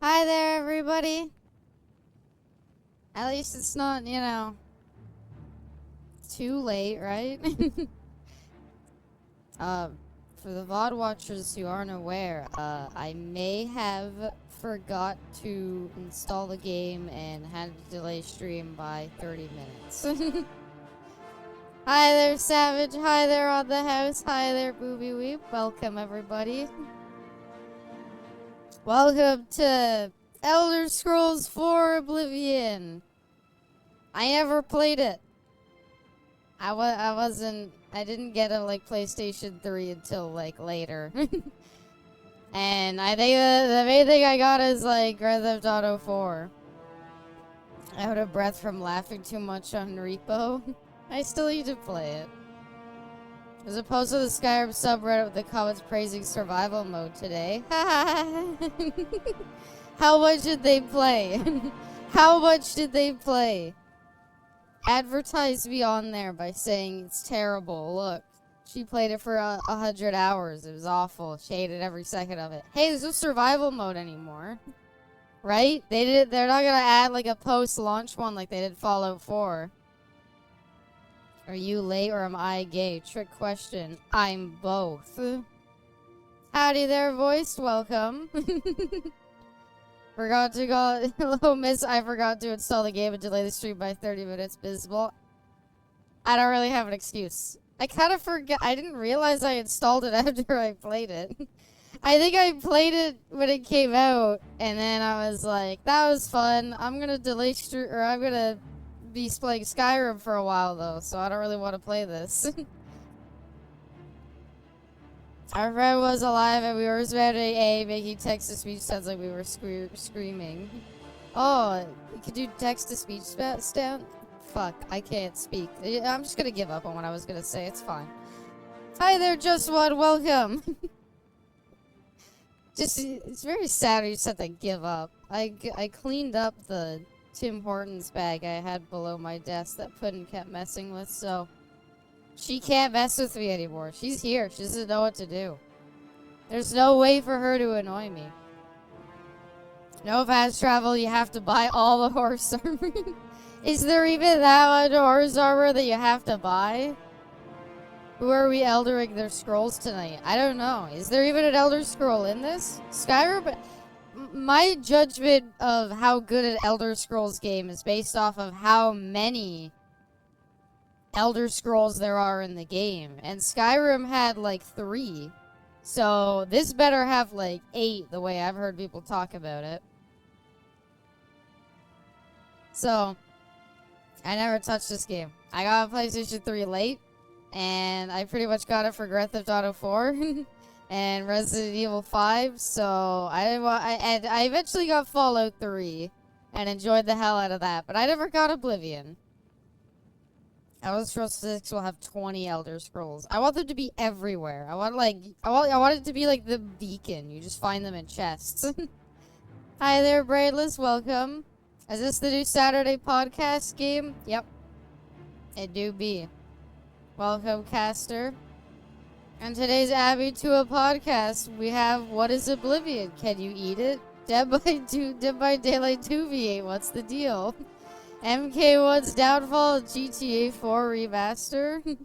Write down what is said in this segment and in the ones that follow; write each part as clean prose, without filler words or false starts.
Hi there, everybody. At least it's not, you know, too late, right? For the VOD watchers who aren't aware, I may have forgot to install the game and had to delay stream by 30 minutes. Hi there, Savage. Hi there, on the house. Hi there, Booby Weep. Welcome, everybody. Welcome to Elder Scrolls 4 Oblivion. I never played it. I didn't get a, PlayStation 3 until, later. And I think the main thing I got is, Grand Theft Auto 4. Out of breath from laughing too much on Repo. I still need to play it. As opposed to the Skyrim subreddit with the comments praising survival mode today. How much did they play? How much did they play? Advertise me on there by saying it's terrible. Look, she played it for 100 hours. It was awful. She hated every second of it. Hey, there's no survival mode anymore. Right? They're not gonna add a post-launch one like they did Fallout 4. Are you late or am I gay? Trick question. I'm both. Howdy there, voice. Welcome. Forgot to go. Hello, miss. I forgot to install the game and delay the stream by 30 minutes. Bisbal. I don't really have an excuse. I kind of forget. I didn't realize I installed it after I played it. I think I played it when it came out, and then I was like, that was fun. I'm gonna delay stream, or I'm gonna be playing Skyrim for a while, though, so I don't really want to play this. Our friend was alive and we were spamming A, making text-to-speech sounds like we were screaming. Oh, you could do text-to-speech stand? Fuck, I can't speak. I'm just gonna give up on what I was gonna say, it's fine. Hi there, Just One, welcome! It's very sad you just have to give up. I cleaned up the Tim Hortons bag I had below my desk that Puddin kept messing with, so she can't mess with me anymore. She's here. She doesn't know what to do. There's no way for her to annoy me. No fast travel. You have to buy all the horse armor. Is there even that much horse armor that you have to buy? Who are we eldering their scrolls tonight? I don't know. Is there even an Elder Scroll in this? Skyrim? My judgment of how good an Elder Scrolls game is based off of how many Elder Scrolls there are in the game. And Skyrim had 3. So this better have 8 the way I've heard people talk about it. So I never touched this game. I got a PlayStation 3 late. And I pretty much got it for Grand Theft Auto 4. And Resident Evil 5, so I eventually got Fallout 3 and enjoyed the hell out of that, but I never got Oblivion. Elder Scrolls 6 will have 20 Elder Scrolls. I want them to be everywhere. I want it to be like the Beacon. You just find them in chests. Hi there, Braidless. Welcome. Is this the new Saturday podcast game? Yep. It do be. Welcome, Caster. And today's Abby to a podcast, we have What is Oblivion? Can you eat it? Dead by Daylight 2v8, what's the deal? MK1's downfall, GTA 4 remaster.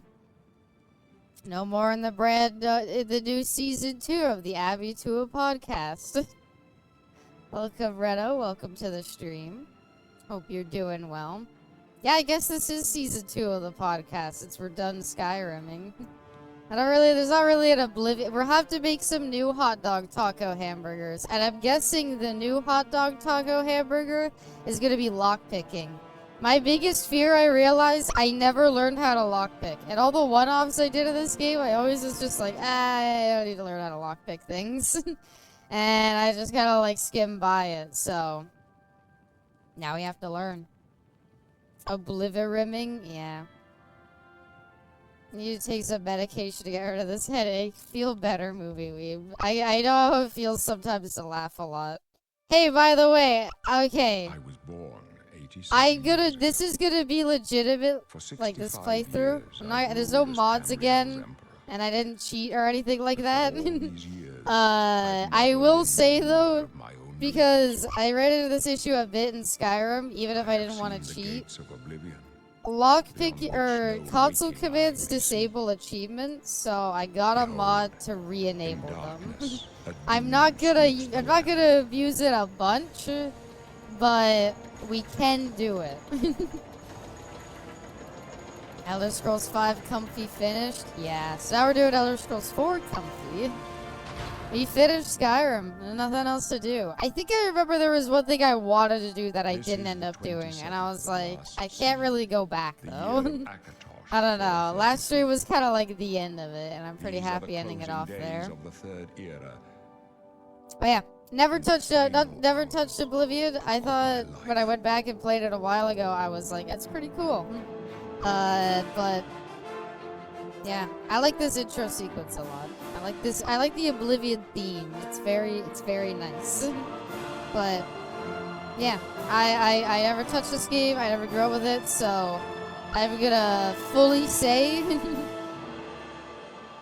No more in the new season 2 of the Abby to a podcast. Welcome, Reto. Welcome to the stream. Hope you're doing well. Yeah, I guess this is season 2 of the podcast since we're done Skyrimming. There's not really an Oblivion. We'll have to make some new hot dog taco hamburgers. And I'm guessing the new hot dog taco hamburger is going to be lockpicking. My biggest fear, I realized, I never learned how to lockpick. And all the one-offs I did in this game, I always was just like, I don't need to learn how to lockpick things. And I just kind of skim by it, so now we have to learn. Oblivion rimming? Yeah. Need to take some medication to get rid of this headache. Feel better, movie weeb. I know how it feels sometimes to laugh a lot. Hey, by the way, okay. I was born this is gonna be legitimate, this playthrough. There's no mods again, and I didn't cheat or anything like that. I will say though, because I ran into this issue a bit in Skyrim, even if I didn't want to cheat. Lockpick or console commands disable achievements, so I got a mod to re-enable them. I'm not gonna abuse it a bunch, but we can do it. Elder Scrolls 5 comfy finished? Yeah, so now we're doing Elder Scrolls 4 comfy. We finished Skyrim, there's nothing else to do. I think I remember there was one thing I wanted to do that I didn't end up doing, and I was like, I can't really go back though. I don't know, last stream was kind of like the end of it, and I'm pretty happy ending it off there. But yeah, never touched Oblivion. I thought when I went back and played it a while ago, I was like, that's pretty cool. But yeah, I like this intro sequence a lot. I like the Oblivion theme. It's very nice. But yeah, I never touched this game. I never grew up with it, so I'm gonna fully say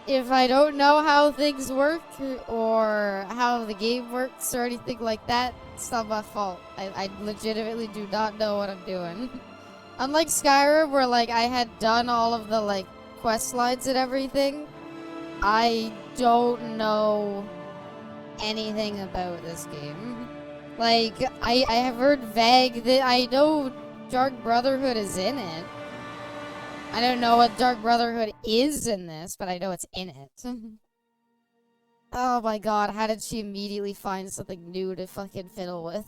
if I don't know how things work or how the game works or anything like that, it's not my fault. I legitimately do not know what I'm doing. Unlike Skyrim, where like I had done all of the like quest lines and everything, I don't know anything about this game. Like, I have heard vague that I know Dark Brotherhood is in it. I don't know what Dark Brotherhood is in this, but I know it's in it. Oh my god, how did she immediately find something new to fucking fiddle with?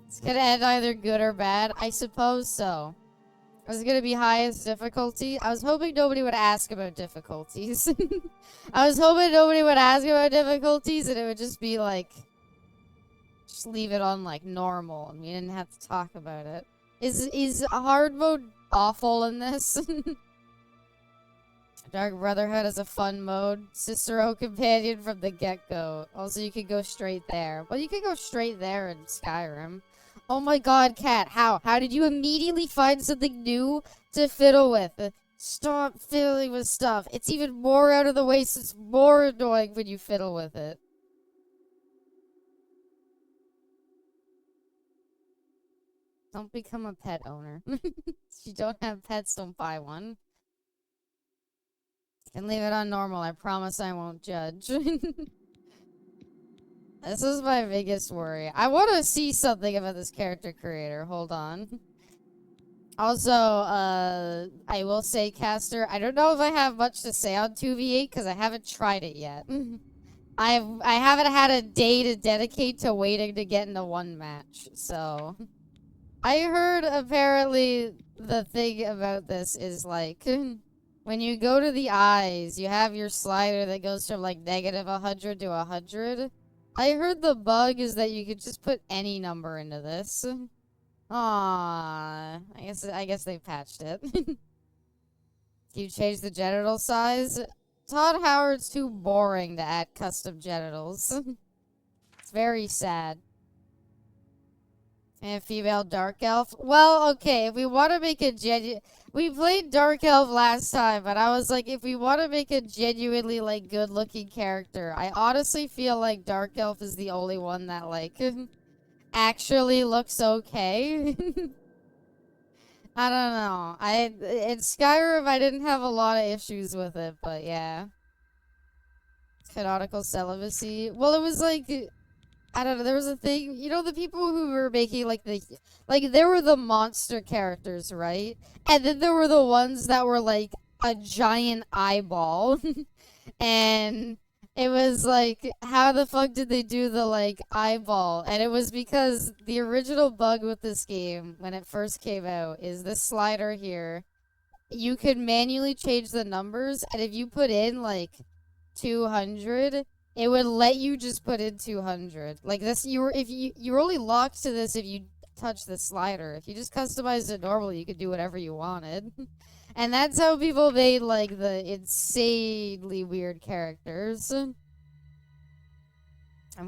It's gonna end either good or bad. I suppose so. It was gonna be highest difficulty. I was hoping nobody would ask about difficulties. I was hoping nobody would ask about difficulties and it would just be like... just leave it on like normal and we didn't have to talk about it. Is hard mode awful in this? Dark Brotherhood is a fun mode. Cicero companion from the get-go. Also, you can go straight there. Well, you can go straight there in Skyrim. Oh my god, Cat, how? How did you immediately find something new to fiddle with? Stop fiddling with stuff. It's even more out of the way, so it's more annoying when you fiddle with it. Don't become a pet owner. If you don't have pets, don't buy one. And leave it on normal. I promise I won't judge. This is my biggest worry. I want to see something about this character creator. Hold on. Also, I will say, Caster, I don't know if I have much to say on 2v8 because I haven't tried it yet. I haven't had a day to dedicate to waiting to get into one match, so... I heard apparently the thing about this is like... when you go to the eyes, you have your slider that goes from like negative 100 to 100. I heard the bug is that you could just put any number into this. Aww, I guess they patched it. You changed the genital size? Todd Howard's too boring to add custom genitals. It's very sad. And female Dark Elf? Well, okay, if we want to make a we played Dark Elf last time, but I was like, if we want to make a genuinely, like, good-looking character, I honestly feel like Dark Elf is the only one that, like, actually looks okay. I don't know. In Skyrim, I didn't have a lot of issues with it, but yeah. Canonical celibacy. Well, it was like... I don't know, there was a thing, you know, the people who were making, like, there were the monster characters, right? And then there were the ones that were, like, a giant eyeball. And it was, like, how the fuck did they do the, like, eyeball? And it was because the original bug with this game, when it first came out, is this slider here. You could manually change the numbers, and if you put in, like, 200... it would let you just put in 200. Like this, you're only locked to this if you touch the slider. If you just customized it normally, you could do whatever you wanted. And that's how people made like the insanely weird characters. I'm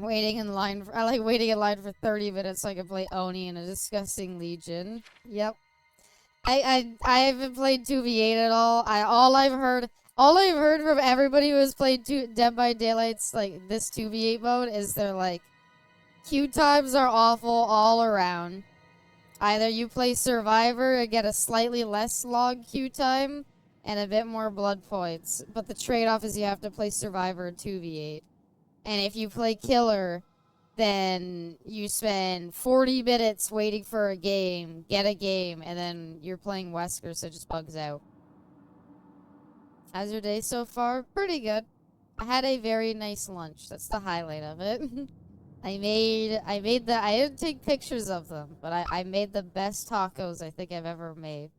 waiting in line I like waiting in line for 30 minutes so I can play Oni in a disgusting Legion. Yep. I haven't played 2v8 at all. All I've heard All I've heard from everybody who has played Dead by Daylight's, like, this 2v8 mode is they're like, queue times are awful all around. Either you play Survivor and get a slightly less long queue time and a bit more blood points, but the trade-off is you have to play Survivor in 2v8. And if you play Killer, then you spend 40 minutes waiting for a game, get a game, and then you're playing Wesker, so it just bugs out. How's your day so far? Pretty good. I had a very nice lunch. That's the highlight of it. I didn't take pictures of them, but I made the best tacos I think I've ever made.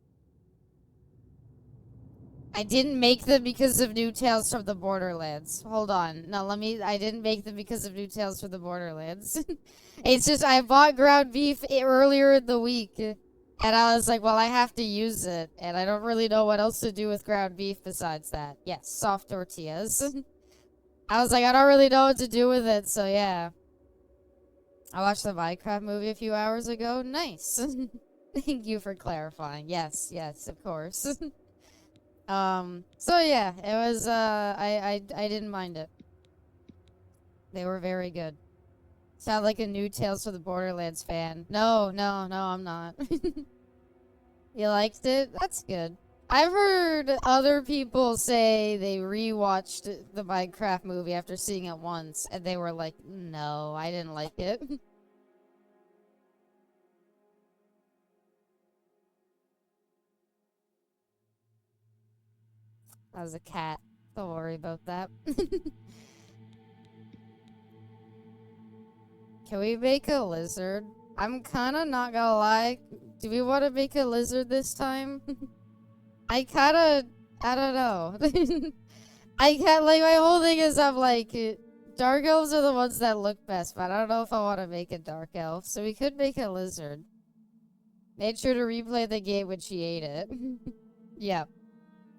I didn't make them because of New Tales from the Borderlands. Hold on. No, I didn't make them because of New Tales from the Borderlands. It's just, I bought ground beef earlier in the week, and I was like, well, I have to use it, and I don't really know what else to do with ground beef besides that. Yes, soft tortillas. I was like, I don't really know what to do with it, so yeah. I watched the Minecraft movie a few hours ago. Nice. Thank you for clarifying. Yes, of course. So yeah, it was, I didn't mind it. They were very good. Sound like a New Tales from the Borderlands fan. No, I'm not. You liked it? That's good. I've heard other people say they rewatched the Minecraft movie after seeing it once, and they were like, no, I didn't like it. That was a cat. Don't worry about that. Can we make a lizard? I'm kinda not gonna lie. Do we want to make a lizard this time? I don't know. I can't, like, my whole thing is I'm like, dark elves are the ones that look best, but I don't know if I want to make a dark elf, so we could make a lizard. Made sure to replay the game when she ate it. Yeah.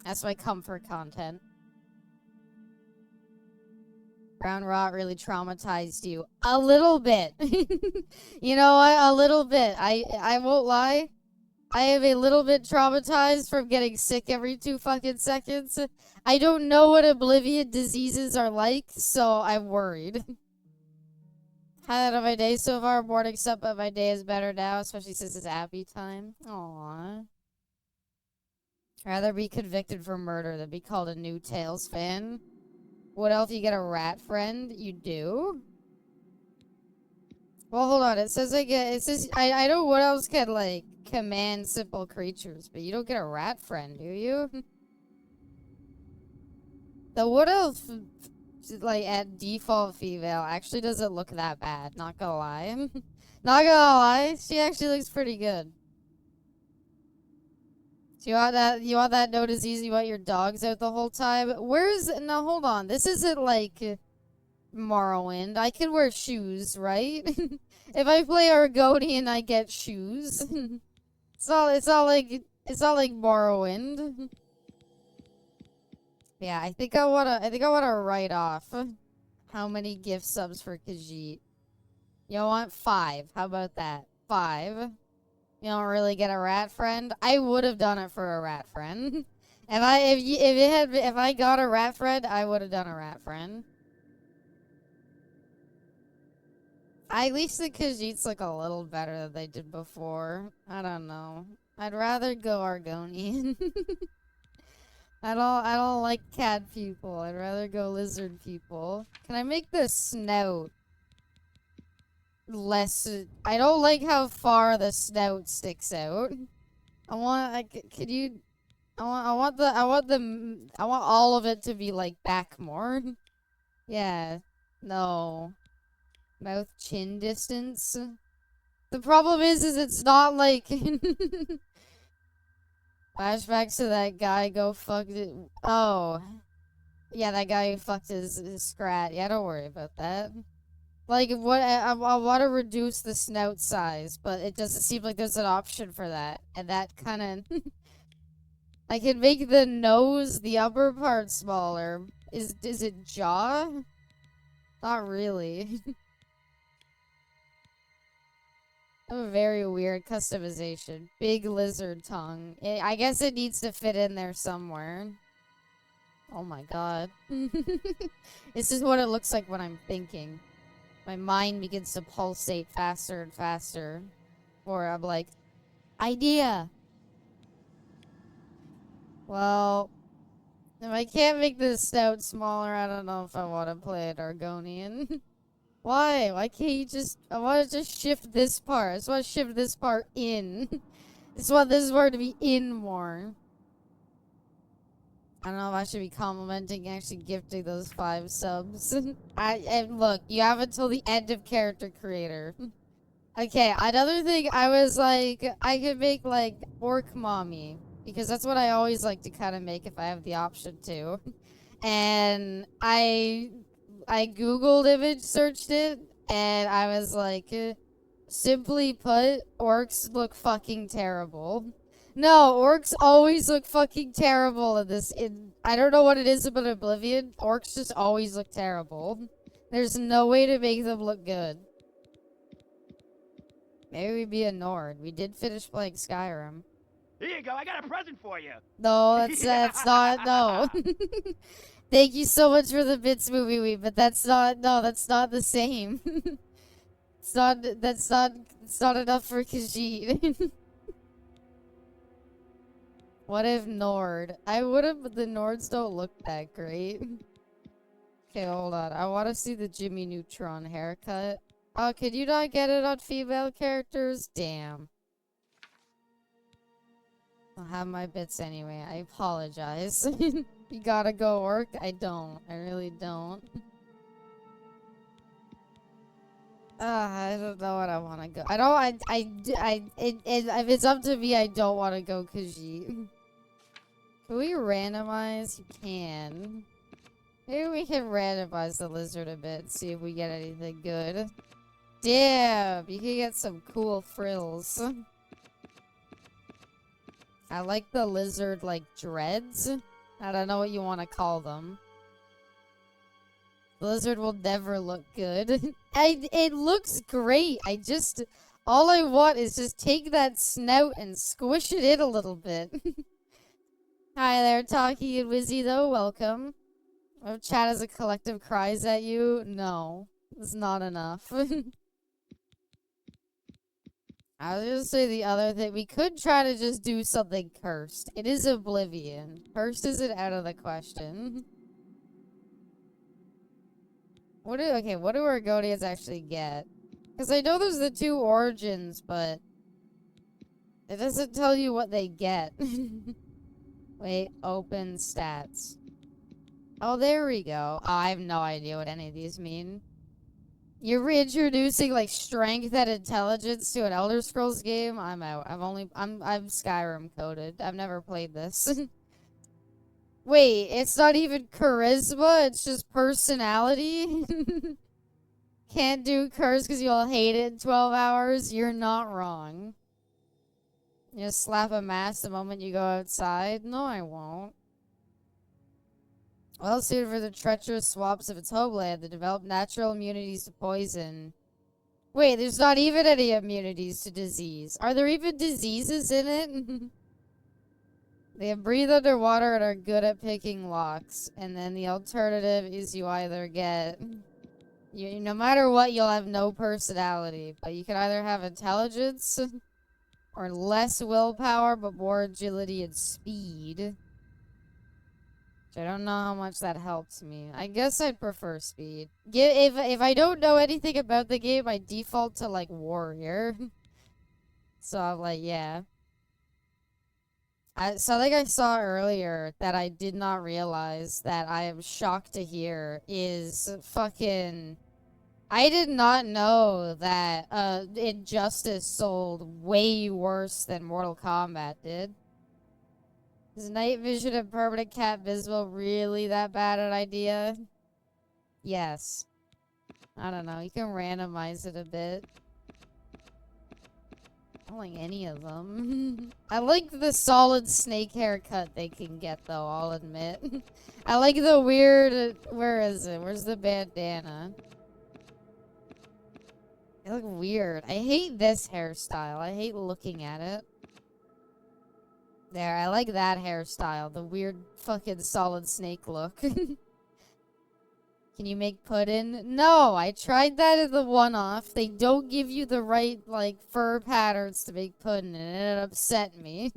That's my comfort content. Brown rot really traumatized you. A little bit. You know what? A little bit. I won't lie. I am a little bit traumatized from getting sick every 2 fucking seconds. I don't know what Oblivion diseases are like, so I'm worried. Highlight of my day so far. Morning stuff, but my day is better now, especially since it's Abby time. Aww. Rather be convicted for murder than be called a New Tales fan. What else? You get a rat friend? You do? Well, hold on. It says I know what else can, like, command simple creatures, but you don't get a rat friend, do you? The wood elf, like, at default female actually doesn't look that bad. Not gonna lie. Not gonna lie. She actually looks pretty good. So you want that no disease, you want your dogs out the whole time? No, hold on. This isn't like Morrowind. I can wear shoes, right? If I play Argonian, I get shoes. It's not like Morrowind. Yeah, I think I wanna write off how many gift subs for Khajiit. You want 5. How about that? 5. You don't really get a rat friend. I would have done it for a rat friend. If I got a rat friend, I would have done a rat friend. At least the Khajiits look a little better than they did before. I don't know. I'd rather go Argonian. I don't like cat people. I'd rather go lizard people. Can I make the snout less? I don't like how far the snout sticks out. I want all of it to be like back more. Yeah. No. Mouth chin distance. The problem is it's not like flashbacks to that guy go fuck it. Oh. Yeah, that guy who fucked his scrat. Yeah, don't worry about that. Like, what I want to reduce the snout size, but it doesn't seem like there's an option for that. And that kind of... I can make the nose, the upper part smaller. Is it jaw? Not really. A very weird customization. Big lizard tongue. I guess it needs to fit in there somewhere. Oh my god. This is what it looks like when I'm thinking. My mind begins to pulsate faster and faster. Or I'm like, idea! Well, if I can't make this snout smaller, I don't know if I want to play it Argonian. Why? Why can't you just... I want to just shift this part. I just want to shift this part in. I just want this part to be in more. I don't know if I should be complimenting actually gifting those 5 subs. And look, you have until the end of character creator. Okay, another thing, I was like, I could make like orc mommy. Because that's what I always like to kind of make if I have the option to. And I Googled image searched it, and I was like, simply put, orcs look fucking terrible. No, orcs always look fucking terrible in this. I don't know what it is about Oblivion. Orcs just always look terrible. There's no way to make them look good. Maybe we'd be a Nord. We did finish playing Skyrim. Here you go, I got a present for you. No, that's not, no. Thank you so much for the bits movie, but that's not, no, that's not the same. It's not enough for Khajiit. What if Nord? I would've, but the Nords don't look that great. Okay, hold on. I want to see the Jimmy Neutron haircut. Oh, could you not get it on female characters? Damn. I'll have my bits anyway. I apologize. You gotta go work? I don't. I really don't. I don't know what I want to go. I don't, if it's up to me, I don't want to go Khajiit. Can we randomize? You can. Maybe we can randomize the lizard a bit, see if we get anything good. Damn, you can get some cool frills. I like the lizard, like, dreads. I don't know what you want to call them. The lizard will never look good. It looks great. All I want is just take that snout and squish it in a little bit. Hi there, Taki and Wizzy, though. Welcome. If chat as a collective cries at you, no. It's not enough. I was gonna say the other thing. We could try to just do something cursed. It is Oblivion. Cursed isn't out of the question. What do Argonians actually get? Because I know there's the 2 origins, but it doesn't tell you what they get. Wait, open stats. Oh, there we go. Oh, I have no idea what any of these mean. You're reintroducing like strength and intelligence to an Elder Scrolls game? I'm out. I'm Skyrim coded. I've never played this. Wait, it's not even charisma, it's just personality? Can't do curse because you'll hate it in 12 hours? You're not wrong. You just slap a mask the moment you go outside? No, I won't. Well suited for the treacherous swamps of its homeland that develop natural immunities to poison. Wait, there's not even any immunities to disease. Are there even diseases in it? They breathe underwater and are good at picking locks. And then the alternative is you either get... no matter what, you'll have no personality. But you can either have intelligence or less willpower but more agility and speed. I don't know how much that helps me. I guess I'd prefer speed. If I don't know anything about the game, I default to, like, warrior. So I'm like, yeah. Something I saw earlier that I did not realize that I am shocked to hear is fucking... I did not know that Injustice sold way worse than Mortal Kombat did. Is night vision and permanent cat visible really that bad an idea? Yes. I don't know. You can randomize it a bit. I don't like any of them. I like the solid snake haircut they can get, though, I'll admit. I like the weird... Where is it? Where's the bandana? They look weird. I hate this hairstyle. I hate looking at it. There, I like that hairstyle. The weird fucking solid snake look. Can you make pudding? No, I tried that at the one-off. They don't give you the right, like, fur patterns to make pudding, and it upset me.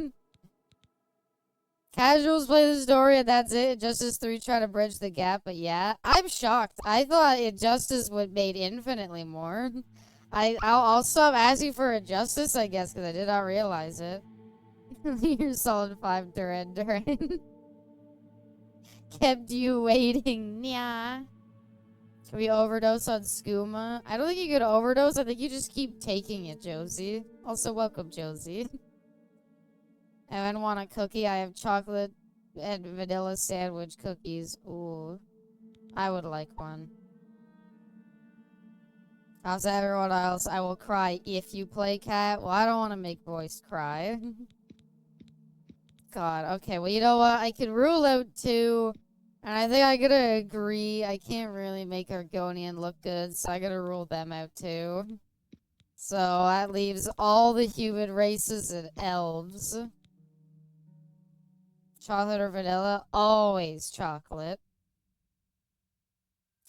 Casuals play the story, and that's it. Injustice 3 try to bridge the gap, but yeah. I'm shocked. I thought Injustice would made infinitely more. I'll stop asking for Injustice, I guess, because I did not realize it. You're solid 5 Duran Duran. Kept you waiting. Yeah. Can we overdose on skooma? I don't think you could overdose. I think you just keep taking it, Josie. Also, welcome, Josie. I don't want a cookie. I have chocolate and vanilla sandwich cookies. Ooh. I would like one. How's everyone else? I will cry if you play cat. Well, I don't want to make voice cry. God, okay. Well, you know what? I can rule out 2. And I think I gotta agree. I can't really make Argonian look good, so I gotta rule them out too. So that leaves all the human races and elves. Chocolate or vanilla? Always chocolate.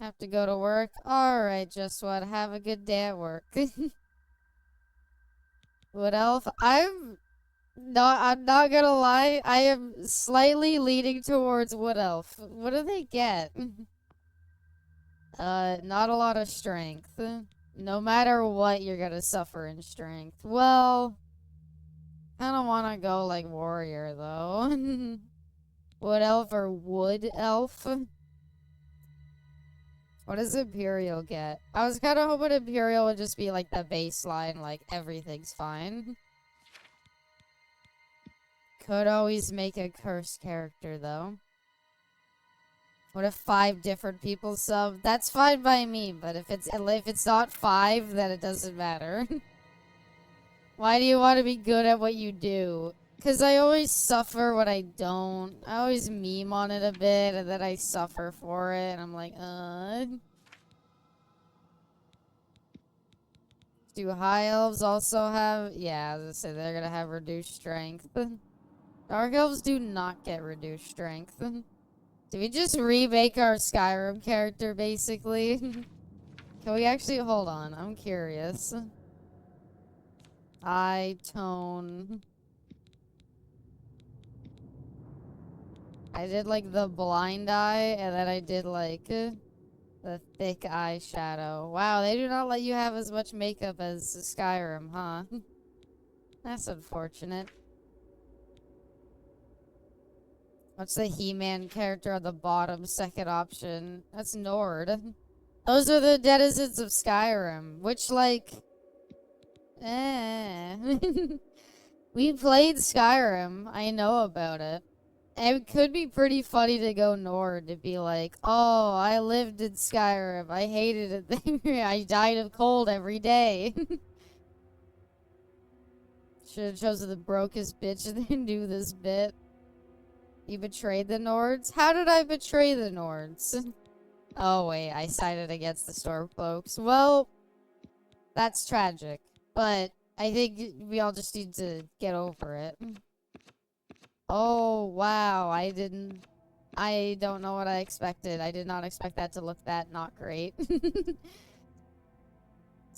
Have to go to work? Alright, just what? Have a good day at work. Wood elf? I'm not gonna lie. I am slightly leaning towards wood elf. What do they get? Not a lot of strength. No matter what, you're gonna suffer in strength. Well, I don't want to go like warrior though. Wood elf or wood elf? What does Imperial get? I was kind of hoping Imperial would just be like the baseline, like everything's fine. Could always make a cursed character though. What if 5 different people sub? That's fine by me, but if it's not 5, then it doesn't matter. Why do you want to be good at what you do? Because I always suffer when I don't. I always meme on it a bit, and then I suffer for it, and I'm like, Do high elves also have... Yeah, as I said, they're gonna have reduced strength. Dark elves do not get reduced strength. Did we just remake our Skyrim character, basically? Can we actually... Hold on, I'm curious. Eye tone... I did, like, the blind eye, and then I did, like, the thick eyeshadow. Wow, they do not let you have as much makeup as Skyrim, huh? That's unfortunate. What's the He-Man character on the bottom, second option? That's Nord. Those are the denizens of Skyrim, which, like... We played Skyrim. I know about it. It could be pretty funny to go Nord, to be like, oh, I lived in Skyrim. I hated it there. I died of cold every day. Should have chosen the brokest bitch and then do this bit. You betrayed the Nords? How did I betray the Nords? Oh, wait, I sided against the Stormcloaks. Well, that's tragic. But I think we all just need to get over it. Oh, wow, I don't know what I expected. I did not expect that to look that not great. It's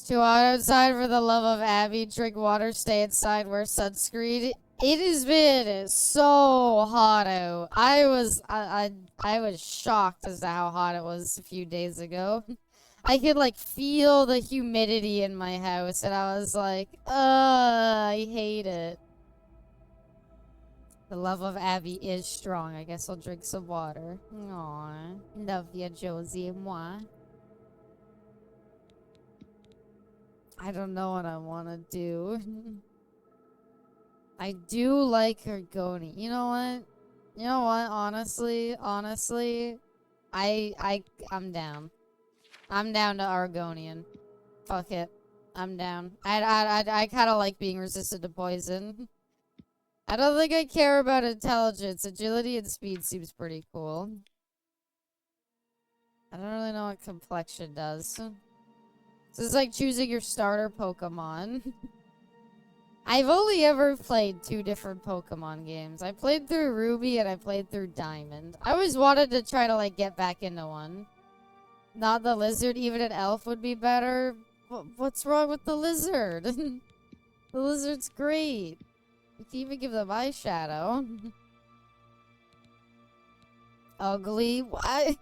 too hot outside for the love of Abby. Drink water, stay inside, wear sunscreen. It has been so hot out. I was shocked as to how hot it was a few days ago. I could like feel the humidity in my house, and I was like, I hate it. The love of Abby is strong. I guess I'll drink some water. Aw, love ya, Josie and moi. I don't know what I want to do. I do like Argoni. You know what? You know what? Honestly, I'm down. I'm down to Argonian. Fuck it. I'm down. I kind of like being resistant to poison. I don't think I care about intelligence. Agility and speed seems pretty cool. I don't really know what complexion does. This is like choosing your starter Pokemon. I've only ever played 2 different Pokemon games. I played through Ruby and I played through Diamond. I always wanted to try to, like, get back into one. Not the lizard, even an elf would be better. What's wrong with the lizard? The lizard's great. You can even give them eyeshadow. Ugly? Why?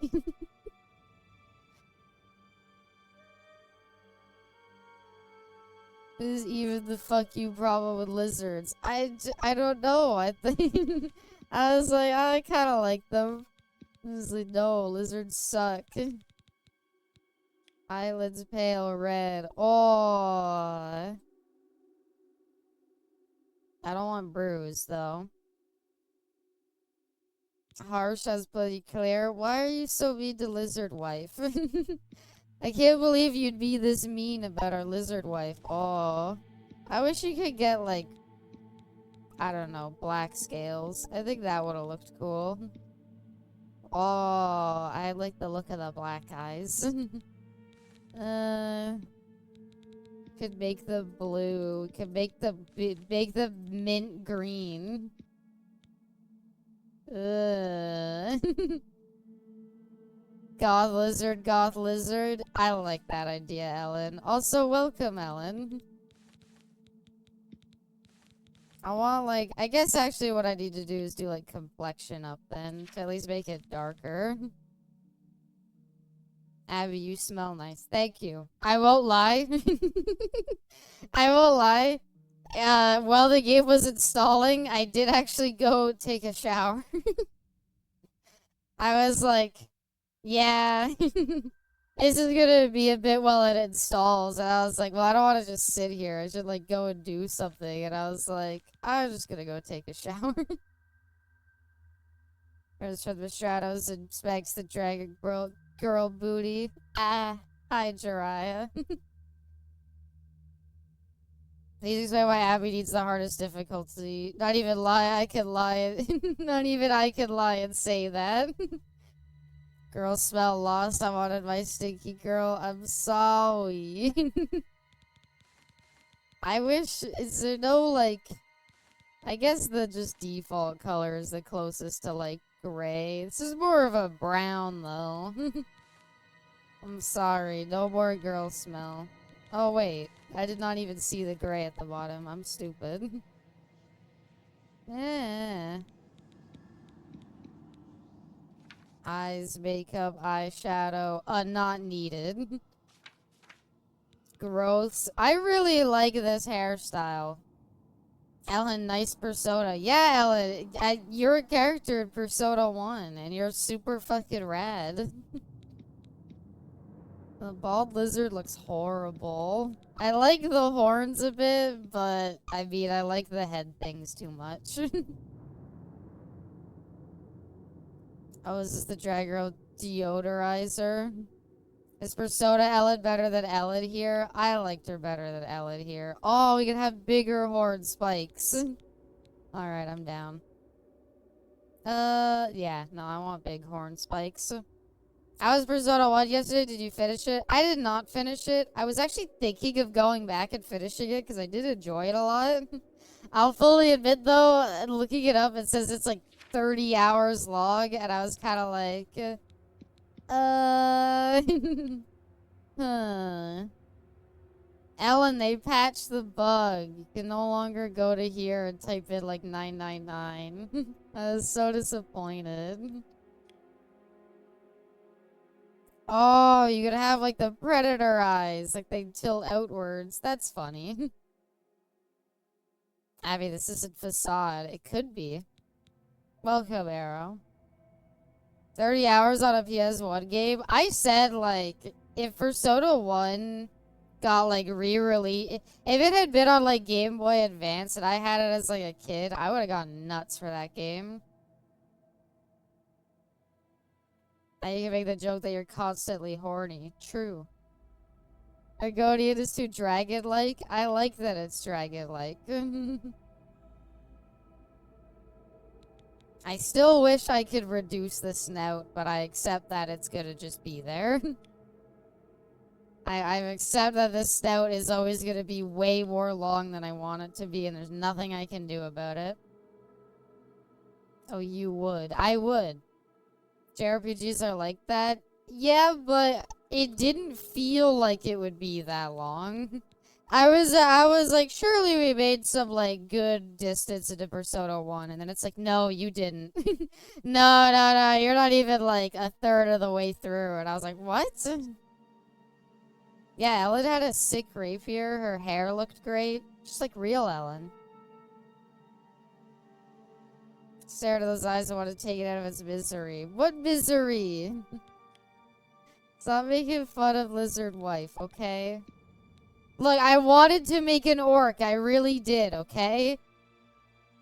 Is even the fuck you problem with lizards? I don't know. I think I was like, I kind of like them. I was like, no, lizards suck. Eyelids pale red. Oh, I don't want bruise though. Harsh as bloody clear. Why are you so mean to lizard wife? I can't believe you'd be this mean about our lizard wife. Oh, I wish you could get, like, I don't know, black scales. I think that would have looked cool. Oh, I like the look of the black eyes. Could make the blue. Could make the mint green. Goth lizard, goth lizard. I like that idea, Ellen. Also, welcome, Ellen. I want, like, I guess actually what I need to do is do, like, complexion up then. To at least make it darker. Abby, you smell nice. Thank you. I won't lie. I won't lie. While the game was installing, I did actually go take a shower. I was like, yeah, this is gonna be a bit while it installs. And I was like, well, I don't want to just sit here. I should, like, go and do something. And I was like, I'm just gonna go take a shower. There's from the shadows and smacks the dragon girl booty. Ah, hi, Jiraiya. Please explain why Abby needs the hardest difficulty. Not even lie, I can lie. Not even I can lie and say that. Girl smell lost. I wanted my stinky girl. I'm sorry. I wish, is there no, like, I guess the just default color is the closest to, like, gray. This is more of a brown, though. I'm sorry. No more girl smell. Oh, wait. I did not even see the gray at the bottom. I'm stupid. Yeah. Eyes, makeup, eyeshadow. Not needed. Gross. I really like this hairstyle. Ellen, nice persona. Yeah, Ellen. You're a character in Persona 1, and you're super fucking rad. The bald lizard looks horrible. I like the horns a bit, but I mean, I like the head things too much. Oh, is this the drag girl deodorizer? Is Persona Ellen better than Ellen here? I liked her better than Ellen here. Oh, we can have bigger horn spikes. Alright, I'm down. Yeah, no, I want big horn spikes. How was Persona 1 yesterday? Did you finish it? I did not finish it. I was actually thinking of going back and finishing it because I did enjoy it a lot. I'll fully admit, though, looking it up, it says it's like 30 hours long, and I was kind of like, huh. Ellen, they patched the bug. You can no longer go to here and type in like 999. I was so disappointed. Oh, you could have like the predator eyes, like they tilt outwards. That's funny. Abby, this isn't facade. It could be. Welcome, Arrow. 30 hours on a PS1 game? I said, like, if Persona 1 got, like, re-released... If it had been on, like, Game Boy Advance and I had it as, like, a kid, I would have gone nuts for that game. Now you can make the joke that you're constantly horny. True. Argonian is too dragon-like? I like that it's dragon-like. I still wish I could reduce the snout, but I accept that it's gonna just be there. I accept that this snout is always going to be way more long than I want it to be, and there's nothing I can do about it. Oh, you would. I would. JRPGs are like that. Yeah, but it didn't feel like it would be that long. I was like, surely we made some, like, good distance into Persona 1, and then it's like, no, you didn't. No, you're not even, like, a third of the way through, and I was like, what? Yeah, Ellen had a sick rapier, her hair looked great, just like real Ellen. Stare into those eyes, I want to take it out of its misery. What misery? Stop making fun of Lizard Wife, okay? Look, I wanted to make an orc. I really did, okay?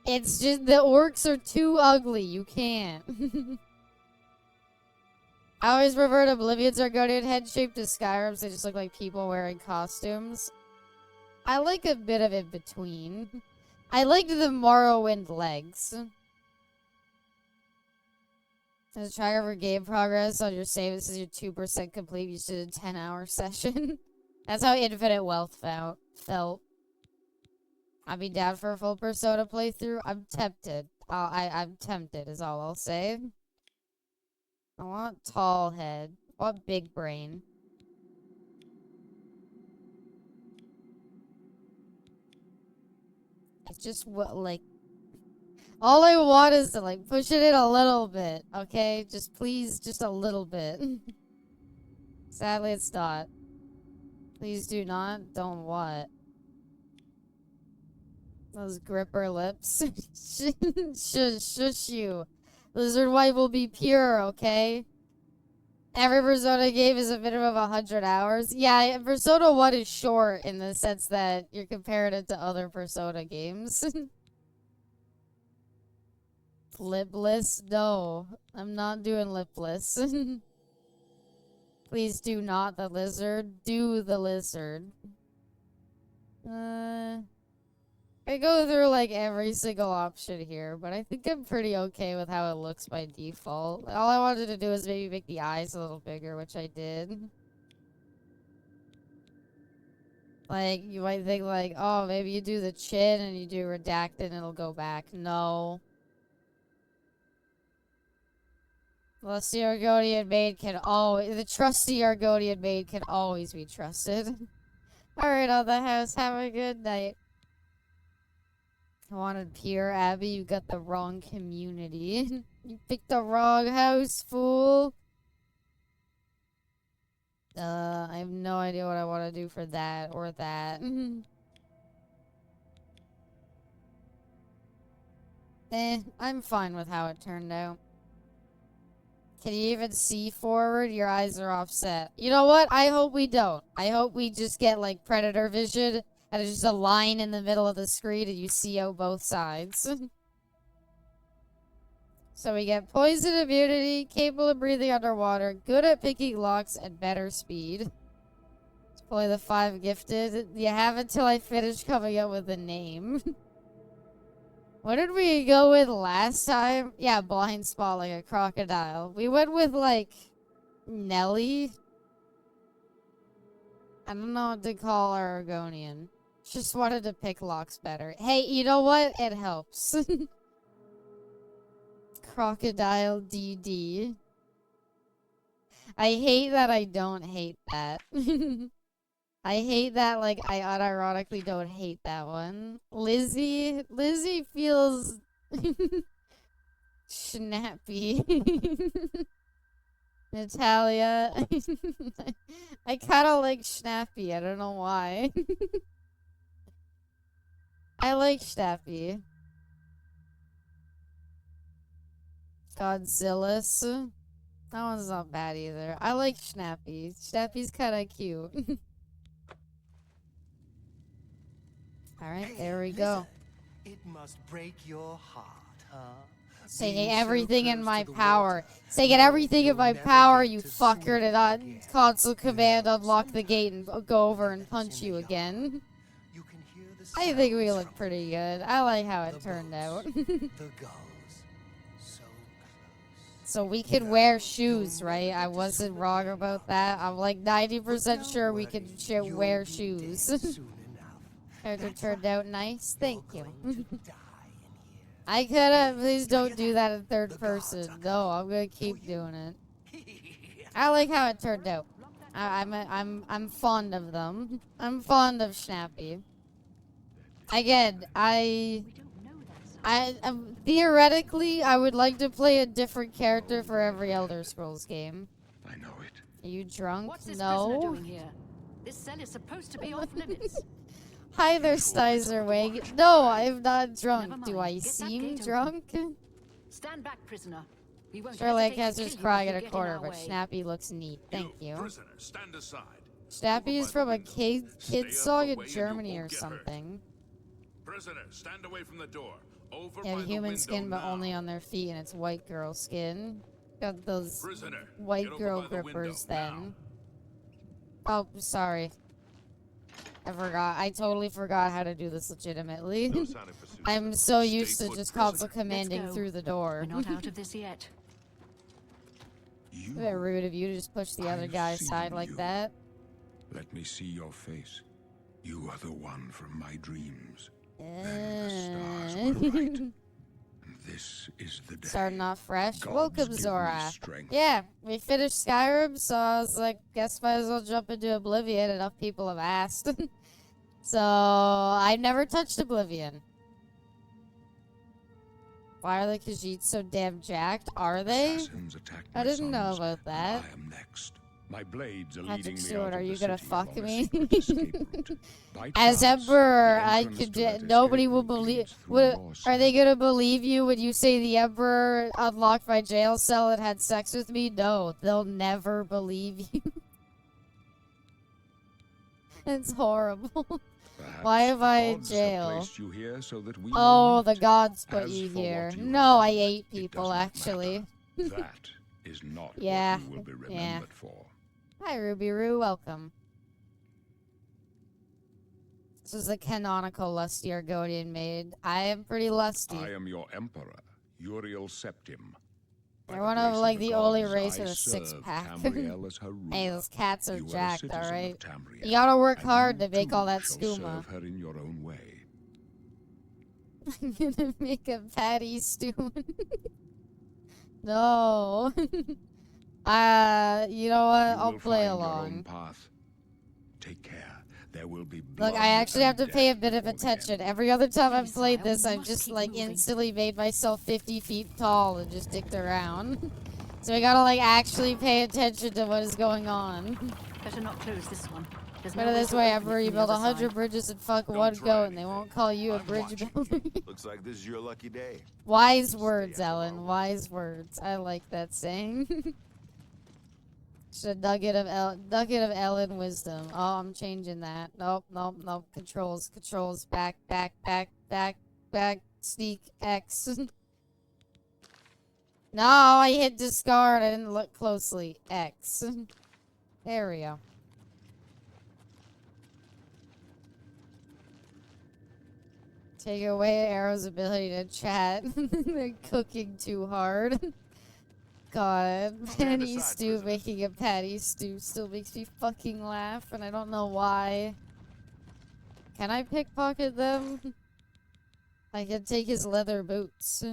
It's just, the orcs are too ugly. You can't. I always preferred Oblivion's Argonian head shape to Skyrim's. They just look like people wearing costumes. I like a bit of in between. I liked the Morrowind legs. As a tracker for game progress on your save, this is your 2% complete. You did a 10-hour session. That's how Infinite Wealth felt. I'd be down for a full Persona playthrough. I'm tempted. I'm tempted is all I'll say. I want tall head. I want big brain. It's just what, like... All I want is to, like, push it in a little bit, okay? Just please, just a little bit. Sadly, it's not. Please do not. Don't what? Those gripper lips. Shush you. Lizard Wife will be pure, okay? Every Persona game is a minimum of 100 hours. Yeah, Persona 1 is short in the sense that you're comparing it to other Persona games. Lipless? No. I'm not doing lipless. Please do not the lizard. Do the lizard. I go through like every single option here, but I think I'm pretty okay with how it looks by default. All I wanted to do is maybe make the eyes a little bigger, which I did. Like, you might think like, oh, maybe you do the chin and you do redacted and it'll go back. No. The Argonian maid can always... The trusty Argonian maid can always be trusted. Alright, on the house. Have a good night. I wanted pure Abby. You got the wrong community. You picked the wrong house, fool. I have no idea what I want to do for that or that. I'm fine with how it turned out. Can you even see forward? Your eyes are offset. You know what? I hope we don't. I hope we just get, like, predator vision, and it's just a line in the middle of the screen, and you see out both sides. So we get poison immunity, capable of breathing underwater, good at picking locks, and better speed. Let's play the 5 gifted. You have until I finish coming up with a name. What did we go with last time? Yeah, blind spot like a crocodile. We went with, like, Nelly. I don't know what to call our Argonian. Just wanted to pick locks better. Hey, you know what? It helps. Crocodile DD. I hate that I don't hate that. I hate that, like, I unironically don't hate that one. Lizzie feels snappy. Natalia. I kind of like snappy. I don't know why. I like snappy. Godzilla's. That one's not bad either. I like snappy. Snappy's kind of cute. Alright, there we go. It must break your heart, huh? Taking everything in my power. Taking everything in my power, you fucker, to not console command unlock the gate and go over and punch you again. I think we look pretty good. I like how it turned out. So we could wear shoes, right? I wasn't wrong about that. I'm like 90% sure we could wear shoes. Character turned out nice. Thank you. I could've. Please don't do that in third person. No, I'm gonna keep doing it. I like how it turned out. I'm fond of them. I'm fond of Snappy. Again, theoretically, I would like to play a different character for every Elder Scrolls game. I know it. Are you drunk? What's this No. prisoner doing here? This cell is supposed to be off limits. Hi there, Stizerwig. No, I'm not drunk. Never Do mind. I Get that seem gate open. drunk? Stand back, prisoner. We won't Surely I hesitate can't to just kill you crying if in you a get in corner, our but way. Snappy looks neat. Thank you. Prisoner, stand aside. Snappy is from a kid Stay song out the in way and you Germany won't or get hurt. something. Prisoner, stand away from the door. Over They by have the human window skin, but now. only on their feet, and it's white girl skin. Got those Prisoner, white get over girl by the grippers window then. Oh, sorry. I forgot. I totally forgot how to do this legitimately. No sign of pursuit. I'm so Stay used to put, just prisoner. console commanding go. through the door. We're not out of this yet. You, A bit rude of you to just push the other I've guy seen aside like you. that. let me see your face. You are the one from my dreams. Uh, Then the stars were right. And this is the day. Starting off fresh. Gods Welcome, give me Zora. strength. Yeah, we finished Skyrim, so I was like, guess might as well jump into Oblivion. Enough people have asked. So, I've never touched Oblivion. Why are the Khajiits so damn jacked? Are they? Assassins attack I my didn't know sons, about and that. I am next. My blades are Patrick leading me Stewart, out of are you the gonna city fuck along a me? secret escape route. By As chance, Emperor, the I entrance could. to that Nobody escape will route believe. leads through Are your they cell. gonna believe you when you say the Emperor unlocked my jail cell and had sex with me? No, they'll never believe you. It's horrible. Perhaps Why am I in gods jail? have placed you here so that we Oh, may the meet. gods put As you for here. what you No, I have done, ate it people, does not actually. matter. That is not Yeah, what you will be yeah. remembered for. Hi, Ruby Roo. Welcome. This is a canonical lusty Argonian maid. I am pretty lusty. I am your emperor, Uriel Septim. By They're the one of, grace like, the only gods, race I with a serve six-pack. Tamriel as her ruler. Hey, those cats are You are a jacked, citizen of alright? Tamriel, You gotta work and hard you to make all too that shall skooma. serve her in your own way. I'm gonna make a patty stew. No. You know what? You I'll will play find your along. own path. Take care. There will be blood Look, I actually have and to pay a death bit of before the attention. end. Every other time I've Please, played Sire, this, we I've must just, keep like, moving. instantly made myself 50 feet tall and just dicked around. So I gotta, like, actually pay attention to what is going on. Better not close this one. There's Put no it way this to way, open it Emperor, you from the build other 100 side. bridges and fuck Don't one try goat, and they anything. won't call you a I'm bridge watching builder. Looks like this is your lucky day. Wise Stay words, out of our Ellen. way. Wise words. I like that saying. Just a nugget of Ellen wisdom. Oh, I'm changing that. Nope, nope, nope. Controls, controls. Back, back, back, back, back. Sneak X. No, I hit discard. I didn't look closely. X. There we go. Take away Arrow's ability to chat. They're cooking too hard. God, patty aside, stew prisoner. making a patty stew still makes me fucking laugh, and I don't know why. Can I pickpocket them? I can take his leather boots.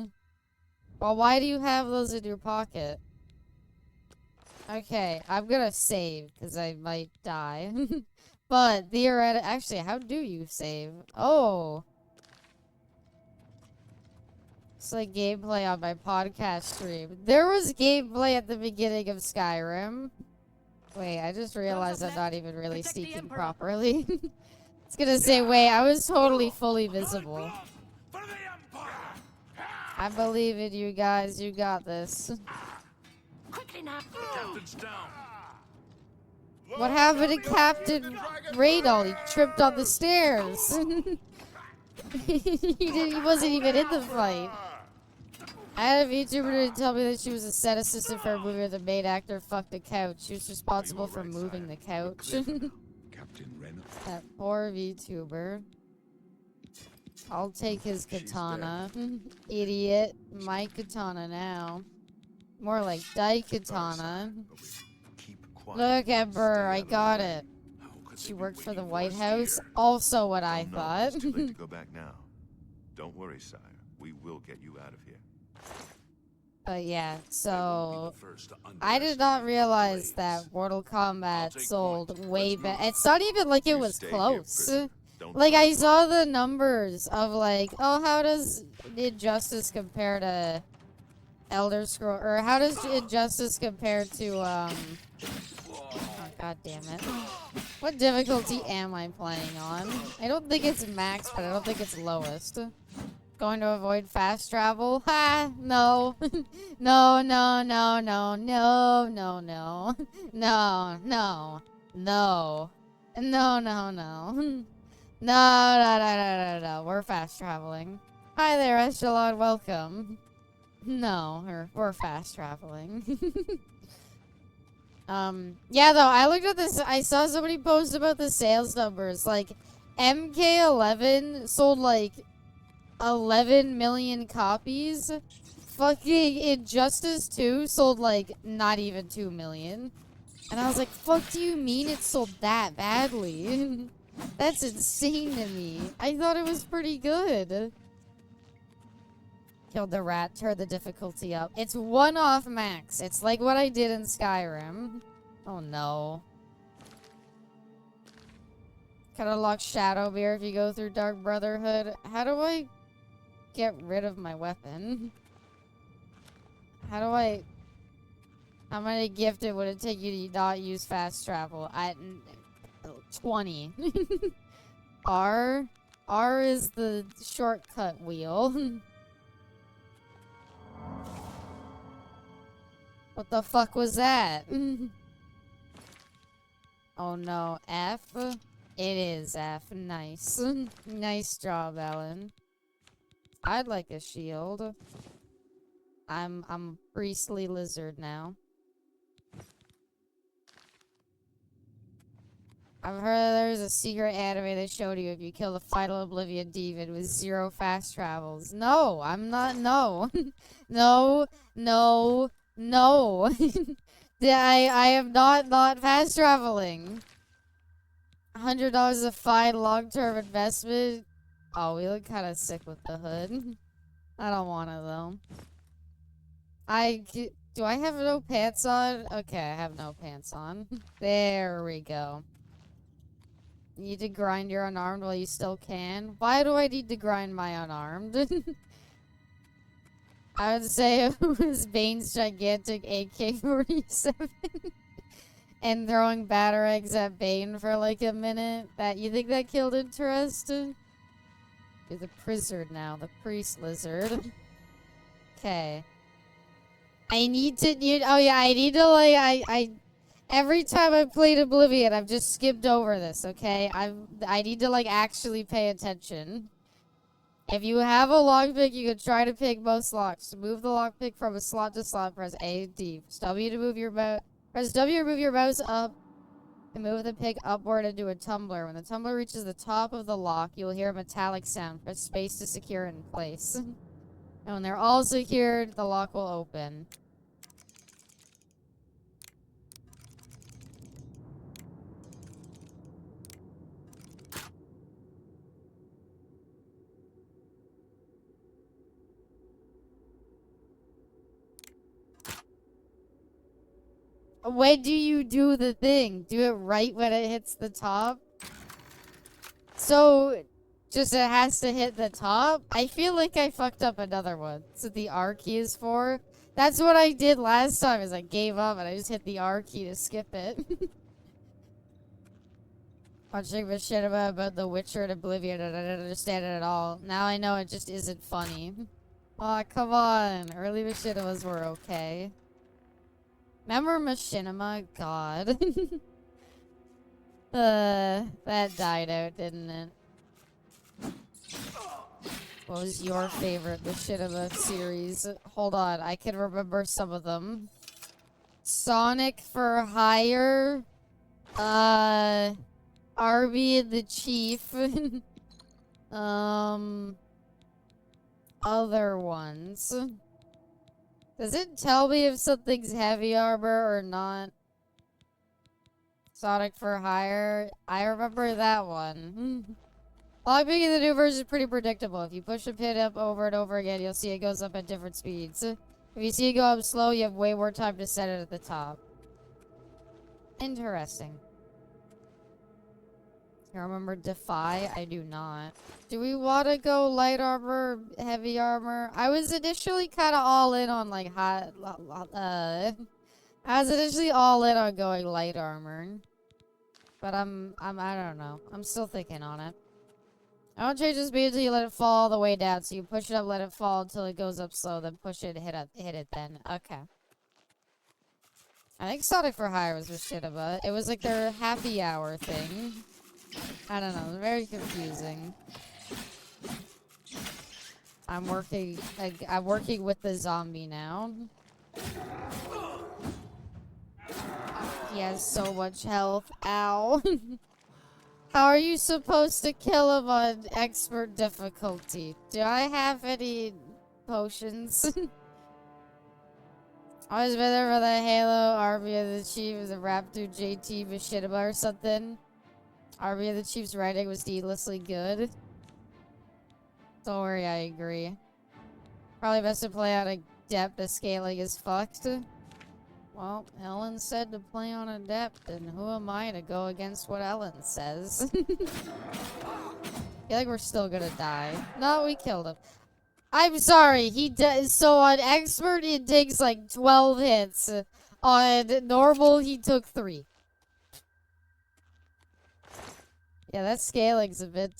Well, why do you have those in your pocket? Okay, I'm gonna save, because I might die. But, theoretically, actually, how do you save? Oh! It's like gameplay on my podcast stream. There was gameplay at the beginning of Skyrim. Wait, I just realized I'm not even really Protect the sneaking Emperor. properly. It's gonna say, wait, I was totally fully visible. I believe in you guys, you got this. Quickly now. Captain's down. What happened to Captain Radol? He tripped on the stairs. He wasn't even in the fight. I had a VTuber to tell me that she was a set assistant for a movie where the main actor fucked a couch. She was responsible for moving the couch. Captain Renner. That poor VTuber. I'll take his She's katana. Idiot. My katana now. More like Daikatana. Keep quiet. Look at Stay Burr, I out of the got way. it. How could She they be worked for the waiting White us House. here? Also what I Oh, no, thought. it's too late to go back now. Don't worry, sire. We will get you out of here. But yeah, I won't so be the first to I did not underestimate realize the that blades. Mortal I'll Kombat take sold point. way Let's better. move. It's not even like it You was stay here, close. prisoner. Don't Like try I to saw the numbers of like, oh, how does Injustice compare to Elder Scroll, or how does Injustice compare to oh, god damn it. What difficulty am I playing on? I don't think it's max, but I don't think it's lowest. Going to avoid fast travel? Ha! No. No, no, no, no, no, no, no. No, no. No. No, no, no. No, no, no, no, no, no. We're fast traveling. Hi there, Echelon. Welcome. No, we're fast traveling. Yeah, though, I looked at this. I saw somebody post about the sales numbers. Like, MK11 sold like 11 million copies. Fucking Injustice 2 sold like not even 2 million. And I was like, fuck do you mean it sold that badly? That's insane to me. I thought it was pretty good. Killed the rat, turned the difficulty up. It's one off max. It's like what I did in Skyrim. Oh no. Can unlock Shadowbeer if you go through Dark Brotherhood. How do I get rid of my weapon? How many gifted would it take you to not use fast travel? 20. R is the shortcut wheel. What the fuck was that? Oh no, F? It is F. Nice. Nice job, Ellen. I'd like a shield. I'm priestly lizard now. I've heard there's a secret anime that showed you if you kill the final Oblivion demon with 0 fast travels. No, I'm not. No. No, no, no. I am not fast traveling. $100 is a fine long-term investment. Oh, we look kind of sick with the hood. I don't want it though. Do I have no pants on? Okay, I have no pants on. There we go. You need to grind your unarmed while you still can. Why do I need to grind my unarmed? I would say it was Bane's gigantic AK-47 and throwing batter eggs at Bane for like a minute. You think that killed interest? You're the prisoner now, the priest lizard. Okay. I need to every time I played Oblivion, I've just skipped over this, okay? I need to like actually pay attention. If you have a lockpick, you can try to pick most locks. To move the lockpick from a slot to slot, press A and D. Press W to move your mouse. Press W to move your mouse up and move the pick upward into a tumbler. When the tumbler reaches the top of the lock, you'll hear a metallic sound. Press space to secure it in place. And when they're all secured, the lock will open. When do you do the thing? Do it right when it hits the top? So, just it has to hit the top? I feel like I fucked up another one. That's what the R key is for. That's what I did last time, is I gave up and I just hit the R key to skip it. Watching machinima about The Witcher and Oblivion and I didn't understand it at all. Now I know it just isn't funny. Aw, come on. Early machinimas were okay. Remember Machinima? God. That died out, didn't it? What was your favorite Machinima series? Hold on, I can remember some of them. Sonic for Hire. Arby and the Chief. Other ones. Does it tell me if something's heavy armor or not? Sonic for Hire. I remember that one. Lockpicking in the new version is pretty predictable. If you push a pin up over and over again, you'll see it goes up at different speeds. If you see it go up slow, you have way more time to set it at the top. Interesting. You remember Defy? I do not. Do we want to go light armor, heavy armor? I was initially kind of all in on like I was initially all in on going light armor. But I don't know. I'm still thinking on it. I don't change the speed until you let it fall all the way down. So you push it up, let it fall until it goes up slow, then push it, hit it then. Okay. I think Sonic for Hire was machinima. It was like their happy hour thing. I don't know. It's very confusing. I'm working with the zombie now. He has so much health. Ow. How are you supposed to kill him on expert difficulty? Do I have any potions? Always been there for the Halo, Army of the Chief, the Raptor, JT, Machinima or something. Army of the Chief's writing was needlessly good. Don't worry, I agree. Probably best to play on Adept, the scaling is fucked. Well, Ellen said to play on Adept, and who am I to go against what Ellen says? I feel like we're still gonna die. No, we killed him. I'm sorry, he does. So on Expert, it takes like 12 hits. On Normal, he took 3. Yeah, that scaling's a bit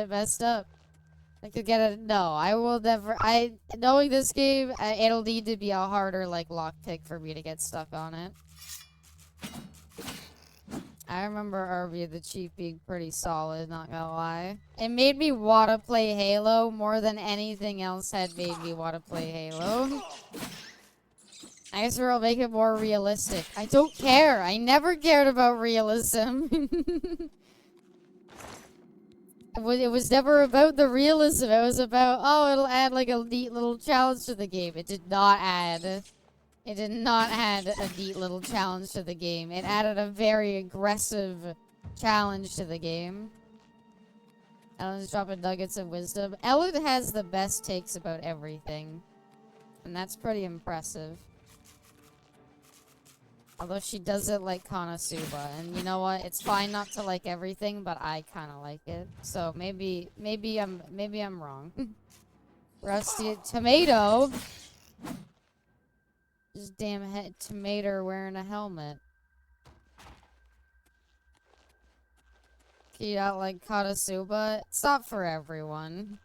messed up. I could get it. No, I will never. Knowing this game, it'll need to be a harder, like, lockpick for me to get stuck on it. I remember Army of the Chief being pretty solid, not gonna lie. It made me want to play Halo more than anything else had made me want to play Halo. I guess we'll make it more realistic. I don't care. I never cared about realism. It was never about the realism. It was about, oh, it'll add like a neat little challenge to the game. It did not add a neat little challenge to the game. It added a very aggressive challenge to the game. Ellen's dropping nuggets of wisdom. Ellen has the best takes about everything. And that's pretty impressive. Although she does it like Konosuba, and you know what? It's fine not to like everything, but I kind of like it. So maybe I'm wrong. Rusty tomato. Just damn tomato wearing a helmet. You don't like Konosuba? It's not for everyone.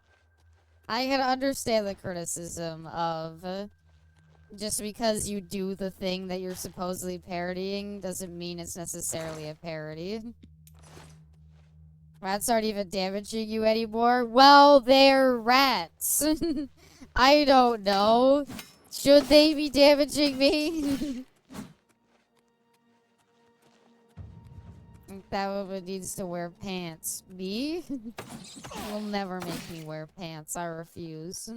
I can understand the criticism of. Just because you do the thing that you're supposedly parodying doesn't mean it's necessarily a parody. Rats aren't even damaging you anymore? Well, they're rats. I don't know. Should they be damaging me? That woman needs to wear pants. Me? Will never make me wear pants. I refuse.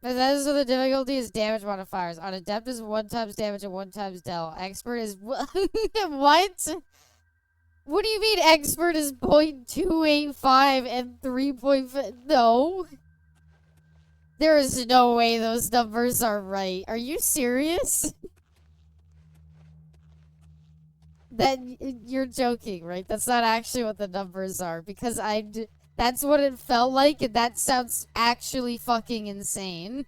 But that is what the difficulty is damage modifiers. On Adept is 1 times damage and 1 times del. Expert is what? What do you mean expert is 0.285 and 3.5? No. There is no way those numbers are right. Are you serious? You're joking, right? That's not actually what the numbers are, because that's what it felt like, and that sounds actually fucking insane.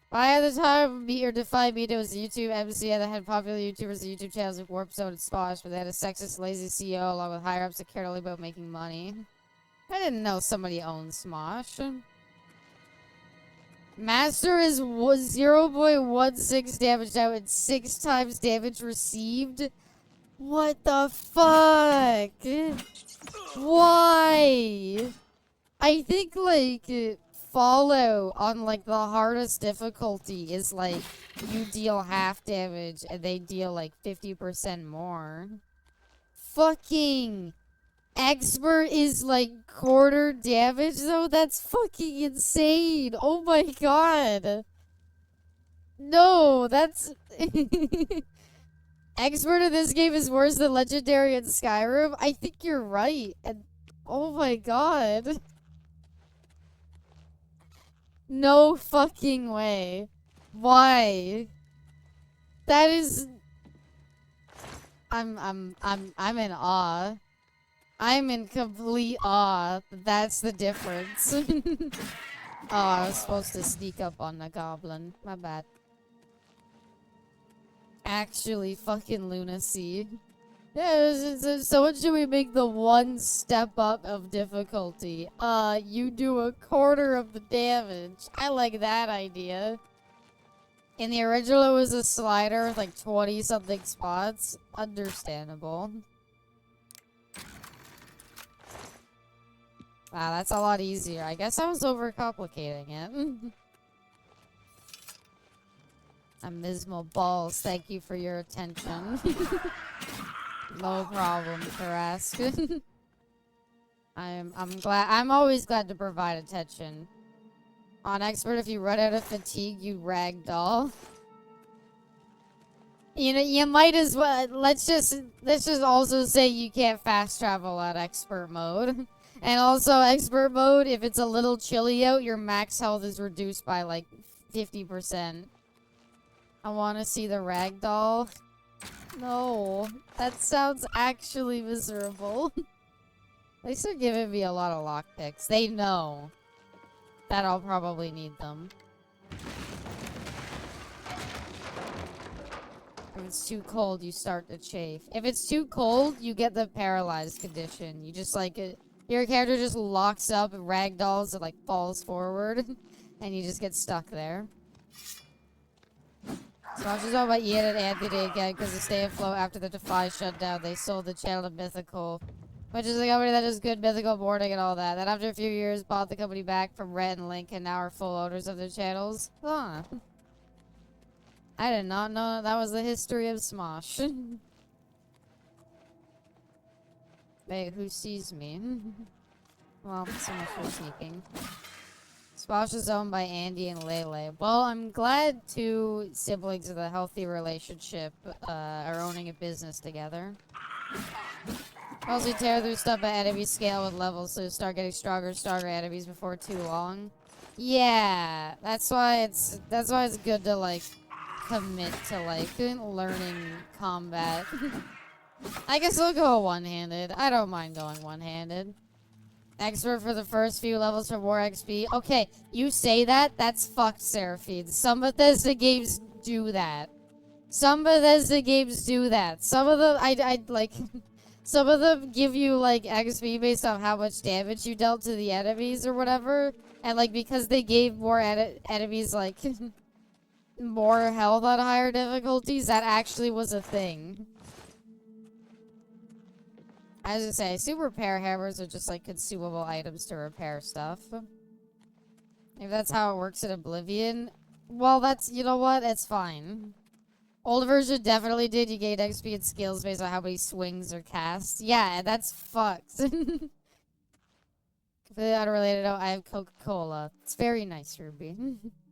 By the time Meet or Defy Meet, it was YouTube MC that had popular YouTubers and YouTube channels like Warp Zone and Sposh, but they had a sexist, lazy CEO along with higher-ups that cared only about making money. I didn't know somebody owned Smosh. Master is 0.16 damage out and 6 times damage received. What the fuck? Why? I think, like, Fallout on, like, the hardest difficulty is, like, you deal half damage and they deal, like, 50% more. Fucking Expert is like quarter damage though? That's fucking insane. Oh my god. No, that's... Expert in this game is worse than Legendary in Skyrim? I think you're right. And oh my god. No fucking way. Why? That is... I'm in awe. I'm in complete awe. That's the difference. Oh, I was supposed to sneak up on the goblin. My bad. Actually, fucking lunacy. Yeah, so what should we make the one step up of difficulty? You do a quarter of the damage. I like that idea. In the original, it was a slider with like 20-something spots. Understandable. Wow, that's a lot easier. I guess I was overcomplicating it. Abysmal balls, thank you for your attention. No problem, Karask. I'm always glad to provide attention. On Expert, if you run out of fatigue, you ragdoll. You know, you might as well, let's just also say you can't fast travel on Expert mode. And also, Expert mode, if it's a little chilly out, your max health is reduced by like 50%. I want to see the ragdoll. No, that sounds actually miserable. At least they're giving me a lot of lockpicks. They know that I'll probably need them. If it's too cold, you start to chafe. If it's too cold, you get the paralyzed condition. You just like it. Your character just locks up and ragdolls, it like falls forward, and you just get stuck there. So I was just talking about Ian and Anthony again, because to stay afloat after the Defy shutdown, they sold the channel to Mythical, which is a company that does good mythical boarding and all that. Then after a few years, bought the company back from Rhett and Link, and now are full owners of their channels. Huh. I did not know that was the history of Smosh. Wait, who sees me? Well, so much for sneaking. Smosh is owned by Andy and Lele. Well, I'm glad two siblings with a healthy relationship are owning a business together. Also, tear through stuff at enemy scale with levels, so you start getting stronger enemies before too long. Yeah, that's why it's good to like commit to like learning combat. I guess I'll go one-handed. I don't mind going one-handed. Expert for the first few levels for more XP. Okay, you say that, that's fucked, Seraphine. Some Bethesda games do that. Some Bethesda games do that. Some of them, I like... Some of them give you, like, XP based on how much damage you dealt to the enemies or whatever. And, like, because they gave more enemies, like, more health on higher difficulties, that actually was a thing. I was gonna say, super repair hammers are just, like, consumable items to repair stuff. If that's how it works in Oblivion, well, that's, you know what? It's fine. Old version definitely did. You gain XP and skills based on how many swings or casts. Yeah, that's fucked. Completely unrelated. Oh, I have Coca-Cola. It's very nice, Ruby.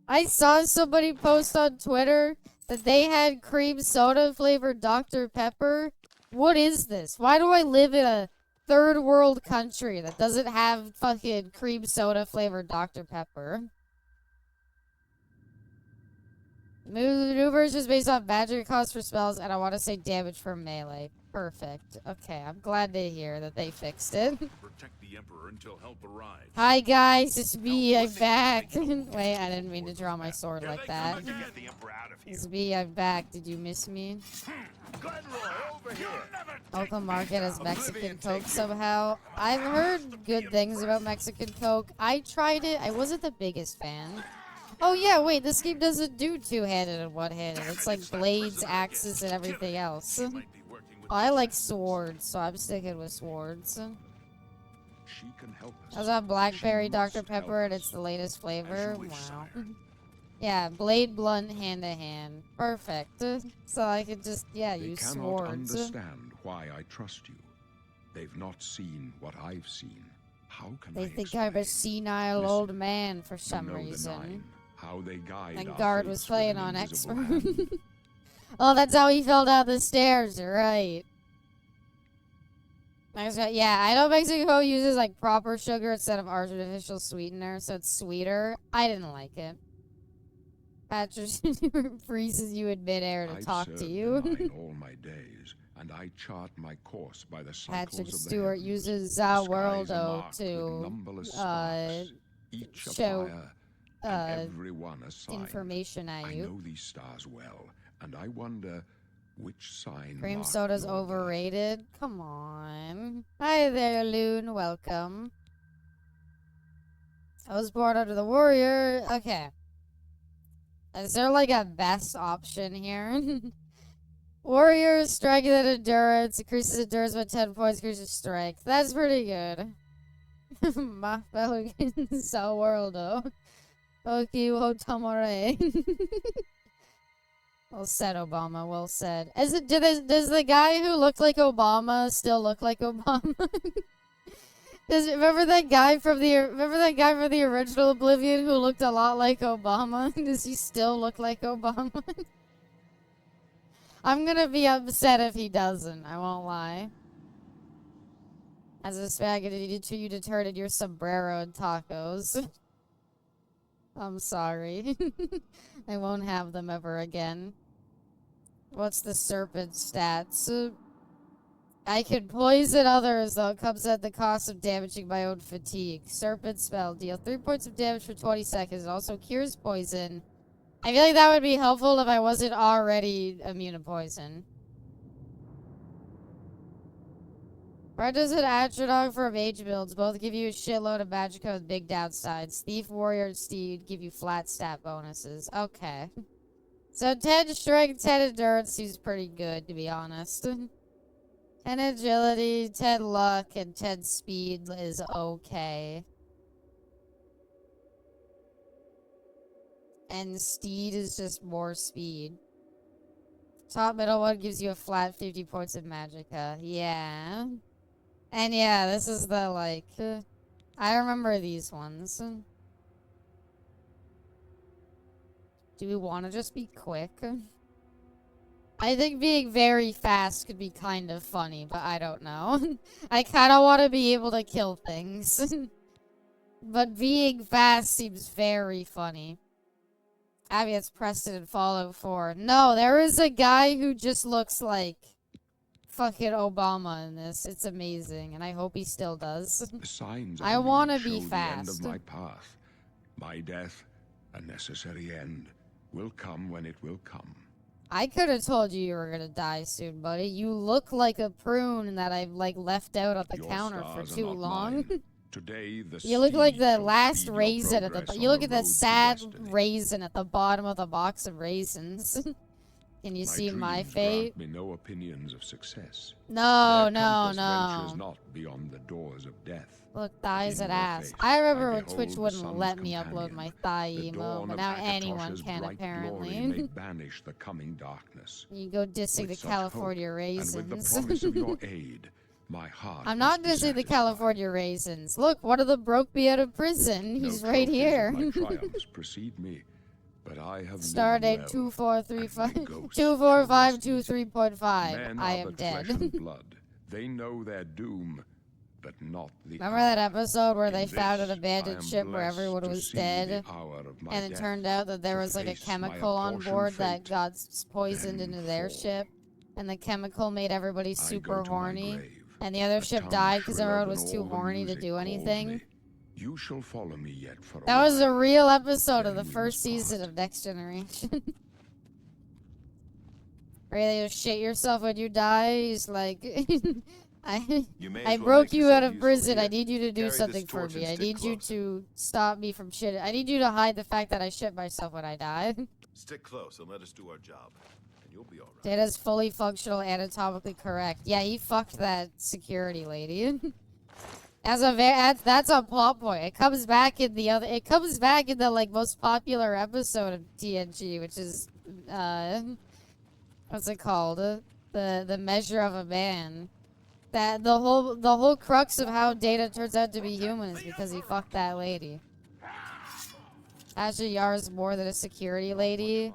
I saw somebody post on Twitter that they had cream soda flavored Dr. Pepper. What is this? Why do I live in a third world country that doesn't have fucking cream soda flavored Dr. Pepper? Maneuvers is based on magic cost for spells, and I want to say damage for melee. Perfect. Okay, I'm glad to hear that they fixed it. Protect the Emperor until help arrives. Hi guys, it's me, I'm back. Wait, I didn't mean to draw my sword like that. It's me, I'm back. Did you miss me? Local market has Mexican Coke somehow. I've heard good things about Mexican Coke. I tried it. I wasn't the biggest fan. Oh yeah, wait, this game doesn't do two-handed and one-handed. It's like blades, axes, and everything else. Oh, I like swords, so I'm sticking with swords. I was on Blackberry Dr. Pepper, and it's the latest flavor. Wow. Yeah, blade, blunt, hand-to-hand. Perfect. So I could just, yeah, use swords. They cannot understand why I trust you. They've not seen what I've seen. How can They I think I'm a explain? senile Listen, old man for You some know the reason. Nine, how they guide And our Guard was fates with playing an on invisible expert. hand. Oh, that's how he fell down the stairs, right. Yeah, I know Mexico uses like proper sugar instead of artificial sweetener, so it's sweeter. I didn't like it. Patrick freezes you in midair to I've talk served to the you. Nine all my days, and I chart my course by the cycles Patrick of the Stewart heavens. uses The skies are Worldo marked with to numberless sparks, each a show fire, and every one a sign. information at I you. know these stars well, and I wonder which sign Cream marked soda's your birth. overrated. Come on. Hi there, Loon. Welcome. I was born under the warrior. Okay. Is there like a best option here? Warrior, strength and endurance. Increases endurance by 10 points, increases strength. That's pretty good. My fellow Sao Worldo. Oki wo tamare. Well said, Obama. Well said. Does the guy who looked like Obama still look like Obama? Remember that guy from the original Oblivion who looked a lot like Obama? Does he still look like Obama? I'm gonna be upset if he doesn't. I won't lie. As a spaghetti, you deterred your sombrero and tacos. I'm sorry. I won't have them ever again. What's the serpent stats? I can poison others, though it comes at the cost of damaging my own fatigue. Serpent spell. Deal 3 points of damage for 20 seconds. It also cures poison. I feel like that would be helpful if I wasn't already immune to poison. Brenda's an Atronach for mage builds. Both give you a shitload of magicka with big downsides. Thief, Warrior, and Steed give you flat stat bonuses. Okay. So 10 strength, 10 endurance seems pretty good, to be honest. 10 agility, 10 luck, and 10 speed is okay. And Steed is just more speed. Top middle one gives you a flat 50 points of magicka. Yeah. And yeah, this is the, like... I remember these ones. Do we want to just be quick? I think being very fast could be kind of funny, but I don't know. I kind of want to be able to kill things. But being fast seems very funny. Abby, it's Preston in Fallout 4. No, there is a guy who just looks like fucking Obama in this. It's amazing, and I hope he still does. The signs I want to be The end fast. of my path. My death, a necessary end, will come when it will come. I could have told you were gonna die soon, buddy. You look like a prune that I've like left out on the Your counter for stars are too not long. mine. Today, the You look like steed the shall last speed your raisin at progress the. on You look the at the road to sad destiny. raisin at the bottom of the box of raisins. Can you see my dreams fate? grant me no opinions of success. No, Their no, compass ventures no. not beyond the doors of death. Look, thighs In and your ass. face, I remember I when Twitch behold the wouldn't sun's let me upload companion. my thigh The emo, dawn but of now anyone Akatosh's can bright glory apparently. may banish the coming darkness. You go dissing With the such California hope, raisins. and with the promise of your aid, my heart I'm not must be dissing the satisfied. California raisins. Look, one of them broke me out of prison. No He's right trophies here. of my triumphs precede me, but I have Star date lived well, 2435 and my ghost 2452.3.5. Men I are am but dead. flesh and blood. They know their doom, but not the Remember hour. that episode where they In found an this, abandoned I am ship where blessed everyone to was see dead? the hour of my And it death, turned out that there to was like a face my chemical on apportioned board that fate, got poisoned then into their fall. ship. And the chemical made everybody I super go to my horny. grave, And the other a ship tongue died because shriller everyone than was too all the horny to music do calls anything. me. You shall follow me yet for a That was a while. real episode of the Then we first must season part. of Next Generation. Really, you shit yourself when you die? He's like, You may I as well broke make you out yourself of useful prison. I here. need you to do Carry this something for torch me. and I stick need you close. to stop me from shitting. I need you to hide the fact that I shit myself when I die. Stick close and let us do our job, and you'll be all right. Data's fully functional, anatomically correct. Yeah, he fucked that security lady. That's a plot point. It comes back in the other. It comes back in the like most popular episode of TNG, which is what's it called? The measure of a man. That the whole crux of how Data turns out to be human is because he fucked that lady. Tasha Yar is more than a security lady.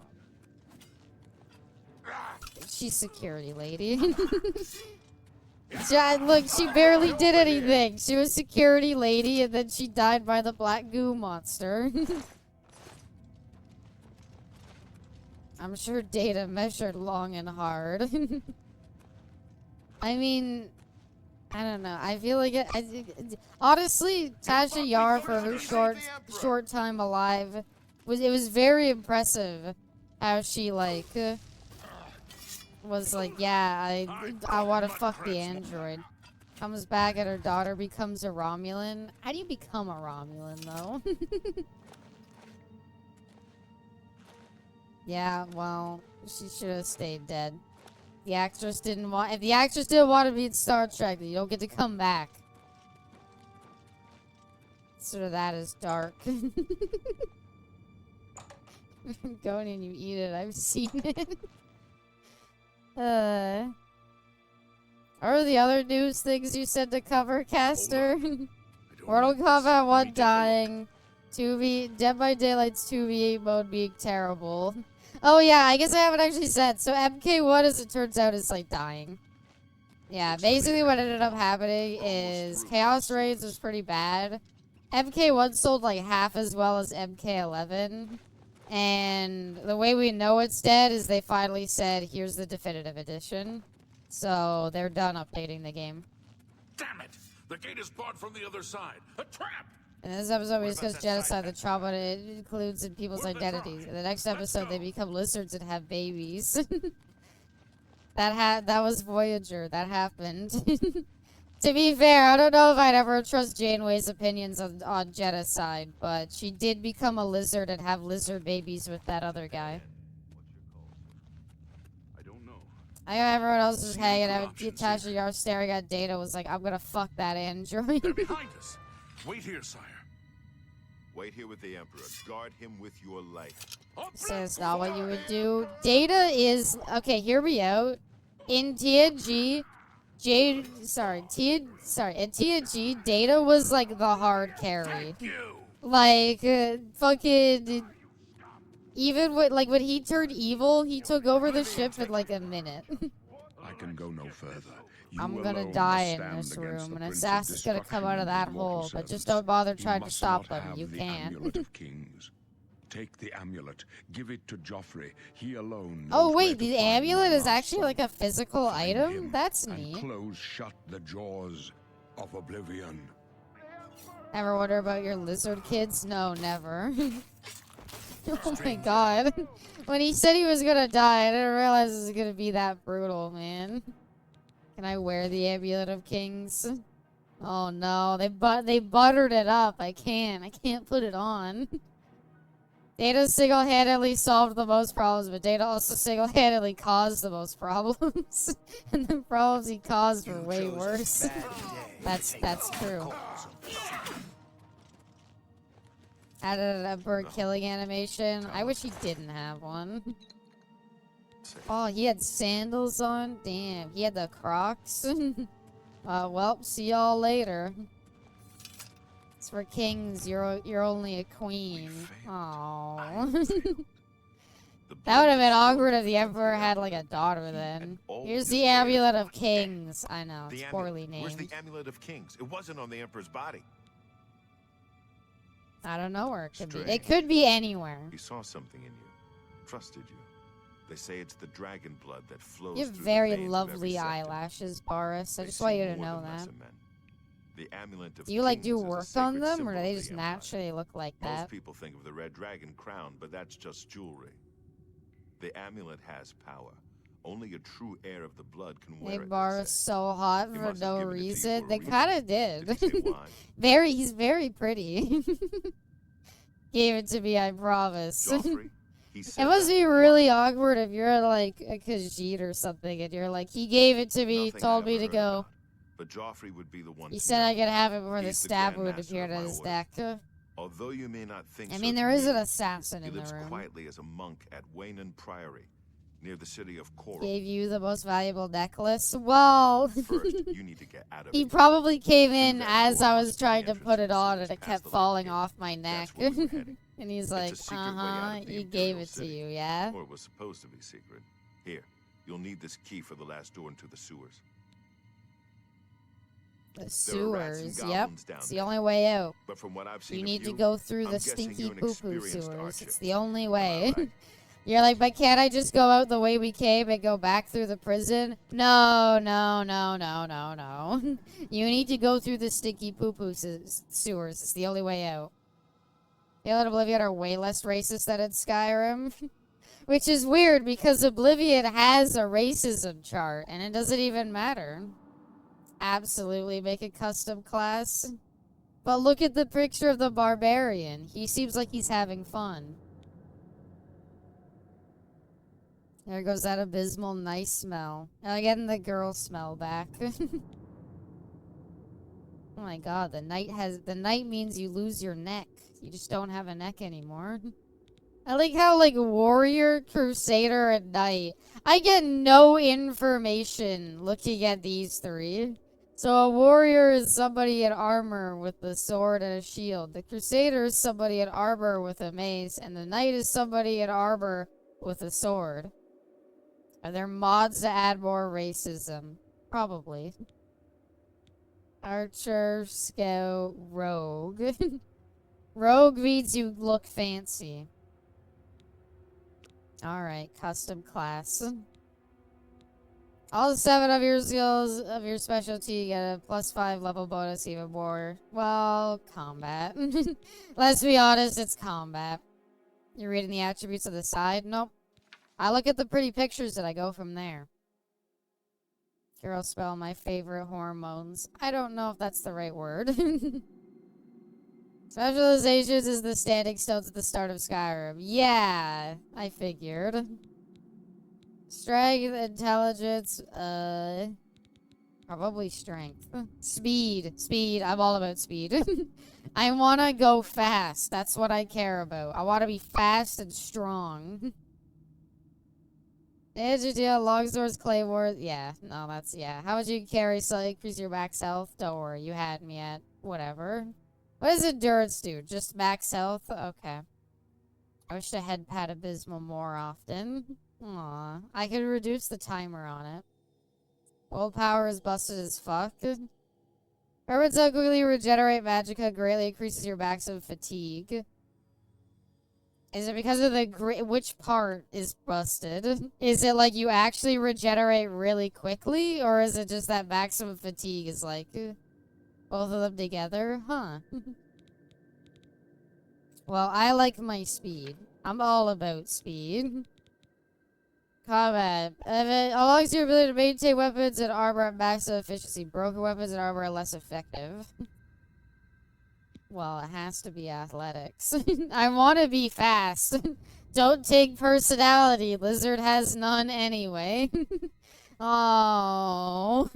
She's security lady. Look, she barely did anything. She was security lady, and then she died by the black goo monster. I'm sure Data measured long and hard. I mean, I don't know. I feel like honestly, Tasha Yar for her short time alive it was very impressive how she like was like, yeah, I want to fuck the android. Comes back and her daughter becomes a Romulan. How do you become a Romulan though? Yeah, well, she should have stayed dead. The actress didn't want. If the actress didn't want to be in Star Trek, then you don't get to come back. Sort of that is dark. Go in and you eat it. I've seen it. What are the other news things you said to cover, Caster? Mortal Kombat 1 dying. Dead by Daylight's 2v8 mode being terrible. Oh yeah, I guess I haven't actually said. So MK1, as it turns out, is like dying. Yeah, basically what ended up happening is Chaos Raids was pretty bad. MK1 sold like half as well as MK11. And the way we know it's dead is they finally said, here's the definitive edition. So they're done updating the game. Damn it! The gate is barred from the other side. A trap! And this episode we discuss genocide, the trauma it includes in people's identities. In the next episode, they become lizards and have babies. That was Voyager. That happened. To be fair, I don't know if I'd ever trust Janeway's opinions on genocide, but she did become a lizard and have lizard babies with that other guy. I don't know. I know everyone else was hanging out. Tasha Yar staring at Data was like, I'm gonna fuck that android. They're behind us. Wait here, sire. Wait here with the Emperor. Guard him with your life. So that's not what you would do. Data is... Okay, hear me out. In TNG... in TNG, Data was like the hard carry. Like, fucking... Even when he turned evil, he took over the ship in like a minute. I can go no further. I'm gonna die in this room, and Assassin's gonna come out of that hole, but just don't bother trying to stop them. You can't. Take the amulet. Give it to Joffrey. He alone. Oh wait, the amulet is actually like a physical item? That's neat. Close shut the jaws of Oblivion. Ever wonder about your lizard kids? No, never. Oh my god. When he said he was gonna die, I didn't realize it was gonna be that brutal, man. Can I wear the Amulet of Kings? Oh no, they buttered it up. I can't put it on. Data single-handedly solved the most problems, but Data also single-handedly caused the most problems. And the problems he caused were way worse. That's true. Added a bird killing animation. I wish he didn't have one. Oh, he had sandals on? Damn, he had the Crocs? Well, see y'all later. It's for kings, you're only a queen. Aww. That would have been awkward if the Emperor had like a daughter then. Here's the Amulet of Kings. I know, it's poorly named. Where's the Amulet of Kings? It wasn't on the Emperor's body. I don't know where it could be. It could be anywhere. He saw something in you. Trusted you. They say it's the dragon blood that flows. You have through very the veins of every lovely sector. eyelashes, Boris. I They just want see you to more know than that. lesser men. The Amulet of Do you like Kings do is a work on sacred them, or symbol do they of the just Empire. naturally look like that? Most people think of the red dragon crown, but that's just jewelry. The amulet has power. Only a true heir of the blood can wear They it. bar they is say. so hot He for must have no given it to you reason. for a They reason. kind of did. Did he say why? He's very pretty. Gave it to me, I promise. Joffrey, he It said must that. be really awkward if you're like a Khajiit or something and you're like, he gave it to me, Nothing I told me ever to heard go. about. But Joffrey would be the one He to said know. I could have it before the He's the stab Grand would Master appeared of on my his order. deck. Although you may not think I so mean, to there is an me, assassin he in the lives room. quietly as a monk at Waynon Priory. near the city of Coral. Gave you the most valuable necklace? Well, First, you need to get out of he here. probably came in Through that as door I must was be trying the to put entrance it the on city's and it past kept the lake falling gate. off my neck. That's where we're heading. And he's It's like, a secret way out of the you gave Imperial it to City. you, yeah? Or it was supposed to be secret. Here, you'll need this key for the last door into the sewers. The There are rats and sewers, yep. goblins down It's the there. only way out. But from what I've seen You of need to you, go through I'm the guessing stinky you're an poo-poo experienced sewers. archer. It's the only Am I way. right? You're like, but can't I just go out the way we came and go back through the prison? No, no, no, no, no, no. You need to go through the stinky poo-poo sewers. It's the only way out. Halo and Oblivion are way less racist than in Skyrim. Which is weird because Oblivion has a racism chart and it doesn't even matter. Absolutely make a custom class. But look at the picture of the barbarian. He seems like he's having fun. There goes that abysmal nice smell. Now getting the girl smell back. Oh my god, the night means you lose your neck. You just don't have a neck anymore. I like how, like, warrior, crusader, and knight. I get no information looking at these three. So a warrior is somebody in armor with a sword and a shield. The crusader is somebody in armor with a mace. And the knight is somebody in armor with a sword. Are there mods to add more racism? Probably. Archer, scout, rogue. Rogue means you look fancy. Alright, custom class. All 7 of your skills of your specialty get a +5 level bonus, even more. Well, combat. Let's be honest, it's combat. You're reading the attributes on the side? Nope. I look at the pretty pictures and I go from there. Hero spell, my favorite hormones. I don't know if that's the right word. Specializations is the standing stones at the start of Skyrim. Yeah, I figured. Strength, intelligence, probably strength. Speed, I'm all about speed. I wanna go fast, that's what I care about. I wanna be fast and strong. Edge deal, long swords, claymores, yeah, no, that's, yeah. How would you carry so increase your max health? Don't worry, you had me at whatever. What does endurance do? Just max health? Okay. I wish I had Pat Abysmal more often. Aw. I could reduce the timer on it. Willpower is busted as fuck. Hermits so quickly regenerate magicka greatly increases your maximum fatigue. Is it because of the which part is busted? Is it like you actually regenerate really quickly? Or is it just that maximum fatigue is like... both of them together? Huh. Well, I like my speed. I'm all about speed. Combat. Allows your ability to maintain weapons and armor at maximum efficiency. Broken weapons and armor are less effective. Well, it has to be athletics. I want to be fast. Don't take personality. Lizard has none anyway. Oh.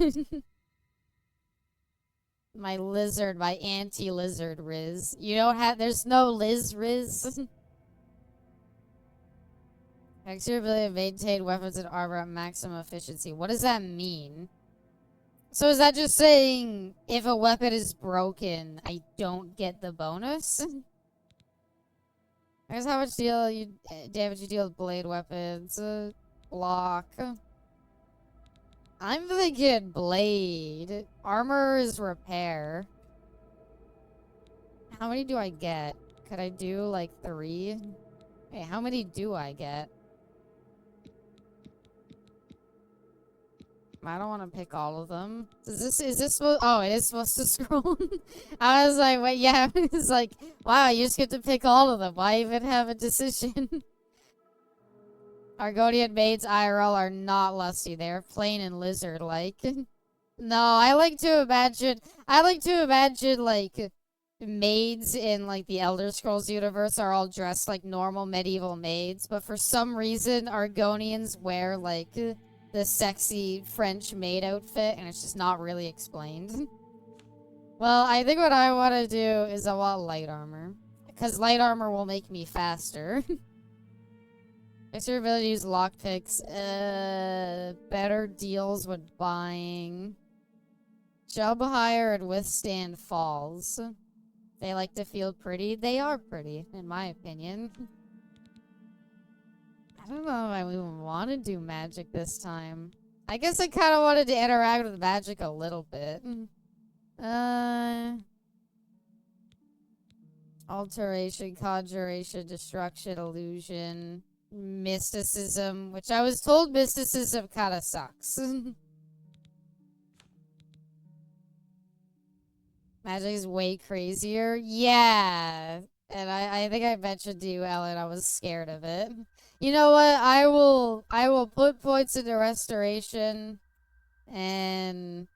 My lizard, my anti-lizard Riz. You don't have, there's no Liz Riz. Max your ability to maintain weapons and armor at maximum efficiency. What does that mean? So is that just saying if a weapon is broken, I don't get the bonus? I guess how much damage you deal with blade weapons? Block. I'm thinking blade. Armor is repair. How many do I get? Could I do like 3? Hey, how many do I get? I don't want to pick all of them. Is this supposed? Oh, it is supposed to scroll. I was like, wait, yeah. It's like, wow, you just get to pick all of them. Why even have a decision? Argonian maids IRL are not lusty. They're plain and lizard-like. No, I like to imagine, like, maids in, like, the Elder Scrolls universe are all dressed like normal medieval maids, but for some reason, Argonians wear, like, the sexy French maid outfit, and it's just not really explained. Well, I think what I want to do is I want light armor. Because light armor will make me faster. Increase your ability to use lockpicks. Better deals when buying. Jump higher and withstand falls. They like to feel pretty. They are pretty, in my opinion. I don't know if I even want to do magic this time. I guess I kind of wanted to interact with magic a little bit. Alteration, conjuration, destruction, illusion, mysticism, which I was told mysticism kind of sucks. Magic is way crazier. Yeah. And I think I mentioned to you, Ellen, I was scared of it. You know what? I will put points into restoration, and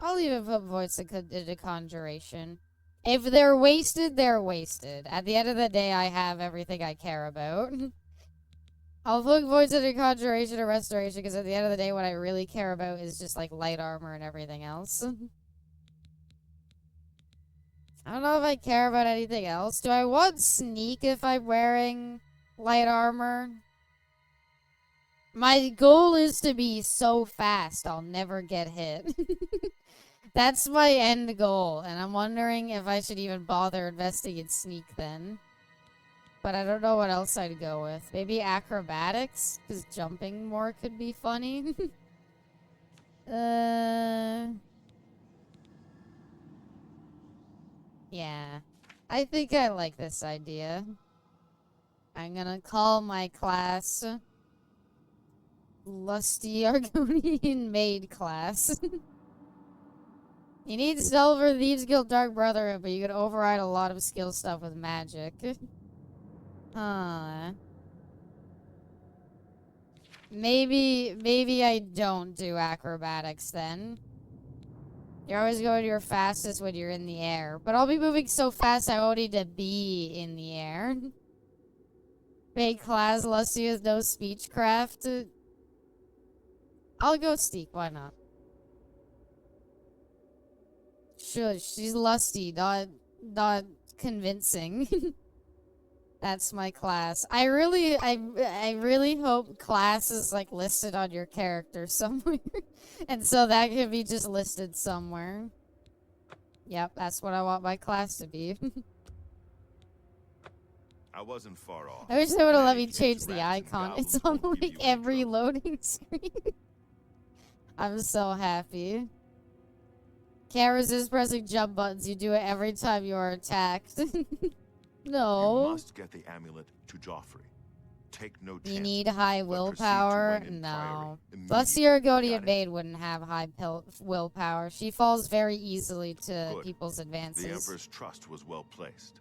I'll even put points into conjuration. If they're wasted, they're wasted. At the end of the day, I have everything I care about. I'll put points into conjuration or restoration, because at the end of the day, what I really care about is just like light armor and everything else. I don't know if I care about anything else. Do I want sneak if I'm wearing light armor? My goal is to be so fast I'll never get hit. That's my end goal, and I'm wondering if I should even bother investing in sneak then. But I don't know what else I'd go with. Maybe acrobatics, because jumping more could be funny. Yeah. I think I like this idea. I'm gonna call my class Lusty Argonian Maid Class. You need Silver Thieves Guild Dark Brotherhood, but you can override a lot of skill stuff with magic. Huh. Maybe I don't do acrobatics then. You're always going your fastest when you're in the air. But I'll be moving so fast I won't need to be in the air. Big class, Lusty with no speechcraft. I'll go Steak, why not? Sure, she's lusty, not convincing. That's my class. I really hope class is like listed on your character somewhere. And so that could be just listed somewhere. Yep, that's what I want my class to be. I wasn't far off. I wish they would have let me Case, change the rats and icon. It's goblins on won't give like you any every trouble. loading screen. I'm so happy. Can't resist pressing jump buttons. You do it every time you are attacked. No. You must get the amulet to Joffrey. Take no chance. You need high but willpower? proceed to win in No. Priory Lusty immediately. Argonian Got it? Maid wouldn't have high willpower. She falls very easily to Good. people's The advances. Emperor's trust was well placed.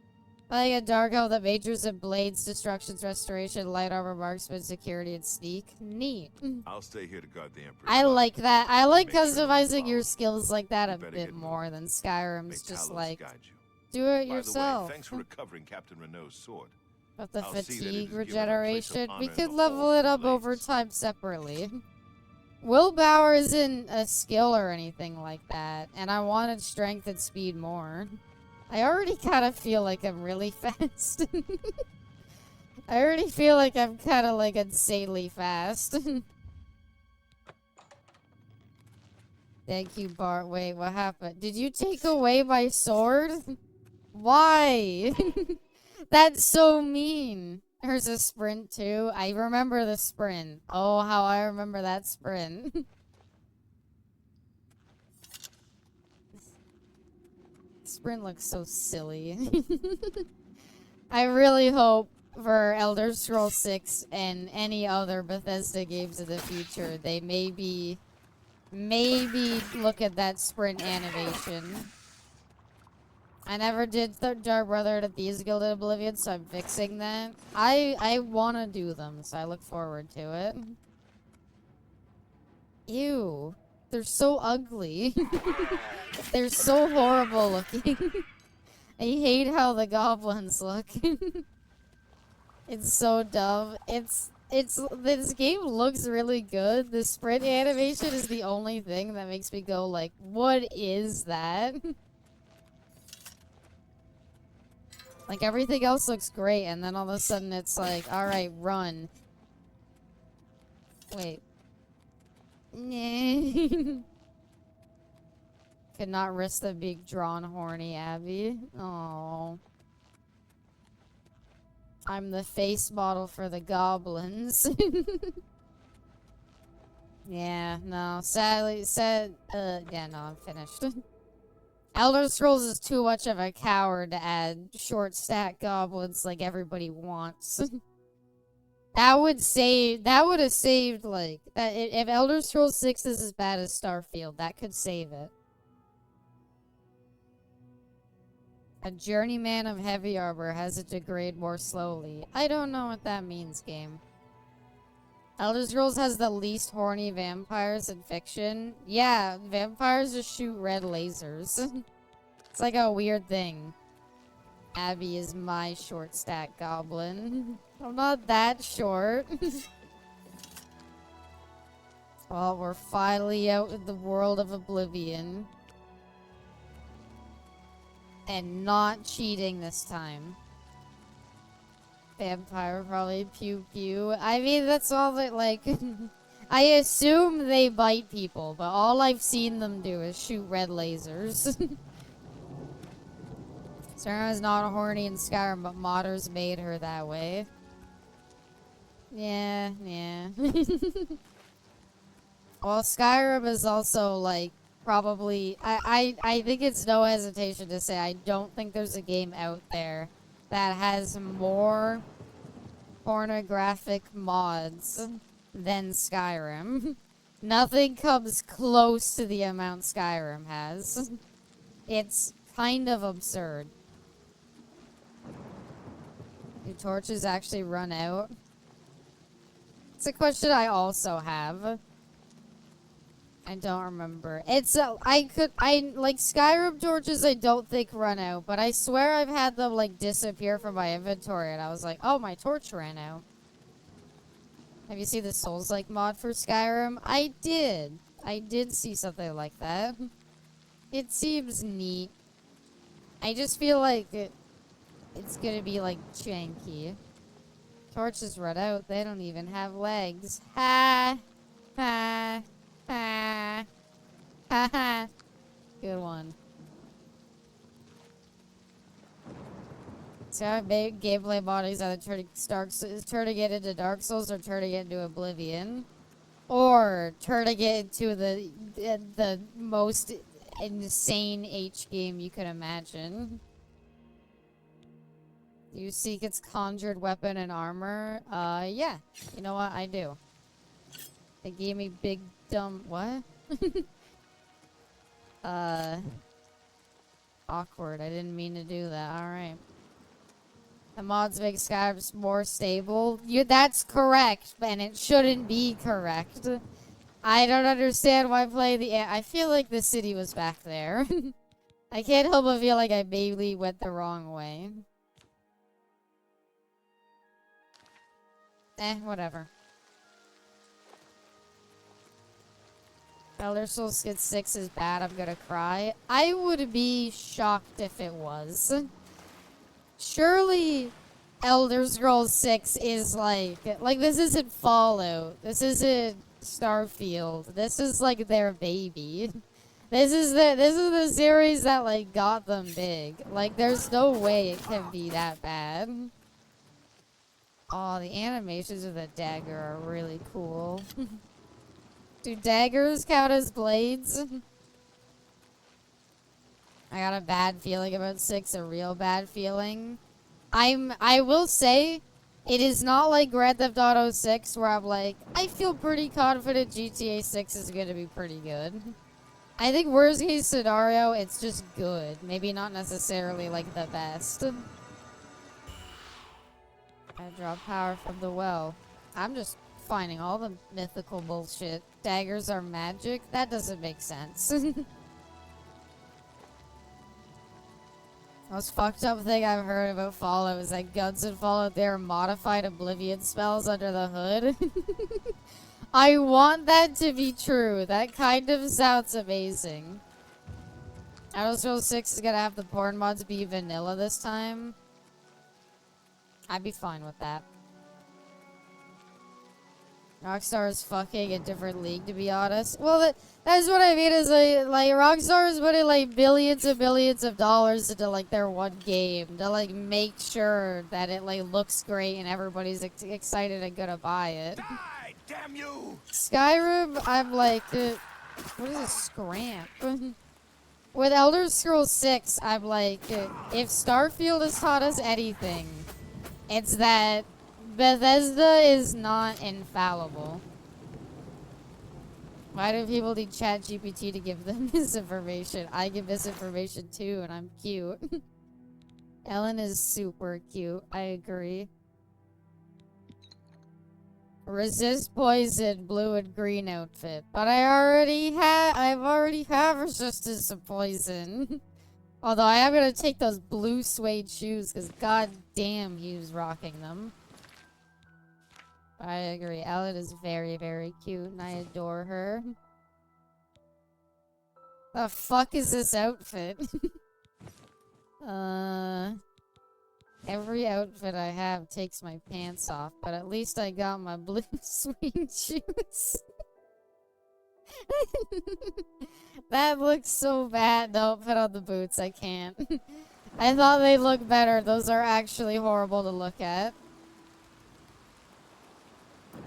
Playing a Dark Elf that majors in Blades, Destructions, Restoration, Light Armor, Marksman, Security, and Sneak. Neat. I'll stay here to guard the Emperor's I body. like that. I like Make sure no one customizing your follows. skills like that You a better bit get more than May Skyrim's just Talos like, guide you. do it By the way, yourself. thanks for recovering Captain Renault's sword. But the I'll see that it fatigue is given a place of regeneration, we honor in could the level halls it of up over Blades. time separately. Willpower isn't a skill or anything like that, and I wanted strength and speed more. I already kind of feel like I'm really fast. I already feel like I'm kind of like insanely fast. Thank you, Bart. Wait, what happened? Did you take away my sword? Why? That's so mean. There's a sprint too. I remember the sprint. Oh, how I remember that sprint. Sprint looks so silly. I really hope for Elder Scrolls 6 and any other Bethesda games in the future, they maybe look at that sprint animation. I never did Dark Brotherhood of Thieves Guild in Oblivion, so I'm fixing that. I want to do them, so I look forward to it. Ew. They're so ugly. They're so horrible looking. I hate how the goblins look. It's so dumb. This game looks really good. The sprint animation is the only thing that makes me go like, what is that? Like, everything else looks great, and then all of a sudden it's like, alright, run. Wait. Could not risk the big drawn horny Abby. Oh. I'm the face model for the goblins. Yeah, no, sadly, yeah, no, I'm finished. Elder Scrolls is too much of a coward to add short stack goblins like everybody wants. That would have saved, like, that. If Elder Scrolls 6 is as bad as Starfield, that could save it. A journeyman of heavy armor has to degrade more slowly. I don't know what that means, game. Elder Scrolls has the least horny vampires in fiction. Yeah, vampires just shoot red lasers. It's like a weird thing. Abby is my short stack goblin. I'm not that short. Well, we're finally out in the world of Oblivion. And not cheating this time. Vampire probably pew pew. I mean, that's all that, like... I assume they bite people, but all I've seen them do is shoot red lasers. Sarah's not horny in Skyrim, but modders made her that way. Yeah. Well, Skyrim is also, like, probably... I think it's no hesitation to say I don't think there's a game out there that has more pornographic mods than Skyrim. Nothing comes close to the amount Skyrim has. It's kind of absurd. Do torches actually run out? It's a question I also have. I don't remember. It's like Skyrim torches I don't think run out, but I swear I've had them like disappear from my inventory and I was like, oh, my torch ran out. Have you seen the Souls-like mod for Skyrim? I did see something like that. It seems neat. I just feel like it's gonna be like janky. Torches run out, they don't even have legs. Ha! Ha! Ha ha. Good one. So I made gameplay moddings either turning it into Dark Souls or turning it into Oblivion. Or turning it into the most insane H game you could imagine. Do you seek its conjured weapon and armor? Yeah. You know what? I do. They gave me big dumb what? Awkward. I didn't mean to do that. Alright. The mods make Skyrim more stable. That's correct, and it shouldn't be correct. I don't understand why play the... I feel like the city was back there. I can't help but feel like I maybe went the wrong way. Whatever. Elder Scrolls 6 is bad, I'm gonna cry. I would be shocked if it was. Surely Elder Scrolls 6 is like this isn't Fallout. This isn't Starfield. This is like their baby. This is the series that like got them big. Like there's no way it can be that bad. Oh, the animations of the dagger are really cool. Do daggers count as blades? I got a bad feeling about 6, a real bad feeling. I will say, it is not like Grand Theft Auto 6 where I'm like, I feel pretty confident GTA 6 is gonna be pretty good. I think worst case scenario, it's just good. Maybe not necessarily like the best. I draw power from the well. I'm just finding all the mythical bullshit. Daggers are magic? That doesn't make sense. Most fucked up thing I've heard about Fallout is that guns in Fallout, they are modified Oblivion spells under the hood. I want that to be true. That kind of sounds amazing. Elder Scrolls 6 is gonna have the porn mods be vanilla this time. I'd be fine with that. Rockstar is fucking a different league, to be honest. Well, that's what I mean is, like Rockstar is putting, like, billions and billions of dollars into, like, their one game to, like, make sure that it, like, looks great and everybody's excited and gonna buy it. Die, damn you! Skyrim, I'm like, what is a scramp? With Elder Scrolls 6, I'm like, if Starfield has taught us anything, it's that Bethesda is not infallible. Why do people need ChatGPT to give them misinformation? I give misinformation too, and I'm cute. Ellen is super cute. I agree. Resist poison, blue and green outfit. But I've already have resistance to poison. Although I am gonna take those blue suede shoes, because god damn he was rocking them. I agree. Ellen is very, very cute, and I adore her. The fuck is this outfit? Every outfit I have takes my pants off, but at least I got my blue suede shoes. That looks so bad. Don't put on the boots. I can't. I thought they looked better. Those are actually horrible to look at.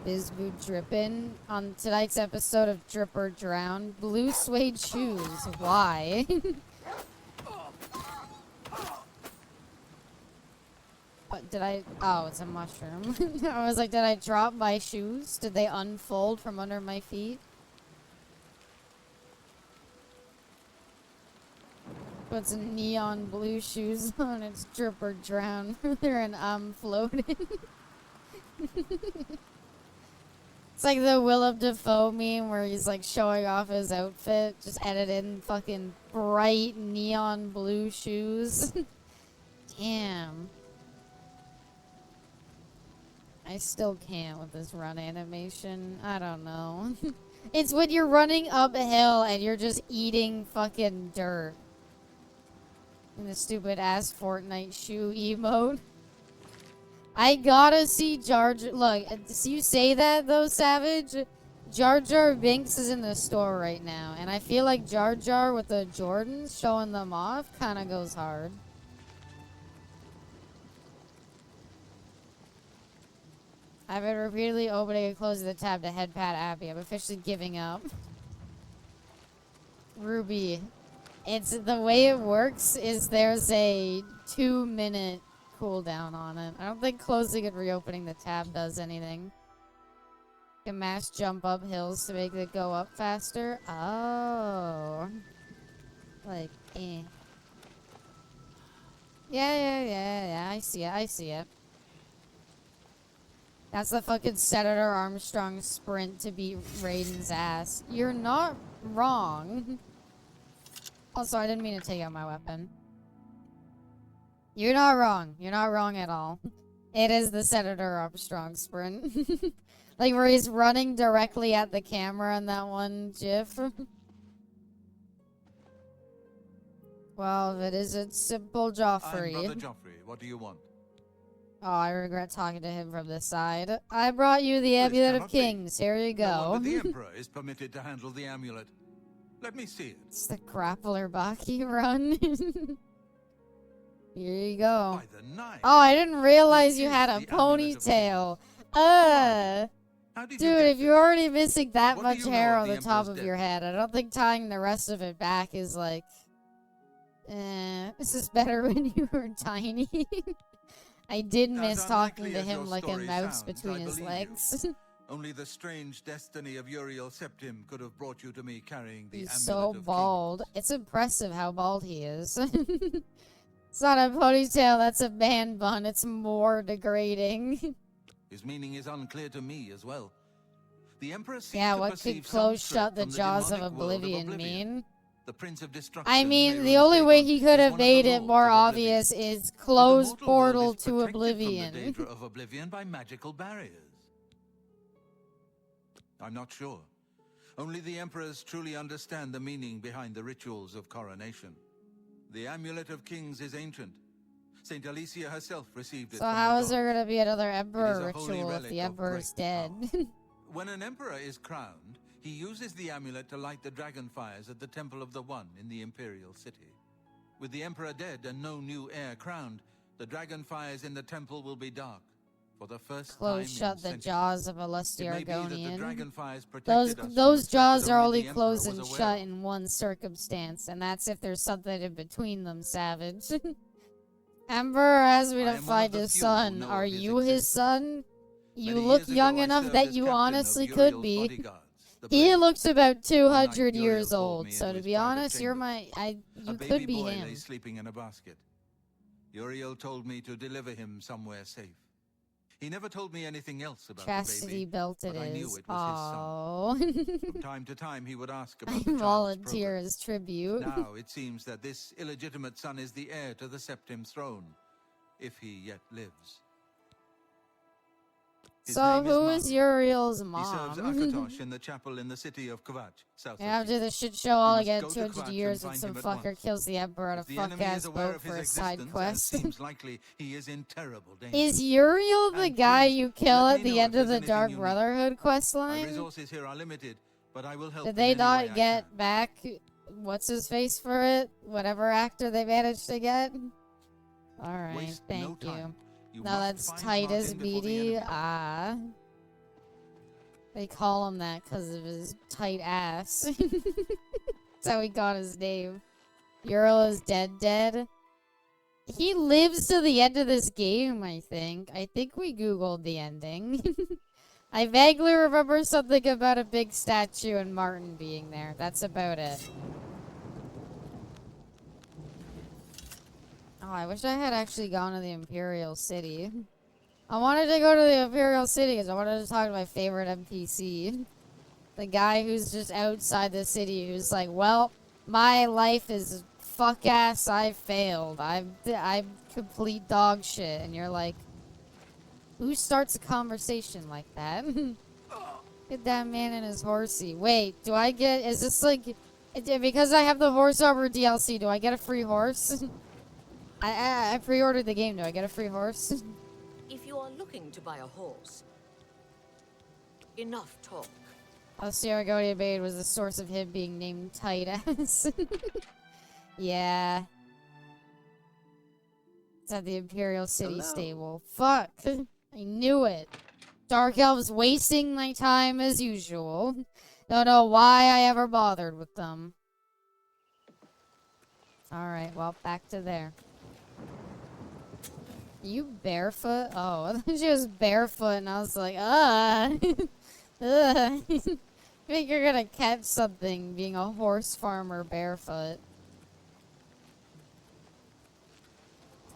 Bizboot drippin' on tonight's episode of Drip or Drown. Blue suede shoes. Why? What did I? Oh, it's a mushroom. I was like, did I drop my shoes? Did they unfold from under my feet? Puts neon blue shoes on. It's Drip or Drown. They're an floating. It's like the Willem Dafoe meme where he's like showing off his outfit, just edited in fucking bright neon blue shoes. Damn. I still can't with this run animation. I don't know. It's when you're running up a hill and you're just eating fucking dirt. In the stupid ass Fortnite shoe emote. I gotta see Jar Jar. Look, you say that though, Savage. Jar Jar Binks is in the store right now, and I feel like Jar Jar with the Jordans showing them off kind of goes hard. I've been repeatedly opening and closing the tab to head Pat Abby. I'm officially giving up. Ruby, it's the way it works is there's a 2-minute cooldown on it. I don't think closing and reopening the tab does anything. You can mass jump up hills to make it go up faster. Oh. Like, eh. Yeah. I see it. That's the fucking Senator Armstrong sprint to beat Raiden's ass. You're not wrong. Also, I didn't mean to take out my weapon. You're not wrong. You're not wrong at all. It is the Senator Armstrong sprint. Like where he's running directly at the camera in that one gif. Well, it isn't simple Joffrey. I'm Brother Joffrey. What do you want? Oh, I regret talking to him from this side. I brought you the Amulet of Kings. Here you go. No wonder the Emperor is permitted to handle the amulet. Let me see it. It's the Grappler Baki run. Here you go. By the knife. Oh, I didn't realize you had a ponytail. Dude, if you're already missing that much hair on the top of your head, I don't think tying the rest of it back is like... this is better when you were tiny. I did miss talking to him like a mouse between his legs. Only the strange destiny of Uriel Septim could have brought you to me carrying the He's amulet so of bald. Kings. It's impressive how bald he is. It's not a ponytail, that's a man bun. It's more degrading. His meaning is unclear to me as well. The Emperor seems Yeah, to what perceive could some close threat shut the from jaws of demonic world Oblivion mean? The Prince of Destruction I may mean, the run only way Dagon he could is have one of the made it lords more of Oblivion. obvious is But the close mortal portal world is to protected Oblivion. From the danger of Oblivion by magical barriers. I'm not sure. Only the Emperors truly understand the meaning behind the rituals of coronation. The Amulet of Kings is ancient. Saint Alicia herself received it. So from how the is there gods. gonna be another It is emperor a holy ritual if relic the of emperor's great dead? power. When an emperor is crowned, he uses the amulet to light the dragon fires at the Temple of the One in the Imperial City. With the emperor dead and no new heir crowned, the dragon fires in the temple will be dark. For the first Close time shut in the centuries. jaws of a It lusty may be that the Argonian. dragon fires protected Those us from those a threat jaws that are only only the emperor closed was and aware shut of. in one circumstance, and that's if there's something in between them, savage. Emperor asked me I to am one of find the his few who son. know Are of his you his existence. son? You Many look years ago, young I enough served that as you captain of honestly could Uriel's be. bodyguards, the He Brave. looks about 200 Uriel years called old, me so into to his be private honest, you're chamber. you A could baby be boy him. lay sleeping in a basket. Uriel told me to deliver him somewhere safe. He never told me anything else about Chastity the baby, belt it but I knew is. it was Oh. his son. From time to time, he would ask about I the child's volunteer progress. as tribute. Now it seems that this illegitimate son is the heir to the Septim throne, if he yet lives. His So name who is is Martin. Uriel's He mom? serves Akatosh in the chapel in the city of Kvatch, south of After here. the shit show, all I must get go to 200 Kvatch years and and find some him at fucker once. kills the emperor on a If the enemy fuck-ass is aware boat of for his a side existence, as quest. seems likely, he is in terrible danger. Is Uriel the And guy please, you kill let at me the know end if of the there's anything Dark you need. Brotherhood quest My line? resources here are limited, but I will help Did in they any way not I get can. back what's his face for it? Whatever actor they managed to get? Alright, Waste thank no you. time. You No, must that's find tight as Martin before the meaty. enemy- Ah. They call him that because of his tight ass. That's how he got his name. Uriel is dead. He lives to the end of this game, I think. I think we googled the ending. I vaguely remember something about a big statue and Martin being there. That's about it. Oh, I wish I had actually gone to the Imperial City. I wanted to go to the Imperial City because I wanted to talk to my favorite NPC. The guy who's just outside the city who's like, well, my life is fuck ass, I failed. I'm complete dog shit. And you're like, who starts a conversation like that? Get that man and his horsey. Wait, do I get, is this like, because I have the horse armor DLC, do I get a free horse? I pre-ordered the game, do I get a free horse? If you are looking to buy a horse, enough talk. Argonian Bane was the source of him being named tight ass. Yeah. It's at the Imperial City stable. Fuck. I knew it. Dark Elves wasting my time as usual. Don't know why I ever bothered with them. Alright, well, back to there. You barefoot? Oh, I thought she was barefoot, and I was like, ugh. I think you're gonna catch something being a horse farmer barefoot.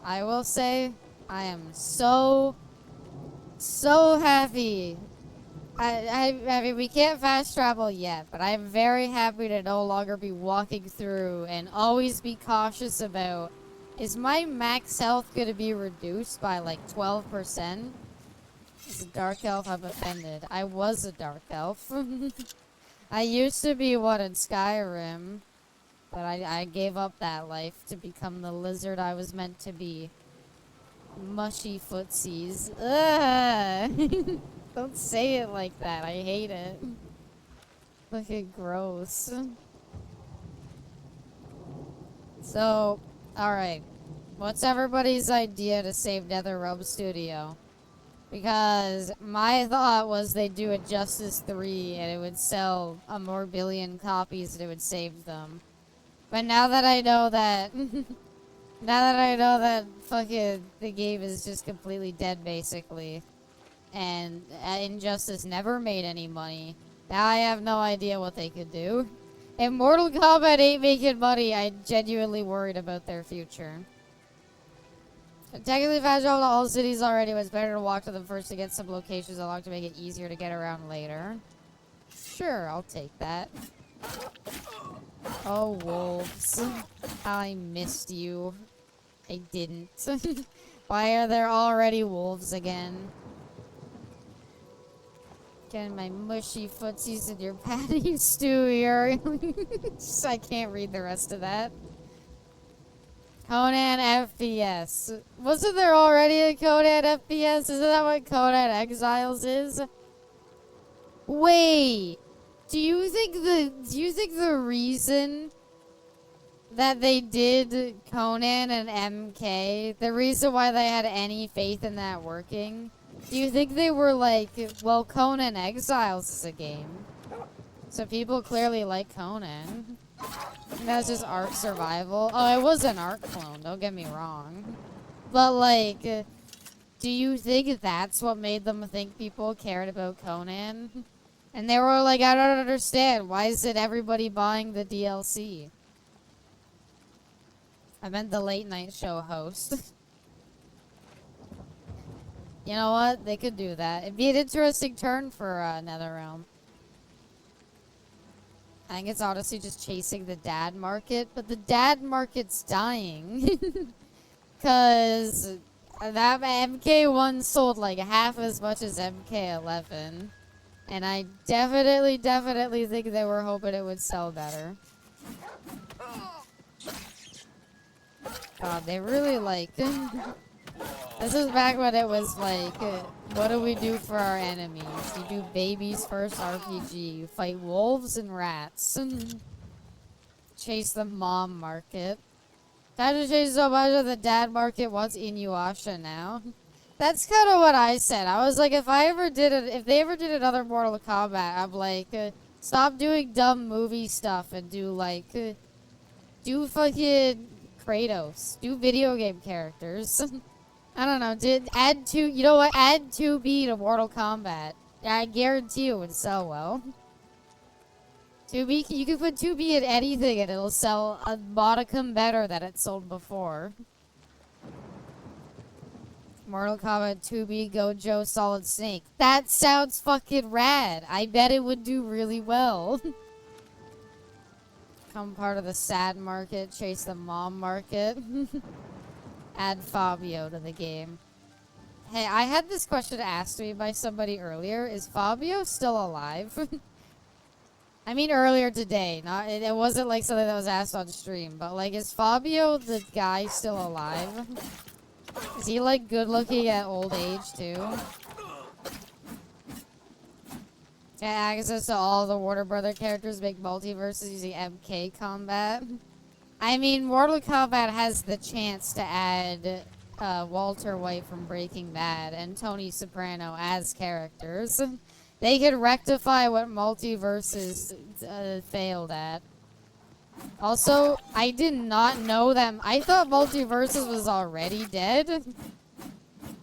I will say, I am so happy. I mean, we can't fast travel yet, but I'm very happy to no longer be walking through and always be cautious about, is my max health going to be reduced by like 12%? As a dark elf, I'm offended. I was a dark elf. I used to be one in Skyrim, but I gave up that life to become the lizard I was meant to be. Mushy footsies. Ugh! Don't say it like that. I hate it. Looking gross. So, alright. What's everybody's idea to save NetherRealm Studio? Because my thought was they'd do a Justice 3 and it would sell a more billion copies and it would save them. But now that I know that... now that I know that fucking the game is just completely dead, basically, and Injustice never made any money, now I have no idea what they could do. If Mortal Kombat ain't making money, I'm genuinely worried about their future. Technically, fast travel to all cities already, but it's better to walk to them first to get some locations unlocked to make it easier to get around later. Sure, I'll take that. Oh, wolves. I missed you. I didn't. Why are there already wolves again? Getting my mushy footsies in your patty stew here. I can't read the rest of that. Conan FPS. Wasn't there already a Conan FPS? Isn't that what Conan Exiles is? Wait. Do you think the reason that they did Conan and MK, the reason why they had any faith in that working, do you think they were like, well, Conan Exiles is a game, so people clearly like Conan. That's just Ark Survival. Oh, it was an Ark clone, don't get me wrong. But like, do you think that's what made them think people cared about Conan? And they were like, I don't understand. Why isn't everybody buying the DLC? I meant the late night show host. You know what? They could do that. It'd be an interesting turn for NetherRealm. I think it's honestly just chasing the dad market, but the dad market's dying. Cause that MK1 sold like half as much as MK11. And I definitely think they were hoping it would sell better. God, they really like... This is back when it was like, what do we do for our enemies? You do babies first RPG. You fight wolves and rats. Chase the mom market. Had to change so much of the dad market wants Inuyasha now. That's kind of what I said. I was like, if they ever did another Mortal Kombat, I'm like, stop doing dumb movie stuff and do like, do fucking Kratos. Do video game characters. I don't know, you know what? Add 2B to Mortal Kombat. I guarantee it would sell well. 2B, you can put 2B in anything and it'll sell a modicum better than it sold before. Mortal Kombat 2B Gojo Solid Snake. That sounds fucking rad. I bet it would do really well. Become part of the sad market, chase the mom market. Add Fabio to the game. Hey, I had this question asked to me by somebody earlier. Is Fabio still alive? I mean earlier today. It wasn't like something that was asked on stream. But like, is Fabio the guy still alive? Is he like good looking at old age too? Get access to all the Warner Brother characters, make multiverses using MK combat. I mean, Mortal Kombat has the chance to add Walter White from Breaking Bad and Tony Soprano as characters. They could rectify what multiverses failed at. Also, I did not know that. I thought Multiverses was already dead.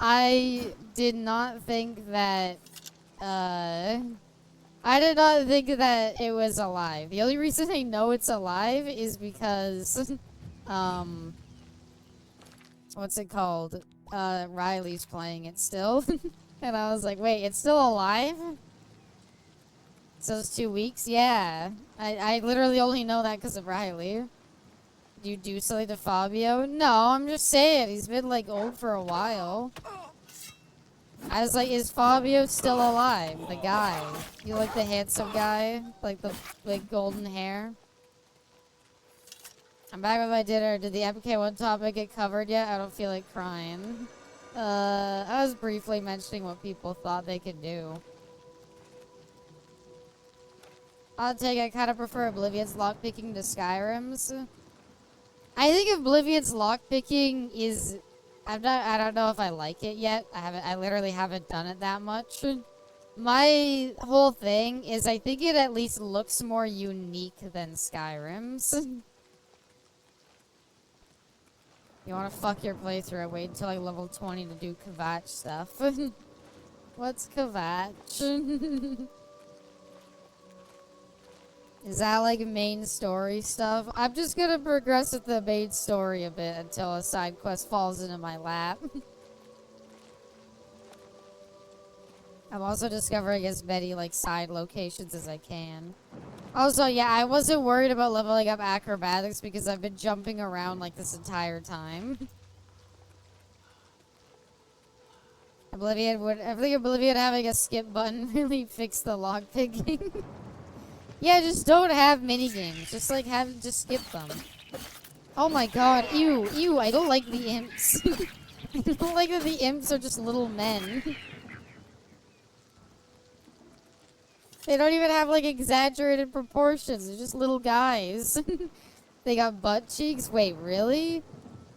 I did not think that. I did not think that it was alive. The only reason I know it's alive is because, what's it called? Riley's playing it still, and I was like, wait, it's still alive? So it's 2 weeks? Yeah. I literally only know that because of Riley. Do you do something to Fabio? No, I'm just saying. He's been, like, old for a while. I was like, is Fabio still alive? The guy. You like the handsome guy? Like the golden hair? I'm back with my dinner. Did the MK1 topic get covered yet? I don't feel like crying. I was briefly mentioning what people thought they could do. I'll take. I kind of prefer Oblivion's lockpicking to Skyrim's. I think Oblivion's lockpicking is. I don't know if I like it yet. I literally haven't done it that much. My whole thing is I think it at least looks more unique than Skyrim's. You want to fuck your playthrough? Wait until I level 20 to do Kvatch stuff. What's Kvatch? Is that like main story stuff? I'm just gonna progress with the main story a bit until a side quest falls into my lap. I'm also discovering as many like side locations as I can. Also, yeah, I wasn't worried about leveling up acrobatics because I've been jumping around like this entire time. I think Oblivion having a skip button really fixed the lockpicking. Yeah, just don't have minigames. Just skip them. Oh my god, ew, ew, I don't like the imps. I don't like that the imps are just little men. They don't even have, like, exaggerated proportions. They're just little guys. They got butt cheeks? Wait, really?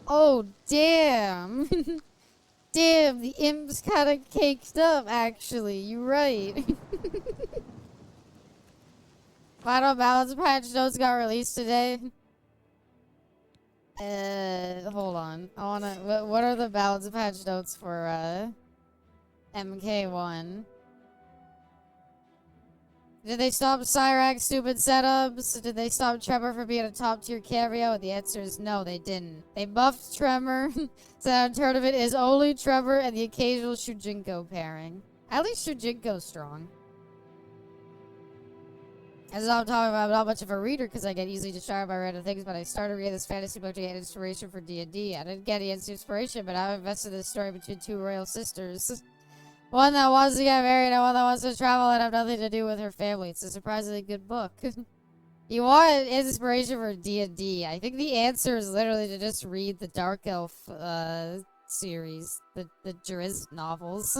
Oh, damn. Damn, the imp's kind of caked up, actually. You're right. Final balance patch notes got released today. Hold on. I wanna. What are the balance patch notes for MK1? Did they stop Cyrax's stupid setups? Did they stop Tremor from being a top tier cameo? The answer is no, they didn't. They buffed Tremor, so now tournament is only Tremor and the occasional Shujinko pairing. At least Shujinko's strong. As I'm talking about, I'm not much of a reader because I get easily distracted by random things, but I started reading this fantasy book to get inspiration for D&D. I didn't get any inspiration, but I've invested in this story between two royal sisters. One that wants to get married and one that wants to travel and have nothing to do with her family. It's a surprisingly good book. You want inspiration for D&D? I think the answer is literally to just read the Dark Elf series, the Drizzt novels.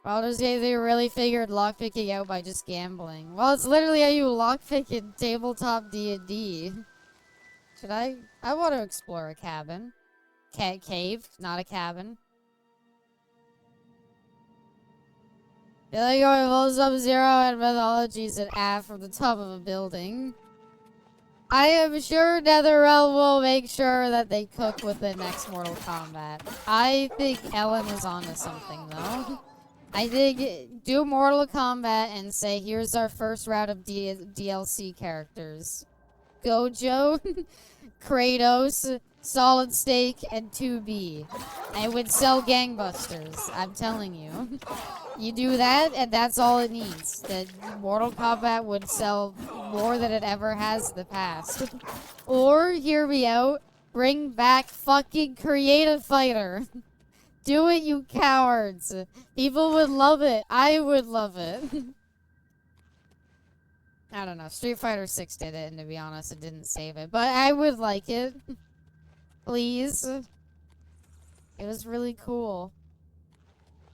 Baldur's Gate, they really figured lockpicking out by just gambling. Well, it's literally how you lockpick in tabletop D&D. Should I want to explore a cabin. Cave, not a cabin. Feeling going full Sub-Zero and mythologies an ad from the top of a building. I am sure NetherRealm will make sure that they cook with the next Mortal Kombat. I think Ellen is onto something, though. I think do Mortal Kombat and say, here's our first round of DLC characters. Gojo, Kratos, Solid Snake, and 2B. And it would sell gangbusters, I'm telling you. You do that, and that's all it needs. That Mortal Kombat would sell more than it ever has in the past. Or, hear me out, bring back fucking Creative Fighter. Do it, you cowards. People would love it. I would love it. I don't know. Street Fighter 6 did it, and to be honest, it didn't save it. But I would like it. Please. It was really cool.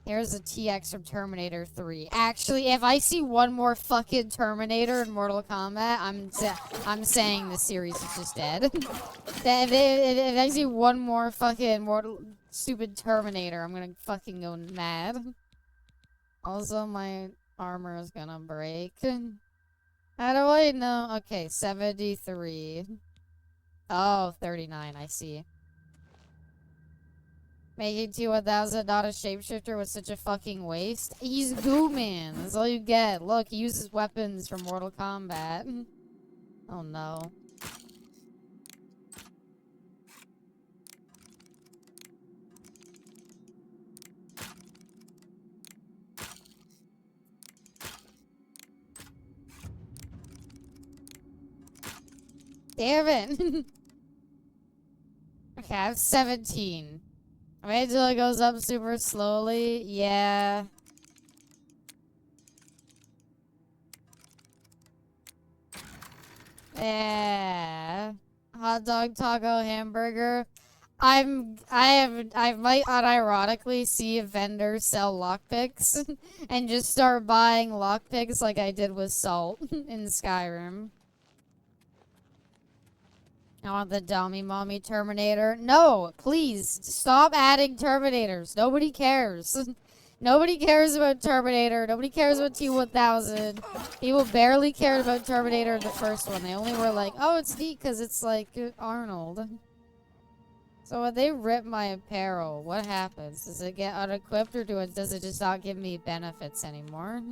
Here's a TX from Terminator 3. Actually, if I see one more fucking Terminator in Mortal Kombat, I'm saying the series is just dead. if I see one more fucking stupid Terminator, I'm gonna fucking go mad. Also, my armor is gonna break. How do I know? Okay, 73. Oh, 39, I see. Making T-1000 not a shapeshifter was such a fucking waste. He's Goo Man. That's all you get. Look, he uses weapons from Mortal Kombat. Oh no. Damn it. Okay, I have 17. Wait until it goes up super slowly. Yeah. Yeah. Hot dog, taco, hamburger. I might unironically see a vendor sell lockpicks and just start buying lockpicks like I did with Salt in Skyrim. I want the dummy mommy Terminator. No, please stop adding Terminators. Nobody cares. Nobody cares about Terminator. Nobody cares about T-1000. People barely cared about Terminator in the first one. They only were like, oh, it's neat because it's like Arnold. So when they rip my apparel, what happens? Does it get unequipped or does it just not give me benefits anymore?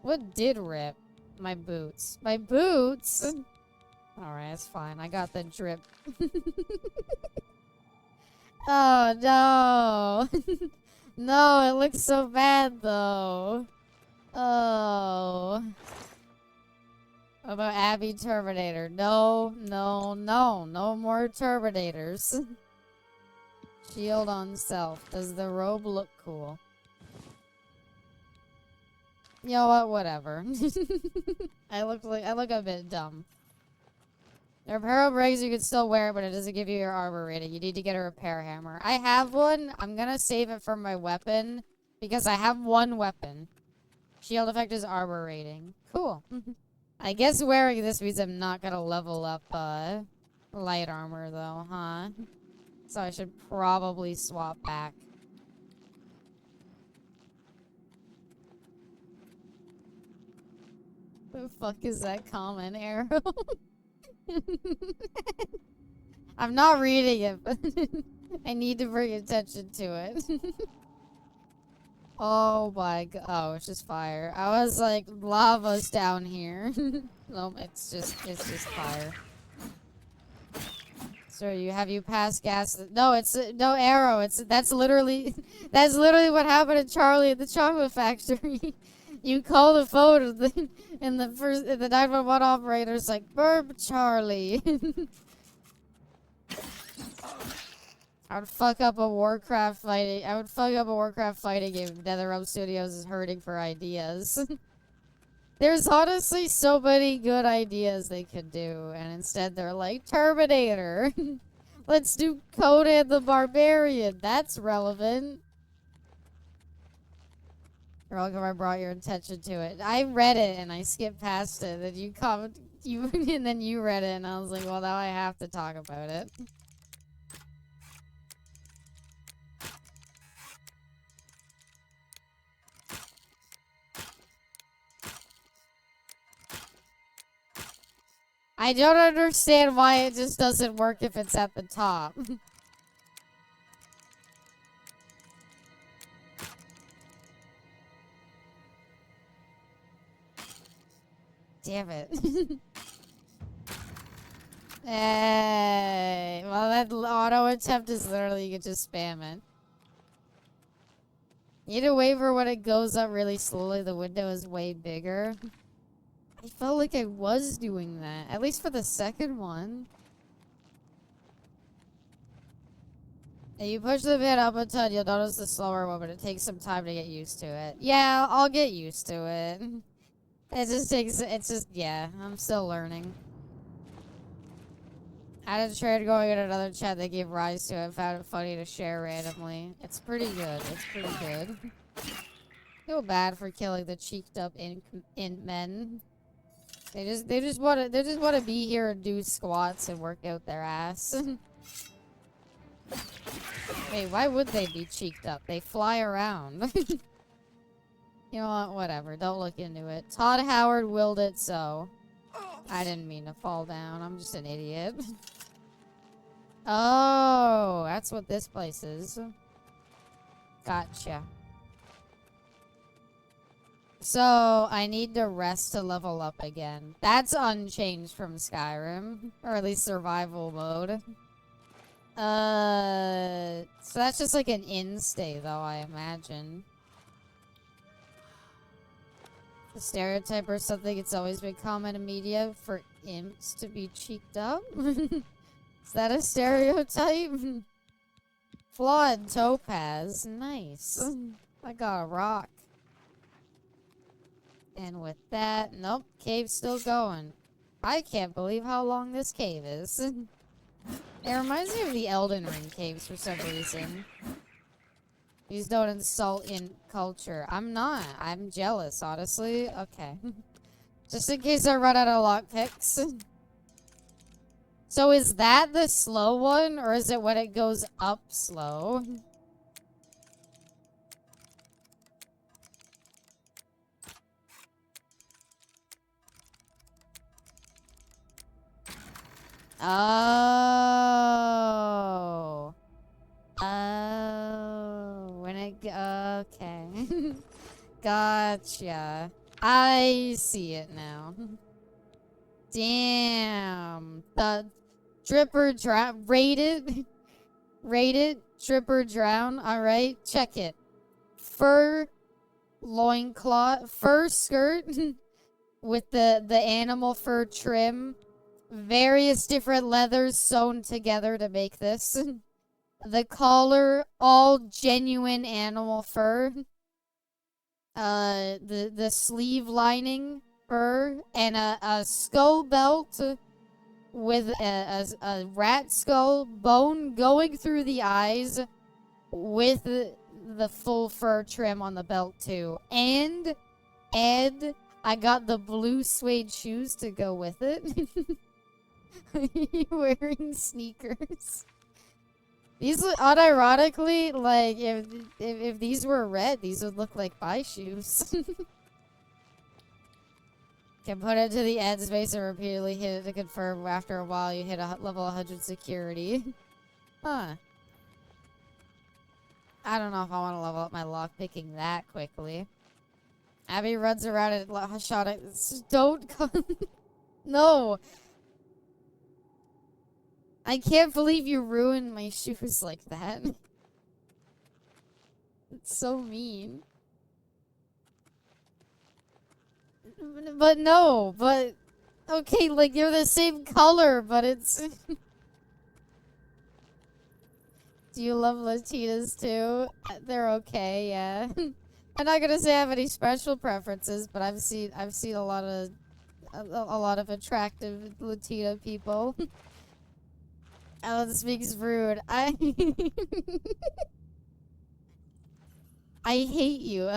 What did rip? My boots. My boots? Alright, it's fine. I got the drip. Oh, no. No, it looks so bad, though. Oh. What about Abby Terminator? No, no, no. No more Terminators. Shield on self. Does the robe look cool? You know what? Whatever. I look a bit dumb. The repairable breaks, you can still wear it, but it doesn't give you your armor rating. You need to get a repair hammer. I have one. I'm gonna save it for my weapon, because I have one weapon. Shield effect is armor rating. Cool. I guess wearing this means I'm not gonna level up, light armor, though, huh? So I should probably swap back. The fuck is that common arrow? I'm not reading it, but I need to bring attention to it. Oh my god. Oh, it's just fire. I was like, lava's down here. No, it's just fire. So have you passed gas? No, it's no arrow. That's literally what happened to Charlie at the chocolate factory. You call the phone and the 911 operator's like, "Burp, Charlie." I would fuck up a Warcraft fighting. I would fuck up a Warcraft fighting game. NetherRealm Studios is hurting for ideas. There's honestly so many good ideas they could do, and instead they're like, Terminator. Let's do Conan the Barbarian. That's relevant. You're welcome. I brought your attention to it. I read it and I skipped past it. And and then you read it, and I was like, well, now I have to talk about it. I don't understand why it just doesn't work if it's at the top. Damn it. Hey, well, that auto attempt is literally, you can just spam it. You need to wait for when it goes up really slowly. The window is way bigger. I felt like I was doing that, at least for the second one. If you push the bit up a ton, you'll notice the slower one, but it takes some time to get used to it. Yeah, I'll get used to it. Yeah, I'm still learning. I had a trade going in another chat that gave rise to it. Found it funny to share randomly. It's pretty good. It's pretty good. Feel bad for killing the cheeked up int men. They just want to be here and do squats and work out their ass. Wait, why would they be cheeked up? They fly around. You know what? Whatever. Don't look into it. Todd Howard willed it so. I didn't mean to fall down. I'm just an idiot. Oh, that's what this place is. Gotcha. So, I need to rest to level up again. That's unchanged from Skyrim. Or at least survival mode. So that's just like an in-stay though, I imagine. The stereotype or something, it's always been common in media for imps to be cheeked up. Is that a stereotype? Flawed topaz. Nice. I got a rock. And with that, nope, cave's still going. I can't believe how long this cave is. It reminds me of the Elden Ring caves for some reason. Please don't insult in culture. I'm not. I'm jealous, honestly. Okay. Just in case I run out of lockpicks. So is that the slow one, or is it when it goes up slow? Oh. Oh. When it okay. Gotcha. I see it now. Damn. The dripper drown. Rated. Dripper drown. Alright. Check it. Fur loincloth. Fur skirt. With the animal fur trim. Various different leathers sewn together to make this. The collar, all genuine animal fur. The sleeve lining fur, and a skull belt with a rat skull bone going through the eyes with the full fur trim on the belt too. And I got the blue suede shoes to go with it. Wearing sneakers. These look, unironically, like, if these were red, these would look like my shoes. Can put it to the end space and repeatedly hit it to confirm after a while you hit a level 100 security. Huh. I don't know if I want to level up my lockpicking that quickly. Abby runs around and shot it. Don't come. No. I can't believe you ruined my shoes like that. It's so mean. But no, but... Okay, like, you're the same color, but it's... Do you love Latinas too? They're okay, yeah. I'm not gonna say I have any special preferences, but I've seen a lot of attractive Latina people. Alan speaks rude. I hate you.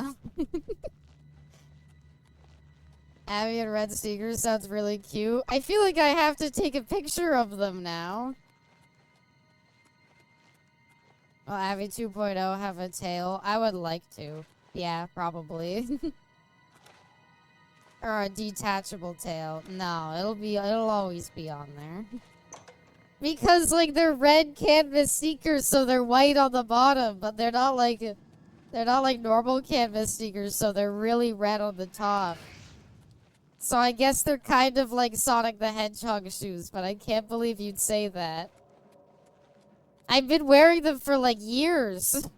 Abby and red sneakers sounds really cute. I feel like I have to take a picture of them now. Will Abby 2.0 have a tail? I would like to. Yeah, probably. Or a detachable tail. No, it'll always be on there. Because, like, they're red canvas sneakers, so they're white on the bottom, but they're not like normal canvas sneakers, so they're really red on the top. So I guess they're kind of like Sonic the Hedgehog shoes, but I can't believe you'd say that. I've been wearing them for like years.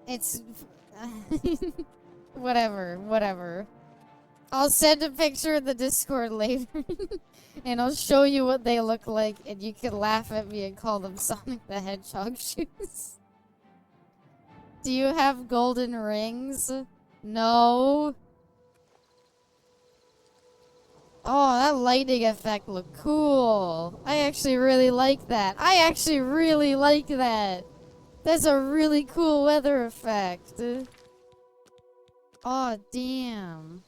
It's... whatever. I'll send a picture in the Discord later. And I'll show you what they look like, and you can laugh at me and call them Sonic the Hedgehog shoes. Do you have golden rings? No. Oh, that lightning effect looked cool. I actually really like that. That's a really cool weather effect. Oh, damn.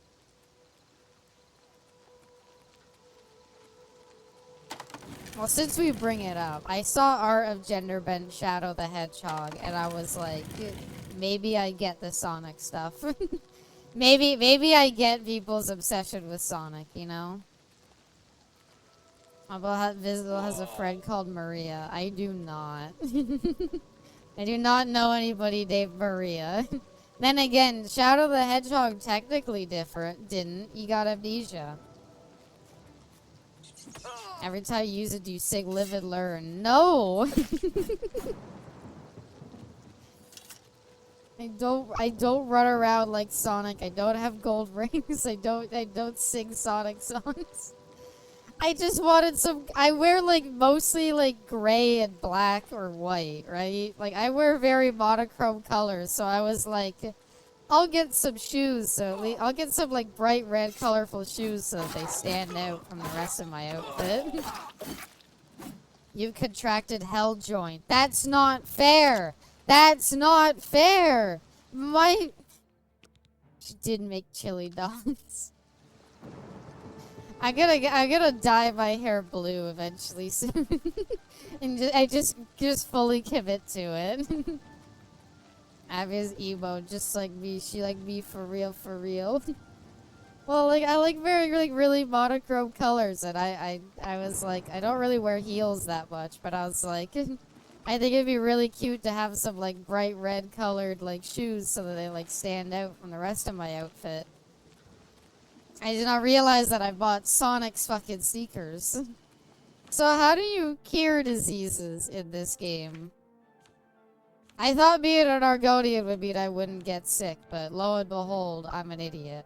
Well, since we bring it up, I saw art of Genderbend Shadow the Hedgehog, and I was like, maybe I get the Sonic stuff. maybe I get people's obsession with Sonic, you know? Visible has a friend called Maria. I do not. I do not know anybody named Maria. Then again, Shadow the Hedgehog technically didn't. You got amnesia. Every time you use it, do you sing Live and Learn? No! I don't run around like Sonic. I don't have gold rings. I don't sing Sonic songs. I just wanted I wear like mostly like gray and black or white, right? Like I wear very monochrome colors, so I was like, I'll get some shoes, so I'll get some like bright red colorful shoes so that they stand out from the rest of my outfit. You've contracted hell joint. That's not fair. That's not fair. She did make chili dogs. I'm gonna dye my hair blue eventually soon. And I just fully commit to it. Abby's emo, just like me. She like me for real. Well, like I like very like really monochrome colors, and I was like, I don't really wear heels that much, but I was like, I think it'd be really cute to have some like bright red colored like shoes so that they like stand out from the rest of my outfit. I did not realize that I bought Sonic's fucking sneakers. So how do you cure diseases in this game? I thought being an Argonian would mean I wouldn't get sick, but lo and behold, I'm an idiot.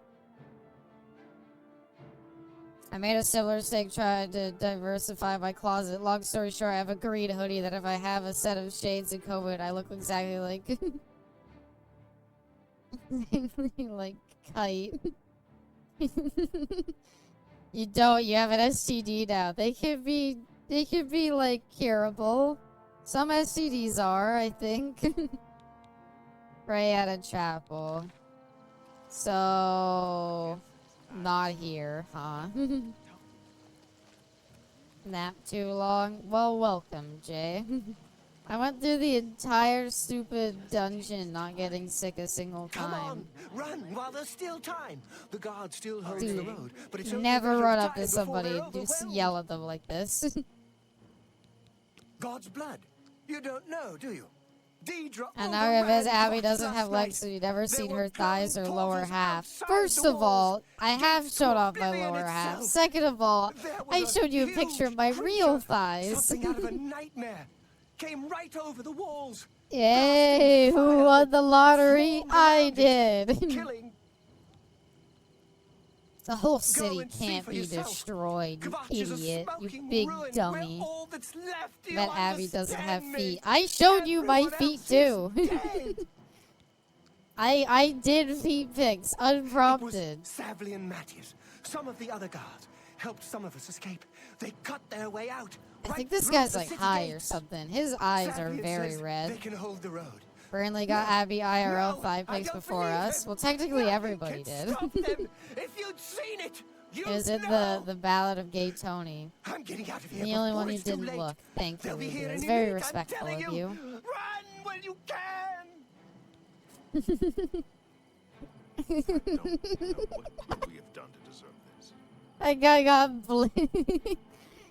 I made a similar mistake trying to diversify my closet. Long story short, I have a green hoodie that if I have a set of shades in COVID, I look exactly like... like Kite. You don't, you have an STD now. They can be like curable. Some STDs are, I think. Right at a chapel. So, not here, huh? Nap too long? Well, welcome, Jay. I went through the entire stupid dungeon not getting sick a single time. Come on, run while there's still time. The guard still holds Dude, the road, but it's only a never matter of run up time to before somebody they're and just overwhelmed. yell at them like this. God's blood. You don't know, do you? Deidre And now realize overran Abby Fox doesn't last have legs, night. so you've never There seen were her thighs or glowing lower torches half. outside First the of all, walls. I have Gates shown to off my Oblivion lower half. itself. Second of all, There I was showed you a huge picture of my creature, real thighs. Something out of a nightmare. Came right over the walls. Yay, who won the lottery? I did. Killing. The whole Go city and see can't for be yourself. destroyed, you Kvatch is a idiot. You smoking big ruin. dummy. We're all that's left. Do you Bet Abby doesn't have understand me? feet. I showed you my Everyone feet else too. is dead. I did feet pics, It was unprompted. Savli and Matthews. Some of the other guards helped some of us escape. They cut their way out. I right think this through guy's the like city high or gates. something. His eyes are Savli very says red. They can hold the road. Burnley got Abby IRL No, 5 I pics don't before believe us. him. Well, technically Nothing everybody can did. stop them. If you'd seen it, you'd Is it know. the Ballad of Gay Tony? I'm getting out of here. The only before one who it's too didn't late. look. Thank you, They'll be Ruby. here It's any very minute, I'm respectful telling of you. Run when you can. I don't know what we have done to deserve this. That guy got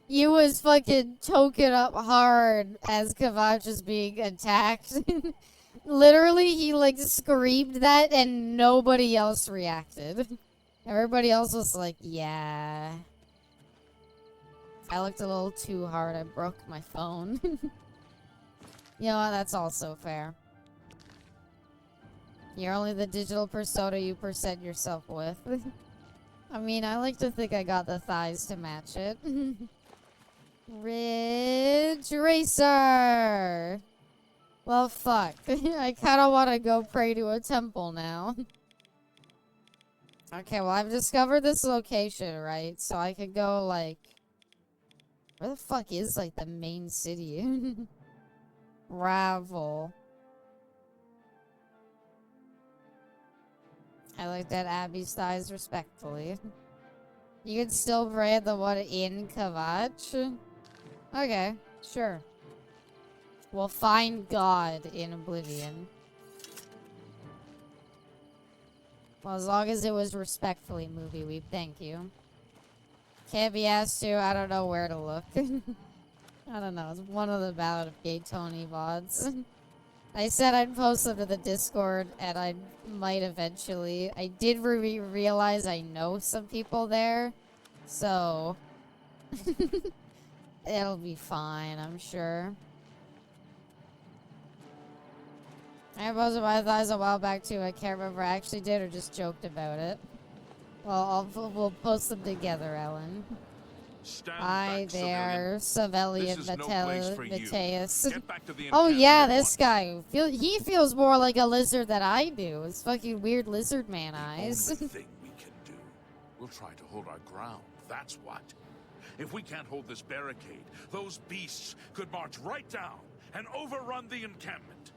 You was fucking choking up hard as Kvatch was being attacked. Literally, he like screamed that and nobody else reacted. Everybody else was like, yeah. I looked a little too hard. I broke my phone. You know what? That's also fair. You're only the digital persona you present yourself with. I mean, I like to think I got the thighs to match it. Ridge Racer! Well, fuck. I kind of want to go pray to a temple now. Okay, well, I've discovered this location, right? So I could go, like... Where the fuck is, like, the main city? Ravel. I looked at Abby's thighs respectfully. You can still brand the one in Kvatch? Okay, sure. We'll find God in Oblivion. Well, as long as it was respectfully movie weep, thank you. Can't be asked to, I don't know where to look. I don't know, it's one of the Ballad of Gay Tony VODs. I said I'd post them to the Discord, and I might eventually. I did realize I know some people there, so it'll be fine, I'm sure. I posted my thighs a while back too. I can't remember if I actually did or just joked about it. Well, we'll post them together, Ellen. Stand Hi back, there, Savelian This is no place for you. Mateus. Get back to the Oh encampment yeah, at this once. guy. He feels more like a lizard than I do. It's fucking weird lizard man The eyes. only thing we can do. We'll try to hold our ground. That's what. If we can't hold this barricade, those beasts could march right down and overrun the encampment.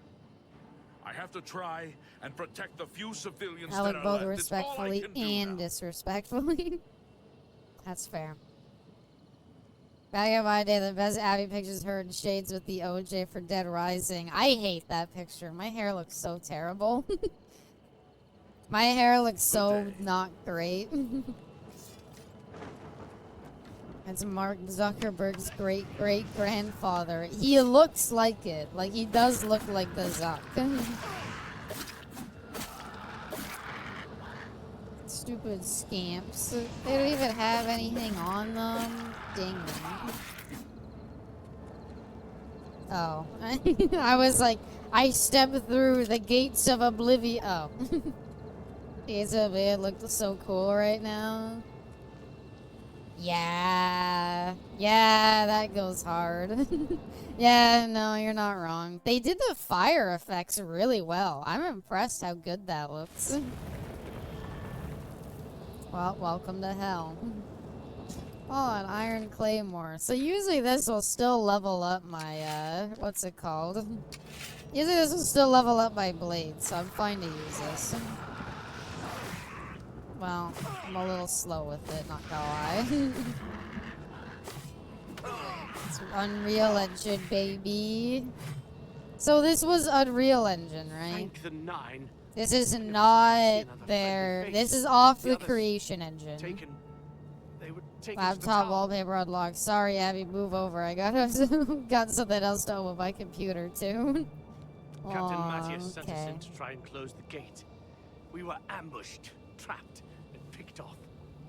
I have to try and protect the few civilians I that look are both left. It's all I respectfully can do and now. disrespectfully. That's fair. Back in my day, the best Abby pictures her in shades with the OJ for Dead Rising. I hate that picture. My hair looks so terrible. My hair looks so not great. That's Mark Zuckerberg's great-great-grandfather. He looks like it. Like, he does look like the Zuck. Stupid scamps. They don't even have anything on them. Dang them. Oh. I was like, I stepped through the gates of Oblivion. Oh. Gates of Oblivion look so cool right now. Yeah. Yeah, that goes hard. Yeah, no, you're not wrong. They did the fire effects really well. I'm impressed how good that looks. Well, welcome to hell. Oh, an iron claymore. So usually this will still level up my, what's it called? Usually this will still level up my blade, so I'm fine to use this. Well, I'm a little slow with it, not gonna lie. It's Unreal Engine, baby. So this was Unreal Engine, right? Thank the nine. This is Couldn't not see another their... friendly face. This is off the others creation engine. They were taken to the Laptop tower. wallpaper unlocked. Sorry, Abby, move over. I got something else to open my computer, too. Captain Aw, Matthias sent us okay. in to try and close the gate. We were ambushed, trapped, and picked off.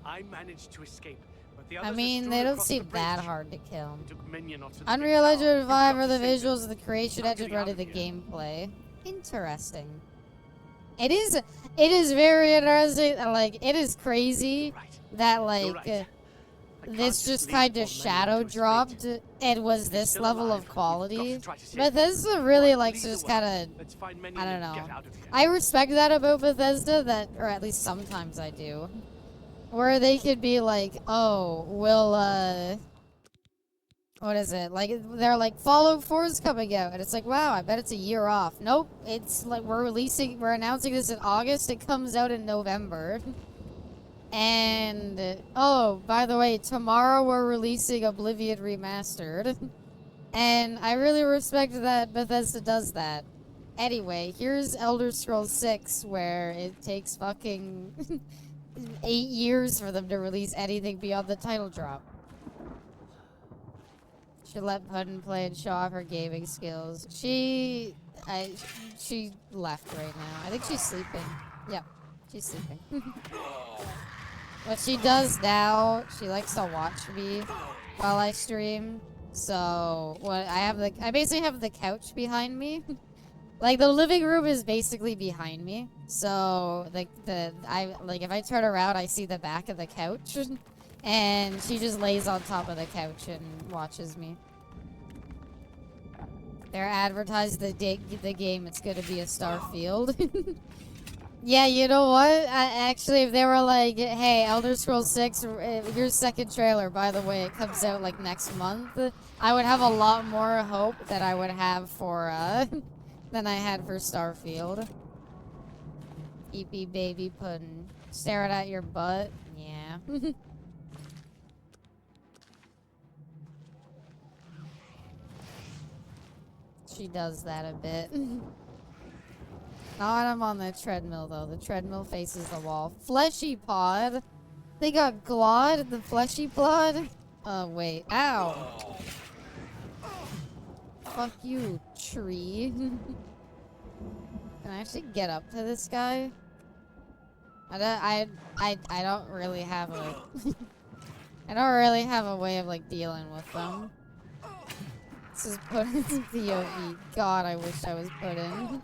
I managed to escape, but the others I had mean, strewn they don't across seem the that bridge. hard to kill. We took minion off to the big Unreal tower. Engine We've 5 got are to the save them. visuals of the creation Time to engine be ready out the of here. gameplay. Interesting. It is very interesting. Like, it is crazy Right. that, You're like, right. I can't this just leave kind poor of Minion shadow to his dropped fate. and was If he's this still level alive, of we've quality. got to try to save But him. this really Right, likes lead just the way. kind of, Let's find Minion I don't and know. get out of here. I respect that about Bethesda, that, or at least sometimes I do. Where they could be like, oh, we'll, what is it? Like, they're like, Fallout 4 is coming out. And it's like, wow, I bet it's a year off. Nope. It's like, we're announcing this in August. It comes out in November. And, oh, by the way, tomorrow we're releasing Oblivion Remastered. And I really respect that Bethesda does that. Anyway, here's Elder Scrolls 6, where it takes fucking 8 years for them to release anything beyond the title drop. Should let Puddin play and show off her gaming skills. She left right now. I think she's sleeping. Yep, she's sleeping. What she does now, she likes to watch me while I stream. So I basically have the couch behind me. Like, the living room is basically behind me. So like if I turn around, I see the back of the couch. And she just lays on top of the couch and watches me. They're advertising the game. It's gonna be a Starfield. Yeah, you know what? Actually, if they were like, hey, Elder Scrolls 6, here's second trailer, by the way, it comes out like next month, I would have a lot more hope that I would have for, than I had for Starfield. EP baby puddin'. Staring at your butt? Yeah. She does that a bit. Not when I'm on the treadmill, though. The treadmill faces the wall. Fleshy pod. They got Glod, the fleshy blood. Oh, wait. Ow. Fuck you, tree. Can I actually get up to this guy? I don't really have a... I don't really have a way of, like, dealing with them. This is put into POV. God, I wish I was put in.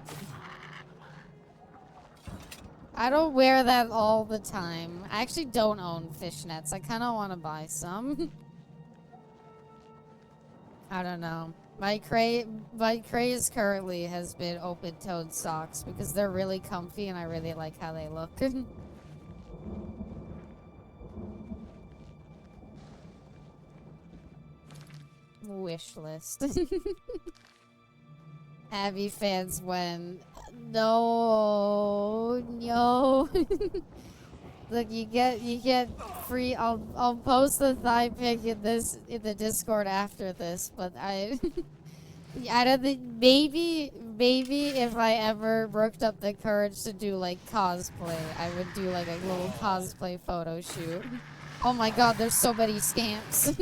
I don't wear that all the time. I actually don't own fishnets. I kind of want to buy some. I don't know. My craze currently has been open-toed socks because they're really comfy and I really like how they look. Wish list. Abby fans when no. Look, you get free. I'll post the thigh pic in the Discord after this, but I don't think maybe if I ever worked up the courage to do like cosplay, I would do like a little cosplay photo shoot. Oh my god, there's so many scamps.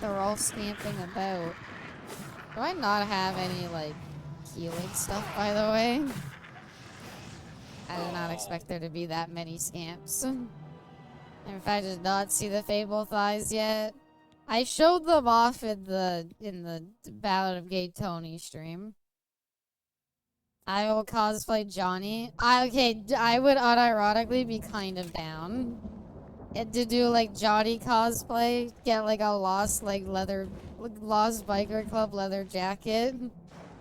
They're all scamping about. Do I not have any, like, healing stuff, by the way? I did not expect there to be that many scamps. In fact, I did not see the Fable thighs yet. I showed them off in the Ballad of Gay Tony stream. I will cosplay Johnny. I would unironically be kind of down. to do like Johnny cosplay, get like a lost like lost biker club leather jacket,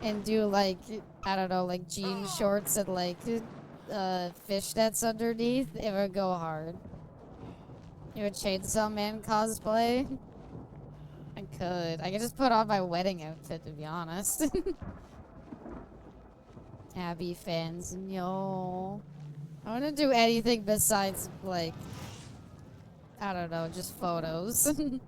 and do like I don't know like jean shorts and like fishnets underneath. It would go hard. You would Chainsaw Man cosplay. I could just put on my wedding outfit, to be honest. Abby fans, no. I want to do anything besides, like, I don't know, just photos. I'm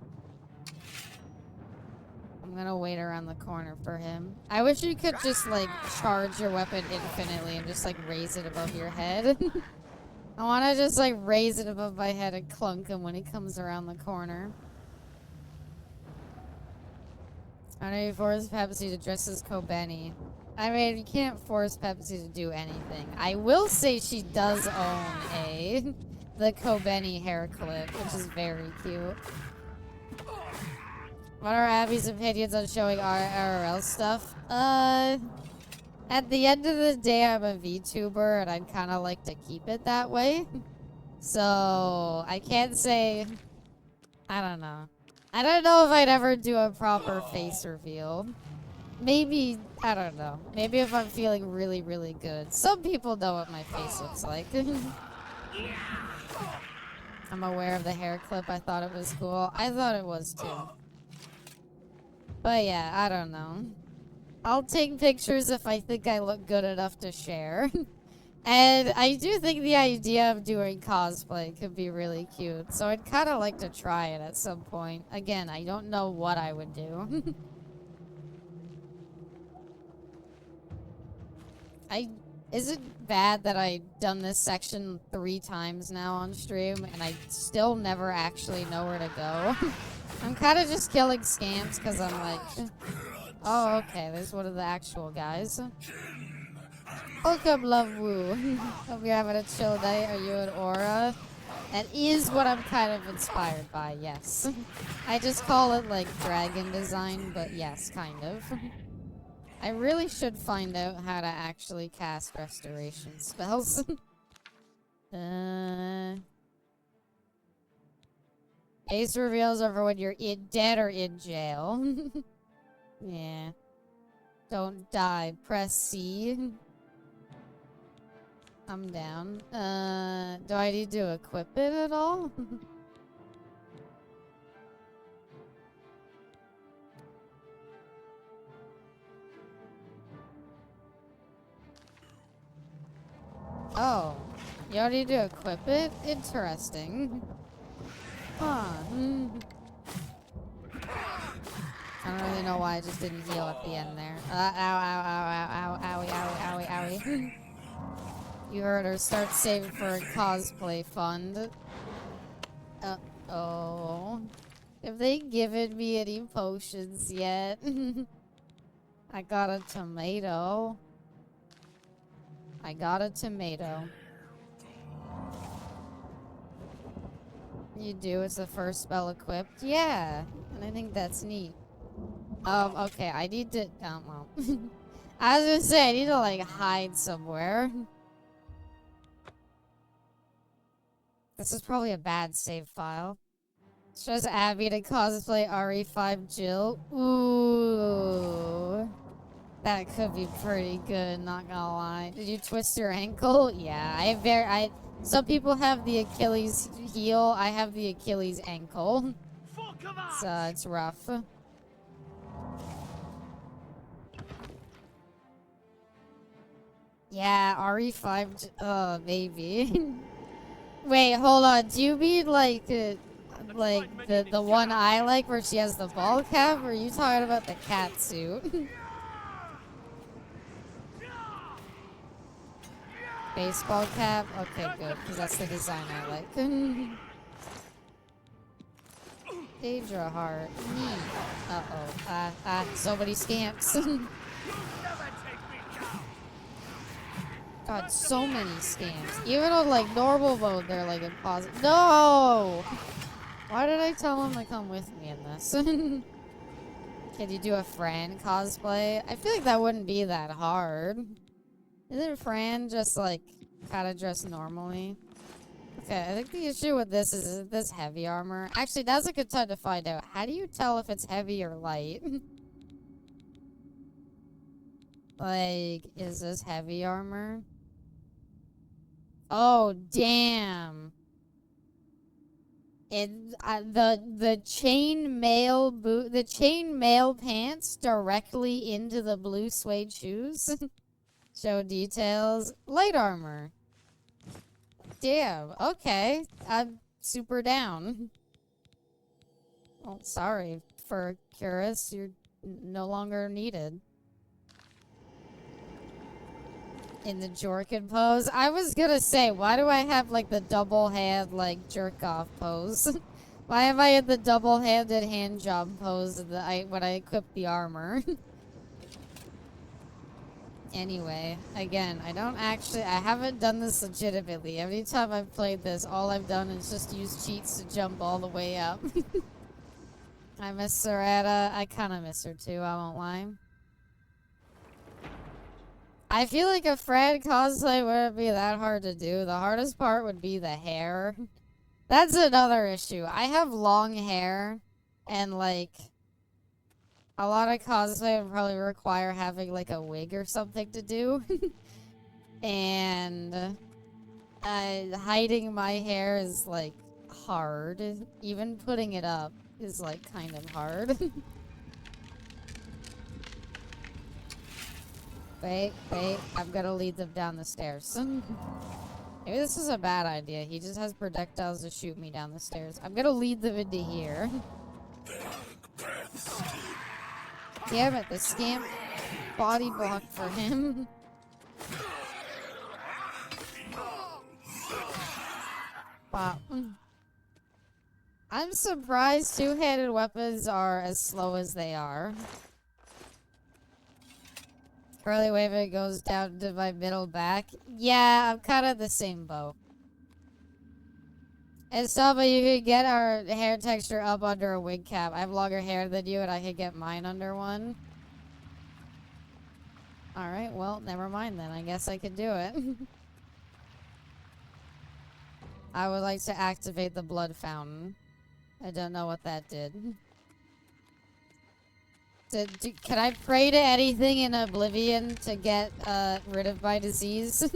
gonna wait around the corner for him. I wish you could just, like, charge your weapon infinitely and just, like, raise it above your head. I want to just, like, raise it above my head and clunk him when he comes around the corner. I know you force Pepsi to dress as Kobeni. I mean, you can't force Pepsi to do anything. I will say she does own the Kobeni hair clip, which is very cute. What are Abby's opinions on showing IRL stuff? At the end of the day, I'm a VTuber, and I'd kind of like to keep it that way. So, I can't say... I don't know. I don't know if I'd ever do a proper face reveal. Maybe, I don't know. Maybe if I'm feeling really, really good. Some people know what my face looks like. I'm aware of the hair clip. I thought it was cool. I thought it was too. But yeah, I don't know. I'll take pictures if I think I look good enough to share. And I do think the idea of doing cosplay could be really cute. So I'd kind of like to try it at some point. Again, I don't know what I would do. Is it bad that I've done this section 3 times now on stream and I still never actually know where to go? I'm kind of just killing scamps because I'm like... Oh, okay, there's one of the actual guys. Welcome, Love Woo. Hope you're having a chill night. Are you an aura? That is what I'm kind of inspired by, yes. I just call it, like, dragon design, but yes, kind of. I really should find out how to actually cast restoration spells. Face reveals over when you're dead or in jail. Yeah. Don't die. Press C. I'm down. Do I need to equip it at all? Oh. You don't need to equip it? Interesting. Huh. I don't really know why I just didn't heal at the end there. Ow, ow, ow, ow, ow, owie, owie, owie, owie. You heard her. Start saving for a cosplay fund. Uh-oh. Have they given me any potions yet? I got a tomato. I got a tomato. You do? It's the first spell equipped? Yeah. And I think that's neat. Okay, I need to... well. I was gonna say, I need to, like, hide somewhere. This is probably a bad save file. It's just Abby to cosplay RE5 Jill. Ooh. That could be pretty good, not gonna lie. Did you twist your ankle? Yeah, some people have the Achilles heel. I have the Achilles ankle. So it's rough. Yeah, RE5, maybe. Wait, hold on. Do you mean like the one I like where she has the ball cap, or are you talking about the cat suit? Baseball cap? Okay, good, because that's the design I like. Daedra heart. Uh-oh. So many scamps. God, so many scams. Even on, like, normal mode, they're, like, impossible. No! Why did I tell him to come with me in this? Can you do a Fran cosplay? I feel like that wouldn't be that hard. Isn't Fran just, like, kind of dressed normally? Okay, I think the issue with this is this heavy armor. Actually, that's a good time to find out. How do you tell if it's heavy or light? Like, is this heavy armor? Oh, damn. The chain mail boot, the chain mail pants directly into the blue suede shoes. Show details. Light armor. Damn. Okay. I'm super down. Well, sorry for Curus. You're no longer needed. In the Jorkin pose. I was gonna say, why do I have like the double hand like jerk off pose? Why am I in the double handed hand job pose when I equip the armor? Anyway, again, I haven't done this legitimately. Every time I've played this, all I've done is just use cheats to jump all the way up. I miss Serata. I kinda miss her too, I won't lie. I feel like a Fred cosplay wouldn't be that hard to do. The hardest part would be the hair. That's another issue. I have long hair, and like, a lot of cosplay would probably require having like a wig or something to do. And hiding my hair is like hard. Even putting it up is like kind of hard. Wait, I'm gonna lead them down the stairs. Maybe this is a bad idea. He just has projectiles to shoot me down the stairs. I'm gonna lead them into here. Damn it, the scamp body blocked for him. Wow. I'm surprised two-handed weapons are as slow as they are. Curly waving goes down to my middle back. Yeah, I'm kind of the same boat. And Saba, you could get our hair texture up under a wig cap. I have longer hair than you, and I could get mine under one. Alright, well, never mind then. I guess I could do it. I would like to activate the blood fountain. I don't know what that did. Can I pray to anything in Oblivion to get rid of my disease?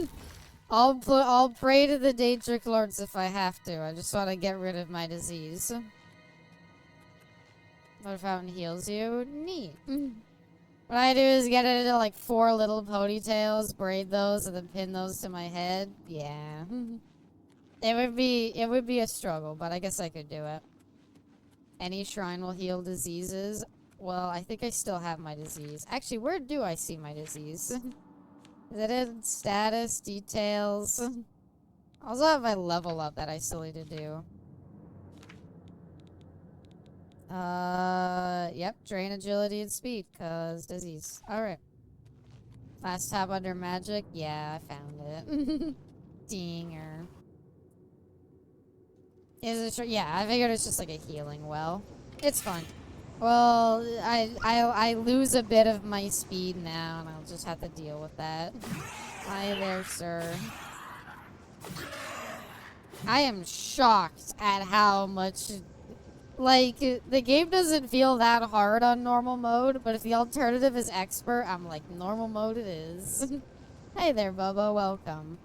I'll pray to the Daedric Lords if I have to. I just want to get rid of my disease. Blood fountain heals you. Neat. What I do is get it into like 4 little ponytails, braid those, and then pin those to my head. Yeah. It would be a struggle, but I guess I could do it. Any shrine will heal diseases. Well, I think I still have my disease. Actually, where do I see my disease? Is it in status, details? I also have my level up that I still need to do. Yep, drain agility and speed, cause disease. Alright. Last tab under magic? Yeah, I found it. Dinger. Is it yeah, I figured it's just like a healing well. It's fine. Well, I lose a bit of my speed now, and I'll just have to deal with that. Hi there, sir. I am shocked at how much... Like, the game doesn't feel that hard on normal mode, but if the alternative is expert, I'm like, normal mode it is. Hey there, Bubba, welcome.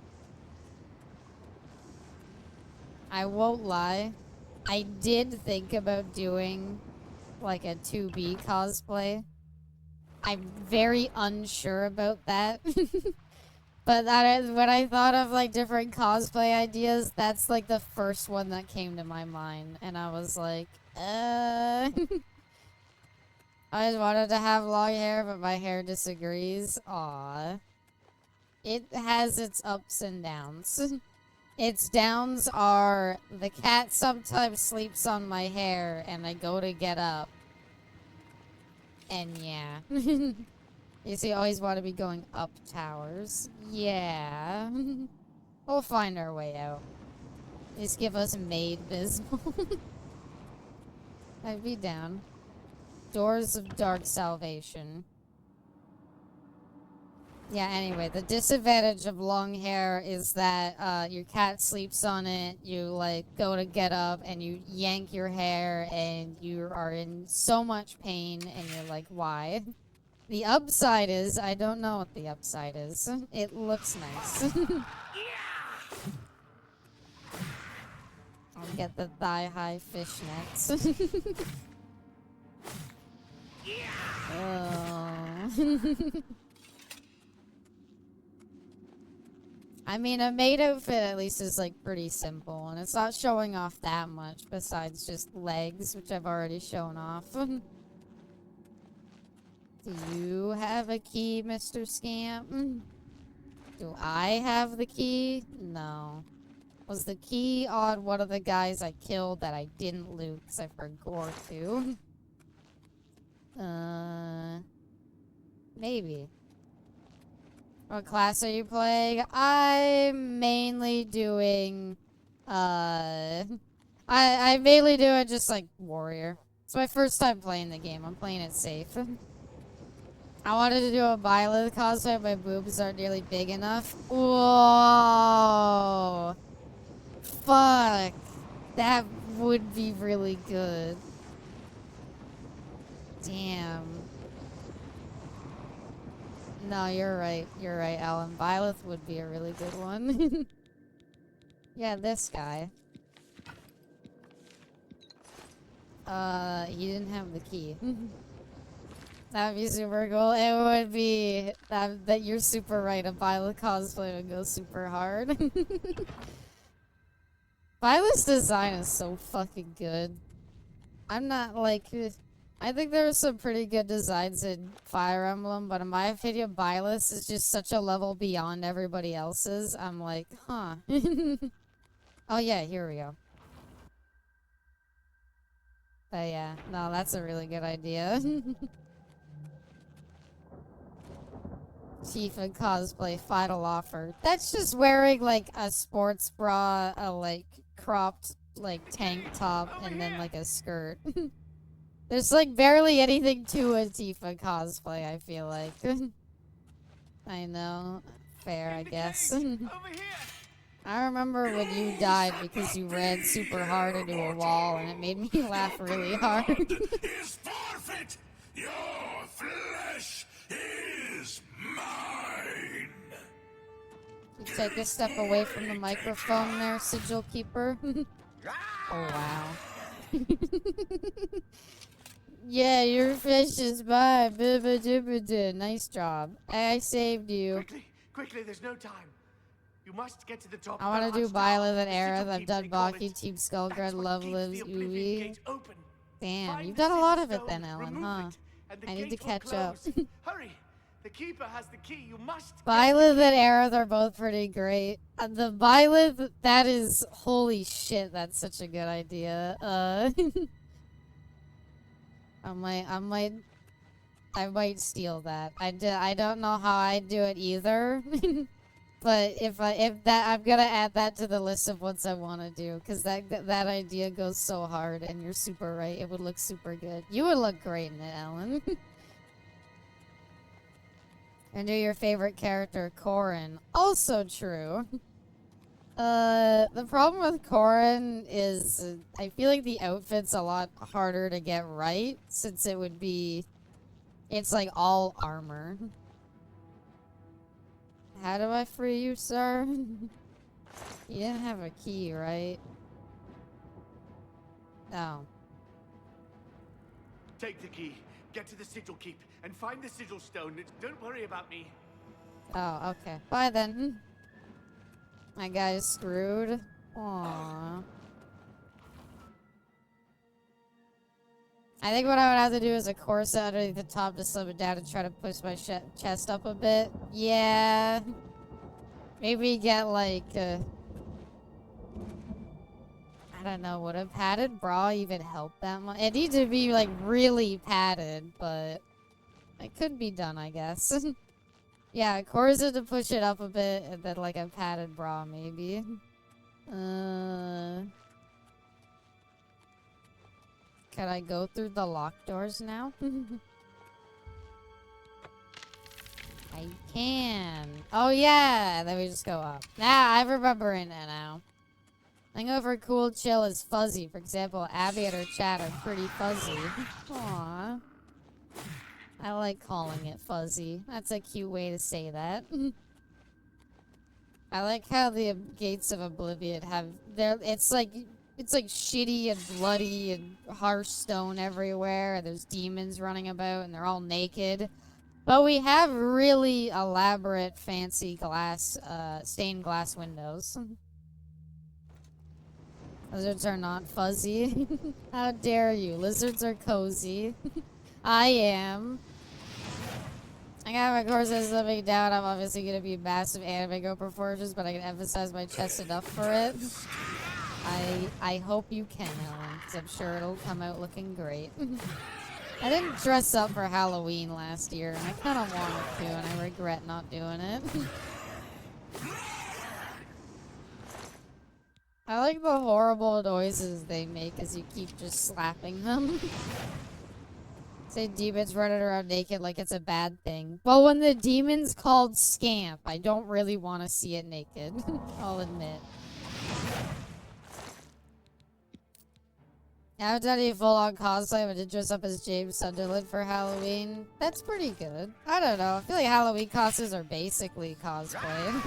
I won't lie. I did think about doing... like a 2B cosplay. I'm very unsure about that. But when I thought of like different cosplay ideas, that's like the first one that came to my mind. And I was like, I just wanted to have long hair, but my hair disagrees. Aww. It has its ups and downs. Its downs are the cat sometimes sleeps on my hair and I go to get up. And yeah. You see, always want to be going up towers. Yeah. We'll find our way out. Just give us Maid Visible. I'd be down. Doors of Dark Salvation. Yeah, anyway, the disadvantage of long hair is that your cat sleeps on it, you like go to get up and you yank your hair and you are in so much pain and you're like, why? The upside is, I don't know what the upside is. It looks nice. I'll get the thigh-high fishnets. Oh. I mean, a maid outfit at least is like pretty simple, and it's not showing off that much besides just legs, which I've already shown off. Do you have a key, Mr. Scamp? Do I have the key? No. Was the key on one of the guys I killed that I didn't loot because I forgot to? Maybe. What class are you playing? I'm mainly doing, I'm mainly doing just, like, warrior. It's my first time playing the game. I'm playing it safe. I wanted to do a Byleth cosplay, but my boobs aren't nearly big enough. Whoa! Fuck! That would be really good. Damn. No, you're right. You're right, Alan. Byleth would be a really good one. Yeah, this guy. He didn't have the key. That would be super cool. It would be... That you're super right. A Byleth cosplay would go super hard. Byleth's design is so fucking good. I'm not, like... I think there are some pretty good designs in Fire Emblem, but in my opinion, Byleth is just such a level beyond everybody else's. I'm like, huh. Oh yeah, here we go. But yeah, no, that's a really good idea. Tifa cosplay final offer. That's just wearing like a sports bra, a like cropped like tank top, and then like a skirt. There's like barely anything to a Tifa cosplay, I feel like. I know. Fair, I guess. I remember when you died because you ran super hard into a wall and it made me laugh really hard. Is forfeit! Your flesh is mine! You take a step away from the microphone there, Sigil Keeper. Oh, wow. Yeah, your fish is mine. Nice job. I saved you. Quickly, there's no time. You must get to the top. I want to do Byleth and Aerith. I've done Baki, Team Skullgrid, Love Lives, Uvi. Damn, you've done a lot of it then, Ellen, huh? I need to catch up. Hurry! The keeper has the key. You must. Byleth and Aerith are both pretty great. The Byleth, that is holy shit. That's such a good idea. I might steal that. I don't know how I'd do it either. But I'm gonna add that to the list of ones I want to do, because that idea goes so hard, and you're super right. It would look super good. You would look great in it, Ellen. And do your favorite character, Corrin. Also true. The problem with Corrin is I feel like the outfit's a lot harder to get right, since it's like all armor. How do I free you, sir? You didn't have a key, right? Oh. Take the key, get to the sigil keep, and find the sigil stone. Don't worry about me. Oh, okay. Bye then. My guy's screwed. Aww. I think what I would have to do is a corset underneath the top to slim it down and try to push my chest up a bit. Yeah. Maybe get like I don't know, would a padded bra even help that much? It needs to be like really padded, but it could be done, I guess. Yeah, corset to push it up a bit, and then like a padded bra maybe. Can I go through the locked doors now? I can. Oh yeah, then we just go up. Nah, I remember it now. Hangover Cool Chill is fuzzy. For example, Abby and her chat are pretty fuzzy. Aww. I like calling it fuzzy. That's a cute way to say that. I like how the gates of Oblivion have it's like shitty and bloody and harsh stone everywhere. There's demons running about and they're all naked. But we have really elaborate, fancy glass, stained glass windows. Lizards are not fuzzy. How dare you? Lizards are cozy. I am. I got my courses living down. I'm obviously going to be massive anime go performers, but I can emphasize my chest enough for it. I hope you can, Ellen, because I'm sure it'll come out looking great. I didn't dress up for Halloween last year, and I kind of wanted to, and I regret not doing it. I like the horrible noises they make as you keep just slapping them. Say demons running around naked like it's a bad thing. Well, when the demon's called Scamp, I don't really want to see it naked. I'll admit. I haven't done any full-on cosplay, but did dress up as James Sunderland for Halloween. That's pretty good. I don't know. I feel like Halloween costumes are basically cosplay.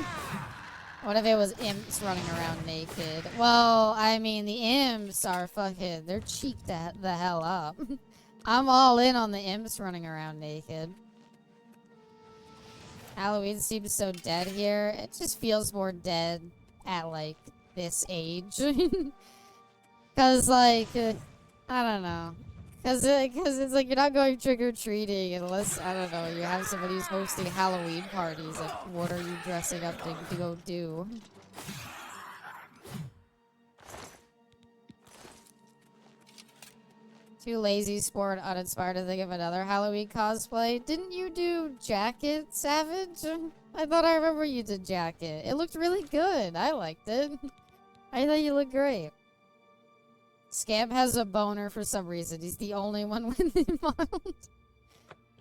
What if it was imps running around naked? Well, I mean, the imps are fucking... They're cheeked the hell up. I'm all in on the imps running around naked. Halloween seems so dead here. It just feels more dead at, like, this age. Cause, like, I don't know. Cause it's like you're not going trick-or-treating unless, I don't know, you have somebody who's hosting Halloween parties. Like, what are you dressing up to go do? Too lazy, sport, uninspired to think of another Halloween cosplay. Didn't you do Jacket, Savage? I thought I remember you did Jacket. It looked really good. I liked it. I thought you looked great. Scamp has a boner for some reason. He's the only one with the mount. Oh,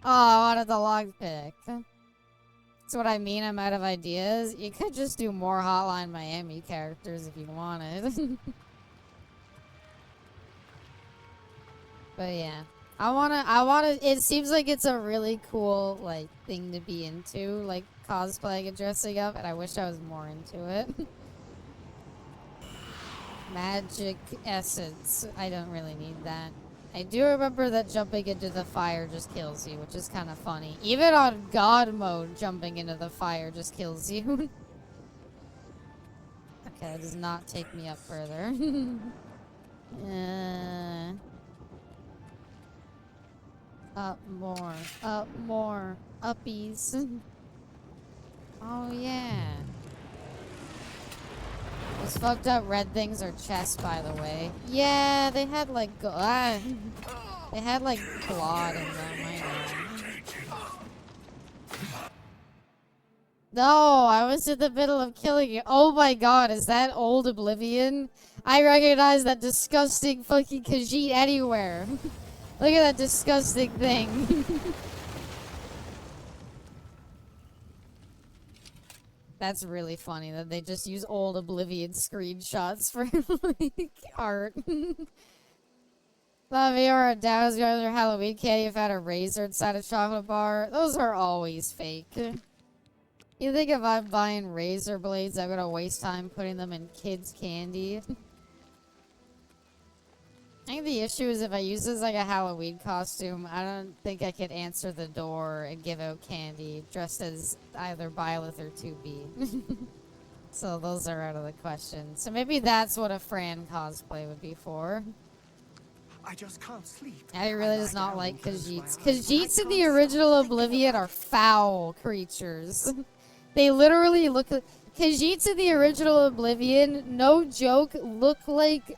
I wanted the lockpick. That's what I mean. I'm out of ideas. You could just do more Hotline Miami characters if you wanted. But yeah. I wanna, it seems like it's a really cool, like, thing to be into, like, cosplaying and dressing up, and I wish I was more into it. Magic essence. I don't really need that. I do remember that jumping into the fire just kills you, which is kind of funny. Even on God mode, jumping into the fire just kills you. Okay, that does not take me up further. Up more. Up more. Uppies. Oh, yeah. Those fucked up red things are chests, by the way. Yeah, they had like they had like blood in them. I know. No, I was in the middle of killing you. Oh my god, is that old Oblivion? I recognize that disgusting fucking Khajiit anywhere. Look at that disgusting thing. That's really funny that they just use old Oblivion screenshots for, like, art. Love you or a Dow's your Halloween candy if I had a razor inside a chocolate bar. Those are always fake. You think if I'm buying razor blades, I'm gonna waste time putting them in kids' candy? I think the issue is if I use this like a Halloween costume, I don't think I could answer the door and give out candy dressed as either Byleth or 2B. So those are out of the question. So maybe that's what a Fran cosplay would be for. I just can't sleep. I really does not like Khajiits. Khajiits in the original Oblivion are foul creatures. They literally look like... Khajiits in the original Oblivion, no joke, look like...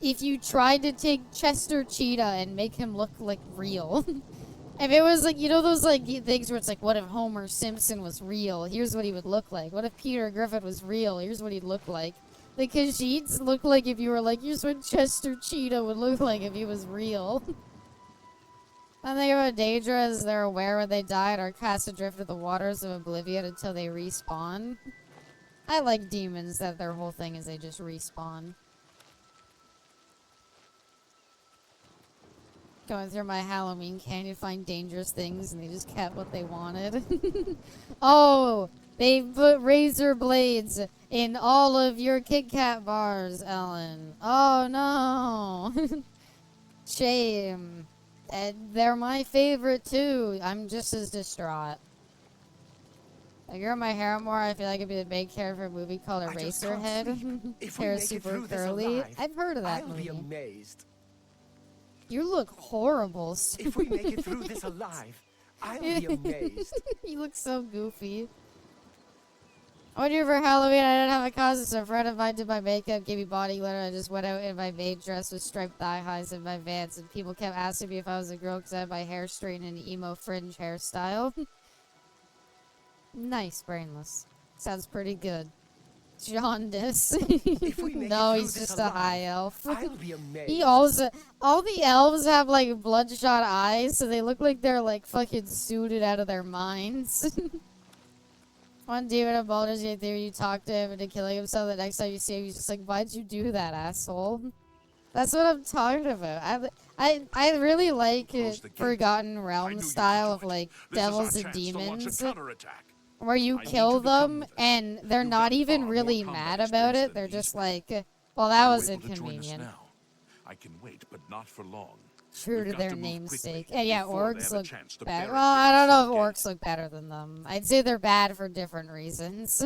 if you tried to take Chester Cheetah and make him look, like, real. If it was, like, you know those, like, things where it's like, what if Homer Simpson was real? Here's what he would look like. What if Peter Griffin was real? Here's what he'd look like. The Khajiits look like if you were like, here's what Chester Cheetah would look like if he was real. One thing about Daedra is they're aware when they die and are cast adrift of the waters of Oblivion until they respawn. I like demons that their whole thing is they just respawn. Going through my Halloween candy to find dangerous things and they just kept what they wanted. Oh, they put razor blades in all of your Kit Kat bars, Ellen. Oh no. Shame. And they're my favorite too. I'm just as distraught. I grow my hair more. I feel like it'd be the main character of a movie called Eraserhead. Hair is super curly. I've heard of that movie. I'll be amazed. You look horrible. If we make it through this alive, I'll be amazed. You look so goofy. One year for Halloween, I didn't have a costume, so a friend of mine did my makeup, gave me body glitter. I just went out in my maid dress with striped thigh highs and my Vans, and people kept asking me if I was a girl because I had my hair straightened in an emo fringe hairstyle. Nice, brainless. Sounds pretty good. Jaundice. No, he's just a high elf. I'll be amazed. He also, all the elves have like bloodshot eyes, so they look like they're like fucking suited out of their minds. One demon in Baldur's Gate 3, you talk to him into killing himself. The next time you see him, he's just like, "Why'd you do that, asshole?" That's what I'm talking about. I really like Forgotten Realm style of like devils and demons, where you kill them and they're not even really mad about it. They're just like, "Well, that was inconvenient." I can wait, but not for long. True to their namesake. And yeah, orcs look better. Well, I don't know if orcs look better than them. I'd say they're bad for different reasons.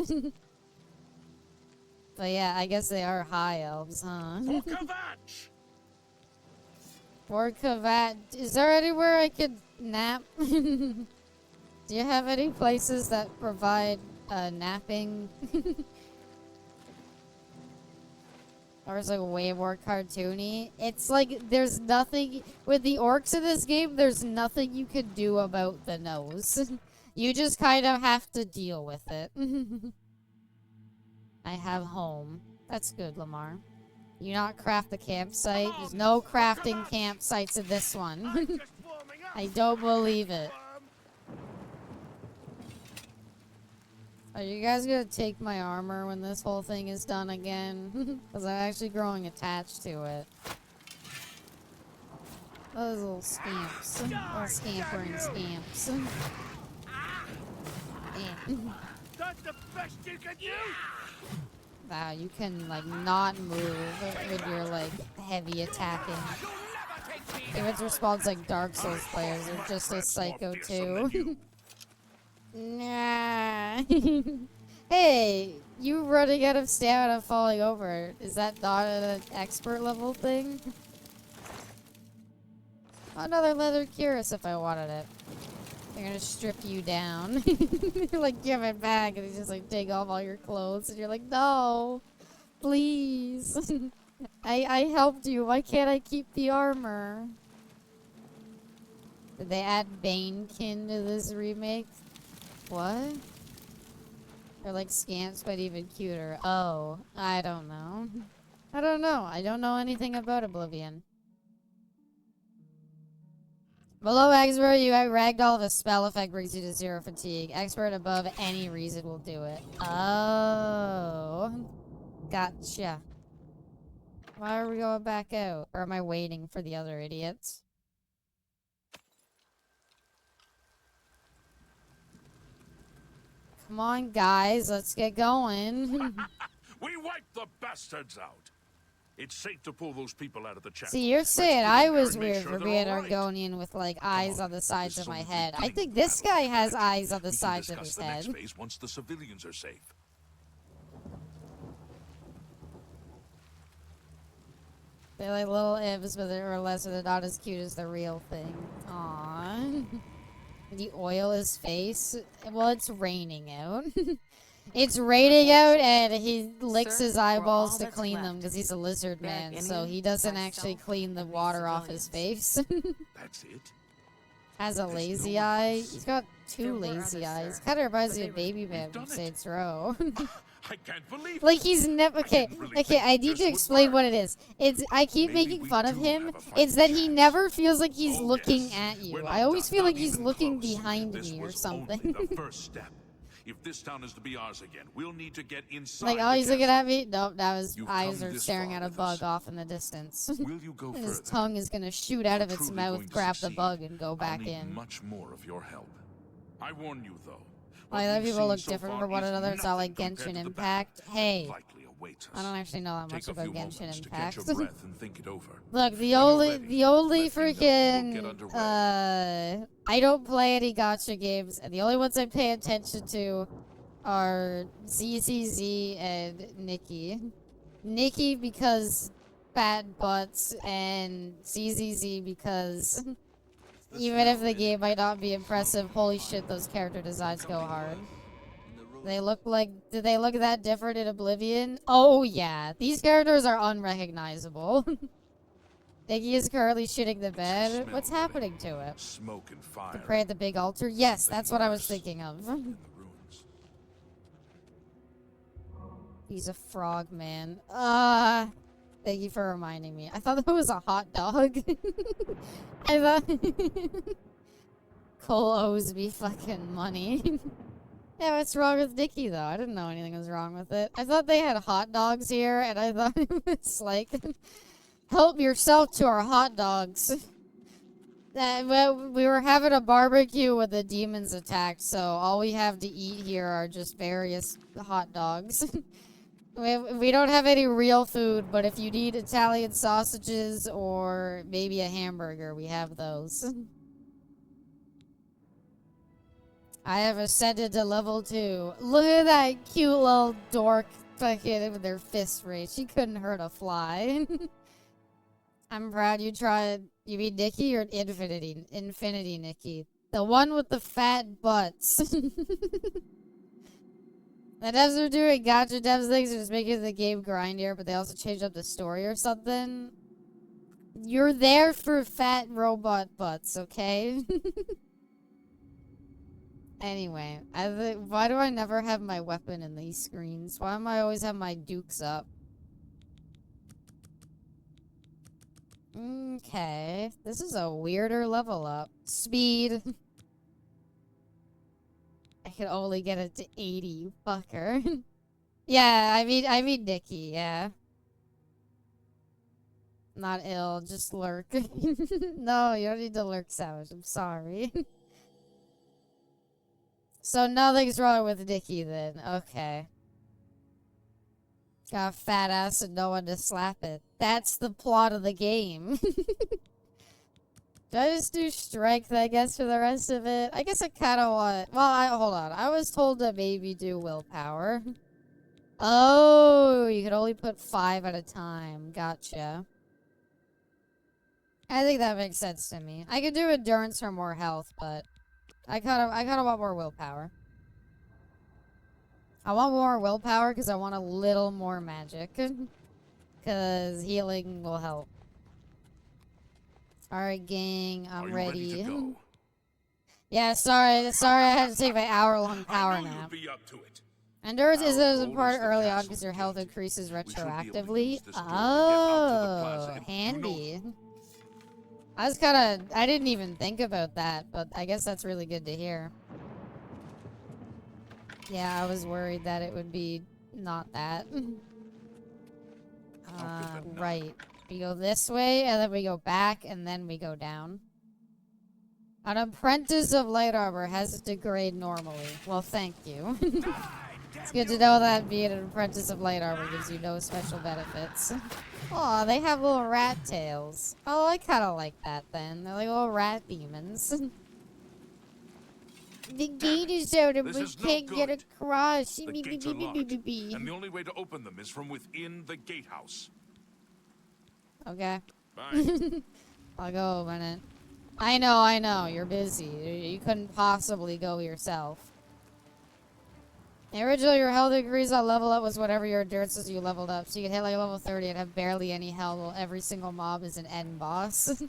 But yeah, I guess they are high elves, huh? For Kavat. Is there anywhere I could nap? Do you have any places that provide napping? Or it's like way more cartoony. It's like there's nothing with the orcs in this game. There's nothing you can do about the nose. You just kind of have to deal with it. I have home. That's good, Lamar. You not craft the campsite. There's no crafting campsites in this one. I don't believe it. Are you guys gonna take my armor when this whole thing is done again? Because I'm actually growing attached to it. Those little scamps. Little scampering scamps. That's the best you can do. Wow, you can like not move when you're like heavy attacking. If it's response like Dark Souls players are just as psycho too. Nah. Hey, you running out of stamina and falling over. Is that not an expert level thing? Another leather cuirass if I wanted it. They're gonna strip you down. You're like, give it back, and they just like take off all your clothes, and you're like, no, please. I helped you. Why can't I keep the armor? Did they add Banekin to this remake? What? They're like scamps, but even cuter. Oh, I don't know. I don't know. I don't know anything about Oblivion. Below expert, you have ragdoll if a spell effect brings you to 0 fatigue. Expert above any reason will do it. Oh. Gotcha. Why are we going back out? Or am I waiting for the other idiots? Come on, guys. Let's get going. We wiped the bastards out. It's safe to pull those people out of the chapel. See, you're saying I was weird for being Argonian with, like, eyes on the sides of my head. I think this guy has eyes on the sides of his head. Next phase once the civilians are safe. They're like little imps, but they're less, they're not as cute as the real thing. Aww. Do you oil his face? Well, it's raining out. It's raining out, and he licks his eyeballs to clean them because he's a lizard man, so he doesn't actually clean the water off his face. That's it. Has a lazy eye. He's got two lazy eyes. Kind of reminds me of Baby Man from Saints Row. I can't believe it. Like he's never okay. didn't really Okay, think I need this to would explain work. what it is. It's I keep Maybe making we fun of do him. have a fighting It's that he chance. never feels like he's Oh, looking yes. at We're you. not I always done, feel like not he's even looking close. behind This me or was something. only the first step. If this town is to be ours again, we'll need to get inside. Like, oh, the he's looking castle. at me. Nope, now his You've eyes come are this staring far at a with bug us. off in the distance. Will you go And his further? tongue is gonna shoot out of its Truly mouth, going to grab the succeed, bug, and go I'll back need in. much more of your help. I warn you, though. Like, what other we've people seen look so different far from one is another. It's all nothing like compared Genshin to the Impact. battle Hey, likely awaits I us. don't actually know that much Take a about few Genshin moments to catch Impact. your breath and think it over. Look, When you're ready, the only let me know. We'll freaking get underway. I don't play any gacha games, and the only ones I pay attention to are ZZZ and Nikki. Nikki because fat butts, and ZZZ because even if the game might not be impressive, holy shit, those character designs go hard. They look like, did they look that different in Oblivion? Oh yeah, these characters are unrecognizable. Nikki is currently shitting the bed. What's happening to it? Smoke and fire. To pray at the big altar? Yes, Something that's what I was worse thinking of. in the ruins. He's a frog, man. Thank you for reminding me. I thought that was a hot dog. I thought Cole owes me fucking money. Yeah, what's wrong with Nikki, though? I didn't know anything was wrong with it. I thought they had hot dogs here, and I thought it was like, help yourself to our hot dogs. Well, we were having a barbecue when the demons attacked, so all we have to eat here are just various hot dogs. We don't have any real food, but if you need Italian sausages or maybe a hamburger, we have those. I have ascended to level 2. Look at that cute little dork fucking with their fists raised. She couldn't hurt a fly. I'm proud you tried. You mean Nikki or Infinity? Infinity Nikki. The one with the fat butts. The devs are doing gacha devs things and just making the game grindier, but they also changed up the story or something. You're there for fat robot butts, okay? Anyway, why do I never have my weapon in these screens? Why am I always have my dukes up? Okay, this is a weirder level up. Speed. I can only get it to 80, you fucker. Yeah, I mean Nikki, yeah. Not ill, just lurk. No, you don't need to lurk, Savage. I'm sorry. So nothing's wrong with Nikki then. Okay. Got a fat ass and no one to slap it. That's the plot of the game. Do I just do strength, I guess, for the rest of it? I guess I kind of want... Well, hold on. I was told to maybe do willpower. Oh, you can only put 5 at a time. Gotcha. I think that makes sense to me. I could do endurance for more health, but I kind of want more willpower. I want more willpower because I want a little more magic. Because healing will help. Alright, gang, I'm ready. To go? Yeah, sorry, I had to take my hour-long power nap. Be up to it. Endurance is a goal part is the early on castle because your health gate. increases We should be able to retroactively. use this door to get out to the plaza Oh, and- handy. I didn't even think about that, but I guess that's really good to hear. Yeah, I was worried that it would be not that. Right. We go this way, and then we go back, and then we go down. An apprentice of light armor has to degrade normally. Well, thank you. It's good to know that being an apprentice of light armor gives you no special benefits. Aw, they have little rat tails. Oh, I kind of like that then. They're like little rat demons. The gate is out and This we is no can't get good. across. The gates are locked, and the only way to open them is from within the gatehouse. Okay. Bye. I'll go open it. I know, you're busy. You couldn't possibly go yourself. Originally, your health increase on level up was whatever your endurance was you leveled up. So you could hit like level 30 and have barely any health while every single mob is an end boss.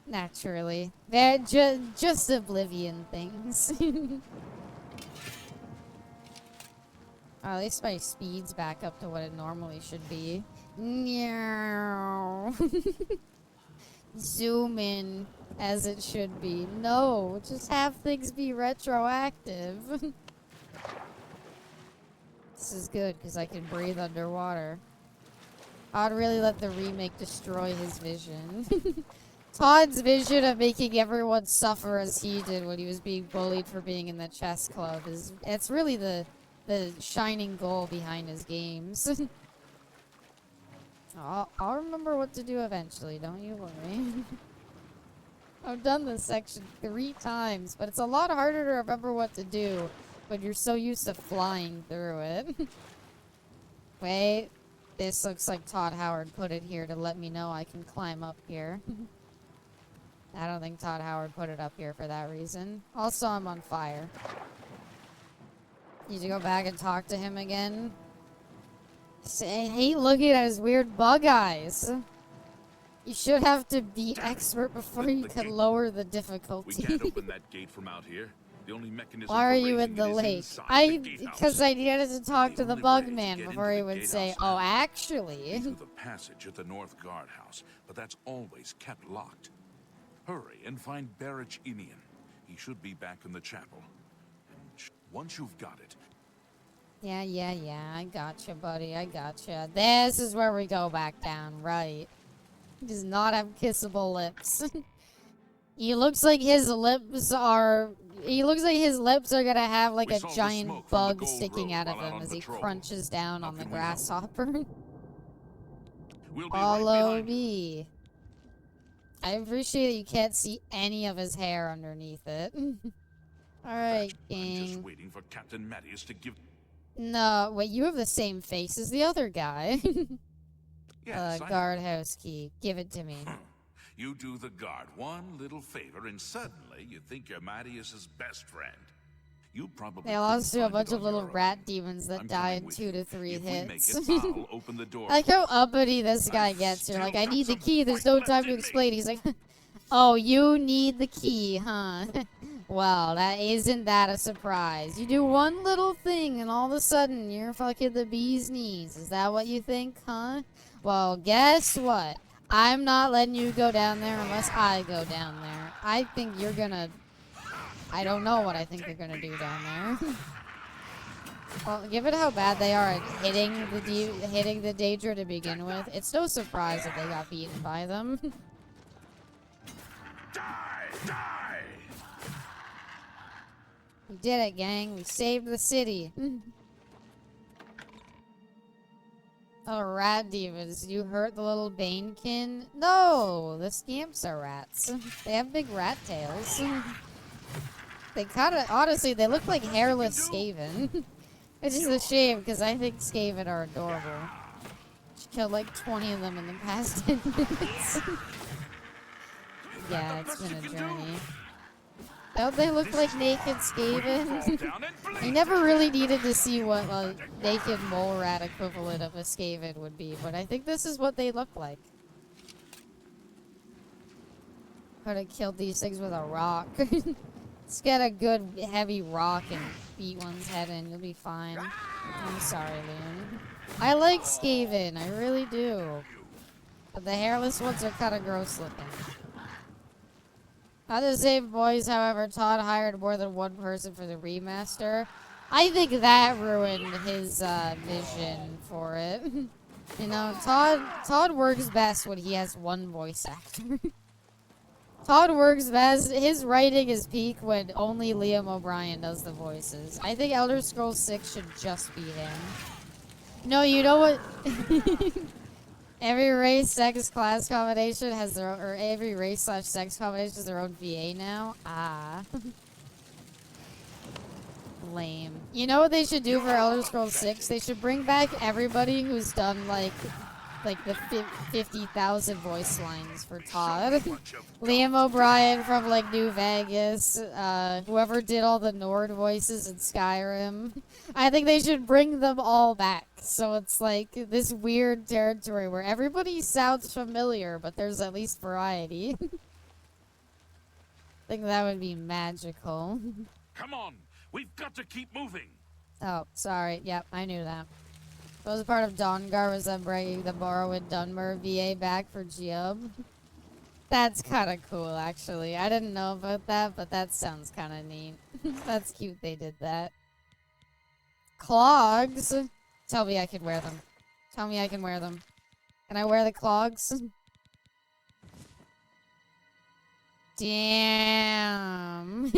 Naturally. They're just Oblivion things. At least my speed's back up to what it normally should be. Meow. Zoom in as it should be. No, just have things be retroactive. This is good because I can breathe underwater. I'd really let the remake destroy his vision. Todd's vision of making everyone suffer as he did when he was being bullied for being in the chess club is it's really the shining goal behind his games. I'll remember what to do eventually, don't you worry. I've done this section 3 times, but it's a lot harder to remember what to do when you're so used to flying through it. Wait, this looks like Todd Howard put it here to let me know I can climb up here. I don't think Todd Howard put it up here for that reason. Also, I'm on fire. Need to go back and talk to him again. I hate looking at his weird bug eyes. You should have to be expert before you can lower the difficulty. We can't open that gate from out here. The only mechanism Why are for you raising in the it is lake? inside the Because gatehouse. I needed to talk The to the only bug way to man get before into he the would say, gatehouse oh, now actually. through the passage at the North Guardhouse, but that's always kept locked. Hurry and find Barrich Inian. He should be back in the chapel. And once you've got it, Yeah, I gotcha, buddy, I gotcha. This is where we go back down, right. He does not have kissable lips. He looks like his lips are gonna have like We a saw the giant smoke from the bug gold sticking road out of while out him on as he patrol. crunches down How on the can we help? grasshopper. we'll be right Follow behind you. me. I appreciate that you can't see any of his hair underneath it. Alright, I'm just gang. waiting for Captain Mattias to give... No, wait, you have the same face as the other guy. Yes, I know. Guardhouse key. Give it to me. You do the guard one little favor, and suddenly you think you're Mattias's best friend. You probably They lost to a couldn't bunch find of it on little your own. rat demons that I'm die coming in with 2 you. to 3 If we make hits. it, I'll open the door. I like how uppity this guy I've gets. You're still like, I got need the some key. There's fight no left time to in me." explain. He's like, oh, you need the key, huh? Well, isn't that a surprise? You do one little thing and all of a sudden you're fucking the bee's knees. Is that what you think, huh? Well, guess what? I'm not letting you go down there unless I go down there. I think you're gonna... I don't know what I think you're gonna do down there. Well, given how bad they are at hitting the Daedra to begin with, it's no surprise that they got beaten by them. Die! Die! We did it, gang. We saved the city. Oh, rat demons. You hurt the little Banekin? No! The scamps are rats. They have big rat tails. They kinda... Honestly, they look like hairless Skaven. Which is a shame, because I think Skaven are adorable. She killed like 20 of them in the past 10 minutes. Yeah, it's been a journey. Don't they look like naked Skaven? I never really needed to see what a naked mole rat equivalent of a Skaven would be, but I think this is what they look like. Could have killed these things with a rock. Let's get a good heavy rock and beat one's head in. You'll be fine. I'm sorry, Loon. I like Skaven, I really do. But the hairless ones are kind of gross looking. Not the same voice, however, Todd hired more than one person for the remaster. I think that ruined his vision for it. You know, Todd works best when he has one voice actor. Todd works best. His writing is peak when only Liam O'Brien does the voices. I think Elder Scrolls 6 should just be him. No, you know what? Every race, sex, class combination has their own, or every race / sex combination has their own VA now. Ah. Lame. You know what they should do for Elder Scrolls 6? They should bring back everybody who's done like the 50,000 voice lines for Todd. Liam O'Brien from like New Vegas, whoever did all the Nord voices in Skyrim. I think they should bring them all back. So it's like this weird territory where everybody sounds familiar, but there's at least variety. I think that would be magical. Come on! We've got to keep moving! Oh, sorry. Yep, I knew that. It was part of Dawngar was them bringing the Morrowind Dunmer VA back for Geob. That's kind of cool, actually. I didn't know about that, but that sounds kind of neat. That's cute they did that. Clogs? Tell me I can wear them. Tell me I can wear them. Can I wear the clogs? Damn.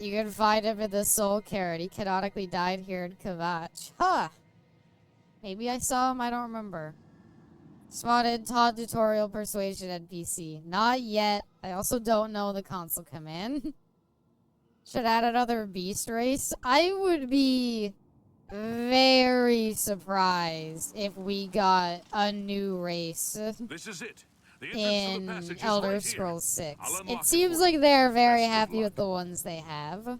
You can find him in the Soul Carrot. He canonically died here in Kavach. Huh. Maybe I saw him, I don't remember. Spotted Todd Tutorial Persuasion NPC. Not yet. I also don't know the console command. Should add another beast race. I would be very surprised if we got a new race This is it. The entrance to the in passage is Elder right here. Scrolls 6. I'll unlock It it seems for like you. they're very Best of happy luck. with the ones they have.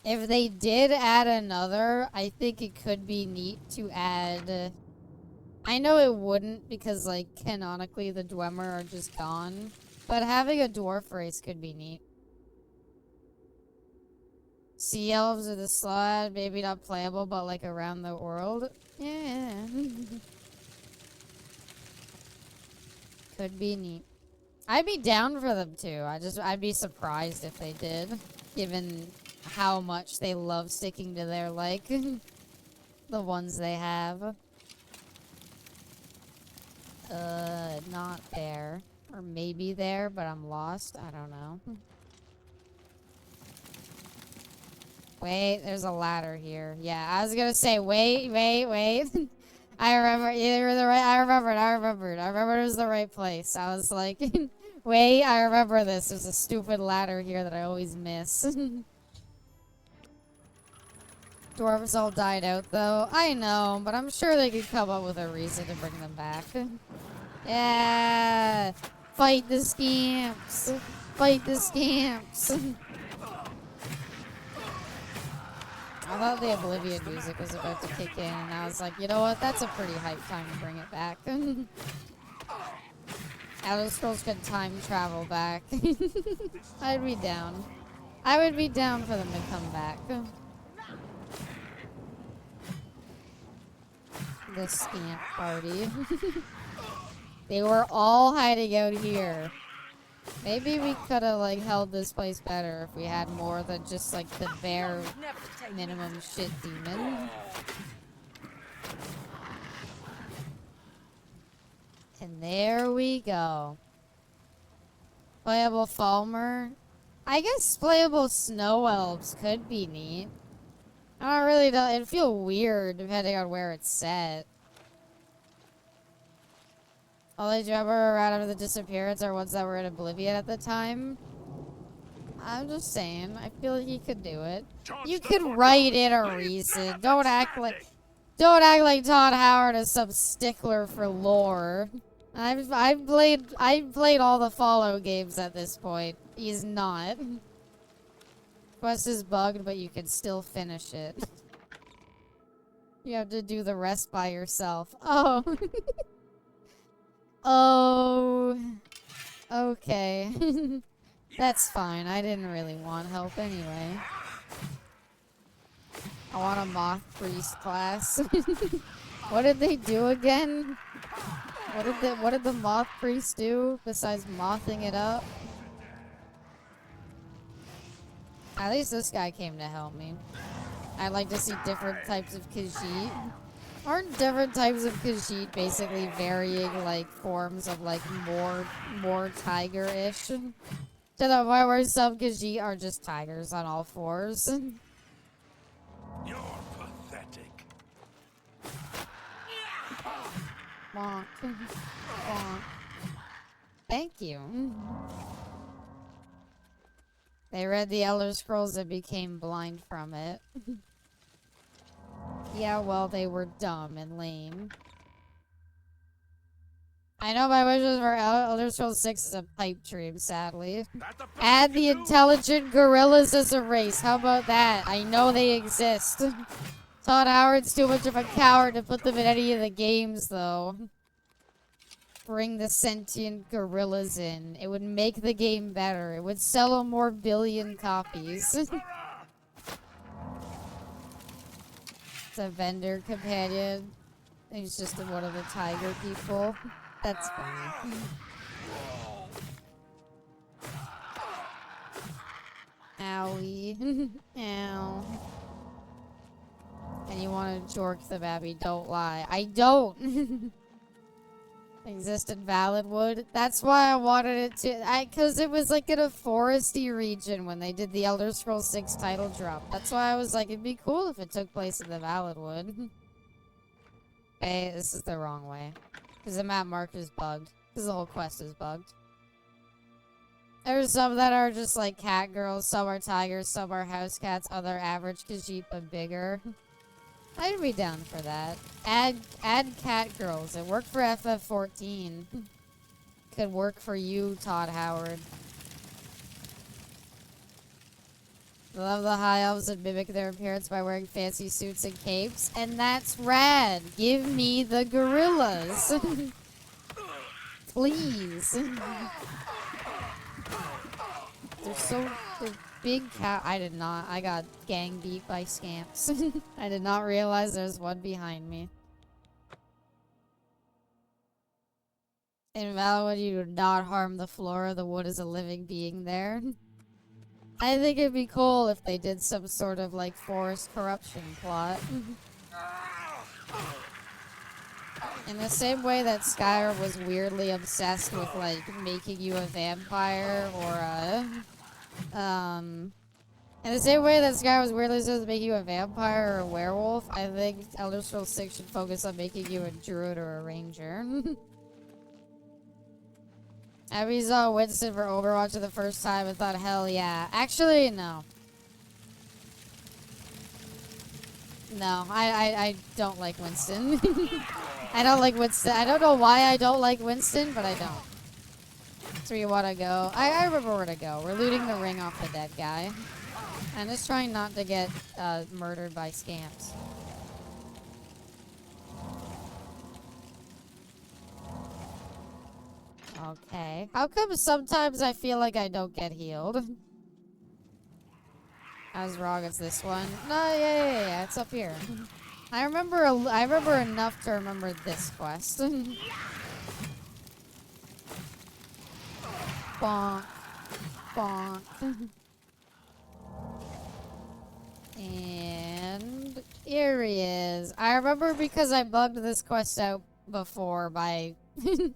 If they did add another, I think it could be neat to add... I know it wouldn't because, like, canonically the Dwemer are just gone. But having a dwarf race could be neat. Sea elves or the slot, maybe not playable, but like around the world. Yeah. Could be neat. I'd be down for them too. I'd be surprised if they did, given how much they love sticking to their, like, the ones they have. Not there. Or maybe there, but I'm lost. I don't know. Wait, there's a ladder here. Yeah, I was gonna say, wait. I remember, you were the right, I remembered it was the right place. I was like, wait, I remember this. There's a stupid ladder here that I always miss. Dwarves all died out, though. I know, but I'm sure they could come up with a reason to bring them back. Yeah! Fight the scamps! Fight the scamps! I thought the Oblivion music was about to kick in, and I was like, you know what? That's a pretty hype time to bring it back. Elder Scrolls could time travel back. I'd be down. I would be down for them to come back. The scamp party. They were all hiding out here. Maybe we could have, like, held this place better if we had more than just, like, the bare minimum shit demon. And there we go. Playable Falmer. I guess playable Snow Elves could be neat. I don't really know. It'd feel weird depending on where it's set. All I remember around after the disappearance are ones that were in Oblivion at the time. I'm just saying, I feel like you could do it. You could write in a reason. Don't act like Todd Howard is some stickler for lore. I've played all the Fallout games at this point. He's not. Quest is bugged, but you can still finish it. You have to do the rest by yourself. Oh. Oh. Okay. That's fine. I didn't really want help anyway. I want a Moth Priest class. What did they do again? What did the Moth Priest do besides mothing it up? At least this guy came to help me. I'd like to see different types of Khajiit. Aren't different types of Khajiit basically varying, like, forms of, like, more tiger-ish? To the point where some Khajiit are just tigers on all fours. You're pathetic. Bonk. Bonk. Thank you. They read the Elder Scrolls and became blind from it. Yeah, well, they were dumb and lame. I know my wishes for Elder Scrolls 6 is a pipe dream, sadly. Add the intelligent gorillas as a race. How about that? I know they exist. Todd Howard's too much of a coward to put them in any of the games, though. bring the sentient gorillas in. It would make the game better. It would sell a more billion copies. It's a vendor companion. He's just one of the tiger people. That's funny. Owie. Ow. And you want to jork the babby, don't lie. I don't! Exist in Validwood. That's why I wanted it to. Because it was like in a foresty region when they did the Elder Scrolls 6 title drop. That's why I was like, it'd be cool if it took place in the Validwood. Okay, this is the wrong way. Because the map marker is bugged. Because the whole quest is bugged. There's some that are just like cat girls, some are tigers, some are house cats, other average Khajiit but bigger. I'd be down for that. Add cat girls. It worked for FF14. Could work for you, Todd Howard. I love the high elves that mimic their appearance by wearing fancy suits and capes, and that's rad. Give me the gorillas. Please. They're big cat. I did not. I got gang beat by scamps. I did not realize there's one behind me. In Valorant, you do not harm the flora. The wood is a living being there. I think it'd be cool if they did some sort of like forest corruption plot. In the same way that Skyrim was weirdly obsessed with like making you a vampire or a in the same way that Skyrim was weirdly obsessed with making you a vampire or a werewolf, I think Elder Scrolls 6 should focus on making you a druid or a ranger. I saw Winston for Overwatch for the first time and thought, hell yeah. Actually, no. No, I don't like Winston. I don't like Winston. I don't know why I don't like Winston, but I don't. That's where you want to go. I remember where to go. We're looting the ring off the dead guy. I'm just trying not to get murdered by scamps. Okay. How come sometimes I feel like I don't get healed? I was wrong, it's this one. No, yeah, it's up here. I remember enough to remember this quest. Bonk. Bonk. And here he is. I remember because I bugged this quest out before by the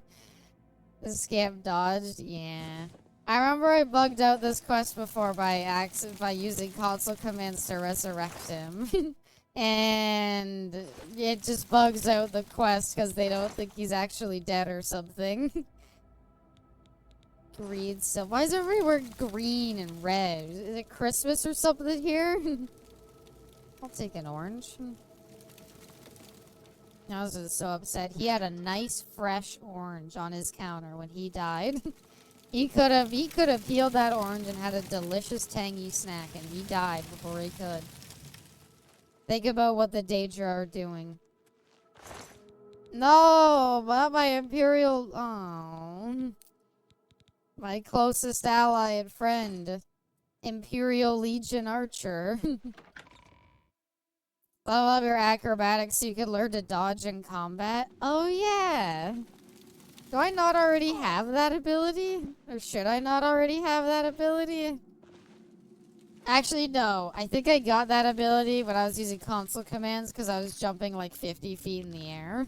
scamp dodged. Yeah. I remember I bugged out this quest before by using console commands to resurrect him. And it just bugs out the quest because they don't think he's actually dead or something. Green stuff. Why is everybody wearing green and red? Is it Christmas or something here? I'll take an orange. I was just so upset. He had a nice fresh orange on his counter when he died. He could have peeled that orange and had a delicious tangy snack, and he died before he could. Think about what the Daedra are doing. No, not my Imperial. Oh, my closest ally and friend, Imperial Legion Archer. I love your acrobatics so you can learn to dodge in combat. Oh yeah. Do I not already have that ability? Or should I not already have that ability? Actually, no. I think I got that ability when I was using console commands because I was jumping like 50 feet in the air.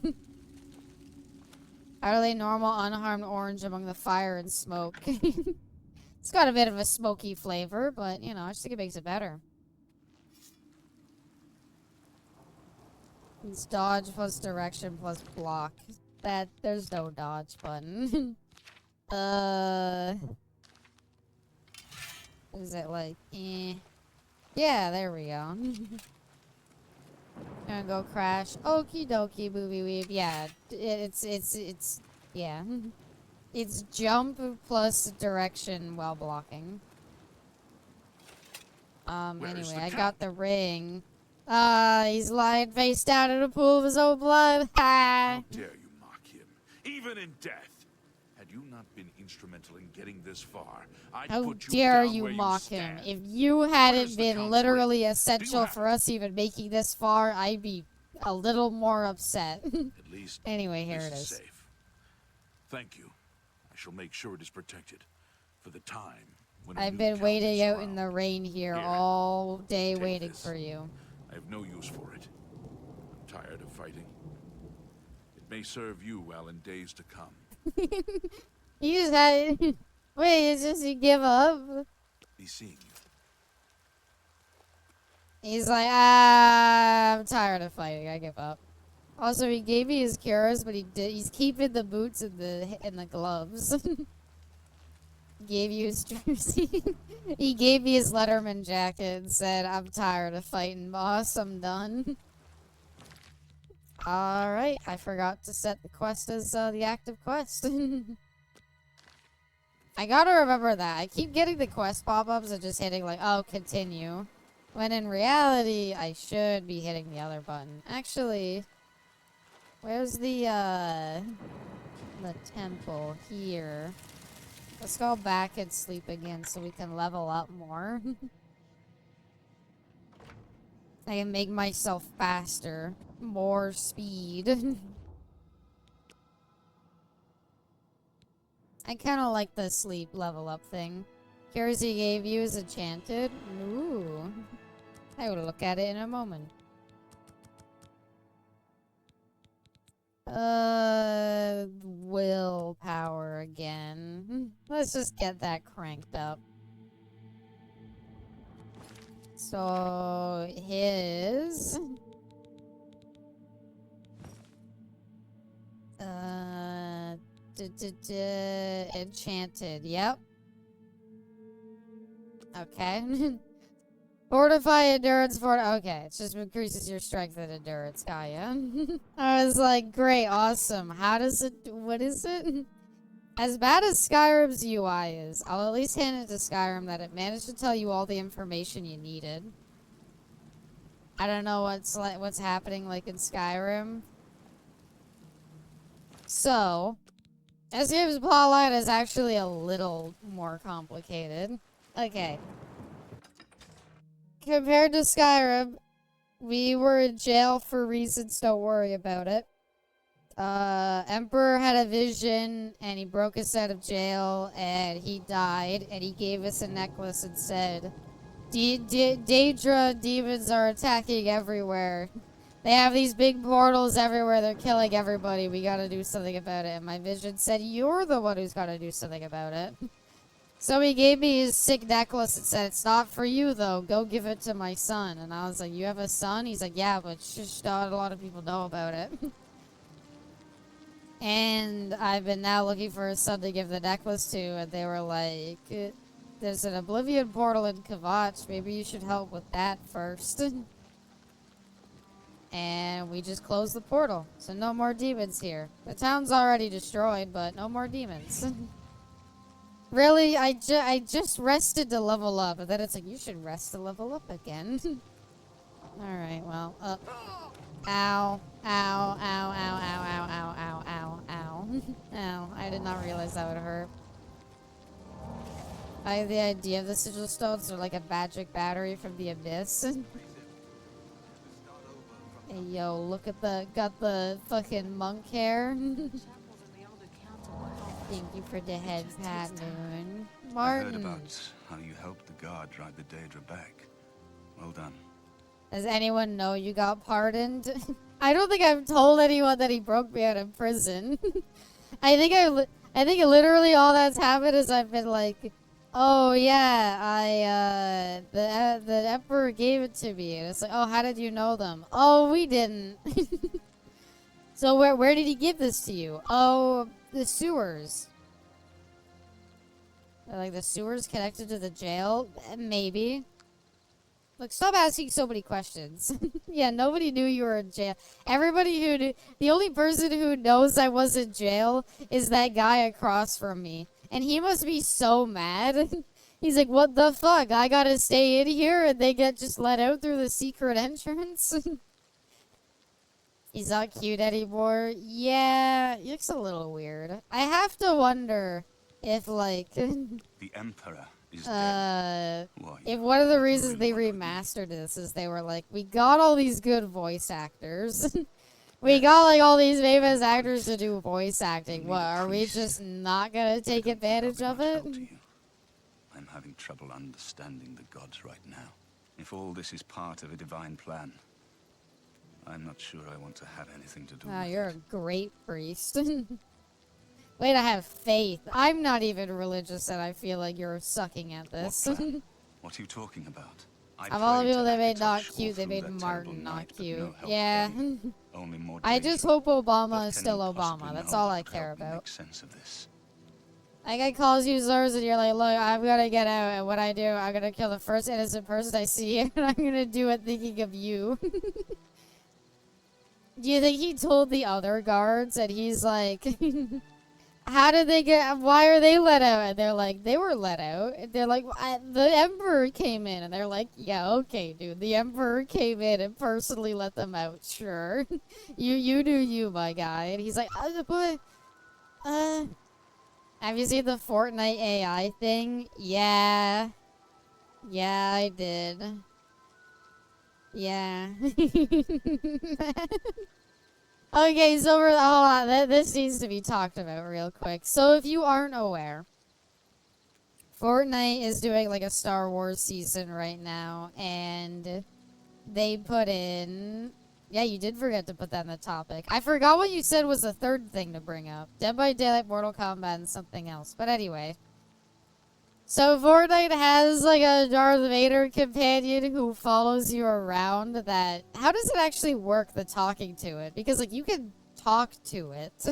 Utterly normal, unharmed orange among the fire and smoke. It's got a bit of a smoky flavor, but, you know, I just think it makes it better. It's dodge plus direction plus block. There's no dodge button. Is it like, Yeah, there we go. Gonna go crash. Okie dokie, booby weave. Yeah, yeah. It's jump plus direction while blocking. Anyway, I got the ring. He's lying face down in a pool of his own blood. Ha! How dare you mock him? Even in death, you not been instrumental in getting this far, I'd How put you dare down you where mock you him? stand. If you Where's hadn't the been Count's literally ring? essential have for us even making this far, I'd be a little more upset. At least Anyway, here this it is. safe. Thank you. I shall make sure it is protected for the time when a I've new been count waiting is out in the crowned. rain here Here, all day take waiting this. for you. I have no use for it. I'm tired of fighting. It may serve you well in days to come. You just had... Wait, it's just you give up? Be seeing you. He's like, I'm tired of fighting. I give up. Also, he gave me his cures, but he's keeping the boots and the gloves. Gave you his jersey. He gave me his Letterman jacket and said, I'm tired of fighting, boss. I'm done. Alright, I forgot to set the quest as the active quest. I gotta remember that. I keep getting the quest pop-ups and just hitting like, oh, continue. When in reality, I should be hitting the other button. Actually, where's the temple? Here. Let's go back and sleep again so we can level up more. I can make myself faster. More speed. I kind of like the sleep level up thing. Cures he gave you is enchanted. Ooh. I will look at it in a moment. Willpower again. Let's just get that cranked up. So, his... Enchanted, yep. Okay. Fortify endurance for... Okay, it just increases your strength and endurance, Kaya. I was like, great, awesome. How does it... What is it? As bad as Skyrim's UI is, I'll at least hand it to Skyrim that it managed to tell you all the information you needed. I don't know what's happening like in Skyrim. So, SCP's plotline is actually a little more complicated. Okay. Compared to Skyrim, we were in jail for reasons, don't worry about it. Emperor had a vision, and he broke us out of jail, and he died, and he gave us a necklace and said, Daedra demons are attacking everywhere. They have these big portals everywhere, they're killing everybody, we gotta do something about it. And my vision said, you're the one who's gotta do something about it. So he gave me his sick necklace and said, it's not for you though, go give it to my son. And I was like, you have a son? He's like, yeah, but shush, not a lot of people know about it. And I've been now looking for a son to give the necklace to, and they were like, there's an Oblivion portal in Kavach, maybe you should help with that first. And we just closed the portal, so no more demons here. The town's already destroyed, but no more demons. Really, I just rested to level up, and then it's like, you should rest to level up again. Alright, well, Ow. Ow, ow, ow, ow, ow, ow, ow, ow, ow. Ow, I did not realize that would hurt. I have the idea of the sigil stones are like a magic battery from the abyss. Hey, yo, look at got the fucking monk hair. Thank you for the head pat, Moon. Martin. I heard about how you helped the guard drive the Daedra back. Well done. Does anyone know you got pardoned? I don't think I've told anyone that he broke me out of prison. I think literally all that's happened is I've been like, oh yeah, the Emperor gave it to me. And it's like, oh, how did you know them? Oh, we didn't. So where did he give this to you? Oh, the sewers. Like the sewers connected to the jail? Maybe. Look, stop asking so many questions. Yeah, nobody knew you were in jail. Everybody who knew, the only person who knows I was in jail is that guy across from me. And he must be so mad. He's like, what the fuck? I gotta stay in here and they get just let out through the secret entrance? He's not cute anymore. Yeah, he looks a little weird. I have to wonder if, like, The Emperor is dead. Why? if one of the reasons really they remastered this is they were like, we got all these good voice actors. We got, like, all these famous actors to do voice acting. What, are we just not gonna take advantage of it? I'm having trouble understanding the gods right now. If all this is part of a divine plan, I'm not sure I want to have anything to do with You're it. a great priest. Wait, I have faith. I'm not even religious, and I feel like you're sucking at this. What are you talking about? Of all the people they made not cute, they made Martin not cute. Yeah. I just hope Obama is still Obama. That's all I care about. Make sense of this. Like, I calls you slurs, and you're like, look, I'm gonna get out, and what I do, I'm gonna kill the first innocent person I see, and I'm gonna do it thinking of you. Do you think he told the other guards, and he's like, how did they get, why are they let out? And they're like, they were let out. And they're like, the Emperor came in. And they're like, yeah, okay, dude. The Emperor came in and personally let them out. Sure. you do you, my guy. And he's like, have you seen the Fortnite AI thing? Yeah. Yeah, I did. Yeah. Okay, so hold on. This needs to be talked about real quick. So if you aren't aware, Fortnite is doing like a Star Wars season right now, and they put in... Yeah, you did forget to put that in the topic. I forgot what you said was the third thing to bring up. Dead by Daylight, Mortal Kombat, and something else. But anyway. So Fortnite has like a Darth Vader companion who follows you around that... How does it actually work, the talking to it? Because like you can talk to it.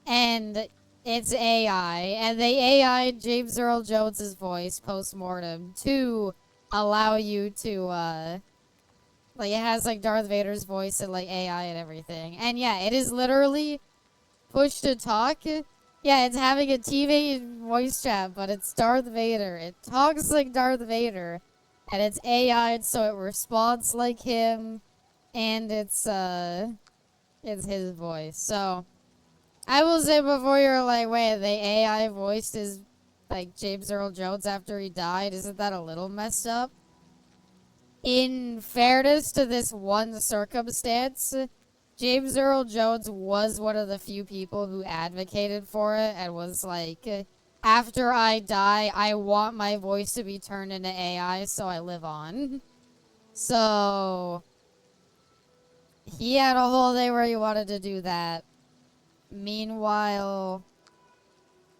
And it's AI. And they AI James Earl Jones' voice post-mortem to allow you to like it has like Darth Vader's voice and like AI and everything. And yeah, it is literally push to talk. Yeah, it's having a TV voice chat, but it's Darth Vader. It talks like Darth Vader, and it's AI'd so it responds like him, and it's his voice. So, I will say before you're like, wait, the AI voiced is like James Earl Jones after he died. Isn't that a little messed up? In fairness to this one circumstance, James Earl Jones was one of the few people who advocated for it and was like, after I die, I want my voice to be turned into AI so I live on. So, he had a whole day where he wanted to do that. Meanwhile,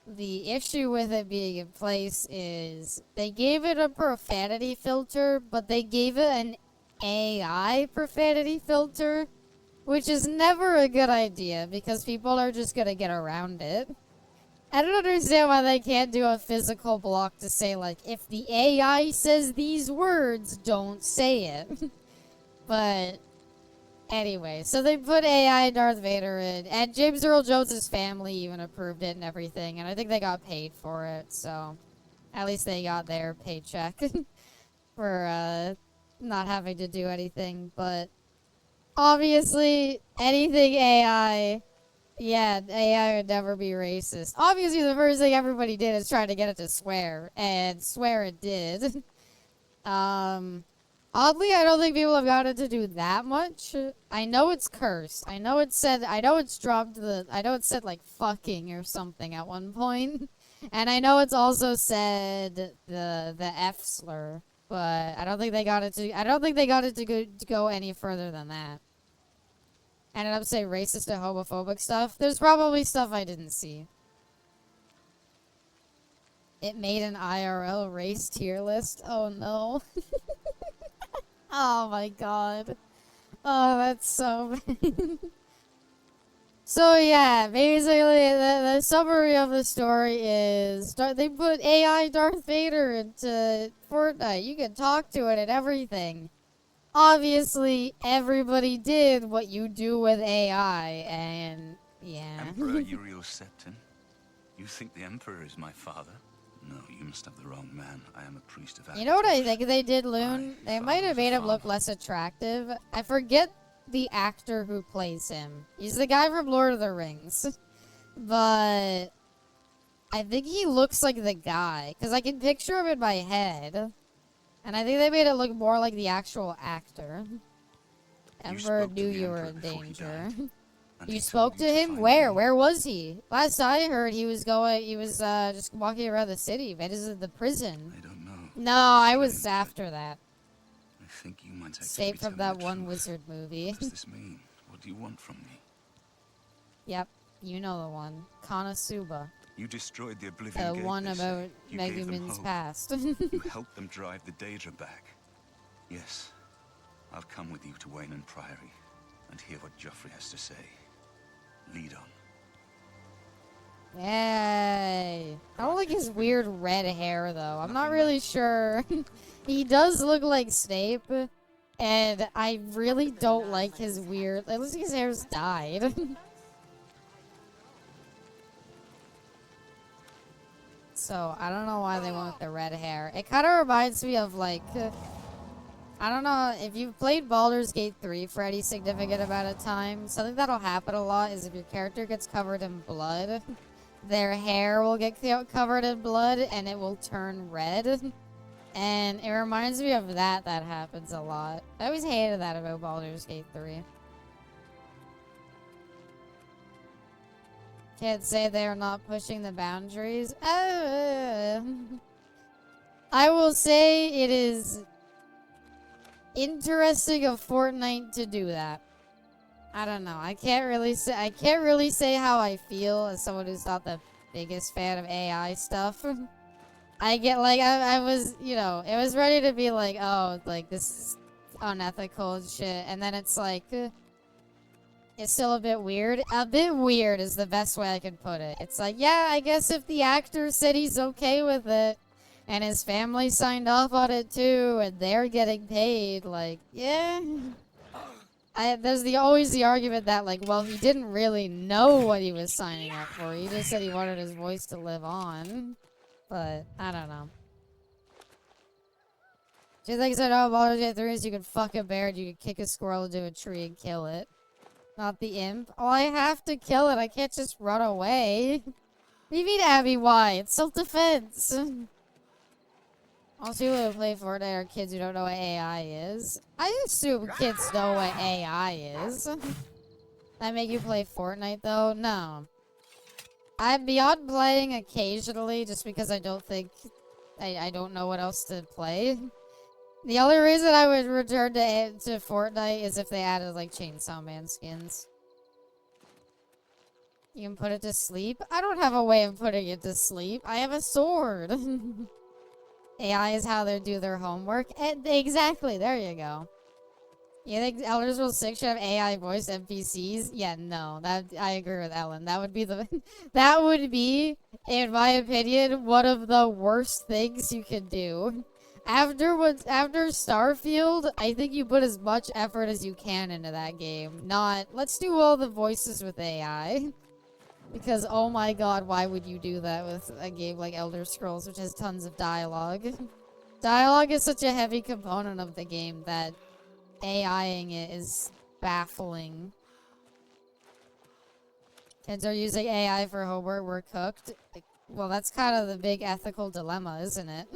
the issue with it being in place is they gave it a profanity filter, but they gave it an AI profanity filter, which is never a good idea because people are just gonna get around it. I don't understand why they can't do a physical block to say, like, if the AI says these words, don't say it. But anyway, so they put AI Darth Vader in, and James Earl Jones' family even approved it and everything, and I think they got paid for it, so at least they got their paycheck for not having to do anything. But obviously, anything AI, yeah, AI would never be racist. Obviously, the first thing everybody did is try to get it to swear, and swear it did. Oddly, I don't think people have got it to do that much. I know it's cursed. I know it said like fucking or something at one point. And I know it's also said the F slur, but I don't think they got it to go any further than that. Ended up saying racist and homophobic stuff. There's probably stuff I didn't see. It made an IRL race tier list. Oh no. Oh my god. Oh, that's so bad. So yeah, basically the summary of the story is they put AI Darth Vader into Fortnite. You can talk to it and everything. Obviously, everybody did what you do with AI, and yeah. Emperor Uriel Septon? You think the Emperor is my father? No, you must have the wrong man. I am a priest of... You know what I think they did, Loon? They might have made him look less attractive. I forget the actor who plays him. He's the guy from Lord of the Rings. But I think he looks like the guy. Because I can picture him in my head. And I think they made it look more like the actual actor. Emperor knew you were in danger. You spoke to him? Where? Where was he? Last I heard, he was just walking around the city, visited the prison. I don't know. No, I was after that. I think you might actually Straight be from telling that the one truth. wizard movie. What does this mean? What do you want from me? Yep, you know the one. Konosuba. You destroyed the Oblivion The Gate, one they say. about You gave them Megumin's hope. past. You helped them drive the Daedra back. Yes, I'll come with you to Wayland Priory and hear what Joffrey has to say. Lead on. Yay. I don't like his weird red hair, though. I'm not really sure. He does look like Snape, and I really don't like his weird... It looks like his hair's dyed. So, I don't know why they went with the red hair. It kind of reminds me of, like... I don't know, if you've played Baldur's Gate 3 for any significant amount of time, something that'll happen a lot is if your character gets covered in blood, their hair will get covered in blood, and it will turn red. And it reminds me of that happens a lot. I always hated that about Baldur's Gate 3. Can't say they're not pushing the boundaries. I will say it is interesting of Fortnite to do that. I don't know. I can't really say how I feel as someone who's not the biggest fan of AI stuff. I get like I was, you know, it was ready to be like, oh, like this is unethical and shit, and then it's like it's still a bit weird. A bit weird is the best way I can put it. It's like, yeah, I guess if the actor said he's okay with it, and his family signed off on it too, and they're getting paid, like, yeah. There's always the argument that, like, well, he didn't really know what he was signing up for. He just said he wanted his voice to live on. But, I don't know. Two things I know about Baldur's Gate 3 is you can fuck a bear and you can kick a squirrel into a tree and kill it. Not the imp. Oh, I have to kill it. I can't just run away. What do you mean, Abby? Why? It's self-defense. Also, people who play Fortnite are kids who don't know what AI is. I assume kids know what AI is. That make you play Fortnite, though? No. I'm beyond playing occasionally just because I don't think... I don't know what else to play. The only reason I would return to Fortnite is if they added, like, Chainsaw Man skins. You can put it to sleep? I don't have a way of putting it to sleep. I have a sword. AI is how they do their homework. Exactly, there you go. You think Elder Scrolls 6 should have AI voiced NPCs? Yeah, no. I agree with Ellen. That would be that would be, in my opinion, one of the worst things you could do. After Starfield, I think you put as much effort as you can into that game. Not, let's do all the voices with AI. Because, oh my god, why would you do that with a game like Elder Scrolls, which has tons of dialogue? Dialogue is such a heavy component of the game that AIing it is baffling. Kids are using AI for homework, we're cooked. Well, that's kind of the big ethical dilemma, isn't it?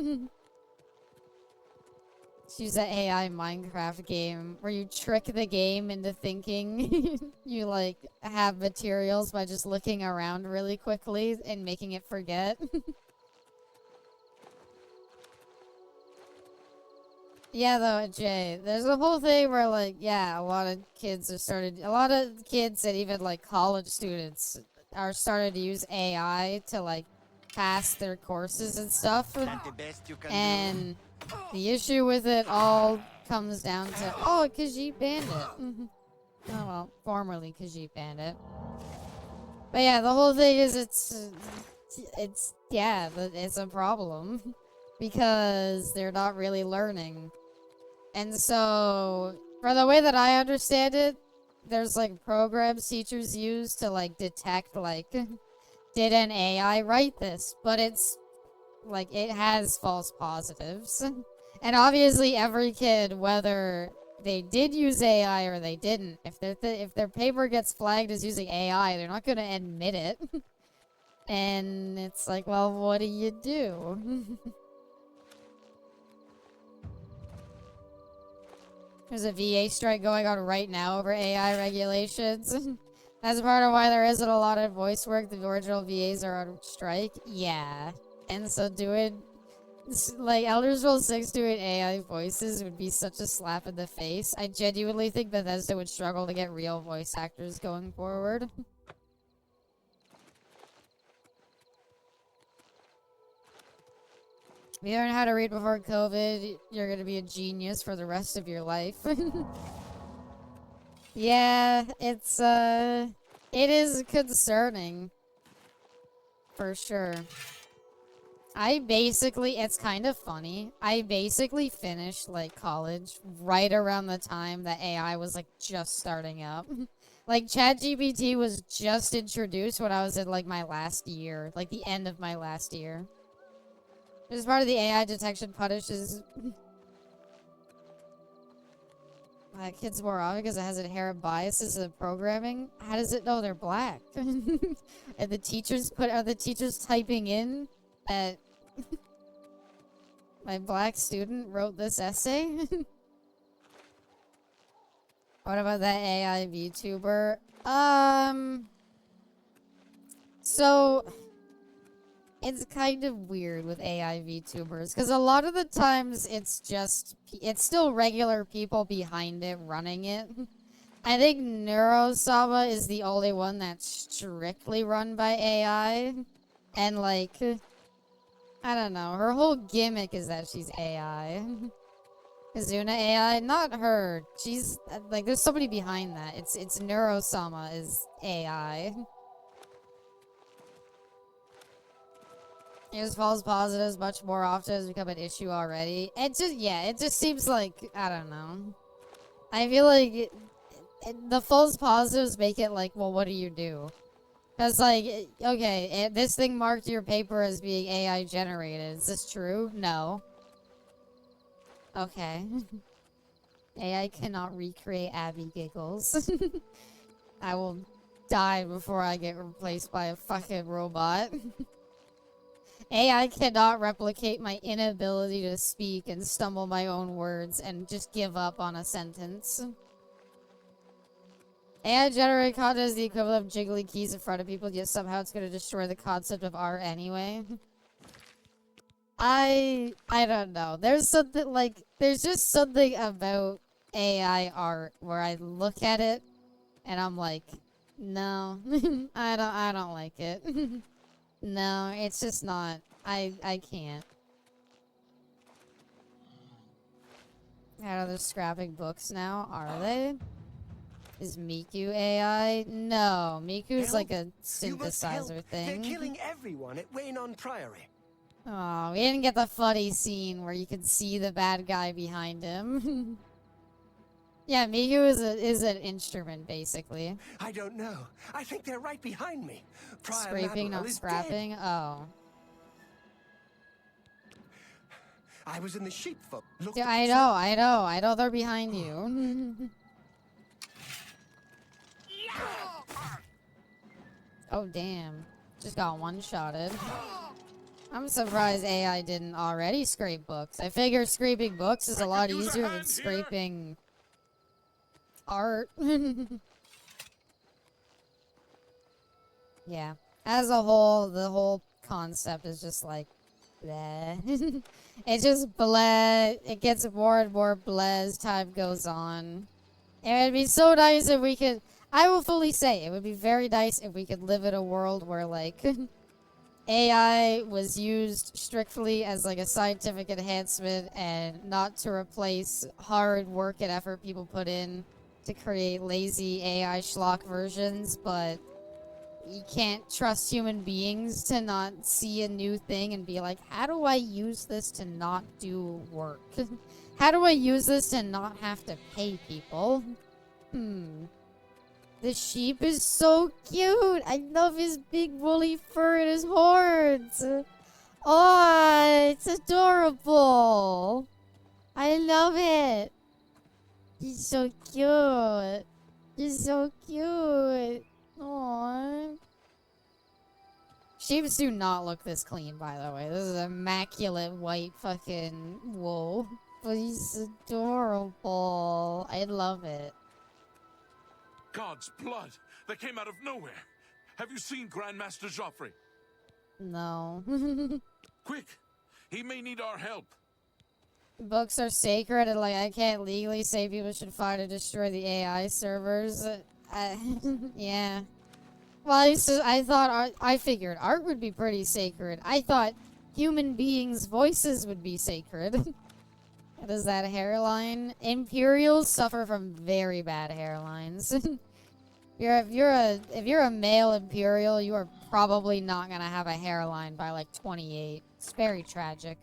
Use that AI Minecraft game where you trick the game into thinking you, like, have materials by just looking around really quickly and making it forget. Yeah, though, Jay, there's a whole thing where, like, yeah, a lot of kids and even, like, college students are starting to use AI to, like, pass their courses and stuff. And the issue with it all comes down to, oh, Khajiit Bandit. Oh, well, formerly Khajiit Bandit. But yeah, the whole thing is it's a problem. Because they're not really learning. And so, for the way that I understand it, there's, like, programs teachers use to, like, detect, like, did an AI write this? But it's, like, it has false positives. And obviously every kid, whether they did use AI or they didn't. If their paper gets flagged as using AI, they're not gonna admit it. And it's like, well, what do you do? There's a VA strike going on right now over AI regulations. That's part of why there isn't a lot of voice work. The original VAs are on strike. Yeah. And so like, Elder Scrolls 6 doing AI voices would be such a slap in the face. I genuinely think Bethesda would struggle to get real voice actors going forward. If you learn how to read before COVID, you're gonna be a genius for the rest of your life. Yeah, it is concerning. For sure. It's kind of funny. I basically finished, like, college right around the time that AI was, like, just starting up. Like, ChatGPT was just introduced when I was in, like, my last year. Like, the end of my last year. As part of the AI detection punishes kids more often because it has inherent biases in programming. How does it know they're black? And are the teachers typing in that my black student wrote this essay? What about that AI VTuber? So it's kind of weird with AI VTubers, because a lot of the times it's still regular people behind it running it. I think Neurosama is the only one that's strictly run by AI. And, like, I don't know, her whole gimmick is that she's AI. Kazuna AI, not her. She's, like, there's somebody behind that. It's Neurosama is AI. It just false positives much more often has become an issue already. It just seems like, I don't know. I feel like the false positives make it like, well, what do you do? Because, like, okay, this thing marked your paper as being AI generated. Is this true? No. Okay. AI cannot recreate Abby giggles. I will die before I get replaced by a fucking robot. AI cannot replicate my inability to speak and stumble my own words and just give up on a sentence. AI generated content is the equivalent of jiggling keys in front of people, yet somehow it's going to destroy the concept of art anyway. I don't know. There's just something about AI art where I look at it and I'm like, no, I don't like it. No, it's just not. I can't. Are they scrapping books now? Are they? Is Miku AI? No, Miku's like a synthesizer thing. They're killing everyone at Waynon Priory. Oh, we didn't get the funny scene where you could see the bad guy behind him. Yeah, Miku is an instrument, basically. I don't know. I think they're right behind me. Scraping, not scrapping? Oh. I was in the sheepfold. Yeah, I know they're behind you. Oh, damn. Just got one-shotted. I'm surprised AI didn't already scrape books. I figure scraping books is a lot easier than scraping art. Yeah. As a whole, the whole concept is just like, bleh. It's just bleh. It gets more and more bleh as time goes on. It would be so nice if we could... I will fully say, it would be very nice if we could live in a world where, like, AI was used strictly as, like, a scientific enhancement and not to replace hard work and effort people put in to create lazy AI schlock versions, but you can't trust human beings to not see a new thing and be like, how do I use this to not do work? How do I use this to not have to pay people? The sheep is so cute. I love his big woolly fur and his horns. Oh, it's adorable. I love it. He's so cute. He's so cute. Aww. Sheeps do not look this clean, by the way. This is immaculate white fucking wool. But he's adorable. I love it. God's blood that came out of nowhere. Have you seen Grandmaster Joffrey? No. Quick! He may need our help. Books are sacred, and like I can't legally say people should fight to destroy the AI servers. Yeah. Well, I figured art would be pretty sacred. I thought human beings' voices would be sacred. What is that hairline? Imperials suffer from very bad hairlines. If you're a male Imperial, you are probably not gonna have a hairline by like 28. It's very tragic.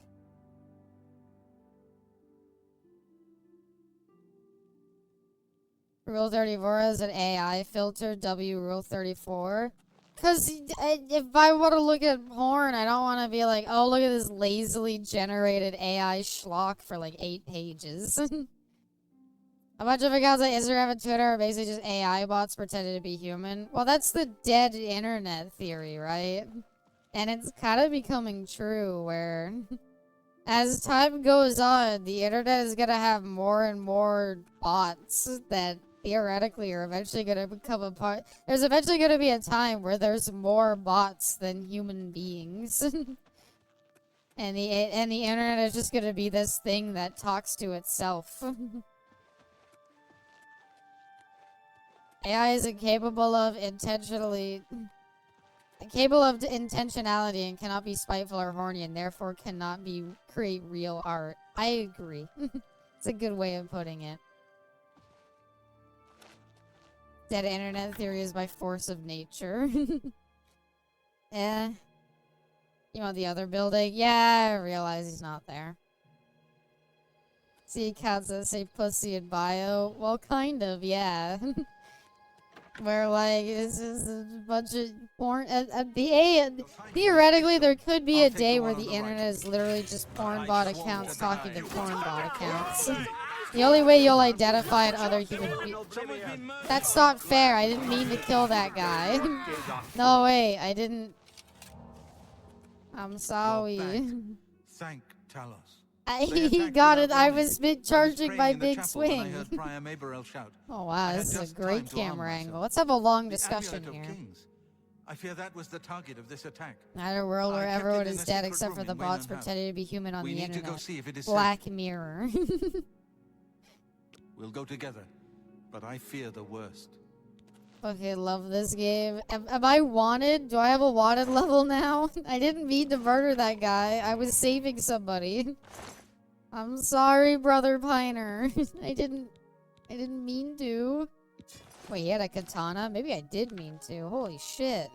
Rule 34 is an AI filter. W Rule 34. Because if I want to look at porn, I don't want to be like, oh, look at this lazily generated AI schlock for like 8 pages. A bunch of accounts on Instagram and Twitter are basically just AI bots pretending to be human. Well, that's the dead internet theory, right? And it's kind of becoming true where as time goes on, the internet is going to have more and more bots that theoretically are eventually going to become a part. There's eventually going to be a time where there's more bots than human beings. and the internet is just going to be this thing that talks to itself. AI is incapable of intentionality and cannot be spiteful or horny and therefore cannot create real art. I agree. It's a good way of putting it. Dead internet theory is by force of nature. You want the other building? Yeah, I realize he's not there. See accounts that say pussy in bio? Well, kind of, yeah. Where, like, this is a bunch of porn. Theoretically, there could be a day where the internet is literally just porn bot accounts talking to porn bot accounts. The only way you'll identify other human beings. That's not fair. I didn't mean to kill that guy. No, wait. I didn't. I'm sorry. Thank Talos. He got it. I was charging my big swing. Oh wow, this is a great camera angle. Let's have a long discussion here. I fear that was the target of this attack. Not a world where everyone is dead except for the bots pretending to be human on the internet. Black Mirror. We'll go together, but I fear the worst. Okay, love this game. Am I wanted? Do I have a wanted level now? I didn't mean to murder that guy. I was saving somebody. I'm sorry, Brother Piner. I didn't mean to. Wait, he had a katana? Maybe I did mean to. Holy shit.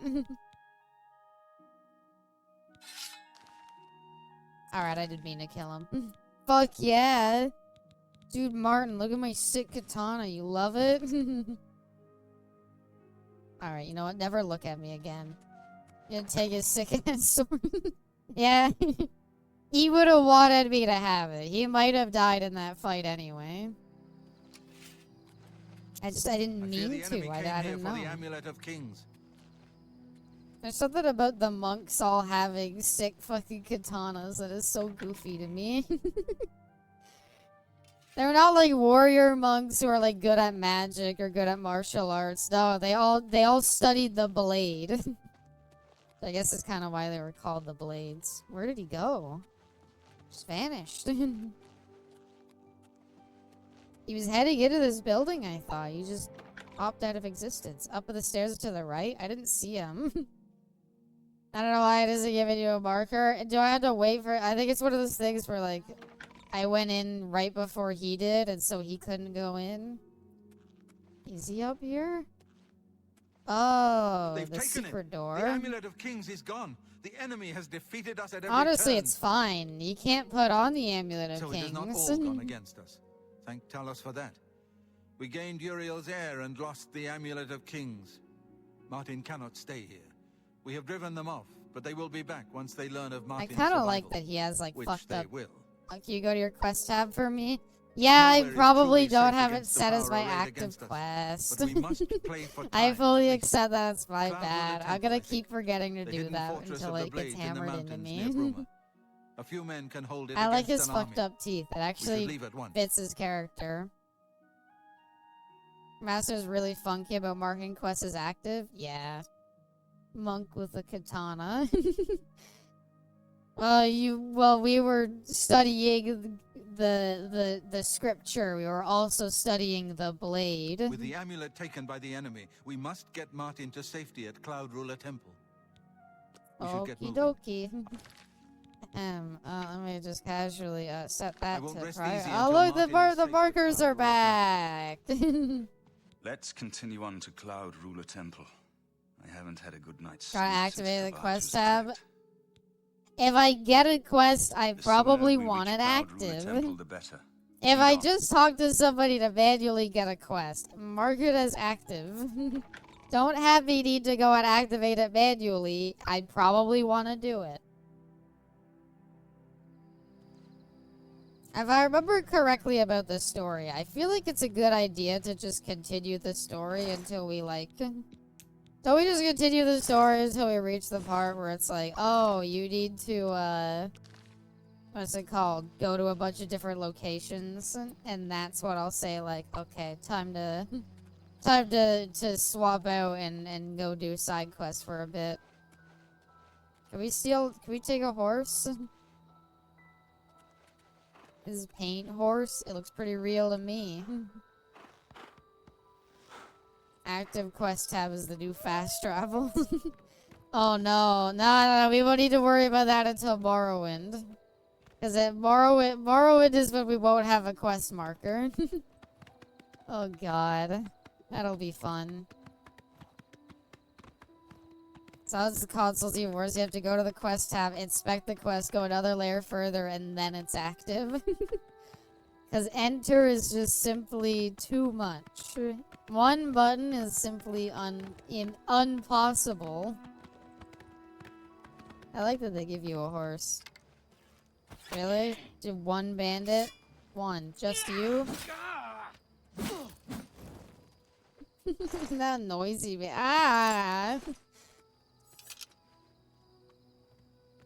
Alright, I did mean to kill him. Fuck yeah. Dude, Martin, look at my sick katana. You love it? Alright, you know what? Never look at me again. You're gonna take his sick-ass sword. Yeah. He would have wanted me to have it. He might have died in that fight anyway. I didn't mean to. I don't know. The Amulet of Kings. There's something about the monks all having sick fucking katanas that is so goofy to me. They're not like warrior monks who are like good at magic or good at martial arts. No, they all studied the blade. I guess that's kind of why they were called the Blades. Where did he go? Just vanished. He was heading into this building, I thought. He just popped out of existence. Up the stairs to the right? I didn't see him. I don't know why it isn't giving you a marker. Do I have to wait for... I think it's one of those things where, like, I went in right before he did, and so he couldn't go in. Is he up here? Oh, the secret door. The Amulet of Kings is gone. The enemy has defeated us at every Honestly, turn. it's fine. You can't put on the Amulet of So Kings. it has not all gone against us. Thank Talos for that. We gained Uriel's heir and lost the Amulet of Kings. Martin cannot stay here. We have driven them off, but they will be back once they learn of Martin's I kind of survival, like that he has, like, which fucked they up. will. Can you go to your quest tab for me? Yeah, I Nowhere is probably truly don't safe have it against the set as power my arrayed active against us. quest. But we must play for I time, fully at least. accept that it's my Cloud bad. Ruler I'm Temple, I gonna think. keep forgetting to The do hidden that fortress until of the it gets Blades in the hammered into mountains me. near Bruma. A few men can hold it I like against his an fucked army. up teeth. It We should actually leave at once. fits his character. Master's really funky about marking quests as active. Yeah. Monk with a katana. We were studying the scripture. We were also studying the blade. With the amulet taken by the enemy, we must get Martin to safety at Cloud Ruler Temple. We should get Okie moving. dokie. Let me just casually set that won't to rest prior. easy Oh until look, Martin is the safe at markers Cloud are Ruler back. Let's continue on to Cloud Ruler Temple. I haven't had a good night's Try to sleep activate since the Kavach quest was tab. attacked. If I get a quest, I The probably sooner we want reach it Cloud Ruler active. Temple, the better. If Lead I on. just talk to somebody to manually get a quest, mark it as active. Don't have me need to go and activate it manually. I'd probably want to do it. If I remember correctly about the story, I feel like it's a good idea to just continue the story until we So we just continue the story until we reach the part where it's like, oh, you need to, what's it called? Go to a bunch of different locations, and that's what I'll say, like, okay, time to swap out and go do side quests for a bit. Can we take a horse? This is paint horse. It looks pretty real to me. Active quest tab is the new fast travel. Oh no. No, we won't need to worry about that until Morrowind. Because at Morrowind is when we won't have a quest marker. Oh god. That'll be fun. So it's the consoles even worse. You have to go to the quest tab, inspect the quest, go another layer further, and then it's active. Because enter is just simply too much. One button is simply impossible. I like that they give you a horse. Really? Do one bandit? One. Just you? That noisy man. Ah!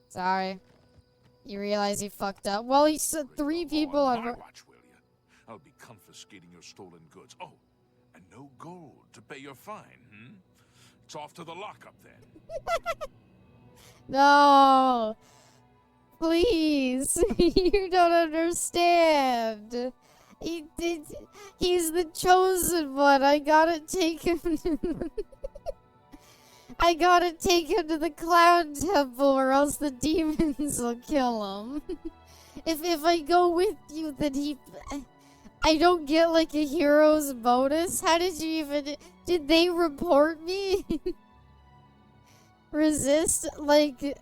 Sorry. You realize you fucked up? Well, he said 3 people on on... my watch, will you? I'll be confiscating your stolen goods. Oh, and no gold to pay your fine, hmm? It's off to the lockup then. No! Please! You don't understand! He's the chosen one! I gotta take him to... I gotta take him to the Cloud Temple or else the demons will kill him. If I go with you, then I don't get like a hero's bonus? How did you even... Did they report me? Resist? Like...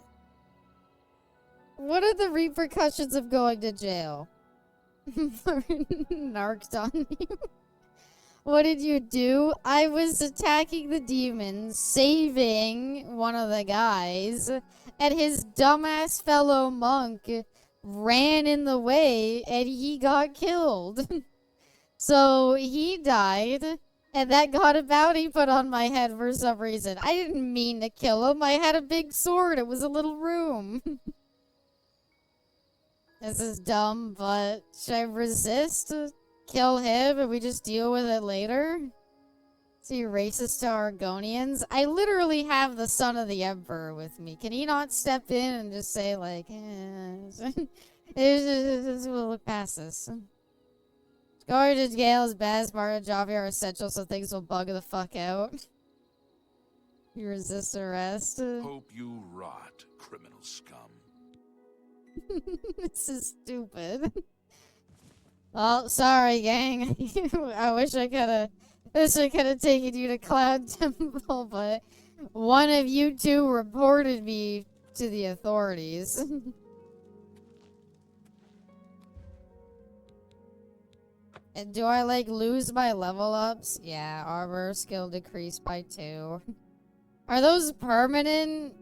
What are the repercussions of going to jail? Narked on you. What did you do? I was attacking the demons, saving one of the guys, and his dumbass fellow monk ran in the way, and he got killed. So he died, and that got a bounty put on my head for some reason. I didn't mean to kill him. I had a big sword. It was a little room. This is dumb, but should I resist? Kill him and we just deal with it later? So you racist to Argonians? I literally have the son of the Emperor with me. Can he not step in and just say like, we'll look past this. Going to jail is bad, Sparta and Javier are essential so things will bug the fuck out. You resist arrest. Hope you rot, criminal scum. This is stupid. Well, sorry, gang. I wish I could have taken you to Cloud Temple, but one of you two reported me to the authorities. And do I like lose my level ups? Yeah, armor skill decreased by 2. Are those permanent?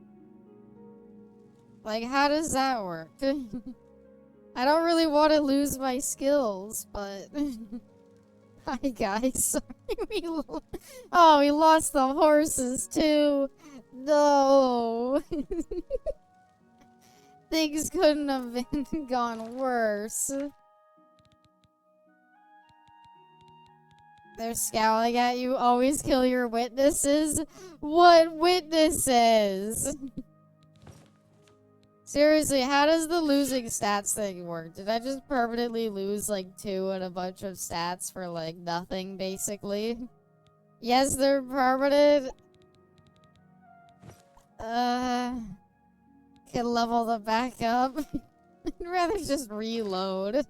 Like, how does that work? I I don't really want to lose my skills, but... Hi, guys. Sorry, oh, we lost the horses, too. No. Things couldn't have been gone worse. They're scowling at you. Always kill your witnesses. What witnesses? Seriously, how does the losing stats thing work? Did I just permanently lose like 2 and a bunch of stats for like nothing, basically? Yes, they're permanent. Can level them back up. I'd rather just reload.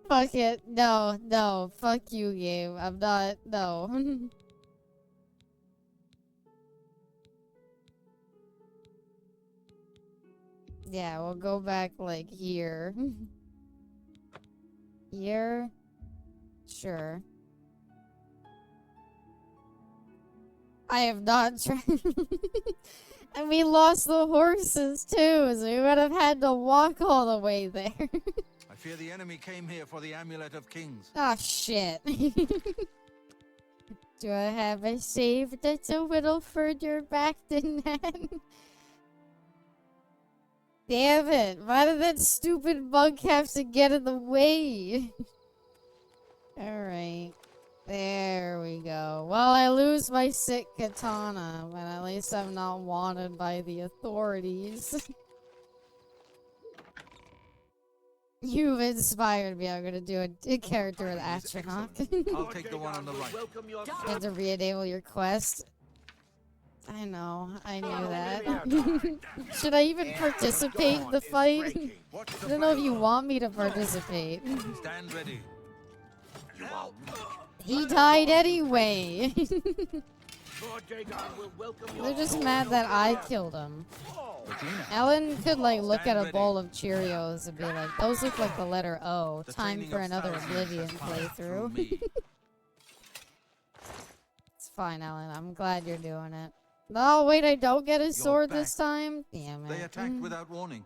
Fuck it. No, no. Fuck you, game. I'm not. No. Yeah, we'll go back, like, here. Here? Sure. I have not tried. And we lost the horses, too, so we would have had to walk all the way there. I fear the enemy came here for the Amulet of Kings. Oh, shit. Do I have a save that's a little further back than that? Damn it. Why did that stupid bug have to get in the way? Alright. There we go. Well, I lose my sick katana, but at least I'm not wanted by the authorities. You've inspired me. I'm gonna do a character with Astronaut. I'll take the one on the right. You have to re-enable your quest. I know. I knew that. Should I even participate in the fight? I don't know if you want me to participate. Stand ready. He died anyway. They're just mad that I killed him. Ellen could like look at a bowl of Cheerios and be like, those look like the letter O. Time for another Oblivion playthrough. It's fine, Ellen. I'm glad you're doing it. No, wait, I don't get his sword this time? Damn it. They attacked without warning.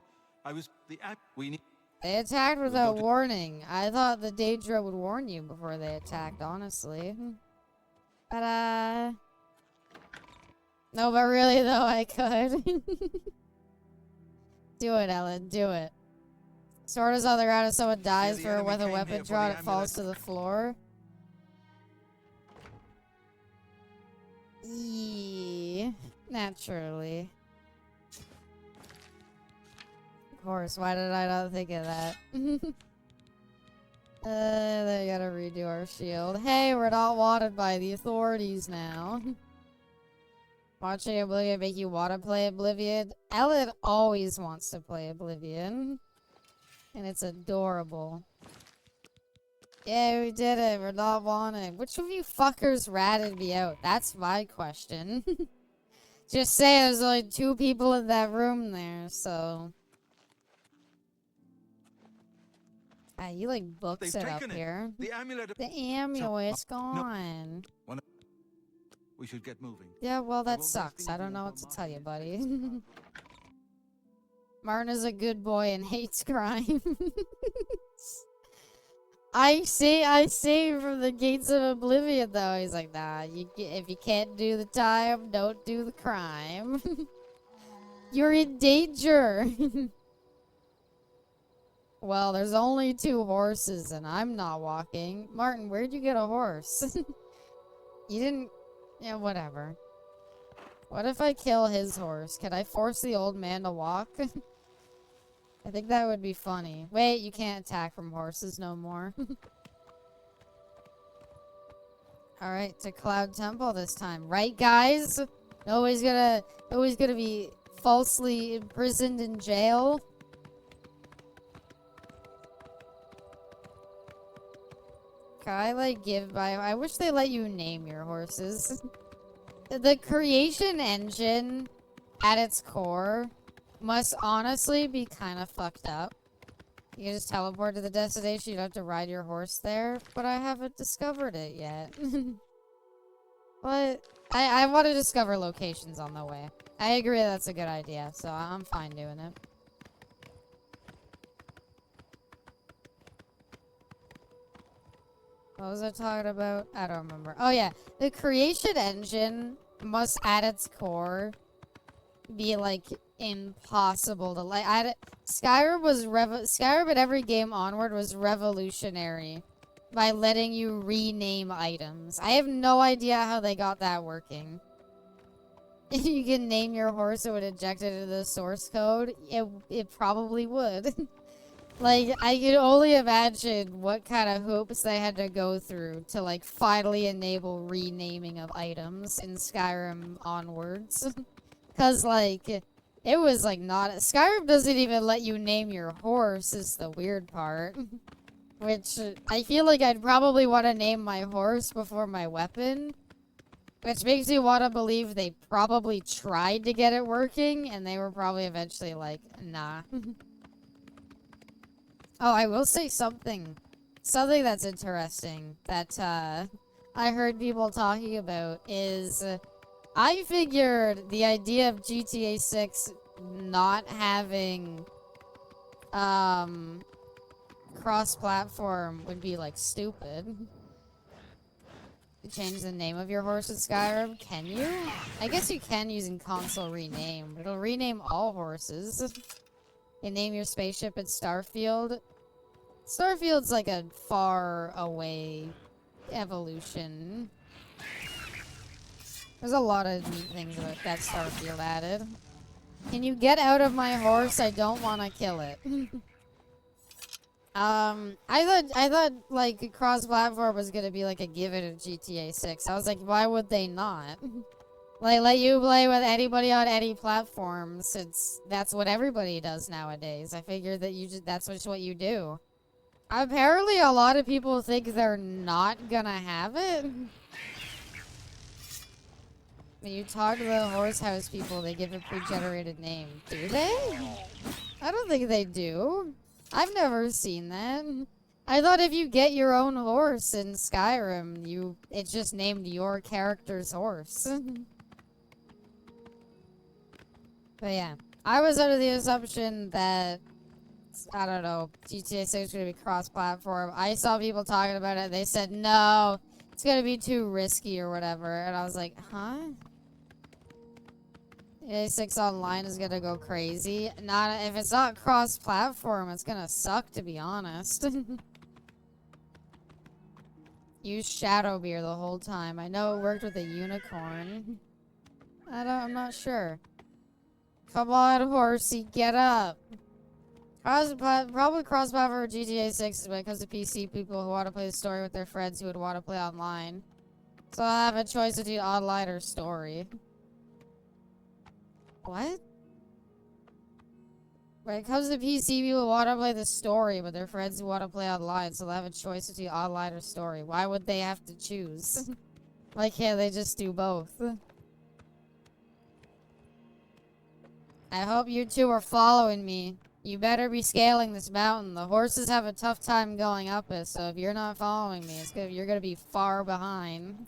They attacked without warning. I thought the Daedra would warn you before they attacked, honestly. But, no, but really, though, I could. Do it, Ellen. Do it. Sword is on the ground if someone dies with a weapon drawn, it falls to the floor. Eee. Naturally. Of course, why did I not think of that? They gotta redo our shield. Hey, we're not wanted by the authorities now. Watching Oblivion make you want to play Oblivion? Ellen always wants to play Oblivion. And it's adorable. Yeah, we did it. We're not wanted. Which of you fuckers ratted me out? That's my question. Just say there's only 2 people in that room there, so... Ah, you like books it up here. The amulet. The amulet's gone. No. We should get moving. Yeah, well, that sucks. I don't know what to tell you, buddy. Martin is a good boy and hates crime. I see from the gates of Oblivion, though. He's like, nah, if you can't do the time, don't do the crime. You're in danger. Well, there's only 2 horses, and I'm not walking. Martin, where'd you get a horse? You didn't... Yeah, whatever. What if I kill his horse? Can I force the old man to walk? I think that would be funny. Wait, you can't attack from horses no more. Alright, to Cloud Temple this time. Right, guys? Nobody's gonna be falsely imprisoned in jail. Can I, like, I wish they let you name your horses. The creation engine, at its core, must honestly be kind of fucked up. You can just teleport to the destination, you don't have to ride your horse there, but I haven't discovered it yet. But I want to discover locations on the way. I agree that's a good idea, so I'm fine doing it. What was I talking about? I don't remember. Oh yeah, the creation engine must at its core be like impossible to like. Skyrim in every game onward was revolutionary by letting you rename items. I have no idea how they got that working. If you can name your horse, it would inject it into the source code. It probably would. Like, I can only imagine what kind of hoops they had to go through to, like, finally enable renaming of items in Skyrim onwards. Because, like, it was, like, not... Skyrim doesn't even let you name your horse, is the weird part. Which, I feel like I'd probably want to name my horse before my weapon. Which makes me want to believe they probably tried to get it working, and they were probably eventually like, nah. Oh, I will say something that's interesting that I heard people talking about is I figured the idea of GTA 6 not having cross-platform would be like stupid. Change the name of your horse in Skyrim? Can you? I guess you can using console rename, but it'll rename all horses. You name your spaceship in Starfield. Starfield's like a far away evolution. There's a lot of neat things about that Starfield added. Can you get out of my horse? I don't want to kill it. I thought like cross-platform was gonna be like a given in GTA 6. I was like, why would they not? Like, let you play with anybody on any platform, since that's what everybody does nowadays. I figured that that's just what you do. Apparently, a lot of people think they're not gonna have it. When you talk to the horse house people, they give a pre-generated name. Do they? I don't think they do. I've never seen that. I thought if you get your own horse in Skyrim, it's just named your character's horse. But yeah, I was under the assumption that, I don't know, GTA 6 is going to be cross-platform. I saw people talking about it. They said, no, it's going to be too risky or whatever. And I was like, huh? GTA 6 Online is gonna go crazy. If it's not cross-platform, it's gonna suck, to be honest. Use Shadowbeer the whole time. I know it worked with a unicorn. I'm not sure. Come on, horsey, get up. Probably cross-platform for GTA 6 is when it comes to PC people who want to play the story with their friends who would want to play online. So I have a choice between online or story. What? When it comes to PC, people want to play the story, but their friends want to play online, so they have a choice between online or story. Why would they have to choose? Why can't they just do both? I hope you two are following me. You better be scaling this mountain. The horses have a tough time going up it, so if you're not following me, you're gonna be far behind.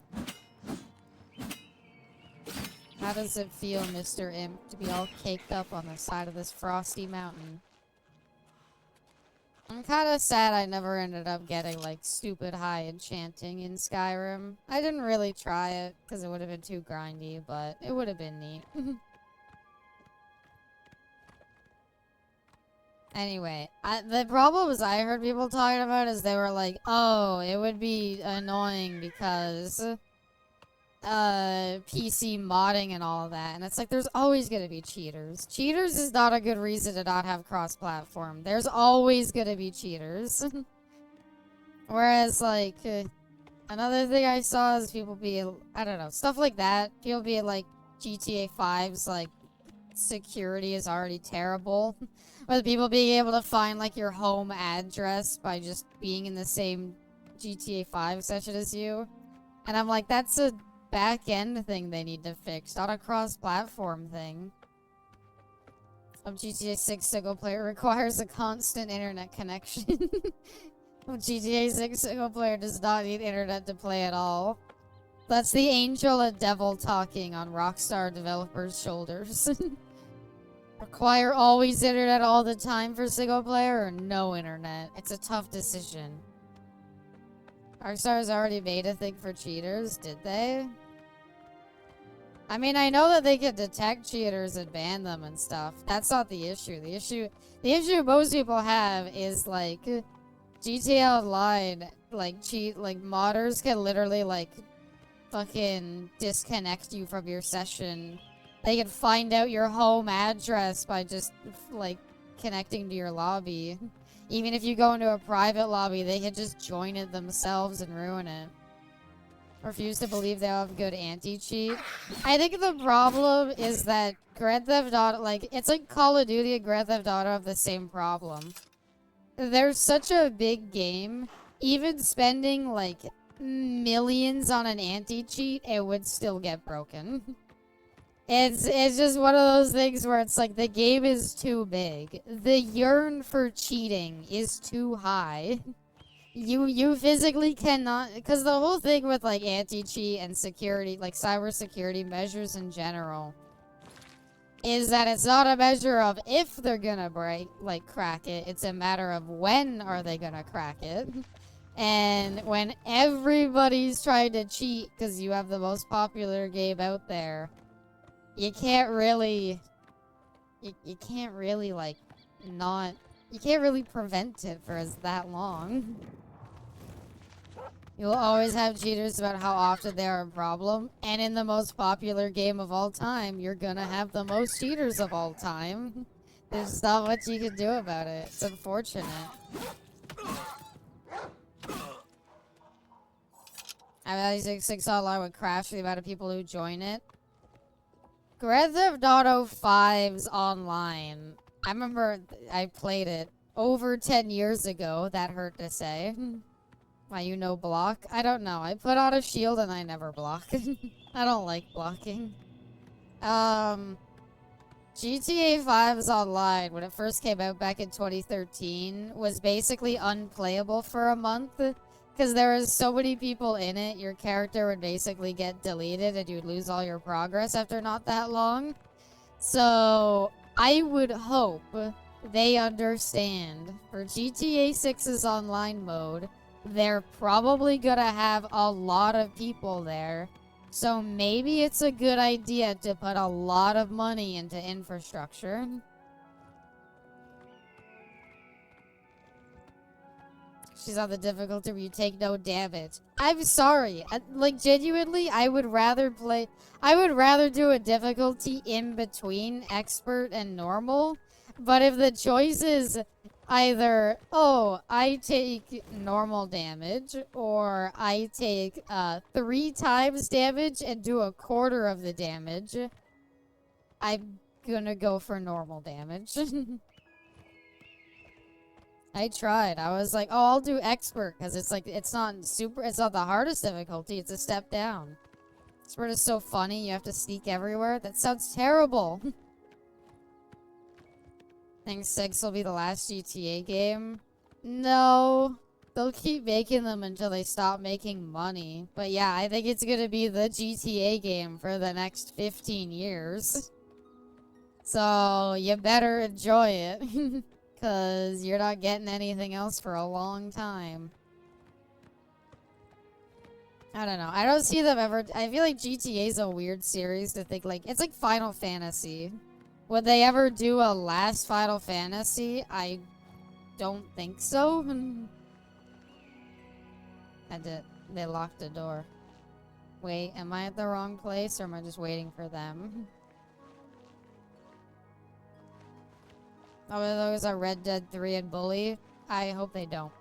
How does it feel, Mr. Imp, to be all caked up on the side of this frosty mountain? I'm kind of sad I never ended up getting, like, stupid high enchanting in Skyrim. I didn't really try it, because it would have been too grindy, but it would have been neat. Anyway, the problems I heard people talking about is they were like, oh, it would be annoying because... PC modding and all of that, and it's like there's always gonna be cheaters. Cheaters is not a good reason to not have cross-platform. There's always gonna be cheaters. Whereas, like, another thing I saw is people being, I don't know, stuff like that. People being like, GTA 5's, like, security is already terrible. With people being able to find, like, your home address by just being in the same GTA 5 session as you. And I'm like, that's a back-end thing they need to fix, not a cross-platform thing. GTA 6 single player requires a constant internet connection. GTA 6 single player does not need internet to play at all. That's the angel and devil talking on Rockstar developers' shoulders. Require always internet all the time for single player or no internet? It's a tough decision. Rockstar's already made a thing for cheaters, did they? I mean, I know that they can detect cheaters and ban them and stuff. That's not the issue. The issue most people have is, like, GTA Online, like, modders can literally, like, fucking disconnect you from your session. They can find out your home address by just, like, connecting to your lobby. Even if you go into a private lobby, they can just join it themselves and ruin it. Refuse to believe they have good anti-cheat. I think the problem is that Grand Theft Auto, like, it's like Call of Duty and Grand Theft Auto have the same problem. They're such a big game, even spending, like, millions on an anti-cheat, it would still get broken. It's just one of those things where it's like the game is too big. The yearn for cheating is too high. You physically cannot, because the whole thing with like anti-cheat and security, like cybersecurity measures in general, is that it's not a measure of if they're gonna crack it. It's a matter of when are they gonna crack it. And when everybody's trying to cheat because you have the most popular game out there, you can't really, you can't really, like, not, you can't really prevent it for that long. You'll always have cheaters about how often they are a problem, and in the most popular game of all time, you're gonna have the most cheaters of all time. There's not much you can do about it. It's unfortunate. I mean, 6 online would crash the amount of people who join it. Grand Theft Auto 5's online. I remember I played it over 10 years ago. That hurt to say. Why, you know block? I don't know. I put on a shield and I never block. I don't like blocking. GTA 5's online, when it first came out back in 2013, was basically unplayable for a month. Because there was so many people in it, your character would basically get deleted and you'd lose all your progress after not that long. So, I would hope they understand for GTA 6's online mode, they're probably gonna have a lot of people there. So maybe it's a good idea to put a lot of money into infrastructure. She's on the difficulty where you take no damage. I'm sorry. Like, genuinely, I would rather do a difficulty in between expert and normal. But if the choice is either, oh, I take normal damage, or I take 3 times damage and do a quarter of the damage, I'm gonna go for normal damage. I tried. I was like, oh, I'll do expert, because it's like, it's not the hardest difficulty, it's a step down. Expert is so funny, you have to sneak everywhere. That sounds terrible. I think 6 will be the last GTA game. No. They'll keep making them until they stop making money. But yeah, I think it's gonna be the GTA game for the next 15 years. So, you better enjoy it. Because you're not getting anything else for a long time. I don't know. I don't see them ever... I feel like GTA is a weird series to think like... It's like Final Fantasy. Would they ever do a last Final Fantasy? I don't think so. They locked the door. Wait, am I at the wrong place or am I just waiting for them? Oh, those are Red Dead 3 and Bully? I hope they don't.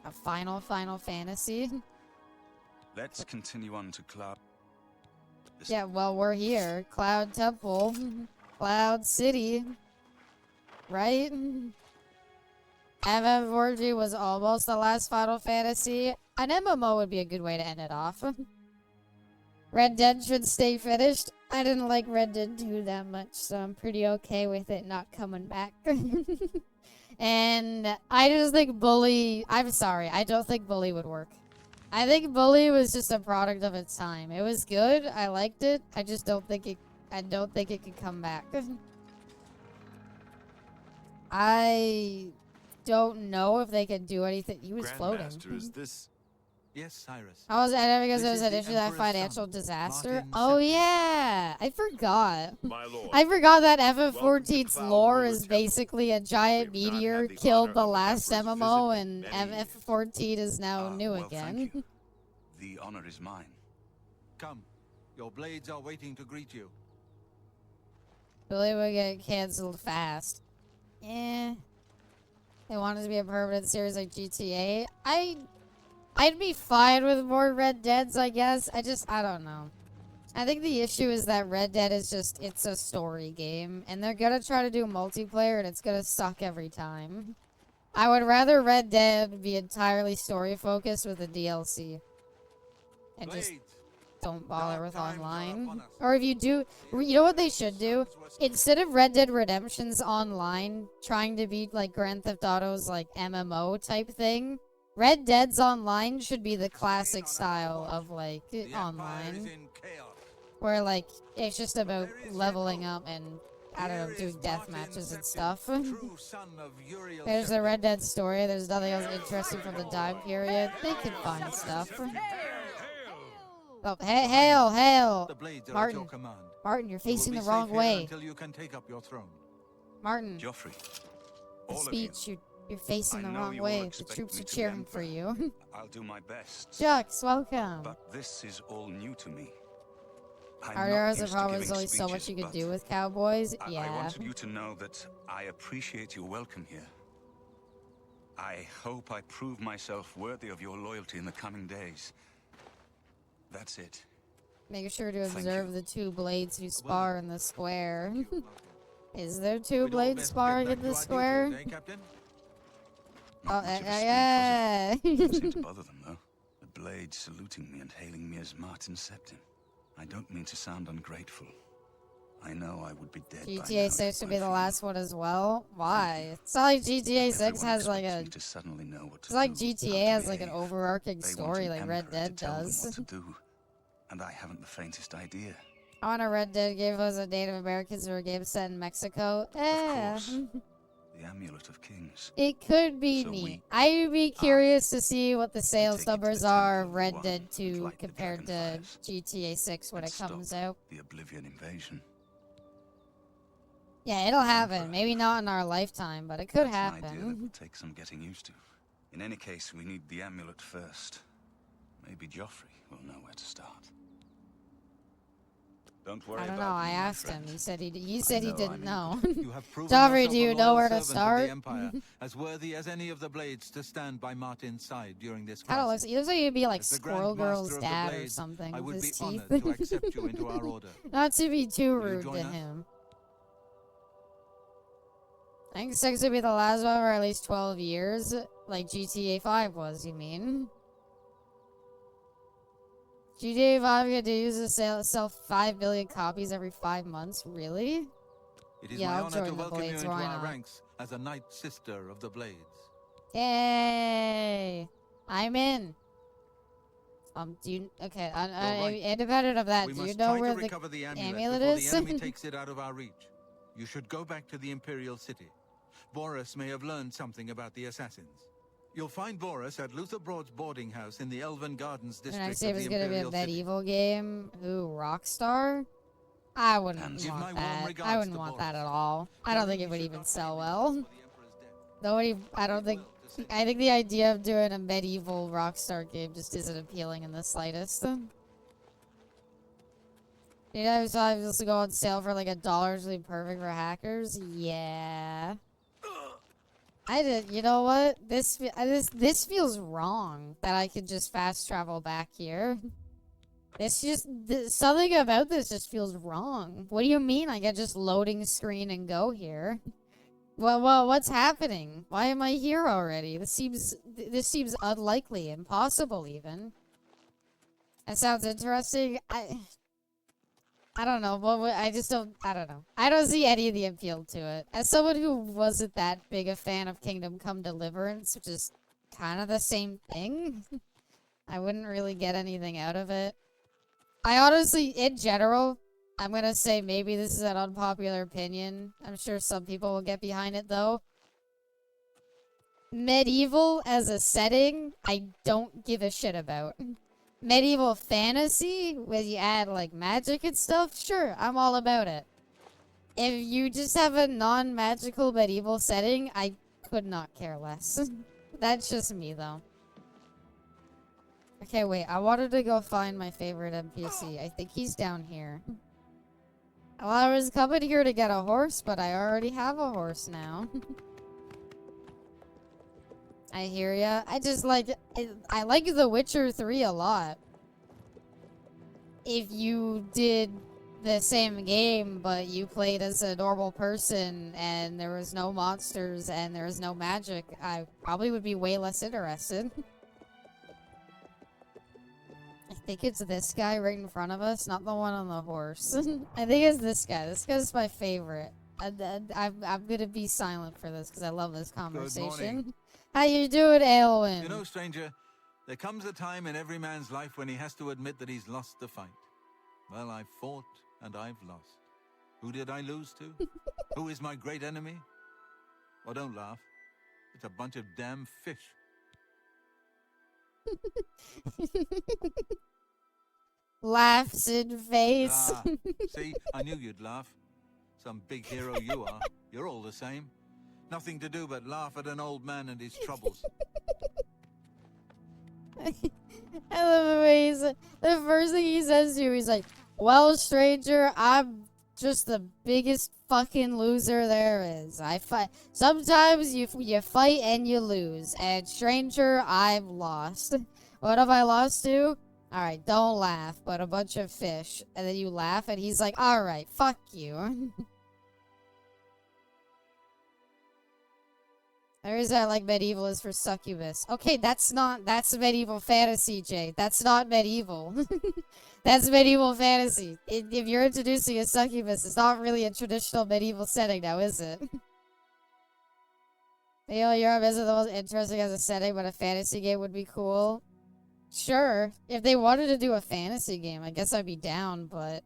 A Final Fantasy? Let's continue on to Cloud. Yeah, well, we're here. Cloud Temple. Cloud City. Right? MMORPG was almost the last Final Fantasy. An MMO would be a good way to end it off. Red Dead should stay finished. I didn't like Red Dead 2 that much, so I'm pretty okay with it not coming back. And I just think Bully... I'm sorry, I don't think Bully would work. I think Bully was just a product of its time. It was good, I liked it, I just don't think it... I don't think it could come back. I don't know if they can do anything. He was floating. Grandmaster, is this Yes, Cyrus. I never guess This it was is an the issue that Emperor's financial son, disaster. Martin Oh Septim. yeah, I forgot. My lord. I forgot that Welcome to FF14's Cloud lore Ruler is Temple. basically a giant We have not meteor had the killed honor the of the last Emperor's MMO, visit and in many years. FF14 is now new well, again. thank you. The honor is mine. Come. Your blades are waiting to greet you. Believe we get canceled fast. Eh. They want it to be a permanent series like GTA. I'd be fine with more Red Deads, I guess. I don't know. I think the issue is that Red Dead is just, it's a story game. And they're gonna try to do multiplayer and it's gonna suck every time. I would rather Red Dead be entirely story focused with a DLC. And just Blades. don't bother with Dark times are online. upon us. Or if you do, you know what they should do? Instead of Red Dead Redemption's online, trying to be like Grand Theft Auto's like MMO type thing, Red Dead's online should be the classic style of like The Empire is online, in chaos. where like it's just about Where is leveling Jacob? up and I don't know, Here doing is death Martin matches and Septim, stuff. true son of Uriel There's the Septim. Red Dead story. There's nothing else interesting from the time period. They can find stuff. Oh, hail! The blades are Martin. at your command. Martin, you're You will facing be the wrong safe here way. until you can take up your throne. Martin, Joffrey, the all of you, speech, you're facing I the know wrong you all way. The expect troops me are to cheering for emperor. you. I'll do my best. Jux, welcome. But this is all new to me. I'm Our not heroes used are to probably giving only so much speeches, you could but do with cowboys. I Yeah. wanted you to know that I appreciate your welcome here. I hope I prove myself worthy of your loyalty in the coming days. That's it. Make sure to Thank observe you. the two blades who spar in the square. Is there two We'd all blades best get sparring back in to the our square? duties, eh, Captain? Not Oh, much of a yeah. speech, was it? Didn't seem to bother them, though. The blade saluting me and hailing me as Martin Septim. I don't mean to sound ungrateful. I know I would be dead by now GTA if 6 it would be the weren't for last you. one as well. Why? It's not like GTA 6 Everyone has like expects a. me to suddenly know what to It's like do, how GTA to has like an behave. overarching They want story an like Red emperor to Dead tell them does. what to do, and I haven't the faintest idea. I want a Red Dead game was a Native Americans or a game set in Mexico. course. The Amulet of Kings. It could be So neat. we- I'd be curious to see what the sales take it to numbers the are Temple of of Red One Dead and 2 light the compared to dragonfires. GTA 6 when And it comes stop out. the Oblivion invasion. Yeah, it'll happen. Emperor. Maybe not in our lifetime, but it could That's an idea that happen. will take some getting used to. In any case, we need the amulet first. Maybe Joffrey will know where to start. Don't worry I don't about know. I me, my asked him. friend. He said he know didn't I'm know. You have proven Joffrey, yourself do a you know loyal where to servant of start? the Empire, as worthy as any of the blades to stand by Martin's side during this Kind of crisis. looks. He looks like he'd be like As the Grand Squirrel Girl's Master of the dad or Blades, something I with would be his honored teeth. to accept you into our order. Not to be too Will you rude join to us? him. I think 6 would be the last one for at least 12 years, like GTA 5 was, you mean? GTA 5 continues to sell 5 million copies every 5 months? Really? It is Yeah, my I'll honor join to the welcome you Blades, into why our not? ranks as a Knight Sister of the Blades. Yay! I'm in. Do you, okay, right. independent of that, We do you must know try where to the recover the amulet amulet before is? the enemy takes it out of our reach. You should go back to the Imperial City. Boris may have learned something about the assassins. You'll find Boris at Luther Broad's boarding house in the Elven Gardens the district next of game the is gonna be a Imperial City. medieval game? Ooh, Rockstar? I wouldn't Give my want warm that. regards I wouldn't to want that Boris. at all. I don't think it would Should even not sell pay well. rewards for the Emperor's death. Nobody, I don't think, I think the idea of doing a medieval Rockstar game just isn't appealing in the slightest. You know, so I was to go on sale for like $1, really perfect for hackers. Yeah. I did. You know what? This feels wrong that I could just fast travel back here. Something about this just feels wrong. What do you mean? I get just loading screen and go here? Well, what's happening? Why am I here already? This seems unlikely, impossible even. That sounds interesting. I don't know. I don't know. I don't see any of the appeal to it. As someone who wasn't that big a fan of Kingdom Come Deliverance, which is kind of the same thing, I wouldn't really get anything out of it. I honestly, in general, I'm gonna say maybe this is an unpopular opinion. I'm sure some people will get behind it, though. medieval as a setting, I don't give a shit about. Medieval fantasy, where you add like magic and stuff, sure, I'm all about it. If you just have a non-magical medieval setting, I could not care less. That's just me, though. Okay, wait, I wanted to go find my favorite NPC. I think he's down here. Well, I was coming here to get a horse, but I already have a horse now. I hear ya. I just like... I like The Witcher 3 a lot. If you did the same game, but you played as a normal person, and there was no monsters, and there was no magic, I probably would be way less interested. I think it's this guy right in front of us, not the one on the horse. I think it's this guy. This guy's my favorite. I'm gonna be silent for this, because I love this conversation. How you doing, Aelwyn? You know, stranger, there comes a time in every man's life when he has to admit that he's lost the fight. Well, I've fought and I've lost. Who did I lose to? Who is my great enemy? Well, don't laugh. It's a bunch of damn fish. Laughs in face. Ah, see, I knew you'd laugh. Some big hero you are. You're all the same. Nothing to do but laugh at an old man and his troubles. I love the way the first thing he says to you, he's like, well, stranger, I'm just the biggest fucking loser there is. I fight. Sometimes you fight and you lose. And stranger, I've lost. What have I lost to? Alright, don't laugh, but a bunch of fish. And then you laugh, and he's like, alright, fuck you. The reason I like medieval is for succubus. Okay, that's medieval fantasy, Jay. That's not medieval. That's medieval fantasy. If you're introducing a succubus, it's not really a traditional medieval setting now, is it? Medieval Europe isn't the most interesting as a setting, but a fantasy game would be cool. Sure. If they wanted to do a fantasy game, I guess I'd be down, but...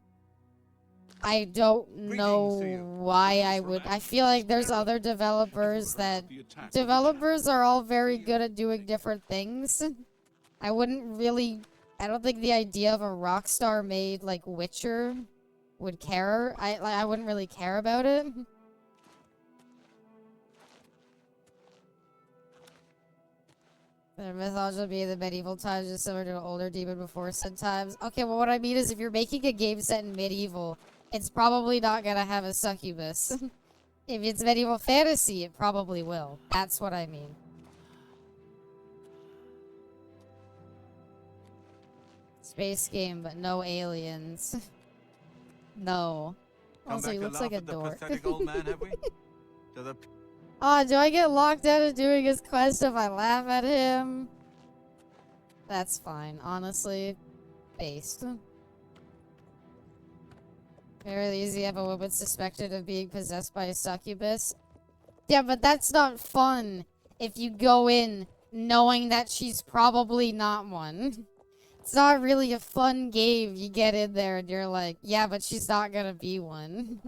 I don't know why I would. I feel like there's other developers that... Developers are all very good at doing different things. I wouldn't really... I don't think the idea of a Rockstar made, like, Witcher would care. I wouldn't really care about it. The mythology would be the medieval times is similar to an older demon before sun times. Okay, well what I mean is if you're making a game set in medieval, it's probably not gonna have a succubus. If it's medieval fantasy, it probably will. That's what I mean. Space game, but no aliens. No. Also, he looks like a dork. Old man, have we? Oh, do I get locked out of doing his quest if I laugh at him? That's fine, honestly. Based. Very easy to have a woman suspected of being possessed by a succubus. Yeah, but that's not fun if you go in knowing that she's probably not one. It's not really a fun game. You get in there and you're like, yeah, but she's not gonna be one.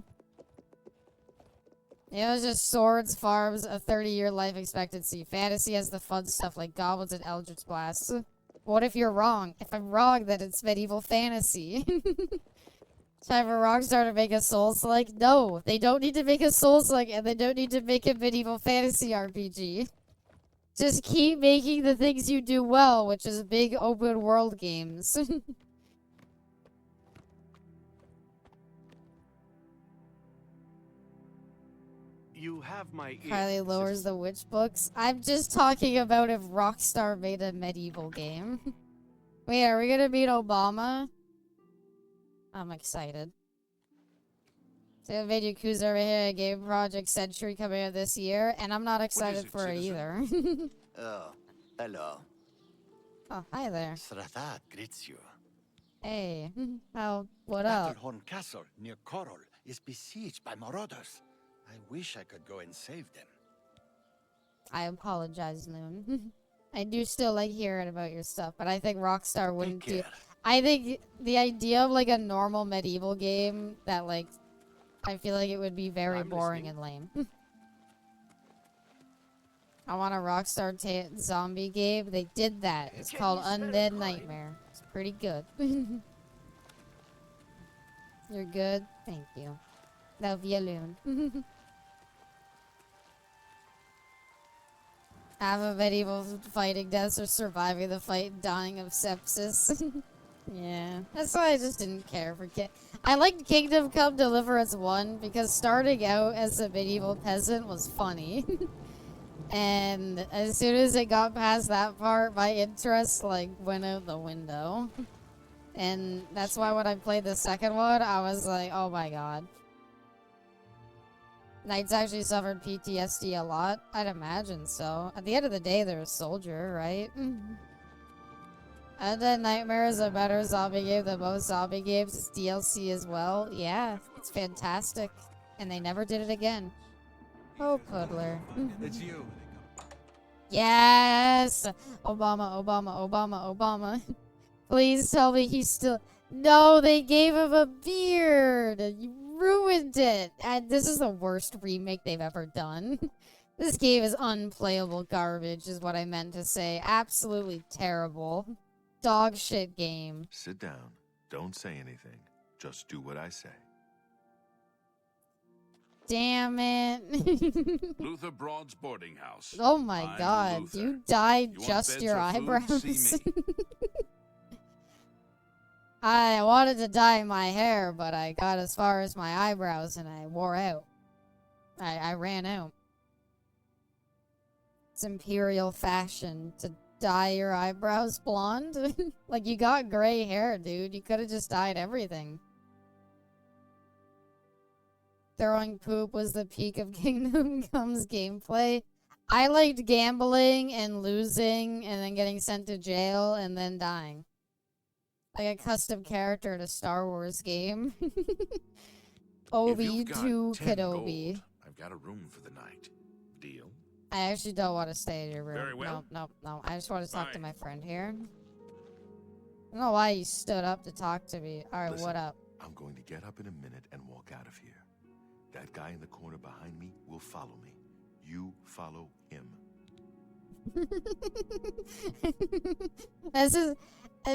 It was just swords, farms, a 30-year life expectancy. Fantasy has the fun stuff like goblins and eldritch blasts. What if you're wrong? If I'm wrong, then it's medieval fantasy. Time for Rockstar to make a Souls-like? No, they don't need to make a Souls-like, and they don't need to make a medieval fantasy RPG. Just keep making the things you do well, which is big open world games. You have my ear. Highly lowers the witch books. I'm just talking about if Rockstar made a medieval game. Wait, are we gonna meet Obama? I'm excited. So I made Yakuza over here, a game project Century coming out this year, and I'm not excited for it either. Oh, hello. Oh, hi there. Srathat greets you. Hey, what up? Battlehorn Castle near Korol is besieged by marauders. I wish I could go and save them. I apologize, Loon. I do still like hearing about your stuff, but I think Rockstar wouldn't do... I think the idea of, like, a normal medieval game that, like, I feel like it would be very boring and lame. I want a Rockstar zombie game. They did that. It's called Undead Nightmare. It's pretty good. You're good? Thank you. Love you, Loon. Have a medieval fighting deaths or surviving the fight and dying of sepsis. Yeah, that's why I just didn't care for I liked Kingdom Come Deliverance 1 because starting out as a medieval peasant was funny. And as soon as it got past that part, my interest, like, went out the window. And that's why when I played the second one, I was like, oh my god. Knights actually suffered PTSD a lot? I'd imagine so. At the end of the day, they're a soldier, right? Undead Nightmare is a better zombie game than most zombie games. It's DLC as well. Yeah, it's fantastic. And they never did it again. Oh, Puddler. It's you. Yes! Obama, Obama, Obama, Obama. Please tell me he's still... No, they gave him a beard! You ruined it! And this is the worst remake they've ever done. This game is unplayable garbage, is what I meant to say. Absolutely terrible. Dog shit game. Sit down. Don't say anything. Just do what I say. Damn it. Luther Broad's boarding house. Oh my I'm god, Luther. you dyed You want just beds your or food? eyebrows. See me. I wanted to dye my hair, but I got as far as my eyebrows and I wore out. I ran out. It's imperial fashion to dye your eyebrows blonde. Like, you got gray hair, dude. You could have just dyed everything. Throwing poop was the peak of Kingdom Come's gameplay. I liked gambling and losing and then getting sent to jail and then dying. Like a custom character in a Star Wars game. Obi-2 Kenobi. Gold, I've got a room for the night. Deal? I actually don't want to stay in your room. Very well. No. I just want to talk to Fine. my friend here. I don't know why you stood up to talk to me. Alright, Listen, what up? I'm going to get up in a minute and walk out of here. That guy in the corner behind me will follow me. You follow him. This is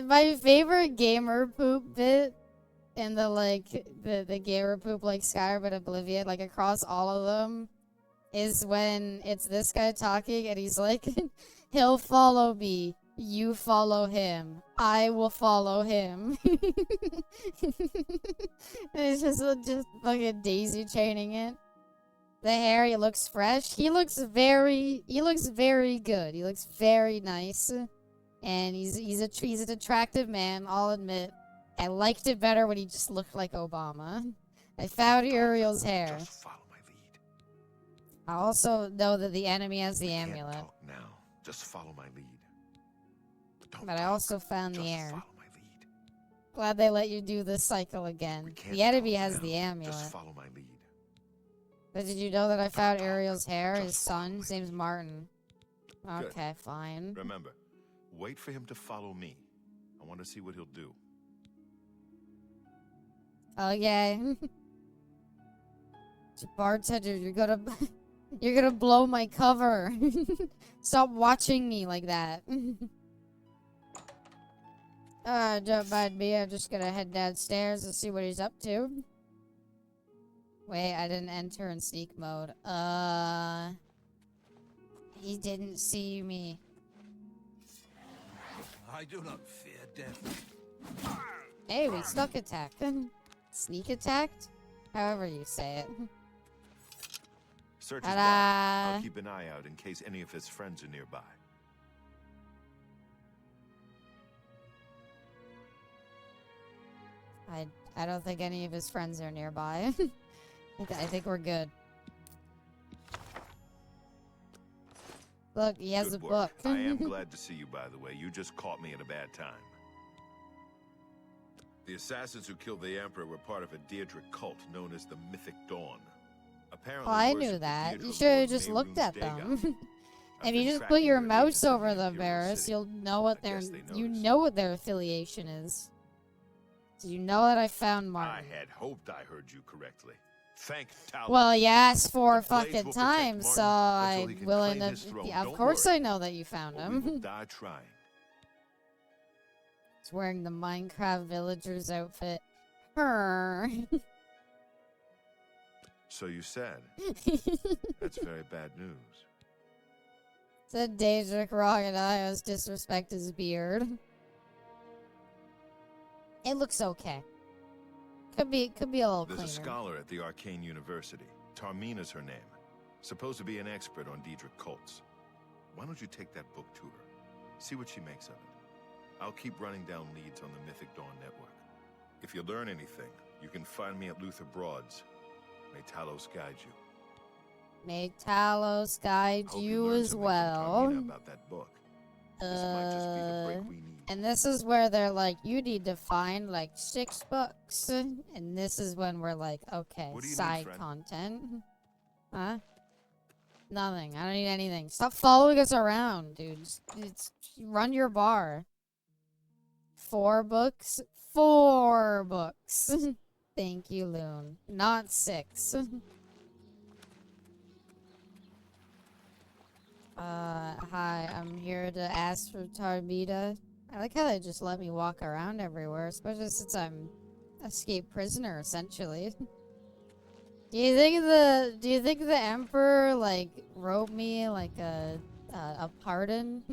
my favorite gamer poop bit in the the gamer poop like Skyrim and Oblivion, like across all of them, is when it's this guy talking and he's like, he'll follow me, you follow him, I will follow him. And it's just fucking daisy chaining it. The hair, he looks fresh. He looks very good. He looks very nice. And he's an attractive man, I'll admit. I liked it better when he just looked like Obama. I found Uriel's hair. Just follow my lead. I also know that the enemy has the We can't amulet. talk now. Just follow my lead. Don't But I talk. also found the Just air. follow my lead. Glad they let you do this cycle We again. can't The enemy talk has now. the amulet. Just follow my lead. But did you know that I found talk. Uriel's hair? Just His follow son? my His name's Martin. Good. Okay, fine. Remember, wait for him to follow me. I want to see what he'll do. Okay. Bartender, you're gonna blow my cover. Stop watching me like that. Don't mind me. I'm just gonna head downstairs and see what he's up to. Wait, I didn't enter in sneak mode. He didn't see me. I do not fear death. Hey, we snuck attacked. Sneak attacked? However you say it. Search his Ta-da! body. I'll keep an eye out in case any of his friends are nearby. I don't think any of his friends are nearby. I think we're good. Look, he has Good a work. book. I am glad to see you, by the way. You just caught me at a bad time. The assassins who killed the Emperor were part of a Deirdre cult known as the Mythic Dawn. Apparently, Oh, I worship knew the that. Deirdre You should have Lord just looked Mehrunes at them. Dagon. I've If you been just put tracking your their mouse allegiance to over the the Imperial Varus, City. you'll know what I their guess they you noticed. know what their affiliation is. Do you know that I found Martin? I had hoped I heard you correctly. Thank Tal. Well, you asked 4 The blades fucking will protect times, so Martin until he I'm can willing claim to. his throne. Yeah, of Don't course worry. I know that you found Or we will him. die trying. He's wearing the Minecraft villager's outfit. Her. So you said. That's very bad news. Said Daedric Rogadios disrespect his beard. It looks okay. Could be a little There's cleaner. a scholar at the Arcane University. Tarmina's her name. Supposed to be an expert on Daedric cults. Why don't you take that book to her? See what she makes of it. I'll keep running down leads on the Mythic Dawn network. If you learn anything, you can find me at Luther Broad's. May Talos guide you. May Talos guide Hope you learn as something from well. Tarmina about that book. This might just be the break we need. And this is where they're like, you need to find like 6 books. And this is when we're like, okay, What do you need, side friend? content. Huh? Nothing. I don't need anything. Stop following us around, dude. It's run your bar. 4 books? 4 books. Thank you, Loon. Not 6. Hi, I'm here to ask for Tarbita. I like how they just let me walk around everywhere, especially since I'm escaped prisoner, essentially. Do you think the Emperor, like, wrote me, like, a pardon?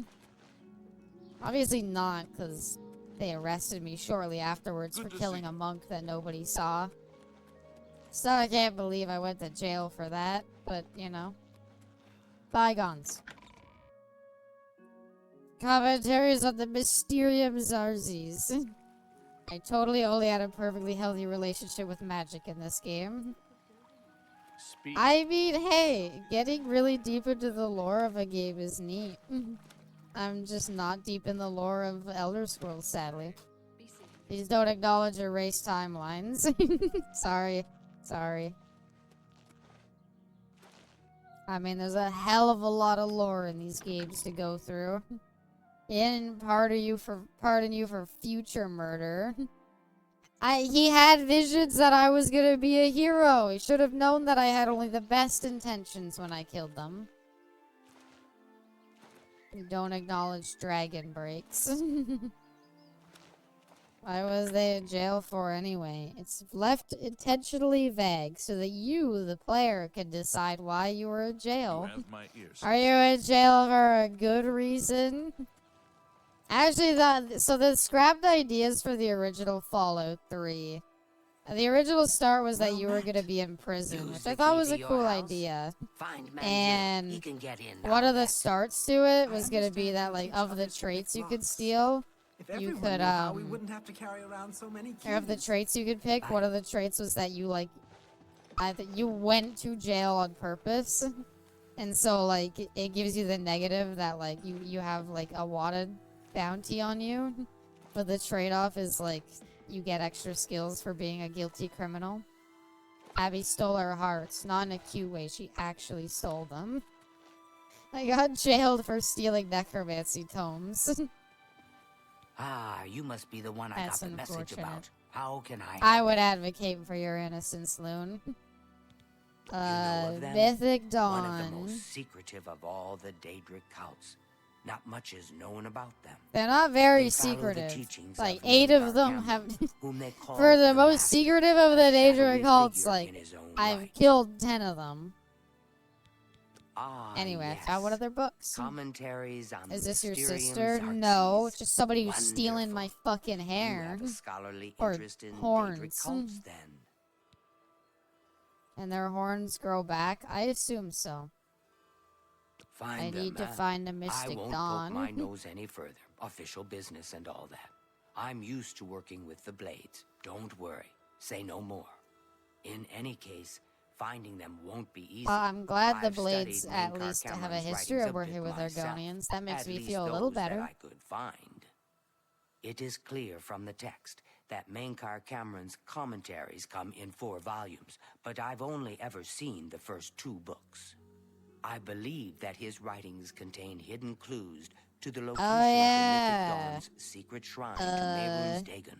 Obviously not, because they arrested me shortly afterwards for killing a monk that nobody saw. So I can't believe I went to jail for that, but, you know. Bygones. Commentaries on the Mysterium Zarzis. I totally only had a perfectly healthy relationship with magic in this game. Speak. I mean, hey, getting really deep into the lore of a game is neat. I'm just not deep in the lore of Elder Scrolls, sadly. These don't acknowledge erased timelines. Sorry. I mean, there's a hell of a lot of lore in these games to go through. And pardon you for future murder. He had visions that I was gonna be a hero. He should have known that I had only the best intentions when I killed them. You don't acknowledge dragon breaks. Why was they in jail for anyway? It's left intentionally vague so that you, the player, can decide why you were in jail. You have my ears. Are you in jail for a good reason? Actually, so the scrapped ideas for the original Fallout 3. The original start was that you were going to be in prison, which I thought was a cool idea. And one of the starts to it was going to be that, like, of the traits you could steal, you could, we wouldn't have to carry around so many or of the traits you could pick, one of the traits was that you, like, you went to jail on purpose. And so, like, it gives you the negative that, like, you have, like, a wanted bounty on you. But the trade-off is, like, you get extra skills for being a guilty criminal. Abby stole our hearts. Not in a cute way. She actually stole them. I got jailed for stealing necromancy tomes. Ah, you must be the one I got the message about. How can I would advocate for your innocence, Loon. Mythic Dawn. One of the most secretive of all the Daedric cults. Not much is known about them. They're not very They follow the secretive. teachings Like, of 8 of them Lord have... whom they call For the the most Master, secretive of the Daedric shadowy cults, figure like, in his own I've right. killed 10 of them. Ah, Anyway, yes. I found one of their books. Commentaries on Is this your Mysterium sister? Zarzis. No, it's just somebody who's stealing my fucking You hair. have a scholarly Or interest in Daedric horns. cults, then. And their horns grow back? I assume so. Find I them, need to huh? find a Mystic I won't Dawn. poke my nose any further. Official business and all that. I'm used to working with the Blades. Don't worry. Say no more. In any case, finding them won't be easy. Well, I'm glad the I've Blades studied at Mankar least have a Cameron's history writings of working bit with myself. Argonians. That makes At me least feel a little those that better. I could find. It is clear from the text that Mankar Cameron's commentaries come in 4 volumes, but I've only ever seen the first 2 books. I believe that his writings contain hidden clues to the location of the Mythic Dawn's secret shrine to Mehrunes Dagon.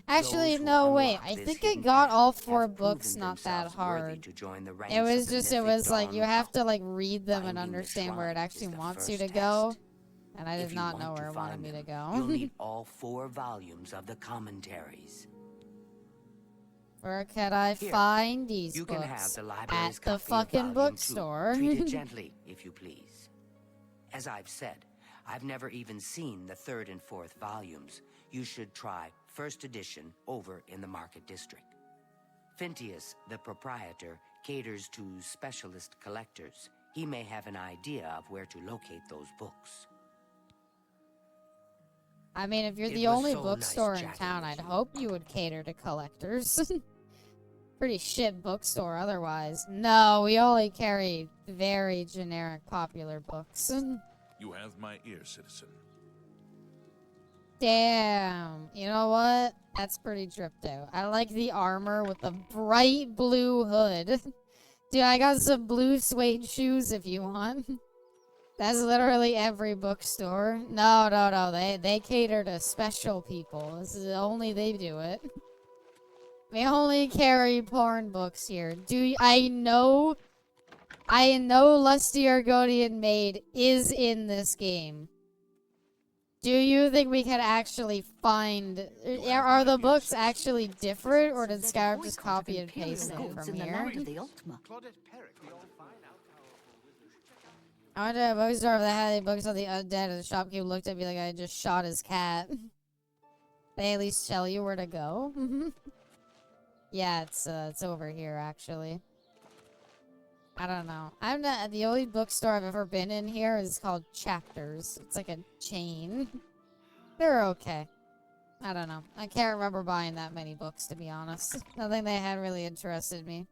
Actually, Those who no, wait. unlock I this think I hidden got path all have 4 proven books not that themselves worthy hard. to join the ranks It was of the just, it mythic was like, Dawn you have to, Cult. like, read them and Finding the understand where it shrine actually is the wants you first to go. test. And I If did you not know want to where it wanted find me to them, go. you'll need all 4 volumes of the commentaries. Where could I Here, find these you books? can have the At library's the copy of fucking Volume 2. bookstore. Treat it gently, if you please. As I've said, I've never even seen the 3rd and 4th volumes. You should try 1st edition over in the Market District. Phintius, the proprietor, caters to specialist collectors. He may have an idea of where to locate those books. I mean, if you're It the was only so bookstore nice in chatting town, with I'd you. hope you would cater to collectors. Pretty shit bookstore otherwise. No, we only carry very generic popular books. You have my ear, citizen. Damn. You know what? That's pretty dripped out. I like the armor with the bright blue hood. Dude, I got some blue suede shoes if you want. That's literally every bookstore. No, no, no. They cater to special people. This is only they do it. We only carry porn books here. I know Lusty Argonian Maid is in this game. Do you think we can actually find... Are the books actually different, or did Skyrim just copy and paste them from here? I went to a bookstore that had the books on the undead, and the shopkeeper looked at me like I had just shot his cat. They at least tell you where to go? Yeah, it's over here, actually. I don't know. I'm not... The only bookstore I've ever been in here is called Chapters. It's like a chain. They're okay. I don't know. I can't remember buying that many books, to be honest. Nothing they had really interested me.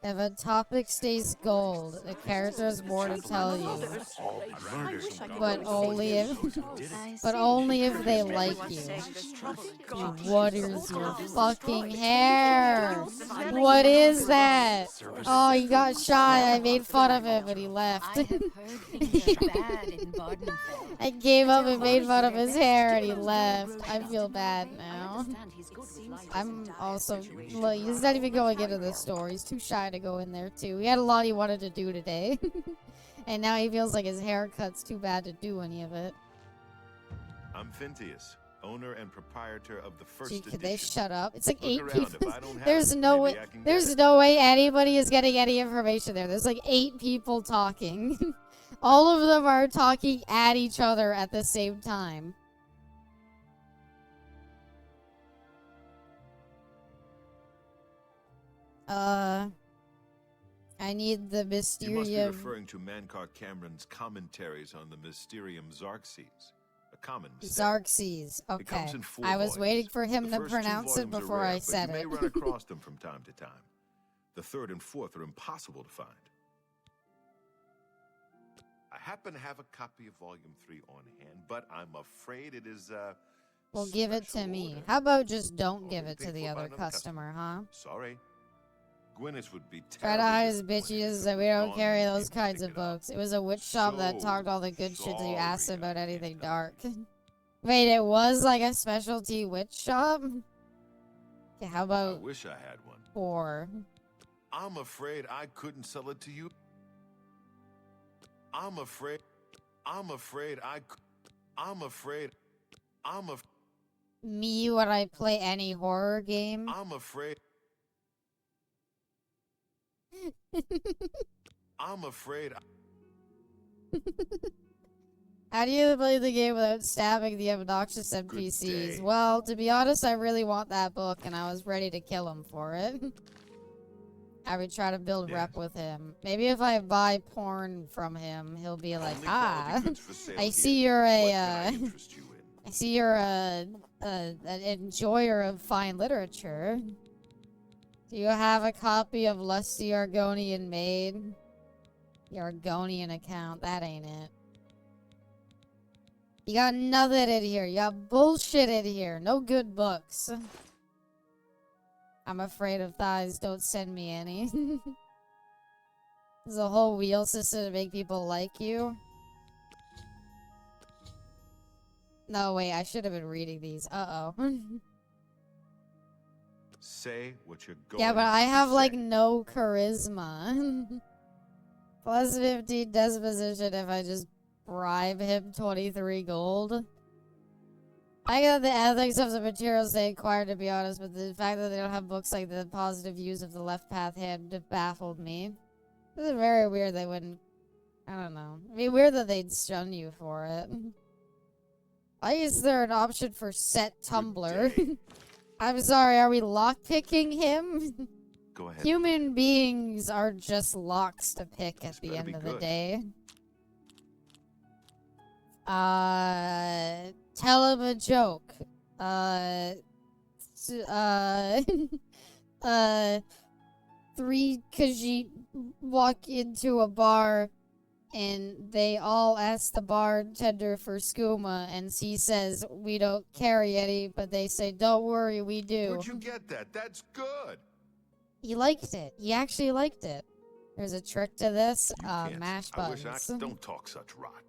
If a topic stays gold, the character has more to tell you. But only if they like you. Dude, what is your fucking hair? What is that? Oh, he got shot. I made fun of him, but he left. I gave up and made fun of his hair, and he left. I feel bad now. I'm also... Look, he's not even going into the store. He's too shy to go in there, too. He had a lot he wanted to do today. And now he feels like his haircut's too bad to do any of it. I'm Phintius, owner and proprietor of the first edition. Could they shut up? It's like Look 8 around. people. If I don't have There's it, no way. maybe I can get There's it. no way anybody is getting any information there. There's like 8 people talking. All of them are talking at each other at the same time. I need the Mysterium... You must be referring to Mankar Cameron's commentaries on the Mysterium Xarxes. A common mistake. Xarxes. It comes Okay. in 4 I was volumes. waiting for him The to first 2 pronounce it volumes are before rare, I but said you may it. run across them from time to time. The 3rd and 4th are impossible to find. I happen to have a copy of Volume 3 on hand, but I'm afraid it is Well, give it to special me. order. How about just don't give Already it to paid the for by other another customer, huh? Sorry. Gwyneth would be Try to terribly hide his disappointed bitches if that we it was don't gone carry and those didn't kinds pick of it up. books. It was a witch shop that So talked all the good shit that you asked sorry about I anything can't dark. Wait, it was like a specialty witch shop? Okay, how I about wish I had one. 4? I'm afraid I couldn't sell it to you. I'm afraid Me when I play any horror game? I'm afraid How do you play the game without stabbing the obnoxious NPCs? Well, to be honest, I really want that book, and I was ready to kill him for it. I would try to build rep with him. Maybe if I buy porn from him, he'll be like, ah, I see you're I see you're an enjoyer of fine literature. Do you have a copy of Lusty Argonian Maid? Your Argonian account, that ain't it. You got nothing in here. You got bullshit in here. No good books. I'm afraid of thighs. Don't send me any. There's a whole wheel system to make people like you. No, wait, I should have been reading these. Uh-oh. Say what you're going Yeah, but I to have, say. like, no charisma. Plus 15 disposition if I just bribe him 23 gold. I got the ethics of the materials they acquire, to be honest, but the fact that they don't have books like the positive use of the left path hand baffled me. This is very weird they wouldn't... I don't know. It'd be weird that they'd stun you for it. Why is there an option for set tumbler? I'm sorry, are we lockpicking him? Go ahead. Human beings are just locks to pick at the end of the day. Tell him a joke. Three Khajiit walk into a bar and they all ask the bartender for skooma, and he says, "We don't carry any," but they say, "Don't worry, we do." Where'd you get that? That's good. He liked it. He actually liked it. There's a trick to this. Mash I wish buttons. I don't talk such rot.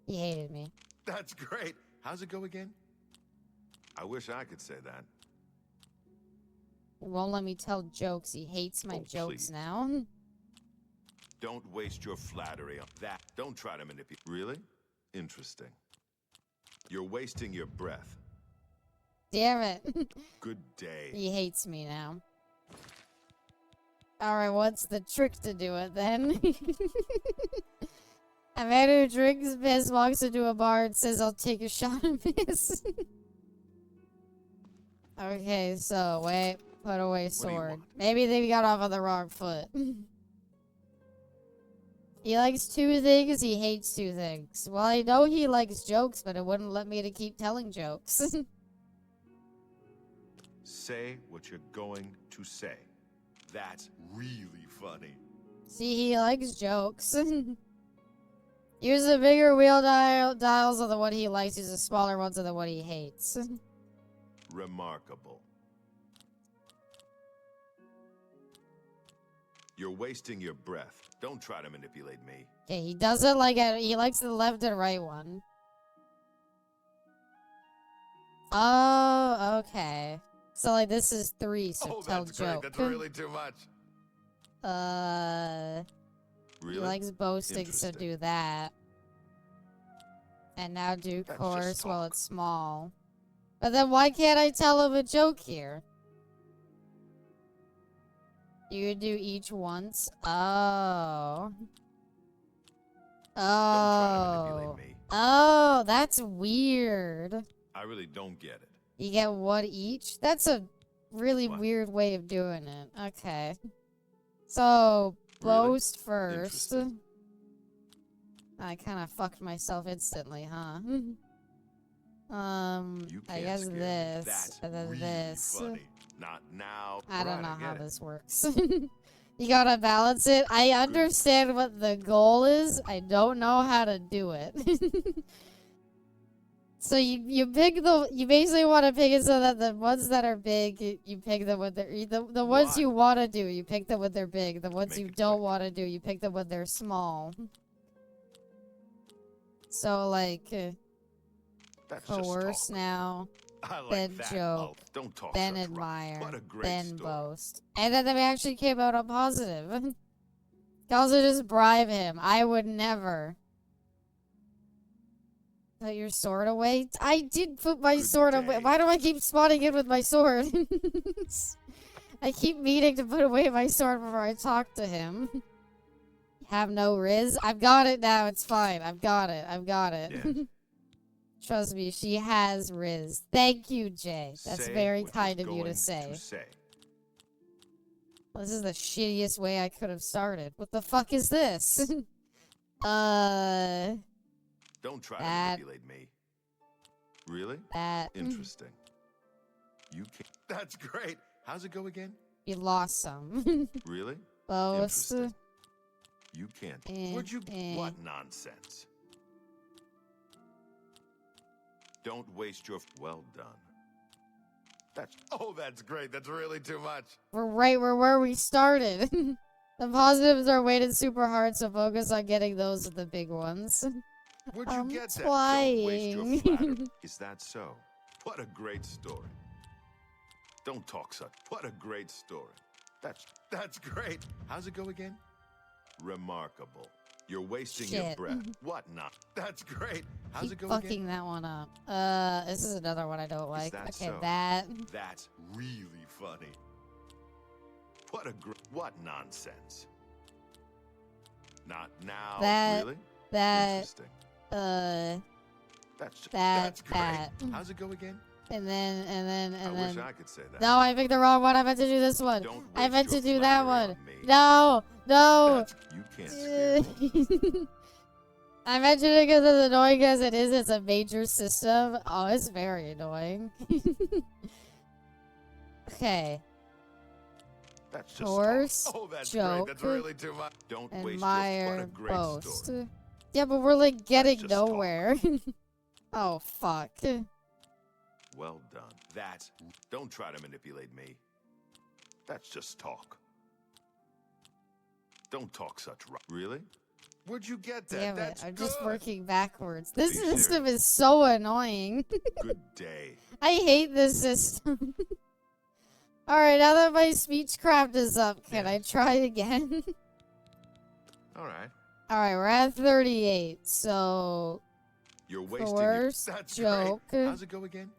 He hated me. That's great. How's it go again? I wish I could say that. He won't let me tell jokes. He hates my jokes please. now. Don't waste your flattery on that. Don't try to manipulate. Really? Interesting. You're wasting your breath. Damn it. Good day. He hates me now. Alright, what's the trick to do it then? A man who drinks piss walks into a bar and says, "I'll take a shot of piss." Okay, so wait. Put away sword. Maybe they got off on the wrong foot. He likes two things, he hates two things. Well, I know he likes jokes, but it wouldn't let me to keep telling jokes. Say what you're going to say. That's really funny. See, he likes jokes. Use the bigger wheel dials of the one he likes, use the smaller ones of the one he hates. Remarkable. You're wasting your breath. Don't try to manipulate me. Okay, he doesn't like it. He likes the left and right one. Oh, okay. So, like, this is 3, so tell that's joke. great. That's really too much. He likes boasting, so do that. And now do course while it's small. But then why can't I tell him a joke here? You would do each once? Oh. Oh. Oh, that's weird. I really don't get it. You get one each? That's a really weird way of doing it. Okay. So, boast first. I kind of fucked myself instantly, huh? I guess this, and then this. Not now. I don't know how this works. You gotta balance it. I understand what the goal is. I don't know how to do it. So you pick you basically want to pick it so that the ones that are big, you pick them when they're the ones you want to do, you pick them when they're big. The ones you don't want to do, you pick them when they're small. So like, coerce now, then joke, then admire, then boast, and then they actually came out on positive. You can also just bribe him. I would never. Put your sword away? I did put my sword away. Why do I keep spawning in with my sword? I keep meaning to put away my sword before I talk to him. Have no riz? I've got it now. It's fine. I've got it. I've got it. Yeah. Trust me, she has riz. Thank you, Jay. That's very kind of you to say. This is the shittiest way I could have started. What the fuck is this? Don't try to manipulate me. Really? Interesting. You can't. That's great. How's it go again? You lost some. Really? Boast. You can't. Would you? What nonsense. Don't waste your. Well done. That's great. That's really too much. We're right where we started. The positives are weighted super hard, so focus on getting those are the big ones. Where'd you get that? Trying. Don't waste your flattery. Is that so? What a great story. Don't talk such. What a great story. That's great. How's it go again? Remarkable. You're wasting your Shit. breath. What not? That's great. How's Keep it go fucking again? that one up. This is another one I don't like. that Okay, so? that. That's really funny. What nonsense. Not now, That- really? That. Interesting. That's That. great. That. How's it go again? And then. I wish I could say that. No, I picked the wrong one. I meant to do this one. Don't I waste meant to your do that flattery one. on me. No, no. You can't scare me. I mentioned it because as annoying as it is, it's a major system. Oh, it's very annoying. Okay. That's just Horse, talk. Oh, that's joke, great. That's really too much. Don't waste your. What admire, a great boast. story. Yeah, but we're like getting just talk. nowhere. Oh, fuck. Well done. That's. Don't try to manipulate me. That's just talk. Don't talk such. Really? Where'd you get that? Damn it, That's I'm just good. working backwards. This Are you system is so annoying. Good day. I hate this system. Alright, now that my speechcraft is up, can I try again? All right. Alright, we're at 38, so... You're wasting Horse, your. That's joke, great. How's it go again?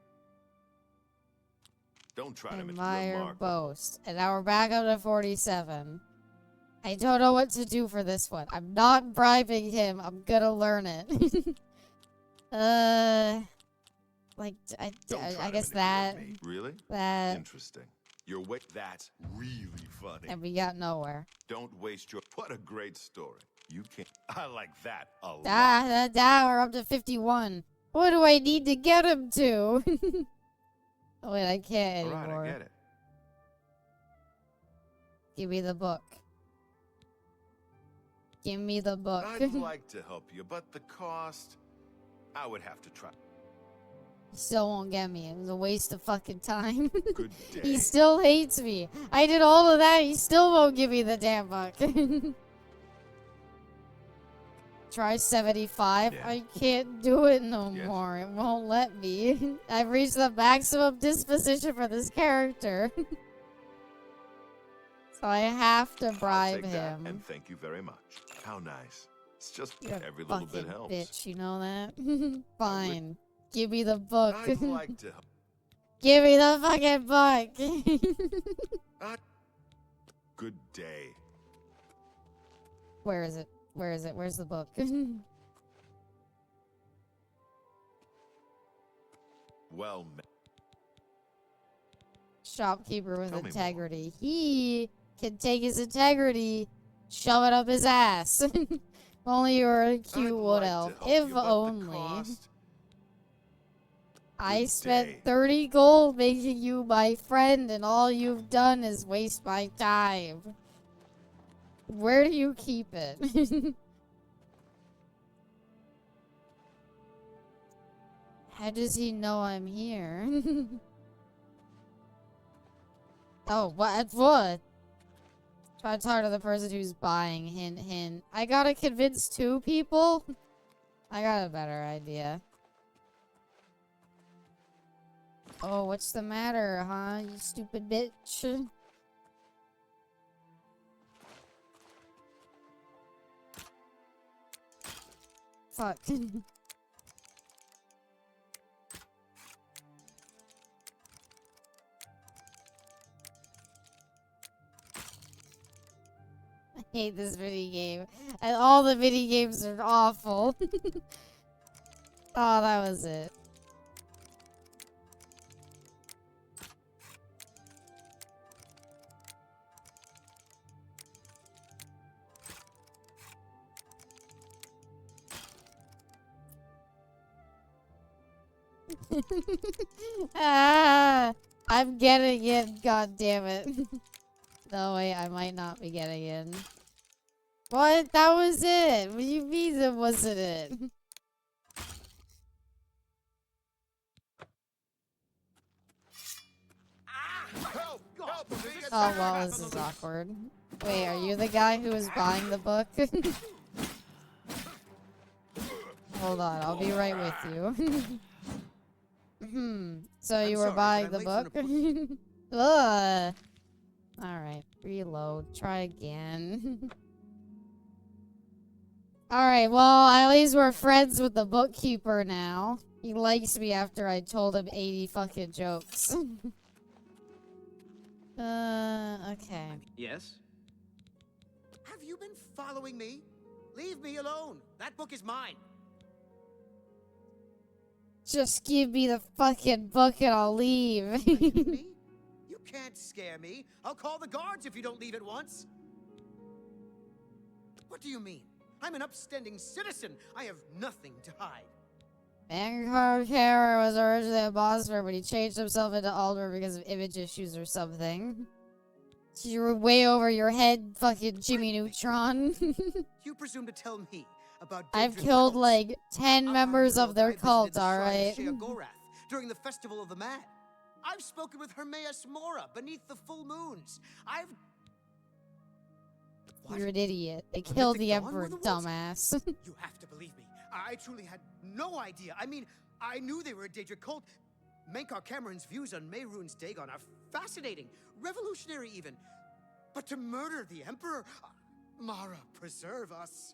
Don't try to admire, remark. boast. And now we're back up to 47. I don't know what to do for this one. I'm not bribing him. I'm gonna learn it. Like, I guess that. Me. Really? That. Interesting. That's really funny. And we got nowhere. Don't waste your. What a great story. You can't. I like that a lot. We're up to 51. What do I need to get him to? Oh, wait, I can't All anymore. right, I get it. Give me the book. Give me the book. I'd like to help you, but the cost. I would have to try. He still won't get me. It was a waste of fucking time. Good day. He still hates me. I did all of that. He still won't give me the damn book. Try 75. Yeah. I can't do it no Yes. more. It won't let me. I've reached the maximum disposition for this character. So I have to I'll bribe take that, him. and thank you very much. How nice. It's just You're every a little bit fucking helps. bitch, you know that? Fine. Give me the book. I'd like to help. Give me the fucking book. Good day. Where is it? Where is it? Where's the book? Well met. Shopkeeper with Tell me integrity. He can take his integrity, shove it up his ass. If only you were a cute I'd wood like to elf. help If you, but the only. cost- I Good spent day. 30 gold making you my friend, and all you've done is waste my time. Where do you keep it? How does he know I'm here? Oh, what? What? Try to talk to the person who's buying. Hint, hint. I gotta convince 2 people? I got a better idea. Oh, what's the matter, huh? You stupid bitch. Fuck. I hate this video game. And all the video games are awful. Oh, that was it. I'm getting in, god damn it. No, wait, I might not be getting in. What? That was it! What do you mean that wasn't it? Oh, well, this is awkward. Wait, are you the guy who was buying the book? hold on. I'll be right with you. So you were sorry, buying but the I'm late for book? Ugh. Alright, reload. Try again. Alright, well, at least we're friends with the bookkeeper now. He likes me after I told him 80 fucking jokes. Okay. Yes? Have you been following me? Leave me alone. That book is mine. Just give me the fucking book and I'll leave. Are you kidding me? You can't scare me. I'll call the guards if you don't leave at once. What do you mean? I'm an upstanding citizen. I have nothing to hide. Vanguard Terror was originally a monster, but he changed himself into Alder because of image issues or something. You were way over your head, fucking Jimmy Neutron. You presume to tell me about I've Daedric killed cults? like 10 members of their cult, alright? During the Festival of the Mad. I've spoken with Hermaeus Mora beneath the full moons. You're an idiot. They The killed Mythic the Dawn Emperor, were the ones- dumbass. You have to believe me. I truly had no idea. I mean, I knew they were a Daedric cult. Mankar Cameron's views on Mehrunes Dagon are fascinating, revolutionary even. But to murder the Emperor, Mara, preserve us.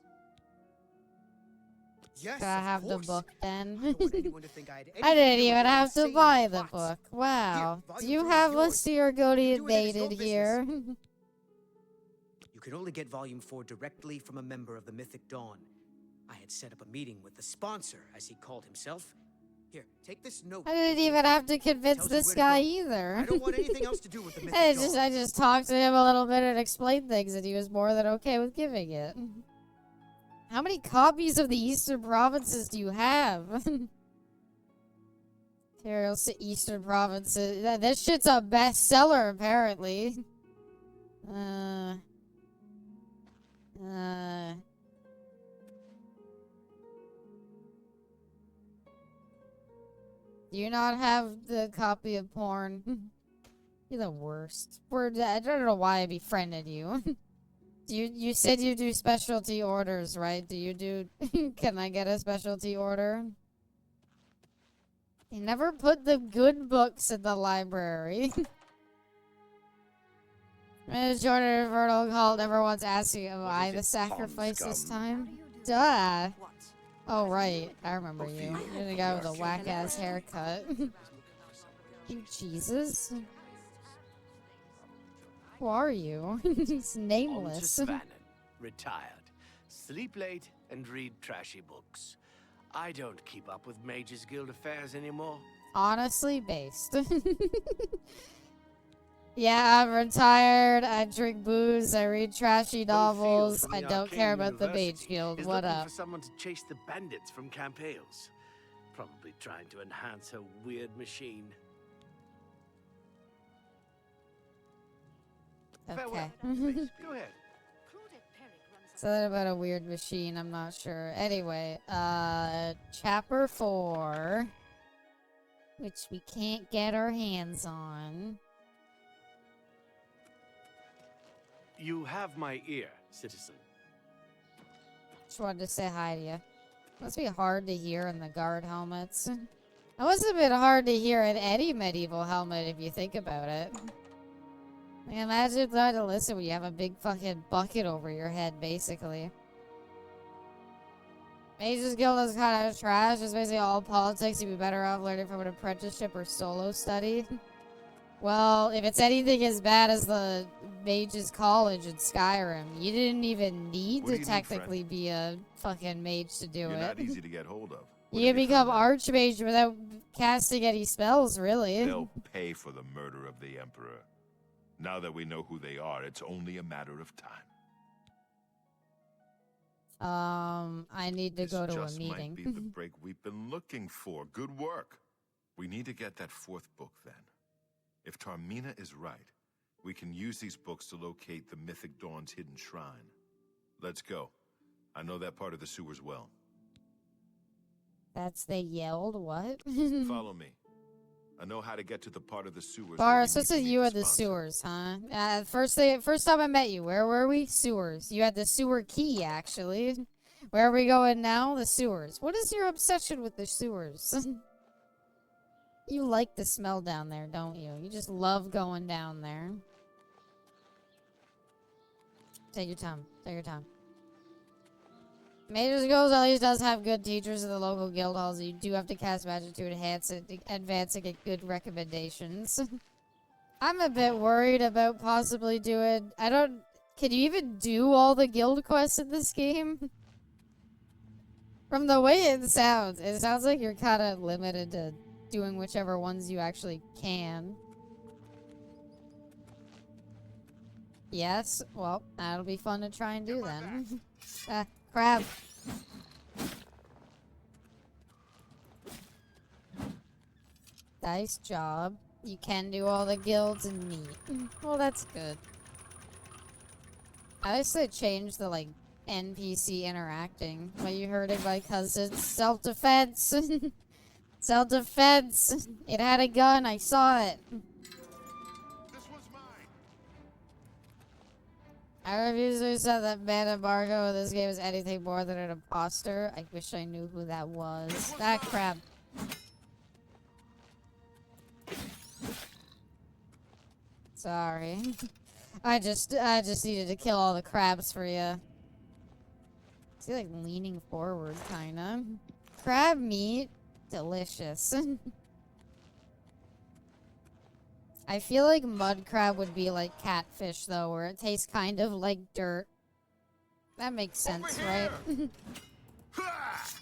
Yes, Could I of have the course. book then? I don't want anyone to think I had I anything didn't to do even with your have to insane buy the plots. book. Wow. Here, Do volume you 3 is have yours. Listener Goaty You do with it, it's your invaded here? You can only get Volume 4 directly from a member of the Mythic Dawn. I had set up a meeting with the sponsor, as he called himself. Here, take this note. I didn't even have to convince Tells you this where to guy go. either. I don't want anything else to do with the Mythic I Dawn. just talked to him a little bit and explained things, and he was more than okay with giving it. How many copies of the Eastern Provinces do you have? Imperial Eastern Provinces. This shit's a bestseller, apparently. Do you not have the copy of porn? You're the worst. I don't know why I befriended you. You said you do specialty orders, right? Do you do... Can I get a specialty order? You never put the good books in the library. Jordan Infernal called everyone's asking, am I the sacrifice this time? Duh. Oh, right. I remember you. You're the guy with the whack-ass haircut. You Jesus. Who are you? He's On to nameless. Svannon, retired. Sleep late and read trashy books. I don't keep up with Mages Guild affairs anymore. Honestly based. Yeah, I'm retired. I drink booze. I read trashy novels. From I the don't Arcane care about the University Mage Guild. is What looking up? for someone to chase the bandits from Camp Hales. Probably trying to enhance her weird machine. Okay. Farewell. Go ahead. Something about a weird machine. I'm not sure. Anyway, chapter 4, which we can't get our hands on. You have my ear, citizen. Just wanted to say hi to you. Must be hard to hear in the guard helmets. It must have been hard to hear in any medieval helmet if you think about it. Like, imagine trying to listen when you have a big fucking bucket over your head, basically. Mages Guild is kind of trash. It's basically all politics. You'd be better off learning from an apprenticeship or solo study. Well, if it's anything as bad as the Mages College in Skyrim, you didn't even need What to do you need, technically be a fucking mage to do You're it. not easy to get hold of. You can become Archmage without casting any spells, really. They'll pay for the murder of the Emperor. Now that we know who they are, it's only a matter of time. I need to go to a Just meeting. might be the break we've been looking for. Good work. We need to get that fourth book then. If Tarmina is right, we can use these books to locate the Mythic Dawn's hidden shrine. Let's go. I know that part of the sewers well. They yelled, what? Follow me. I know how to get to the part of the sewers. Boris, what's with you in the sewers, huh? First time I met you, where were we? Sewers. You had the sewer key, actually. Where are we going now? The sewers. What is your obsession with the sewers? You like the smell down there, don't you? You just love going down there. Take your time. Take your time. Major Schools at least does have good teachers in the local guild halls. You do have to cast magic to advance and get good recommendations. I'm a bit worried about possibly doing... Can you even do all the guild quests in this game? From the way it sounds like you're kind of limited to doing whichever ones you actually can. Yes? Well, that'll be fun to try and do then. Crab. Nice job. You can do all the guilds and neat. Well, that's good. I wish they changed the, like, NPC interacting. But you heard it because it's self-defense. Self-defense. It had a gun. I saw it. I refuse to accept that ban embargo in this game is anything more than an imposter. I wish I knew who that was. That crap. Sorry. I just needed to kill all the crabs for you. Is he like leaning forward, kinda? Crab meat, delicious. I feel like mud crab would be like catfish though, where it tastes kind of like dirt. That makes sense, right?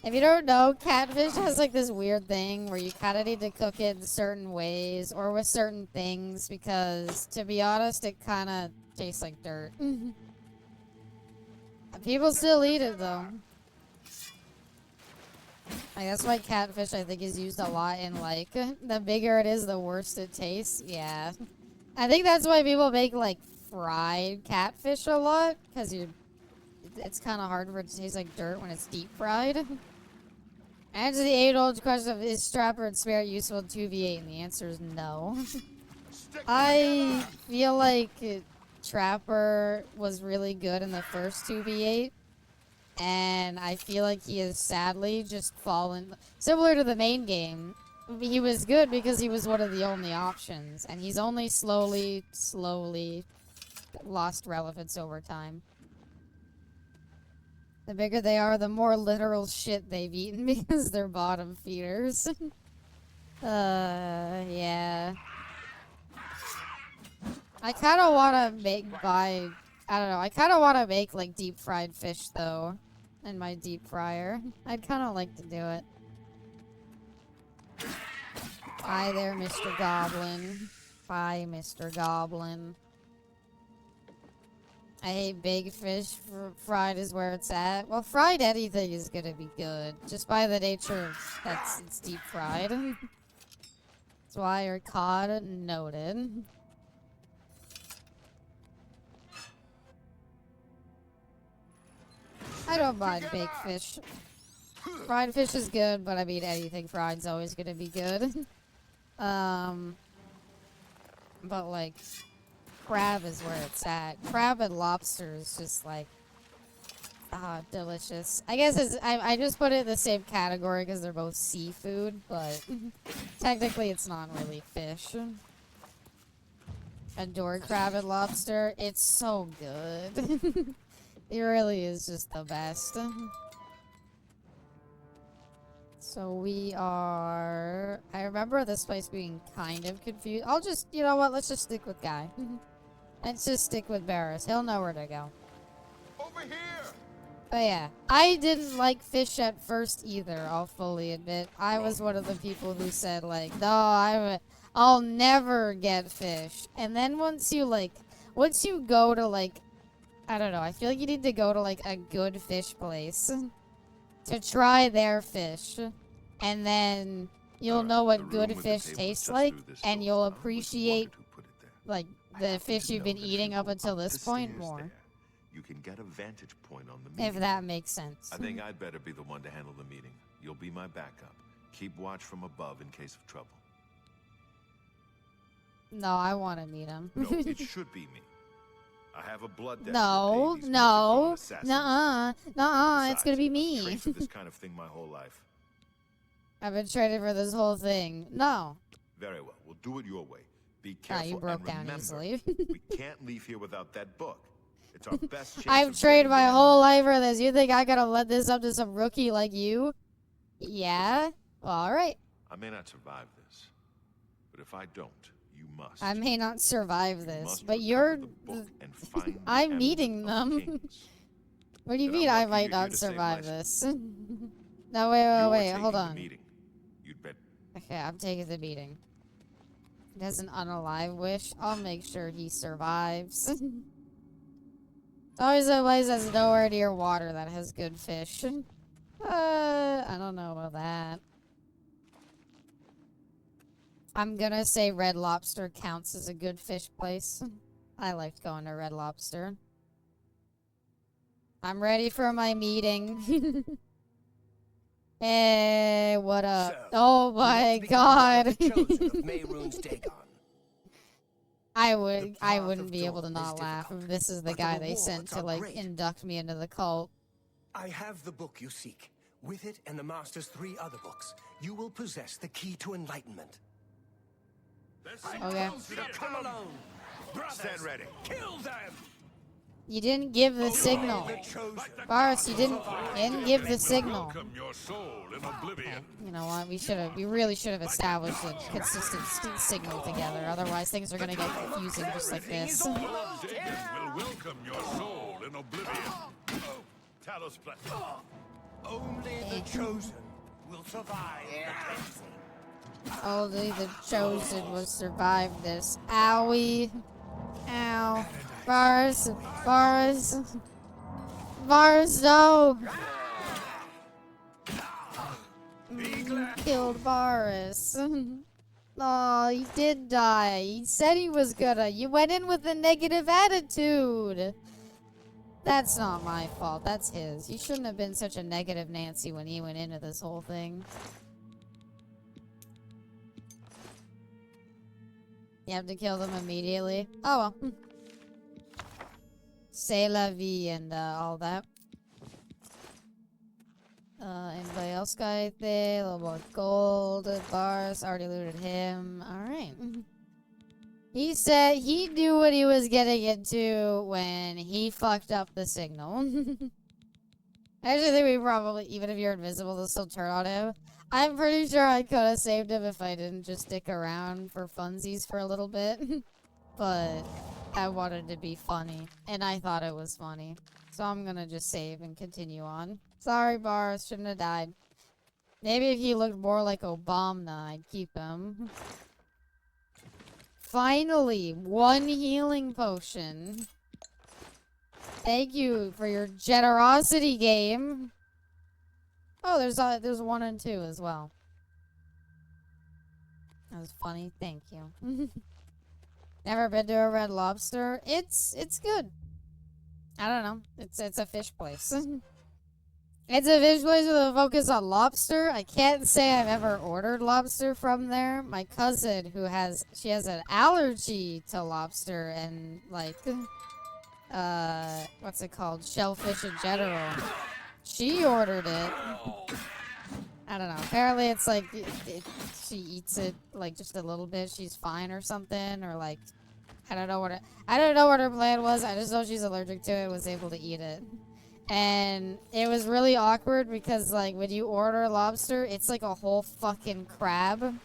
If you don't know, catfish has like this weird thing where you kind of need to cook it in certain ways or with certain things because, to be honest, it kind of tastes like dirt. People still eat it though. Like, that's why catfish, I think, is used a lot in, like, the bigger it is, the worse it tastes. Yeah. I think that's why people make, like, fried catfish a lot, because it's kind of hard for it to taste like dirt when it's deep fried. Answer the age-old question of, is Strapper and Spirit useful in 2v8? And the answer is no. I feel like Trapper was really good in the first 2v8. And I feel like he has sadly just fallen... Similar to the main game, he was good because he was one of the only options. And he's only slowly lost relevance over time. The bigger they are, the more literal shit they've eaten because they're bottom feeders. Yeah. I kind of want to I don't know, I kind of want to make, like, deep fried fish, though. In my deep fryer. I'd kind of like to do it. Hi there, Mr. Goblin. Bye, Mr. Goblin. I hate big fish. Fried is where it's at. Well, fried anything is gonna be good. Just by the nature of it's deep fried. That's why you're cod noted. I don't mind baked fish. Fried fish is good, but I mean anything fried is always gonna be good. But like, crab is where it's at. Crab and lobster is just like, delicious. I guess I just put it in the same category because they're both seafood, but technically it's not really fish. Adore crab and lobster. It's so good. It really is just the best. So we are... I remember this place being kind of confused. I'll just... You know what? Let's just stick with Guy. Let's just stick with Barris. He'll know where to go. Over here! But yeah. I didn't like fish at first either, I'll fully admit. I was one of the people who said, like, no, I'll never get fish. And then once you go to, like... I don't know. I feel like you need to go to, like, a good fish place to try their fish. And then you'll know what good fish tastes like, and you'll appreciate, like, the fish you've been eating up until this point more. You can get a vantage point on the meeting. If that makes sense. I think I'd better be the one to handle the meeting. You'll be my backup. Keep watch from above in case of trouble. No, I want to meet him. No, it should be me. I have a blood debt. No, no, nuh-uh, nuh-uh, it's gonna be me. Trained for this kind of thing my whole life. I've been training for this whole thing. No. Very well. We'll do it your way. Be careful. You broke and down remember, easily. we can't leave here without that book. It's our best chance. I've trained my whole life for this. You think I gotta let this up to some rookie like you? Yeah? Alright. I may not survive this, but if I don't, you must. I may not survive You this, must but recover you're... the book and find the I'm amulet meeting of them. kings. What do you Then mean I'm I lucky might you're here not to save survive my this? No, wait, hold You're taking the on. meeting. You'd bet. Okay, I'm taking the beating. He has an unalive wish. I'll make sure he survives. It's always a place that's nowhere near water that has good fish. I don't know about that. I'm gonna say Red Lobster counts as a good fish place. I liked going to Red Lobster. I'm ready for my meeting. Hey, what up? So, Oh my god. I wouldn't be able to not laugh if this is the guy they sent to like induct me into the cult. I have the book you seek. With it and the Master's 3 other books, you will possess the key to enlightenment. Okay. Come alone. Stand ready. Kill them. You didn't give the signal. Boris, you didn't give the signal. Welcome your soul in Oblivion. You know what? We really should have established a consistent signal together. Otherwise, things are gonna get confusing just like this. Will welcome your soul in Oblivion. Talos Platinum. Only the chosen will survive the cleansing. Only the chosen will survive this. Owie. Ow. Boris. Boris. Boris, no! Killed Boris. Oh, he did die. He said he was gonna. You went in with a negative attitude. That's not my fault. That's his. You shouldn't have been such a negative Nancy when he went into this whole thing. You have to kill them immediately. Oh well. C'est la vie and all that. Anybody else got anything? A little more gold. Bars already looted him. Alright. He said he knew what he was getting into when he fucked up the signal. I actually think we probably, even if you're invisible, they'll still turn on him. I'm pretty sure I could have saved him if I didn't just stick around for funsies for a little bit. But I wanted to be funny, and I thought it was funny. So I'm gonna just save and continue on. Sorry, Boris, shouldn't have died. Maybe if he looked more like Obama, I'd keep him. Finally, 1 healing potion. Thank you for your generosity, game. Oh, there's 1 and 2 as well. That was funny. Thank you. Never been to a Red Lobster. It's good. I don't know. It's a fish place. It's a fish place with a focus on lobster. I can't say I've ever ordered lobster from there. My cousin, she has an allergy to lobster and like, what's it called? Shellfish in general. She ordered it. I don't know. Apparently it's like, she eats it like just a little bit. She's fine or something, or like, I don't know what her plan was. I just know she's allergic to it, was able to eat it. And it was really awkward because, like, when you order lobster, it's like a whole fucking crab.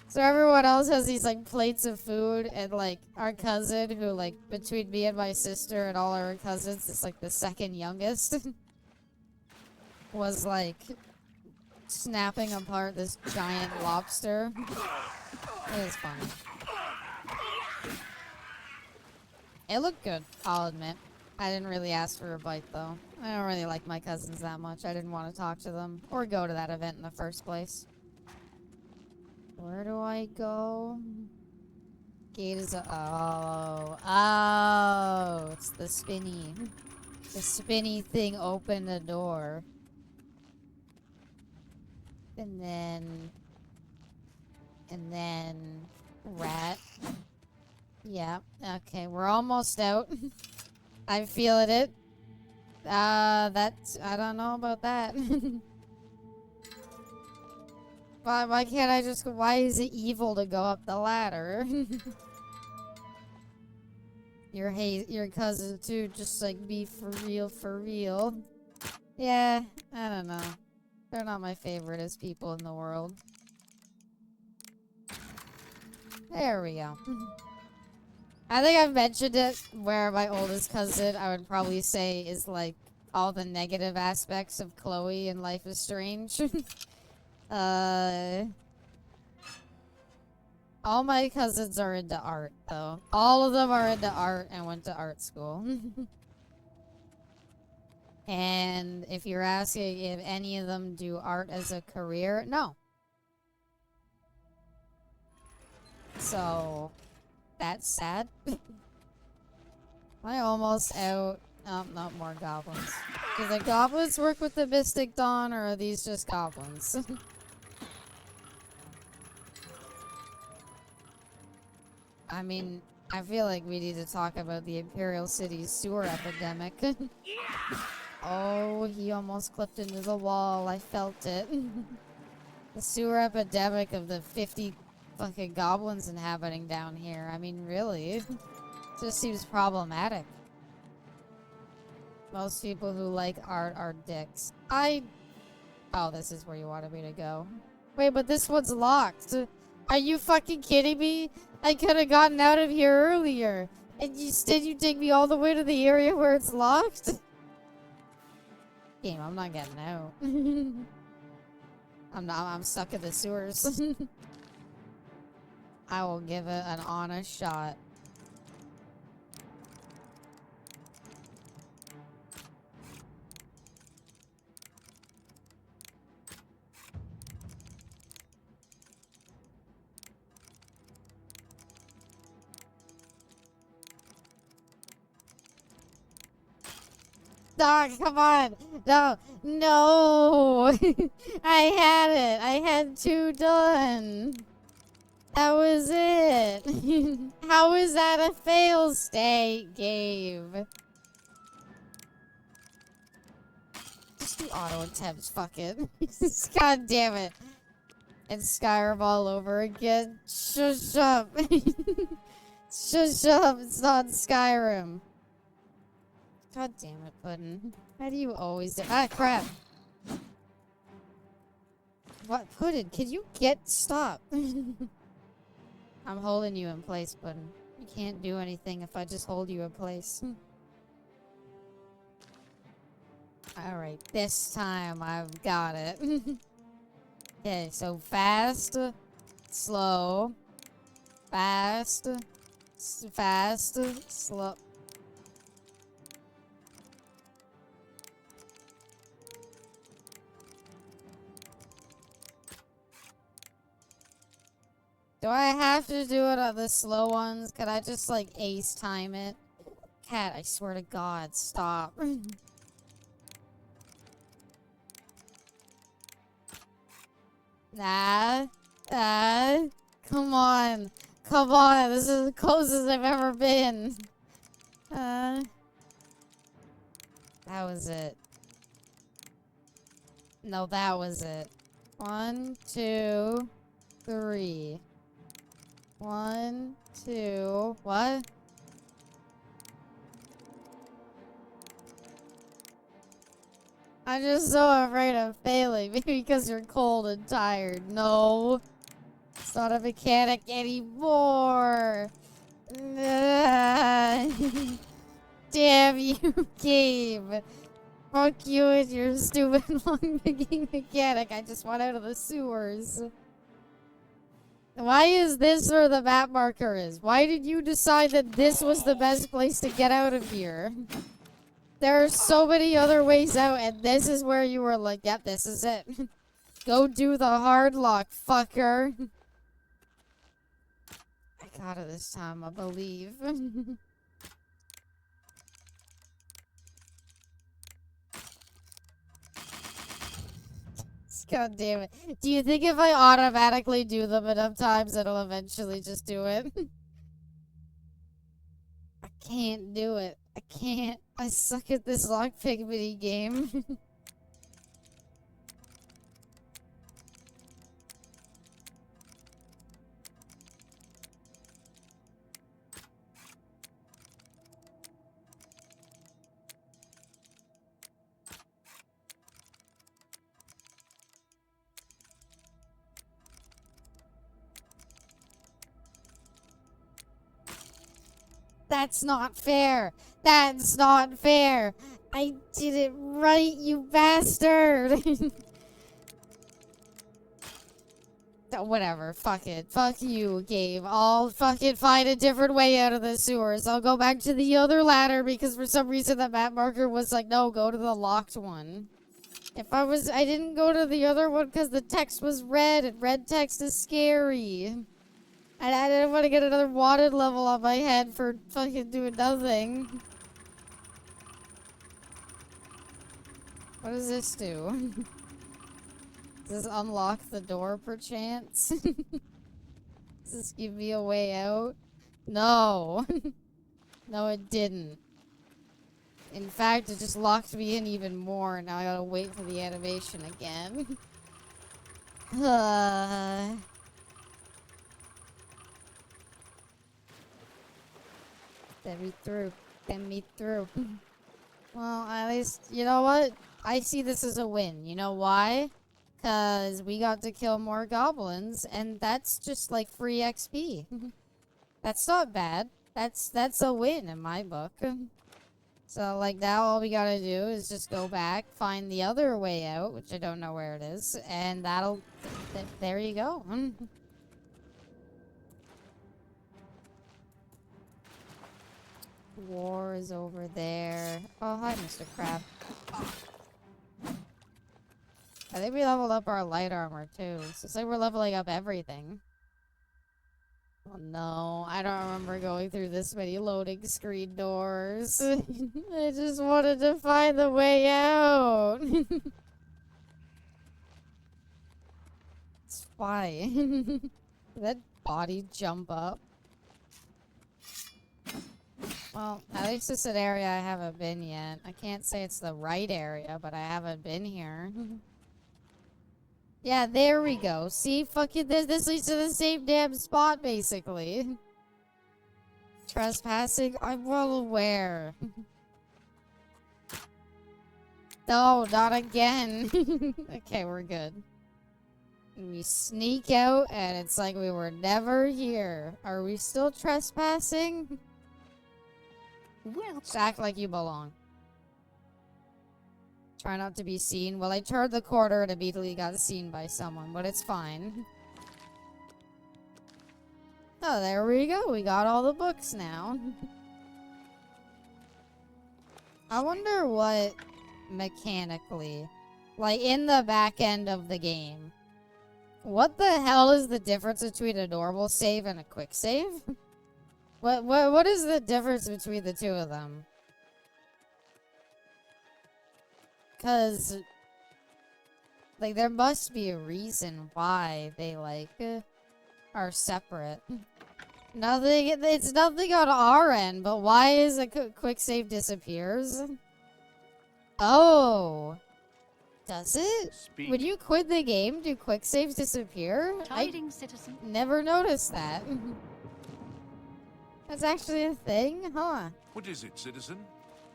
So everyone else has these, like, plates of food, and, like, our cousin, who, like, between me and my sister and all our cousins is, like, the second youngest, was, like, snapping apart this giant lobster. It was funny. It looked good, I'll admit. I didn't really ask for a bite, though. I don't really like my cousins that much. I didn't want to talk to them or go to that event in the first place. Where do I go? Gate is oh, it's the spinny. The spinny thing opened the door. And then rat. Yeah, okay, we're almost out. I'm feeling it. That's... I don't know about that. Why can't I just... Why is it evil to go up the ladder? Your cousin too, just like be for real. Yeah, I don't know. They're not my favoriteest people in the world. There we go. I think I've mentioned it, where my oldest cousin, I would probably say, is like all the negative aspects of Chloe in Life is Strange. All my cousins are into art, though. All of them are into art and went to art school. And if you're asking if any of them do art as a career, no. So, that's sad. Am I almost out? Oh, not more goblins. Do the goblins work with the Mystic Dawn, or are these just goblins? I mean, I feel like we need to talk about the Imperial City's sewer epidemic. Oh, he almost clipped into the wall. I felt it. The sewer epidemic of the 50 fucking goblins inhabiting down here. I mean, really? It just seems problematic. Most people who like art are dicks. Oh, this is where you wanted me to go. Wait, but this one's locked. Are you fucking kidding me? I could have gotten out of here earlier. And instead you take me all the way to the area where it's locked? Game, I'm not getting out. I'm stuck in the sewers. I will give it an honest shot. Dog, come on. No. No. I had it. I had 2 done. That was it. How is that a fail state, Gabe? Just do auto attempts, fuck it. God damn it. And Skyrim all over again. Shush up. Shush up. It's not Skyrim. God damn it, Puddin'. How do you always do— Ah, crap. What? Puddin', can you stop? I'm holding you in place, Puddin'. You can't do anything if I just hold you in place. Alright, this time I've got it. Okay, so fast, slow, fast, slow. Do I have to do it on the slow ones? Could I just, like, ace time it? Cat, I swear to God, stop. Nah. Come on. Come on. This is the closest I've ever been. That was it. No, that was it. 1, 2, 3. 1, 2, what? I'm just so afraid of failing. Maybe because you're cold and tired. No. It's not a mechanic anymore. Damn you, game. Fuck you and your stupid long picking mechanic. I just want out of the sewers. Why is this where the map marker is? Why did you decide that this was the best place to get out of here? There are so many other ways out, and this is where you were like, yep, this is it. Go do the hard lock, fucker. I got it this time, I believe. God damn it. Do you think if I automatically do them enough times, it'll eventually just do it? I can't do it. I can't. I suck at this lockpick mini game. That's not fair. That's not fair. I did it right, you bastard. Whatever. Fuck it. Fuck you, game. I'll fucking find a different way out of the sewers. I'll go back to the other ladder because for some reason that map marker was like, no, go to the locked one. I didn't go to the other one because the text was red and red text is scary. And I didn't want to get another wanted level on my head for fucking doing nothing. What does this do? Does this unlock the door perchance? Does this give me a way out? No. No, it didn't. In fact, it just locked me in even more. Now I gotta wait for the animation again. Let me through. Let me through. Well, at least, you know what? I see this as a win. You know why? Because we got to kill more goblins, and that's just like free XP. That's not bad. That's a win in my book. So, like, now all we gotta do is just go back, find the other way out, which I don't know where it is, and that'll... there you go. War is over there. Oh, hi, Mr. Crab. I think we leveled up our light armor, too. So it's like we're leveling up everything. Oh, no. I don't remember going through this many loading screen doors. I just wanted to find the way out. It's fine. Did that body jump up? Well, at least it's an area I haven't been yet. I can't say it's the right area, but I haven't been here. Yeah, there we go. See, fucking this leads to the same damn spot, basically. Trespassing? I'm well aware. No, not again. Okay, we're good. We sneak out, and it's like we were never here. Are we still trespassing? Well, just act like you belong. Try not to be seen. Well, I turned the corner and immediately got seen by someone, but it's fine. Oh, there we go. We got all the books now. I wonder what mechanically, like in the back end of the game, what the hell is the difference between a normal save and a quick save? What is the difference between the two of them? Because, like, there must be a reason why they, like, are separate. It's nothing on our end, but why is a quick save disappears? Oh. Does it? Speak. When you quit the game, do quick saves disappear? Tidings, citizen. Never noticed that. That's actually a thing? Huh. What is it, citizen?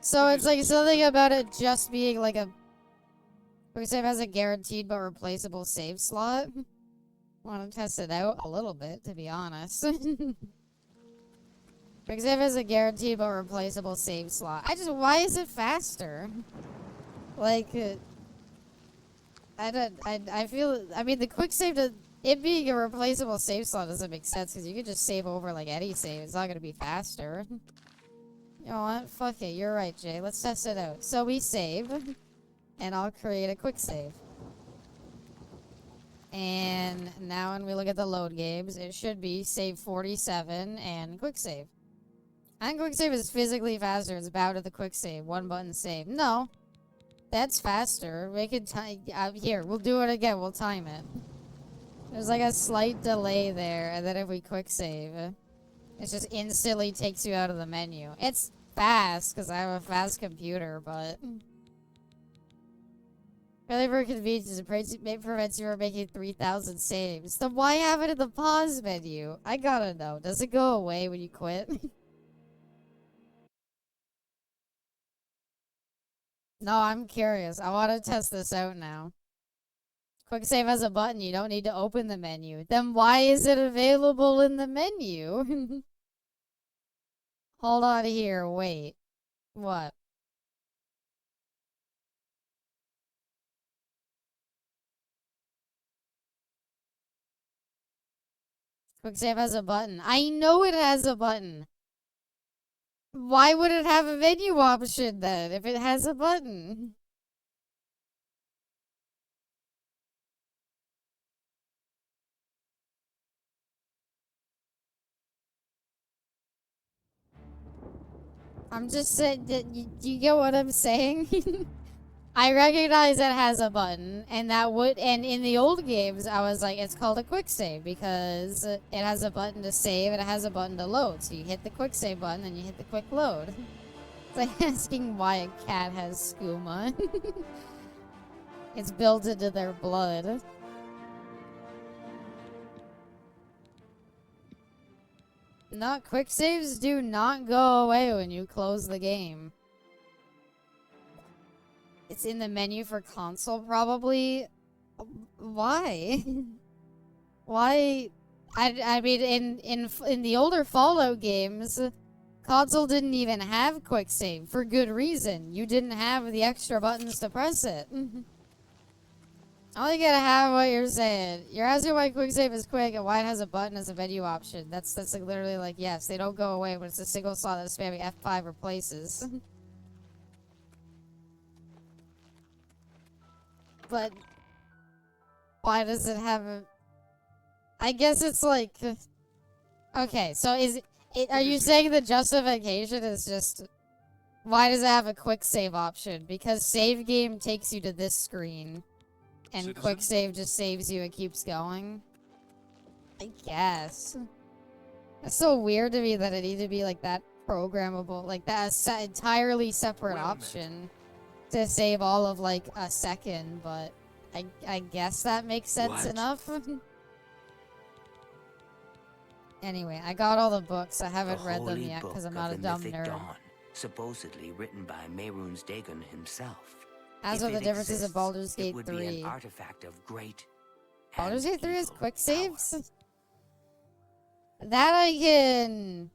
So it's like something about it just being like a... Quick save has a guaranteed but replaceable save slot. Want to test it out a little bit, to be honest. Quick save has a guaranteed but replaceable save slot. Why is it faster? Like, I feel, I mean, the quick save, it being a replaceable save slot doesn't make sense, because you can just save over like any save. It's not going to be faster. You know what? Fuck it. You're right, Jay. Let's test it out. So we save, and I'll create a quick save. And now when we look at the load games, it should be save 47 and quick save. I think quick save is physically faster. It's bound to the quick save. One button save. No. That's faster. Make it time. Here, we'll do it again. We'll time it. There's like a slight delay there, and then if we quick save, it just instantly takes you out of the menu. It's fast because I have a fast computer, but really for convenience, it prevents you from making 3,000 saves. Then why have it in the pause menu? I gotta know. Does it go away when you quit? No, I'm curious. I want to test this out now. Quick save has a button. You don't need to open the menu. Then why is it available in the menu? Hold on here. Wait. What? Quick save has a button. I know it has a button. Why would it have a menu option then if it has a button? I'm just saying, do you get what I'm saying? I recognize it has a button, and in the old games, I was like, it's called a quick save because it has a button to save and it has a button to load. So you hit the quick save button and you hit the quick load. It's like asking why a cat has skooma. It's built into their blood. Not quick saves do not go away when you close the game. It's in the menu for console, probably. Why? Why? I mean, in the older Fallout games, console didn't even have quick save for good reason. You didn't have the extra buttons to press it. I only gotta have what you're saying. You're asking why quick save is quick and why it has a button as a menu option. That's like literally like, yes, they don't go away when it's a single slot that spamming F5 replaces. But why does it have a... I guess it's like... Okay, so are you saying the justification is just... Why does it have a quick save option? Because save game takes you to this screen. And Citizen? quick save just saves you and keeps going? I guess. It's so weird to me that it needed to be like that programmable. Like that entirely separate option to save all of like a second, but I guess that makes sense enough. Anyway, I got all the books. I haven't read them yet because I'm not a dumb nerd. Dawn, supposedly written by Mehrunes Dagon himself. As for the differences of Baldur's Gate 3. It would be an artifact of great Baldur's Gate 3 has quick saves? That I can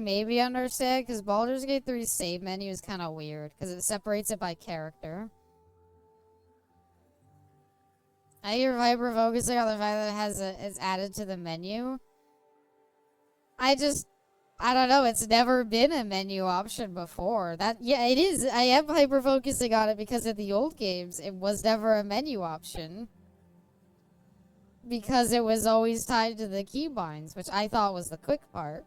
maybe understand, because Baldur's Gate 3's save menu is kind of weird, because it separates it by character. I hear hyper focusing on the fact that it's added to the menu. I don't know, it's never been a menu option before. Yeah, it is. I am hyper focusing on it because in the old games, it was never a menu option. Because it was always tied to the keybinds, which I thought was the quick part.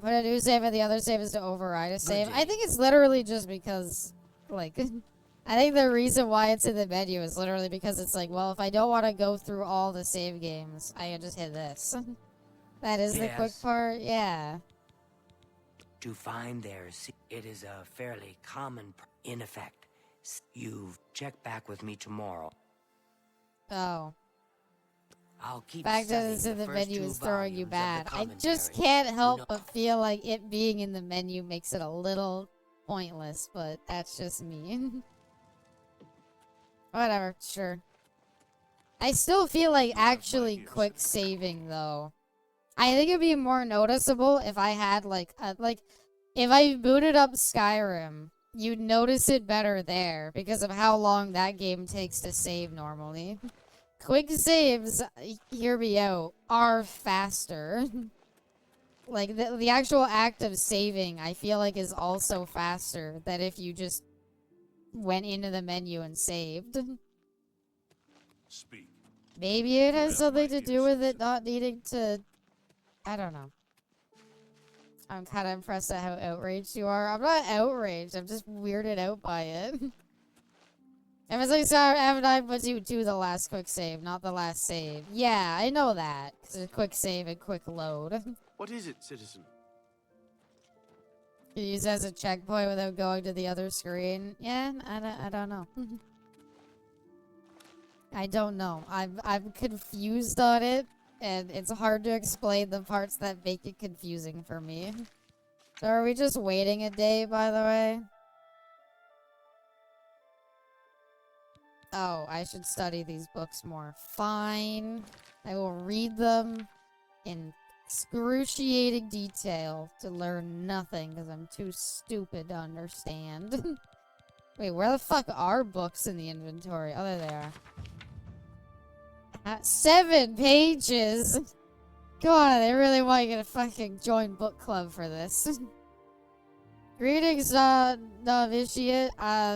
Put a new save and the other save is to override a save. I think it's literally just because, like, I think the reason why it's in the menu is literally because it's like, well, if I don't want to go through all the save games, I can just hit this. That is the quick part, yeah. To find it is a fairly common, in effect. You check back with me tomorrow. Oh. I'll keep fact that studying it's in the first menu two is throwing you volumes of bad. the I just commentary. can't help but feel like it being in the menu makes it a little pointless, but that's just me. Whatever, sure. I still feel like actually quick saving, though. I think it'd be more noticeable if I had, like, if I booted up Skyrim, you'd notice it better there because of how long that game takes to save normally. Quick saves, hear me out, are faster. Like, the actual act of saving, I feel like, is also faster than if you just went into the menu and saved. Speak. Maybe it has something to do with it not needing to... I don't know. I'm kind of impressed at how outraged you are. I'm not outraged. I'm just weirded out by it. If it's like Star F9 puts you to the last quick save, not the last save. Yeah, I know that. It's a quick save and quick load. What is it, citizen? You use it as a checkpoint without going to the other screen. Yeah, I don't know. I don't know. I'm confused on it, and it's hard to explain the parts that make it confusing for me. So are we just waiting a day, by the way? Oh, I should study these books more. Fine. I will read them in excruciating detail to learn nothing because I'm too stupid to understand. Wait, where the fuck are books in the inventory? Oh, there they are. 7 pages! God, they really want you to fucking join book club for this. Greetings, novitiate.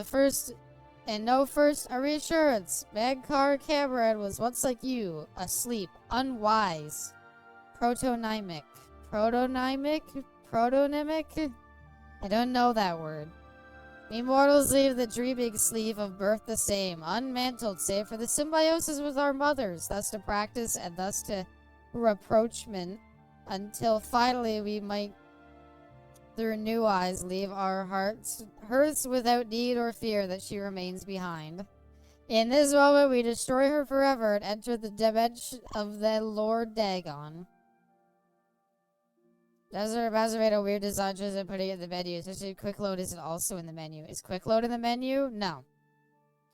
First a reassurance. Mankar Cameron was once like you, asleep, unwise. Protonymic. Protonymic? I don't know that word. We mortals leave the dreaming sleep of birth the same, unmantled save for the symbiosis with our mothers, thus to practice and thus to rapprochement, until finally we might, through new eyes, leave our hearths without need or fear that she remains behind. In this moment we destroy her forever and enter the dimension of the Lord Dagon. Desert Master made a weird design choice in putting it in the menu, especially quick load isn't also in the menu. Is quick load in the menu? No.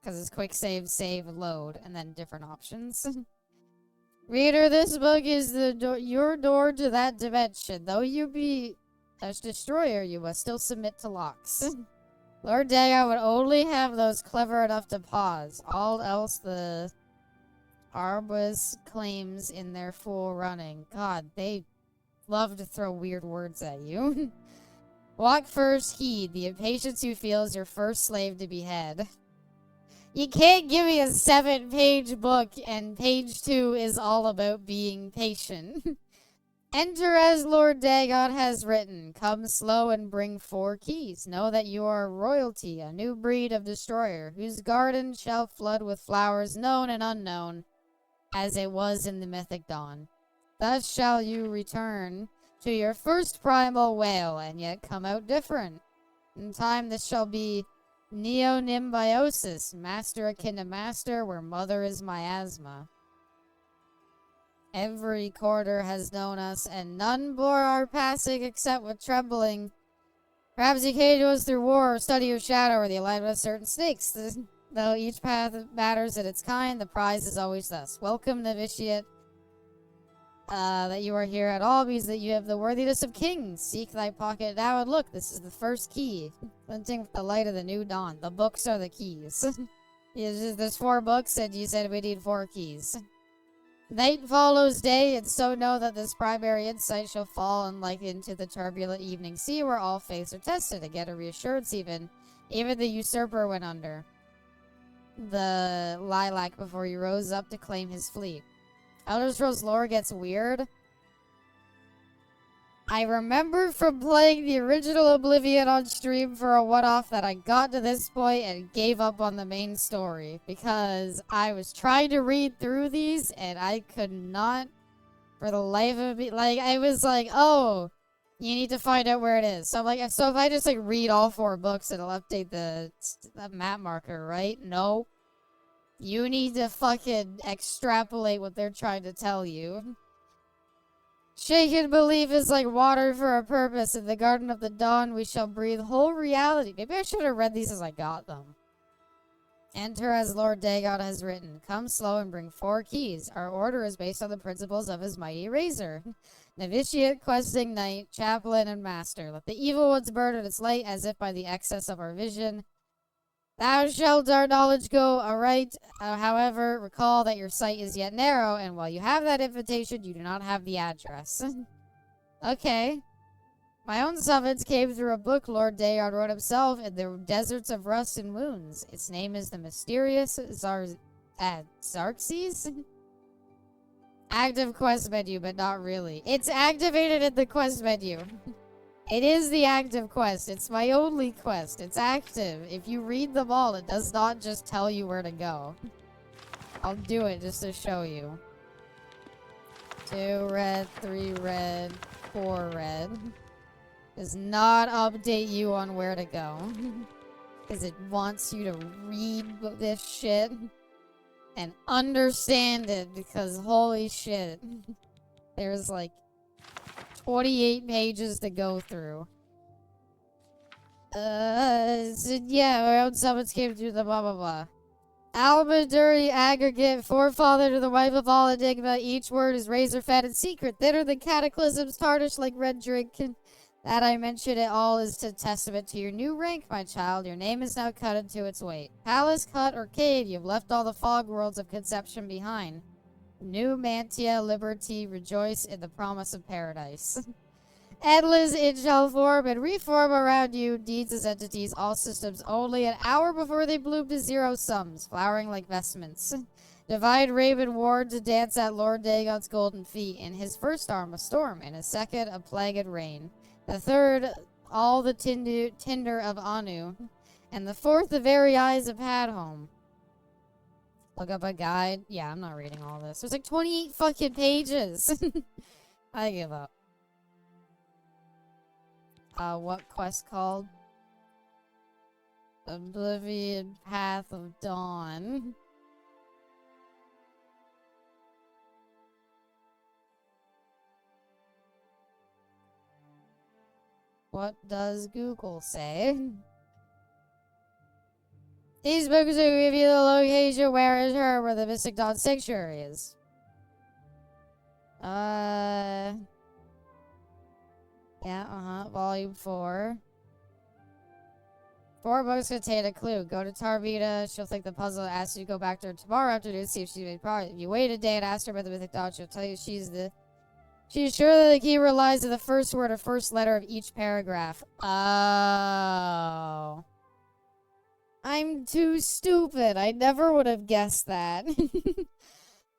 Because it's quick save, load, and then different options. Reader, this book is your door to that dimension. Though you be a destroyer, you must still submit to locks. Lord Dagon would only have those clever enough to pause. All else the Arbus claims in their full running. God, they love to throw weird words at you. Walk first, heed. The impatience you feel is your first slave to behead. You can't give me a 7-page book and page 2 is all about being patient. Enter as Lord Dagon has written. Come slow and bring 4 keys. Know that you are royalty, a new breed of destroyer, whose garden shall flood with flowers known and unknown, as it was in the mythic dawn. Thus shall you return to your first primal whale, and yet come out different. In time this shall be neonimbiosis, master akin to master, where mother is miasma. Every quarter has known us, and none bore our passing except with trembling. Perhaps you came to us through war, or study of shadow, or the alignment of certain snakes. Though each path matters in its kind, the prize is always thus. Welcome, novitiate. That you are here at all means that you have the worthiness of kings. Seek thy pocket now and look, this is the first key. Glinting with the light of the new dawn. The books are the keys. There's 4 books and you said we need 4 keys. Night follows day, and so know that this primary insight shall fall unlike into the turbulent evening sea where all faiths are tested, to get a reassurance even the usurper went under the lilac before he rose up to claim his fleet. Elder Scrolls lore gets weird. I remember from playing the original Oblivion on stream for a one-off that I got to this point and gave up on the main story because I was trying to read through these and I could not for the life of me. Like, I was like, oh, you need to find out where it is. So I'm like, so if I just like read all 4 books, it'll update the map marker, right? No. You need to fucking extrapolate what they're trying to tell you. Shaken belief is like water for a purpose. In the Garden of the Dawn, we shall breathe whole reality. Maybe I should have read these as I got them. Enter as Lord Dagon has written. Come slow and bring 4 keys. Our order is based on the principles of his mighty razor. Novitiate, questing knight, chaplain, and master. Let the evil ones burn in its light as if by the excess of our vision. Thou shalt our knowledge go aright. However, recall that your sight is yet narrow, and while you have that invitation, you do not have the address. Okay. My own summons came through a book Lord Dagon wrote himself in the deserts of rust and wounds. Its name is the mysterious Xerxes? Active quest menu, but not really. It's activated in the quest menu. It is the active quest. It's my only quest. It's active. If you read them all, it does not just tell you where to go. I'll do it just to show you. 2 red, 3 red, 4 red. Does not update you on where to go. Because it wants you to read this shit and understand it, because holy shit. There's like 28 pages to go through. So yeah, around summons came through the blah blah blah. Almaduri aggregate, forefather to the wife of all enigma. Each word is razor fat and secret, thinner than cataclysms, tarnished like red drink. That I mention it all is to testament to your new rank, my child. Your name is now cut into its weight. Palace, hut, or cave, you've left all the fog worlds of conception behind. New Mantia, liberty, rejoice in the promise of paradise. Endless it shall form and reform around you, deeds as entities, all systems only an hour before they bloom to zero sums, flowering like vestments. Divine Raven warned to dance at Lord Dagon's golden feet. In his first arm, a storm. In his second, a plagued rain. The third, all the tinder of Anu. And the fourth, the very eyes of Hadhome. Look up a guide. Yeah, I'm not reading all this. There's like 28 fucking pages. I give up. What quest called? Oblivion Path of Dawn. What does Google say? These books will give you the location where is her, where the Mystic Dawn Sanctuary is. Yeah, volume 4. 4 books contain a clue. Go to Tarvita, she'll think the puzzle, ask you to go back to her tomorrow afternoon, see if she made progress. If you wait a day and ask her about the Mythic Dawn, she'll tell you she's sure that the key relies on the first word or first letter of each paragraph. Oh. I'm too stupid. I never would have guessed that.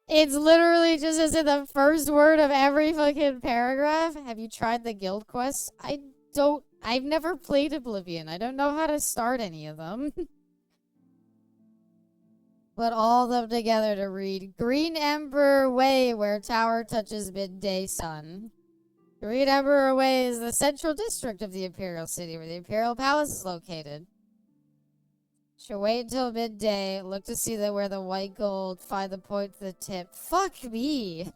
It's literally just as in the first word of every fucking paragraph. Have you tried the guild quest? I've never played Oblivion. I don't know how to start any of them. Put all of them together to read. Green Emperor Way, where tower touches midday sun. Green Emperor Way is the central district of the Imperial City, where the Imperial Palace is located. Should wait until midday. Look to see where the white gold. Find the point to the tip. Fuck me.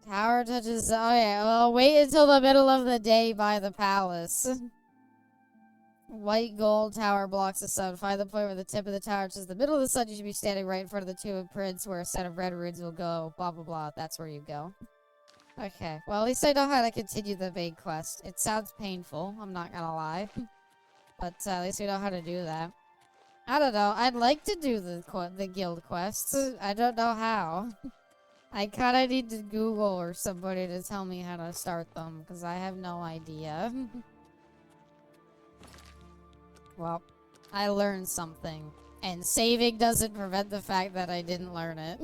Tower touches. Oh yeah. Well, wait until the middle of the day by the palace. White gold tower blocks the sun. Find the point where the tip of the tower touches the middle of the sun. You should be standing right in front of the Tomb of Prince, where a set of red runes will go. Blah blah blah. That's where you go. Okay, well, at least I know how to continue the main quest. It sounds painful, I'm not gonna lie. But at least we know how to do that. I don't know, I'd like to do the guild quests. I don't know how. I kinda need to Google or somebody to tell me how to start them, because I have no idea. Well, I learned something. And saving doesn't prevent the fact that I didn't learn it.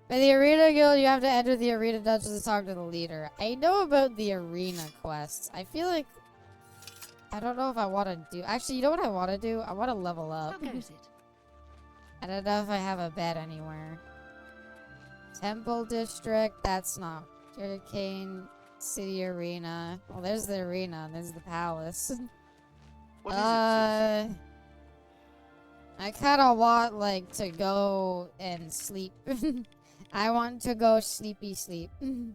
For the Arena Guild, you have to enter the Arena Dungeons and talk to the leader. I know about the Arena quests. I feel like... I don't know if I want to do... Actually, you know what I want to do? I want to level up. How goes it? I don't know if I have a bed anywhere. Temple District, that's not... Hurricane City Arena. Well, there's the arena, and there's the palace. What is it, sis? I kind of want, like, to go and sleep. I want to go sleepy sleep. I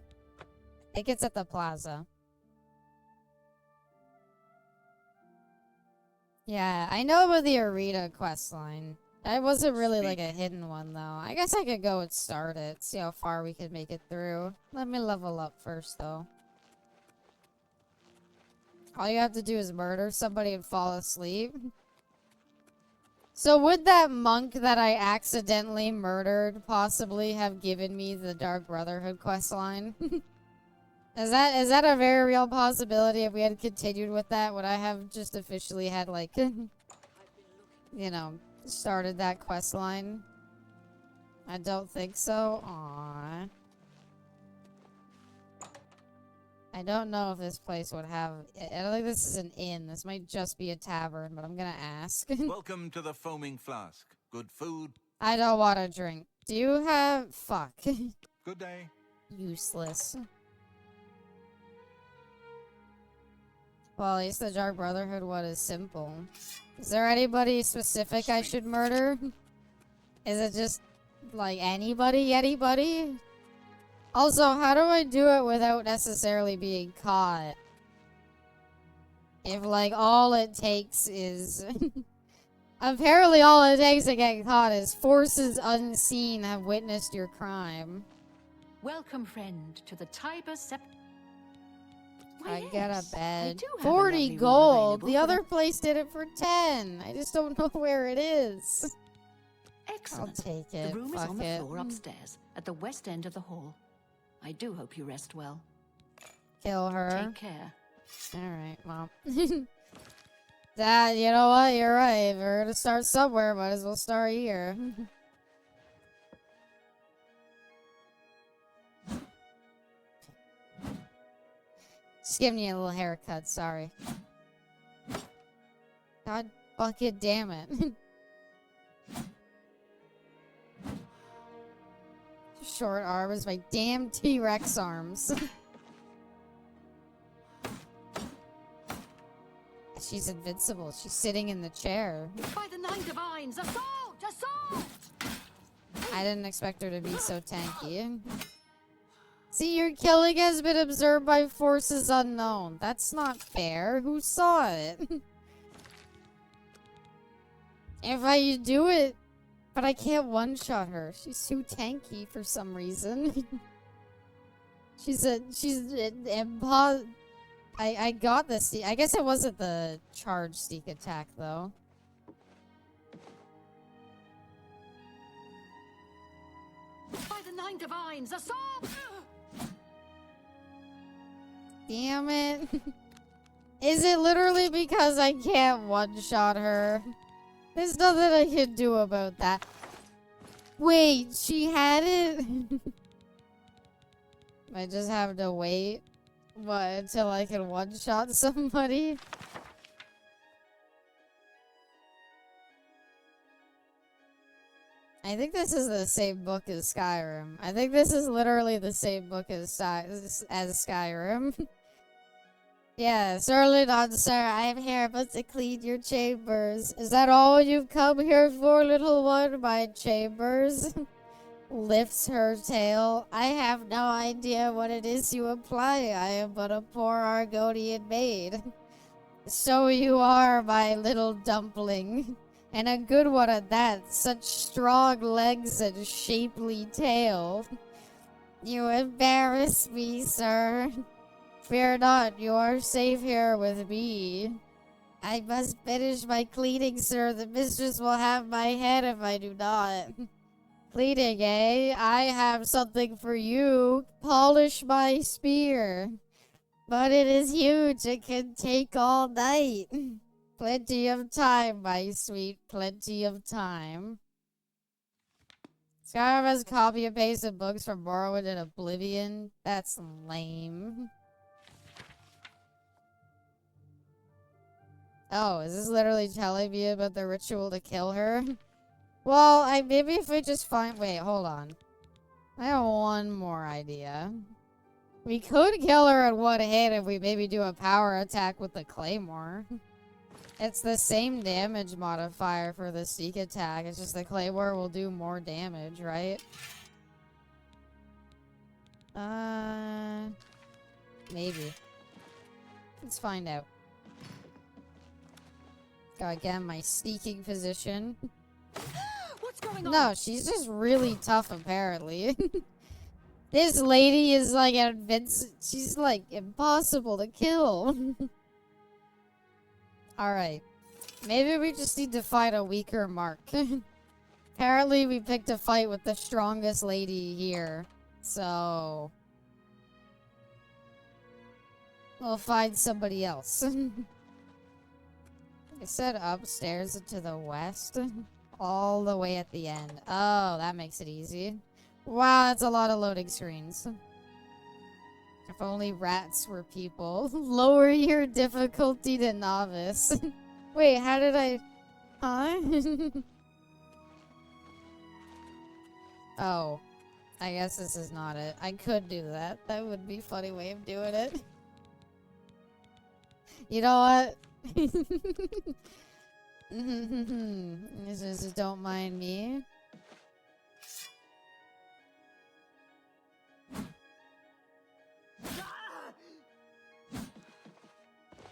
think it's at the plaza. Yeah, I know about the arena questline. That wasn't really like a hidden one, though. I guess I could go and start it, see how far we could make it through. Let me level up first, though. All you have to do is murder somebody and fall asleep. So would that monk that I accidentally murdered possibly have given me the Dark Brotherhood questline? Is that a very real possibility? If we had continued with that, would I have just officially had, like, you know, started that questline? I don't think so. Aww. I don't know if this place would have... I don't think this is an inn. This might just be a tavern, but I'm gonna ask. Welcome to the Foaming Flask. Good food. I don't want to drink. Do you have... Fuck. Good day. Useless. Well, at least the Dark Brotherhood one is simple. Is there anybody specific I should murder? Is it just, like, anybody? Also, how do I do it without necessarily being caught? If, like, all it takes is... Apparently all it takes to get caught is forces unseen have witnessed your crime. Welcome, friend, to the Tiber Sept... I get a bed. do have a 40 lovely room gold. available The for other the- place did it for 10. I just don't know where it is. Excellent. I'll take it. The room is Fuck on the it. floor upstairs, at the west end of the hall. I do hope you rest well. Kill her. Take care. Alright, well. Dad, you know what? You're right. If we're gonna start somewhere, might as well start here. Just giving you a little haircut, sorry. God bucket damn it. Short arms, my damn T-Rex arms. She's invincible. She's sitting in the chair. By the Nine Divines, assault! Assault! I didn't expect her to be so tanky. See, your killing has been observed by forces unknown. That's not fair. Who saw it? If I do it, but I can't one-shot her. She's too tanky for some reason. I got this. I guess it wasn't the charge sneak attack though. By the Nine Divines, assault! Damn it. Is it literally because I can't one-shot her? There's nothing I can do about that. Wait, she had it? I just have to wait. What, until I can one-shot somebody? I think this is the same book as Skyrim. I think this is literally the same book as Skyrim. Yeah, certainly not, sir. I am here but to clean your chambers. Is that all you've come here for, little one? My chambers? Lifts her tail. I have no idea what it is you imply. I am but a poor Argonian maid. So you are, my little dumpling. And a good one at that. Such strong legs and shapely tail. You embarrass me, sir. Fear not, you are safe here with me. I must finish my cleaning, sir. The mistress will have my head if I do not. Cleaning, eh? I have something for you. Polish my spear. But it is huge. It can take all night. Plenty of time, my sweet. Plenty of time. Skyrim has copy and pasted books from Morrowind and Oblivion. That's lame. Oh, is this literally telling me about the ritual to kill her? Well, maybe if we just find... Wait, hold on. I have one more idea. We could kill her in one hit if we maybe do a power attack with the claymore. It's the same damage modifier for the sneak attack. It's just the claymore will do more damage, right? Maybe. Let's find out. Gotta get in my sneaking position. What's going on? No, she's just really tough, apparently. This lady is like she's like impossible to kill. Alright. Maybe we just need to fight a weaker mark. Apparently we picked a fight with the strongest lady here. So... we'll find somebody else. I said upstairs and to the west. all the way at the end. Oh, that makes it easy. Wow, that's a lot of loading screens. If only rats were people. Lower your difficulty to novice. Wait, how did I... Huh? Oh. I guess this is not it. I could do that. That would be a funny way of doing it. You know what? Just don't mind me.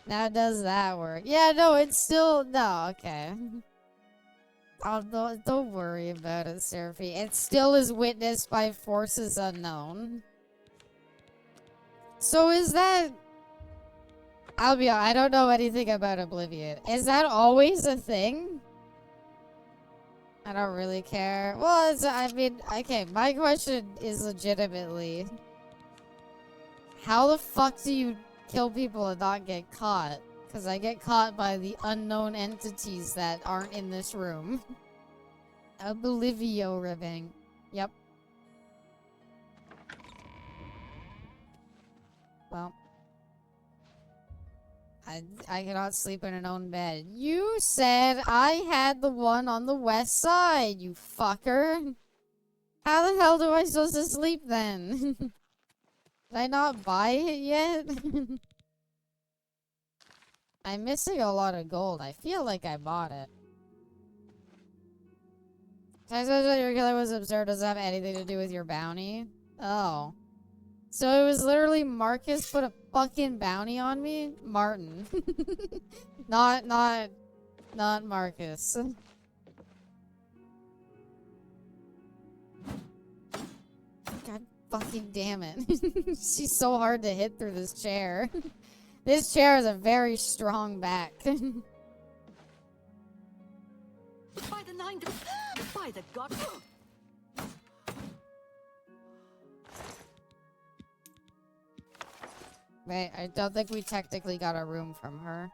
Now does that work? Yeah, no, it's still... No, okay. Oh, don't worry about it, Seraphy. It still is witnessed by forces unknown. So is that... I'll be honest, I don't know anything about Oblivion. Is that always a thing? I don't really care. Well, it's, I mean, okay, my question is legitimately... How the fuck do you kill people and not get caught? Because I get caught by the unknown entities that aren't in this room. Oblivion ribbing. Yep. Well. I cannot sleep in an own bed. You said I had the one on the west side, you fucker. How the hell do I supposed to sleep then? Did I not buy it yet? I'm missing a lot of gold. I feel like I bought it. I suppose that your killer was absurd. Does it have anything to do with your bounty? Oh. So it was literally Marcus put a fucking bounty on me? Martin. not Marcus. God fucking damn it. She's so hard to hit through this chair. This chair has a very strong back. By the nine... By the god... Wait, I don't think we technically got a room from her.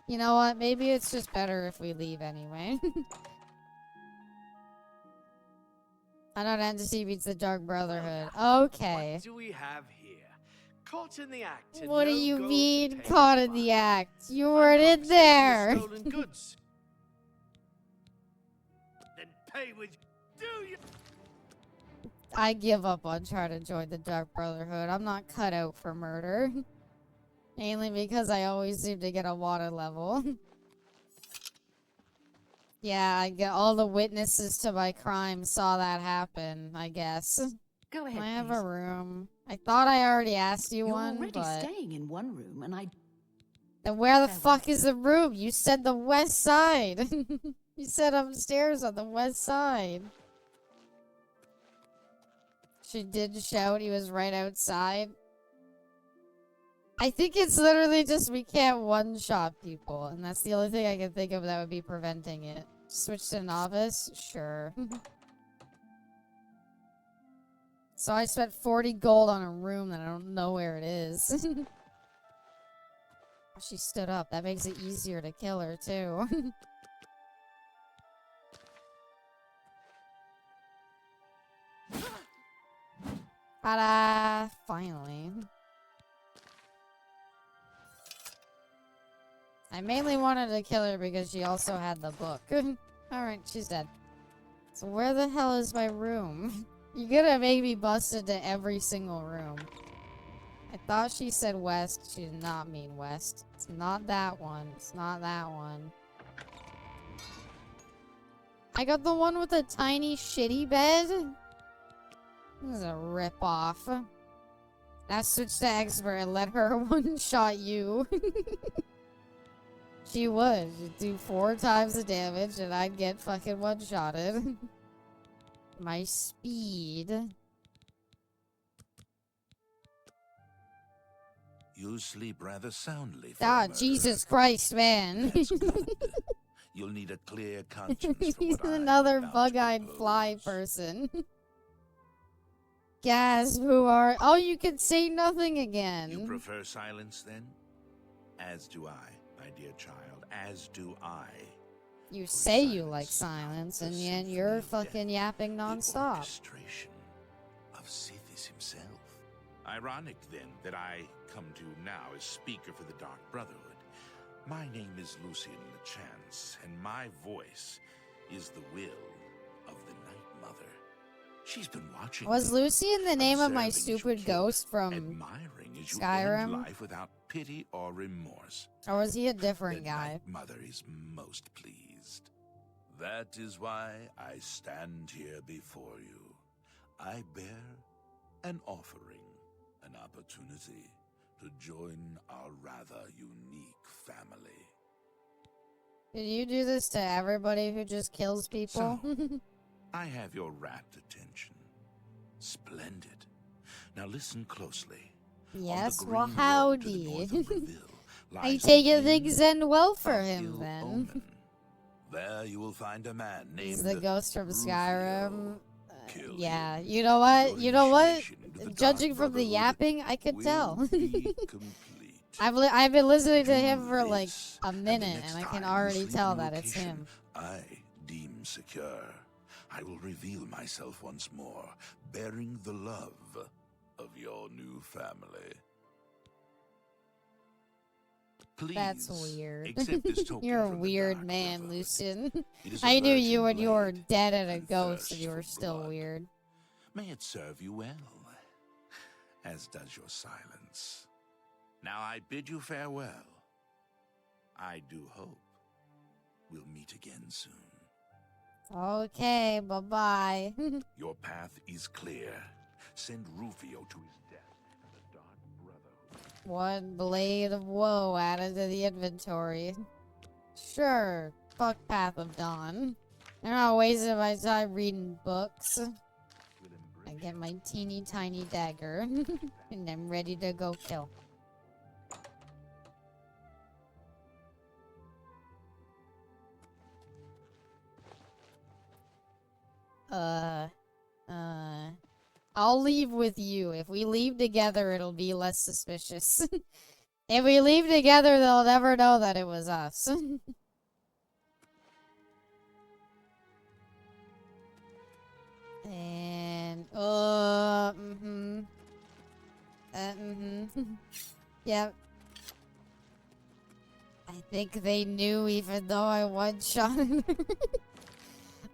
You know what? Maybe it's just better if we leave anyway. Unknown entity beats the Dark Brotherhood. Okay. What do we have here? Caught in the act. What do you mean, caught in the act? You weren't in there. Stolen goods. Then pay with... Do you... I give up on trying to join the Dark Brotherhood. I'm not cut out for murder. Mainly because I always seem to get a water level. Yeah, I get all the witnesses to my crime saw that happen, I guess. Go ahead, I have please. a room. I thought I already asked you You're one, already but... staying in one room, and I... Then where the fuck is the room? You said the west side. You said upstairs on the west side. She did shout he was right outside. I think it's literally just we can't one-shot people, and that's the only thing I can think of that would be preventing it. Switch to novice? Sure. So I spent 40 gold on a room that I don't know where it is. She stood up. That makes it easier to kill her, too. Ta-da! Finally. I mainly wanted to kill her because she also had the book. Alright, she's dead. So where the hell is my room? You're gonna make me bust into every single room. I thought she said west. She did not mean west. It's not that one. It's not that one. I got the one with the tiny shitty bed. This is a rip-off. Now switch to expert and let her one-shot you. She would. She'd do 4 times the damage and I'd get fucking one-shotted. My speed. You sleep rather soundly. Ah, Jesus Christ, man. You'll need a clear conscience. He's another bug-eyed fly person. Gasp, who are... Oh, you can say nothing again. You prefer silence, then? As do I, my dear child, as do I. You say you like silence, and yet you're fucking yapping nonstop. Orchestration of Sithis himself. Ironic, then, that I come to now as speaker for the Dark Brotherhood. My name is Lucian LeChance, and my voice is the will of the Night Mother. She's been watching. Was Lucian the name of my observing as you stupid kill, ghost from admiring as you Skyrim? end life without pity or remorse. Or was he a different The guy? Night Mother is most pleased. That is why I stand here before you. I bear an offering, an opportunity to join our rather unique family. Did you do this to everybody who just kills people? So, I have your rapt attention. Splendid. Now listen closely. Yes, On the well, green road to the howdy. north of Reville I lies take an it things inn end well for of him ill then. omen. There you will find a man named He's the ghost from Rufio. Skyrim. Kill Yeah, him. you know what? Your You know what? initiation into the Judging Dark from the Brotherhood yapping, I could will tell. be complete. I've been listening to him Do for like this, a and the minute, next and I can time you already sleep tell in that it's location him. I deem secure. I will reveal myself once more, bearing the love of your new family. Please, That's weird. accept this token You're a from the weird Dark man, Brotherhood. Lucian. It is a I knew virgin you when you were blade dead and a and ghost, thirst and you were for still blood. weird. May it serve you well, as does your silence. Now I bid you farewell. I do hope we'll meet again soon. Okay, bye-bye. Your path is clear. Send Rufio to his death, and the Dark Brotherhood. One blade of woe added to the inventory. Sure, fuck Path of Dawn. I'm not wasting my time reading books. I get my teeny tiny dagger, and I'm ready to go kill. I'll leave with you. If we leave together, it'll be less suspicious. If we leave together, they'll never know that it was us. And, Yep. I think they knew even though I one-shotted her.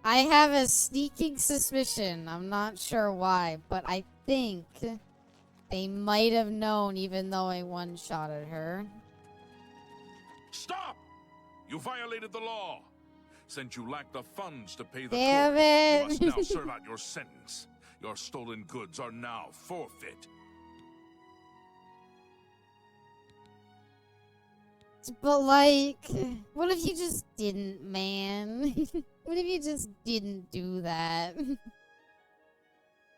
I have a sneaking suspicion. I'm not sure why, but I think they might have known even though I one-shotted her. Stop! You violated the law. Since you lack the funds to pay the Damn court, it. you must now serve out your sentence. Your stolen goods are now forfeit. But like, what if you just didn't, man? What if you just didn't do that?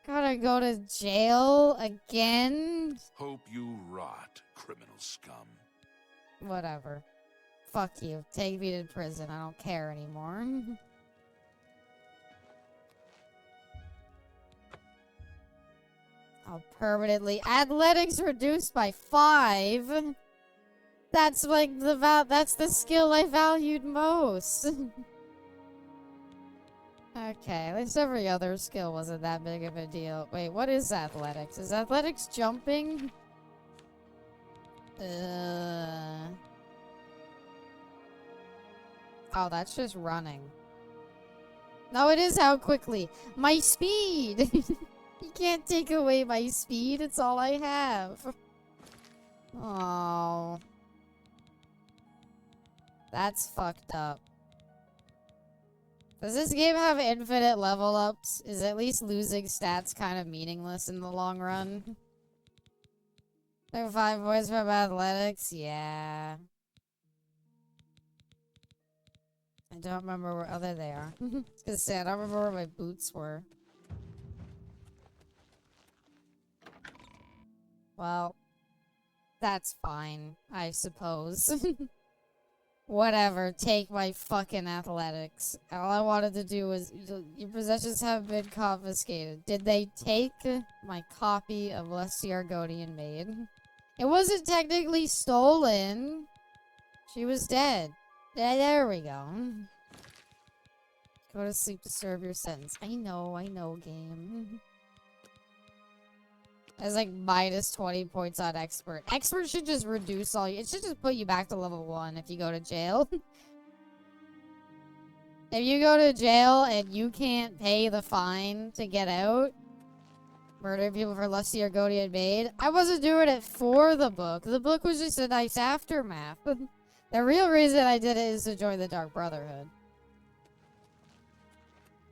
Gotta go to jail again? Hope you rot, criminal scum. Whatever. Fuck you. Take me to prison. I don't care anymore. I'll permanently... Athletics reduced by 5? That's like that's the skill I valued most. Okay, at least every other skill wasn't that big of a deal. Wait, what is athletics? Is athletics jumping? Oh, that's just running. No, it is how quickly. My speed! You can't take away my speed, it's all I have. Oh. That's fucked up. Does this game have infinite level ups? Is at least losing stats kind of meaningless in the long run? There are 5 boys from athletics? Yeah. I don't remember where... Oh, there they are. I was gonna say, I don't remember where my boots were. Well, that's fine, I suppose. Whatever, take my fucking athletics. All I wanted to do was... Your possessions have been confiscated. Did they take my copy of Lest the Argonian Maid? It wasn't technically stolen. She was dead. There we go. Go to sleep to serve your sentence. I know, game. It's like minus 20 points on expert. Expert should just reduce all you. It should just put you back to level 1 if you go to jail. If you go to jail and you can't pay the fine to get out, murder people for lusty or Godian maid. I wasn't doing it for the book. The book was just a nice aftermath. The real reason I did it is to join the Dark Brotherhood.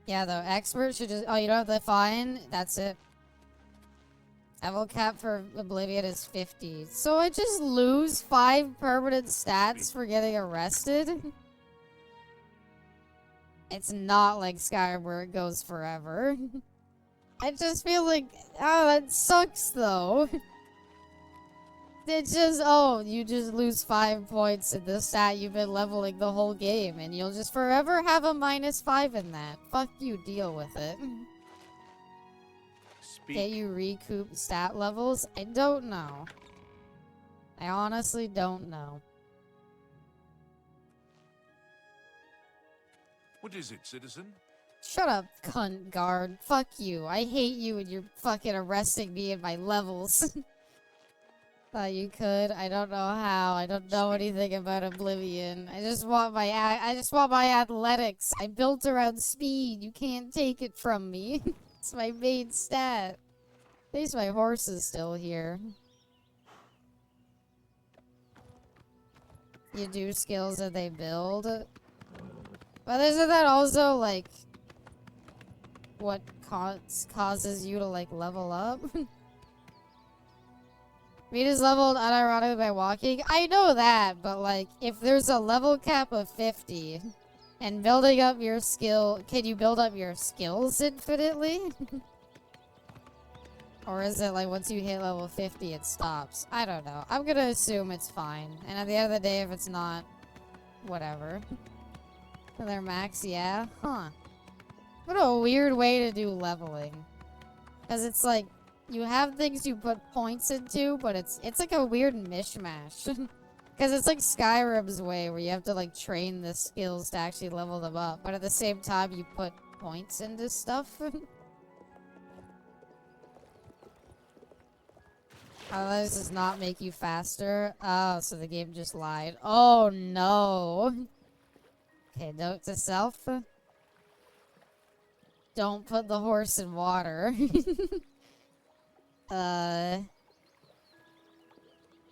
Yeah, though, expert should just... Oh, you don't have the fine? That's it. Level cap for Oblivion is 50. So I just lose 5 permanent stats for getting arrested? It's not like Skyrim where it goes forever. I just feel like, oh, that sucks though. It's just, oh, you just lose 5 points in the stat you've been leveling the whole game, and you'll just forever have a minus 5 in that. Fuck you, deal with it. Can you recoup stat levels? I don't know. I honestly don't know. What is it, citizen? Shut up, cunt guard. Fuck you. I hate you and you're fucking arresting me in my levels. Thought you could. I don't know how. I don't know anything about Oblivion. I just want my athletics. I built around speed. You can't take it from me. It's my main stat. At least my horse is still here. You do skills that they build. But isn't that also, like, what causes you to, like, level up? Meat is leveled unironically by walking? I know that, but, like, if there's a level cap of 50, and building up your skill... Can you build up your skills infinitely? Or is it, like, once you hit level 50, it stops? I don't know. I'm gonna assume it's fine. And at the end of the day, if it's not, whatever. For their max, yeah? Huh. What a weird way to do leveling. Because it's like, you have things you put points into, but it's like a weird mishmash. Because it's like Skyrim's way, where you have to like train the skills to actually level them up. But at the same time, you put points into stuff. Otherwise, does not make you faster. Oh, so the game just lied. Oh no. Okay, note to self. Don't put the horse in water.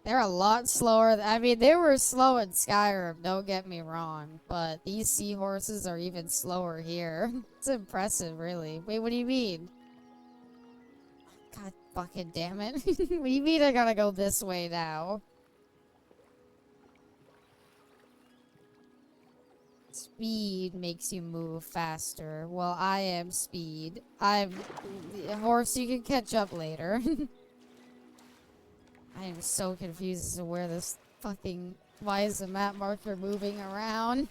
They're a lot slower. I mean, they were slow in Skyrim, don't get me wrong. But these seahorses are even slower here. It's impressive, really. Wait, what do you mean? God fucking damn it. What do you mean I gotta go this way now? Speed makes you move faster. Well, I am speed. I'm a horse, you can catch up later. I am so confused as to where this fucking... Why is the map marker moving around?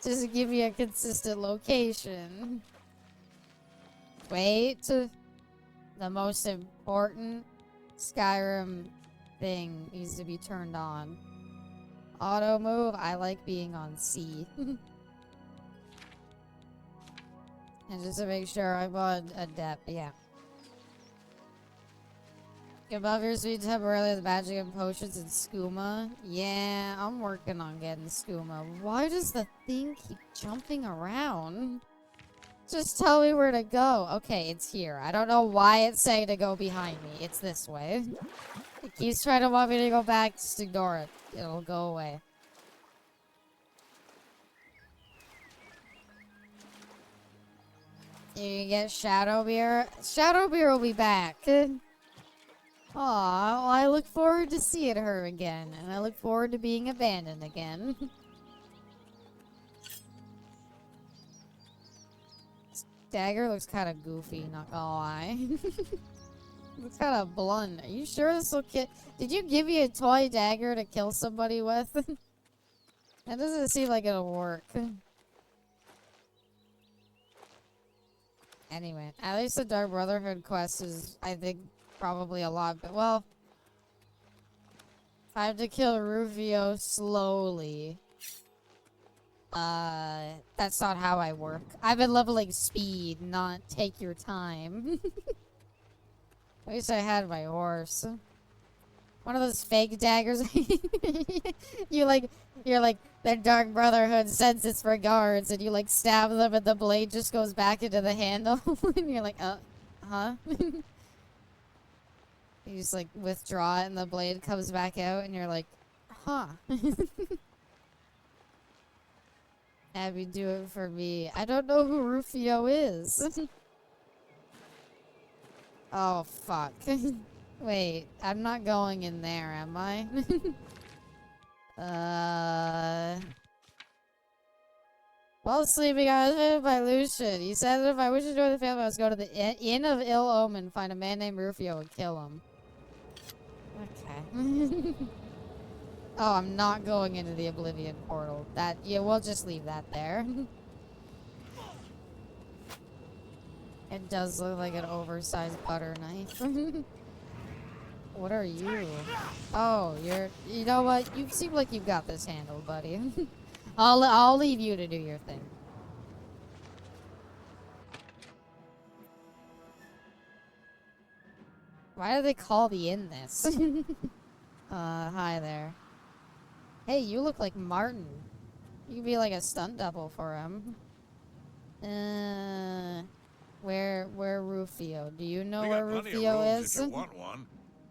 Just to give me a consistent location. Wait. The most important Skyrim thing needs to be turned on. Auto move, I like being on C. And just to make sure I'm on Adept, yeah. Above your speed temporarily with magic and potions and skooma. Yeah, I'm working on getting skooma. Why does the thing keep jumping around? Just tell me where to go. Okay, it's here. I don't know why it's saying to go behind me. It's this way. It keeps trying to want me to go back. Just ignore it. It'll go away. You can get Shadowbeer. Shadowbeer will be back. Aw, well, I look forward to seeing her again. And I look forward to being abandoned again. This dagger looks kind of goofy, not gonna lie. It's kind of blunt. Are you sure this will kill? Did you give me a toy dagger to kill somebody with? That doesn't seem like it'll work. Anyway, at least the Dark Brotherhood quest is, I think, probably a lot. But well, time to kill Rufio slowly. That's not how I work. I've been leveling speed, not take your time. I wish I had my horse. One of those fake daggers. You're like, their Dark Brotherhood sends its regards, and you like stab them, and the blade just goes back into the handle, and you're like, huh? You just like withdraw it, and the blade comes back out, and you're like, huh? Have you do it for me? I don't know who Rufio is. Oh fuck. Wait, I'm not going in there, am I? While sleeping, I was visited by Lucian. He said that if I wish to join the family, I must go to the Inn of Ill Omen, find a man named Rufio, and kill him. Okay. Oh, I'm not going into the Oblivion portal. Yeah, we'll just leave that there. It does look like an oversized butter knife. What are you? Oh, you know what? You seem like you've got this handled, buddy. I'll leave you to do your thing. Why do they call the inn this? Hi there. Hey, you look like Martin. You could be like a stunt double for him. Where Rufio? Do you know where Rufio is? If you want one.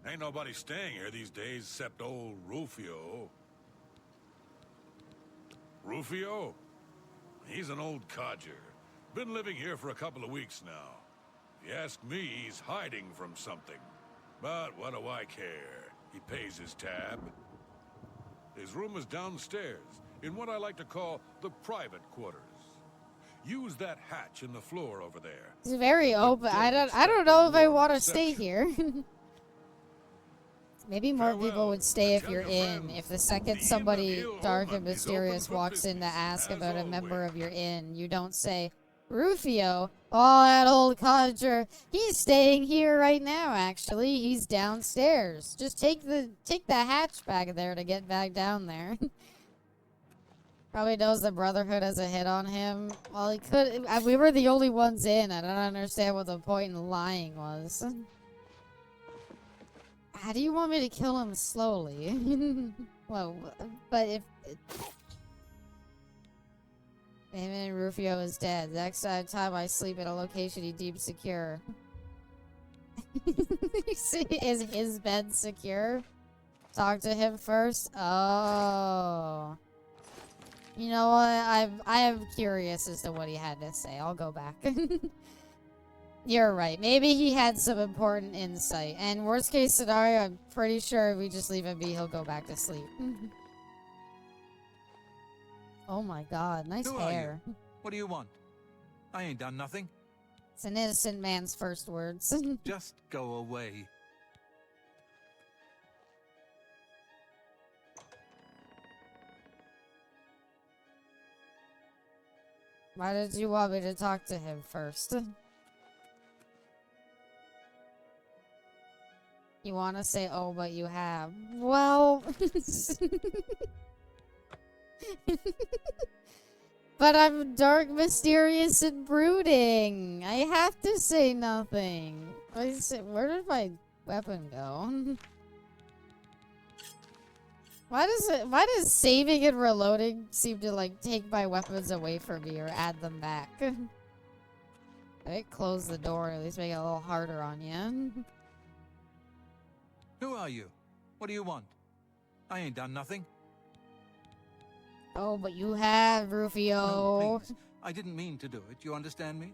Ain't nobody staying here these days except old Rufio. Rufio? He's an old codger. Been living here for a couple of weeks now. If you ask me, he's hiding from something. But what do I care? He pays his tab. His room is downstairs, in what I like to call the private quarters. Use that hatch in the floor over there. It's very open. I don't know if I want to stay here. Maybe more people would stay if you're in. If the second somebody dark and mysterious walks in to ask about a member of your inn, you don't say, Rufio, oh, that old codger, he's staying here right now, actually. He's downstairs. Just take the hatch back there to get back down there. Probably knows the Brotherhood has a hit on him. Well, he could. We were the only ones in. I don't understand what the point in lying was. How do you want me to kill him slowly? Well, but if... Maybe Rufio is dead. The next time I sleep at a location he deems secure. Is his bed secure? Talk to him first? Oh. You know what? I am curious as to what he had to say. I'll go back. You're right. Maybe he had some important insight. And worst case scenario, I'm pretty sure if we just leave him be, he'll go back to sleep. Oh my god, nice Who hair. Are you? What do you want? I ain't done nothing. It's an innocent man's first words. Just go away. Why did you want me to talk to him first? You want to say, oh, but you have. Well... But I'm dark, mysterious, and brooding. I have to say nothing. Where did my weapon go? Why does saving and reloading seem to like take my weapons away from me or add them back? I might close the door and at least make it a little harder on you. Who are you? What do you want? I ain't done nothing. Oh, but you have, Rufio. No, please. I didn't mean to do it. You understand me?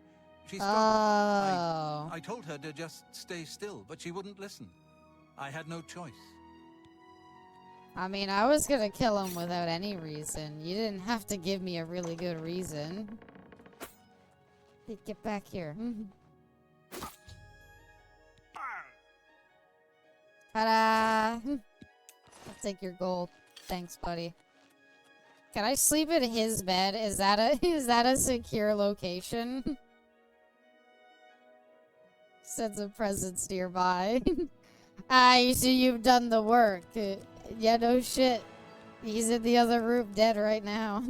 She struggled. Oh. I told her to just stay still, but she wouldn't listen. I had no choice. I mean, I was gonna kill him without any reason. You didn't have to give me a really good reason. Hey, get back here. Ta-da! I'll take your gold. Thanks, buddy. Can I sleep in his bed? Is that a secure location? Sends a presence nearby. You see you've done the work. Yeah, no shit. He's in the other room dead right now.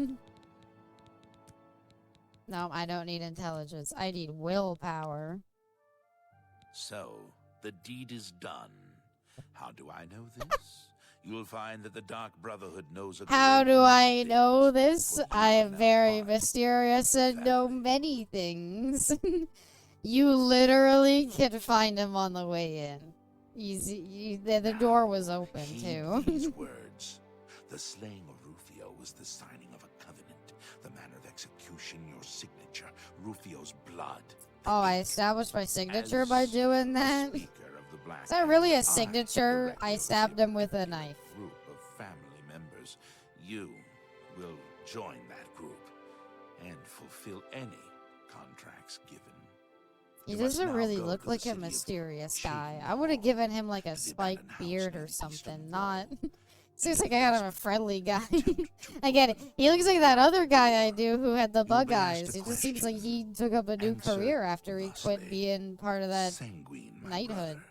No, I don't need intelligence. I need willpower. So, the deed is done. How do I know this? You'll find that the Dark Brotherhood knows a How great do many I things know this? before you I am are now very part mysterious of the and know family. many things. You literally can find him on the way in. The door was open, Heed too. these words. The slaying of Rufio was the signing of a covenant. The manner of execution, your signature, Rufio's blood. Oh, I established my signature by doing that? Speaker of the Black Is that really a Hand, signature? directly I stabbed him with a knife. group of family members. You will join that group and fulfill any contracts given. He You must doesn't now really go look to the like a city of mysterious guy. Cheating I would have Hall, given him like a to the spiked abandoned house beard near or the eastern something, wall. not... Seems like I got him a friendly guy. I get it. He looks like that other guy I knew who had the bug been asked eyes. a It just seems like question. he took up a new Answer career after he quit thusly. being part of that Sanguine, my knighthood. brother.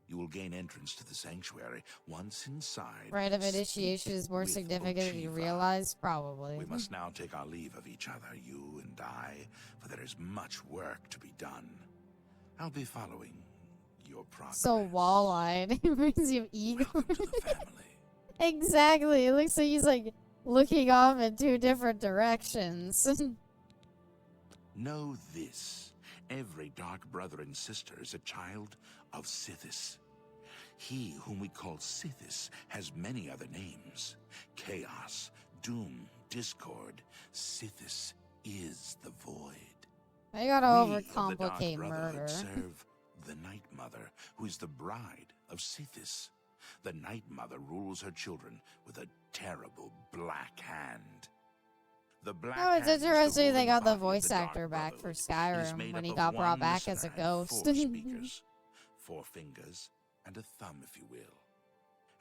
You will gain entrance to the sanctuary. Once inside, Rite of speak initiation is more with significant than you Ochiva. realize? Probably. We must now take our leave of each other, you and I, for there is much work to be done. I'll be following your progress. So wall-eyed. It reminds you of Eagle. Welcome to the family. Exactly. It looks like he's like looking off in two different directions. Know this. Every dark brother and sister is a child of Sithis. He whom we call Sithis has many other names. Chaos, Doom, Discord. Sithis is the void. I gotta We of the Dark overcomplicate Brotherhood murder. serve the Night Mother, who is the bride of Sithis. The Night Mother rules her children with a terrible black hand. The black Oh, it's hand is the interesting they ruling got the body of voice the Dark actor back for Brotherhood. It is Skyrim made when he up got of brought one back as a listener and ghost. 4 speakers, 4 fingers, and a thumb, if you will.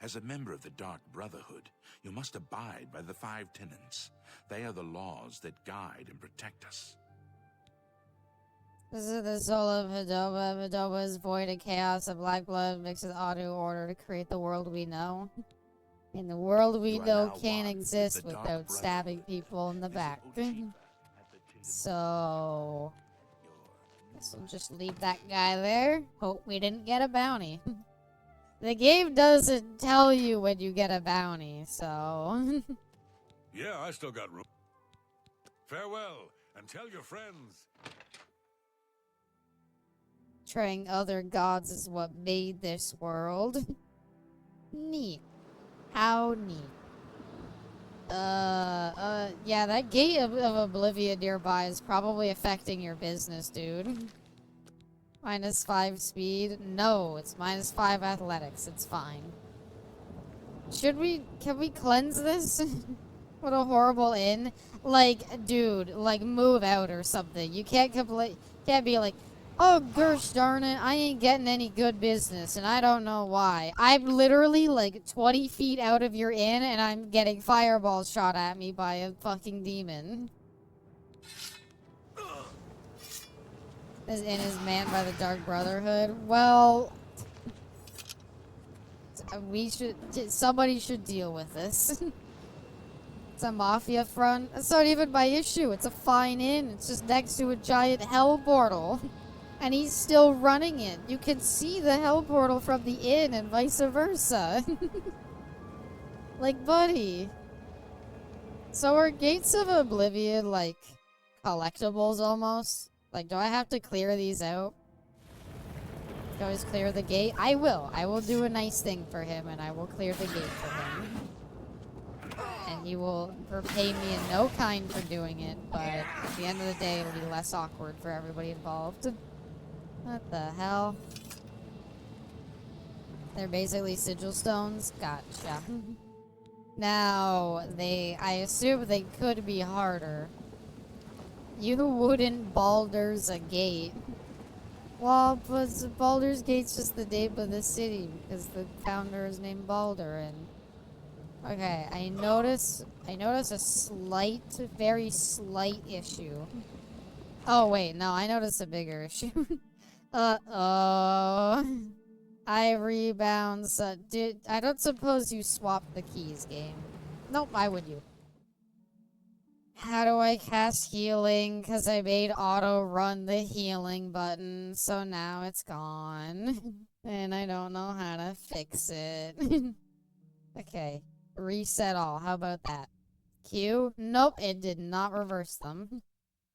As a member of the Dark Brotherhood, you must abide by the 5 tenets. They are the laws that guide and protect us. This is the soul of Hadoba. Hadoba is void of chaos and black blood mixed with auto order to create the world we know. And the world we You are know now can't one with exist the Dark without stabbing Brotherhood. people in the back. So, guess we'll just leave that guy there. Hope we didn't get a bounty. The game doesn't tell you when you get a bounty, so... Yeah, I still got room. Farewell, and tell your friends. Betraying other gods is what made this world. Neat. How neat. Yeah, that gate of Oblivion nearby is probably affecting your business, dude. -5 speed? No, it's -5 athletics. It's fine. Can we cleanse this? What a horrible inn. Like, dude, like, move out or something. You can't be like, oh, gosh darn it, I ain't getting any good business, and I don't know why. I'm literally, like, 20 feet out of your inn, and I'm getting fireballs shot at me by a fucking demon. This inn is manned by the Dark Brotherhood. Well, somebody should deal with this. It's a mafia front. That's not even my issue. It's a fine inn. It's just next to a giant hell portal. And he's still running it. You can see the hell portal from the inn and vice versa. Like, buddy. So are Gates of Oblivion, like, collectibles almost? Like, do I have to clear these out? Do I always clear the gate? I will. I will do a nice thing for him, and I will clear the gate for him. And he will repay me in no kind for doing it, but at the end of the day, it'll be less awkward for everybody involved. What the hell? They're basically sigil stones? Gotcha. Now, I assume they could be harder. You wouldn't Baldur's a gate. Well, but Baldur's Gate's just the name of the city, because the founder is named Baldur, and... Okay, I notice a slight, very slight issue. Oh, wait, no, I noticed a bigger issue. Uh-oh. I rebound, I don't suppose you swapped the keys, game. Nope, why would you? How do I cast healing? Because I made auto run the healing button, so now it's gone. And I don't know how to fix it. Okay, reset all. How about that? Q? Nope, it did not reverse them.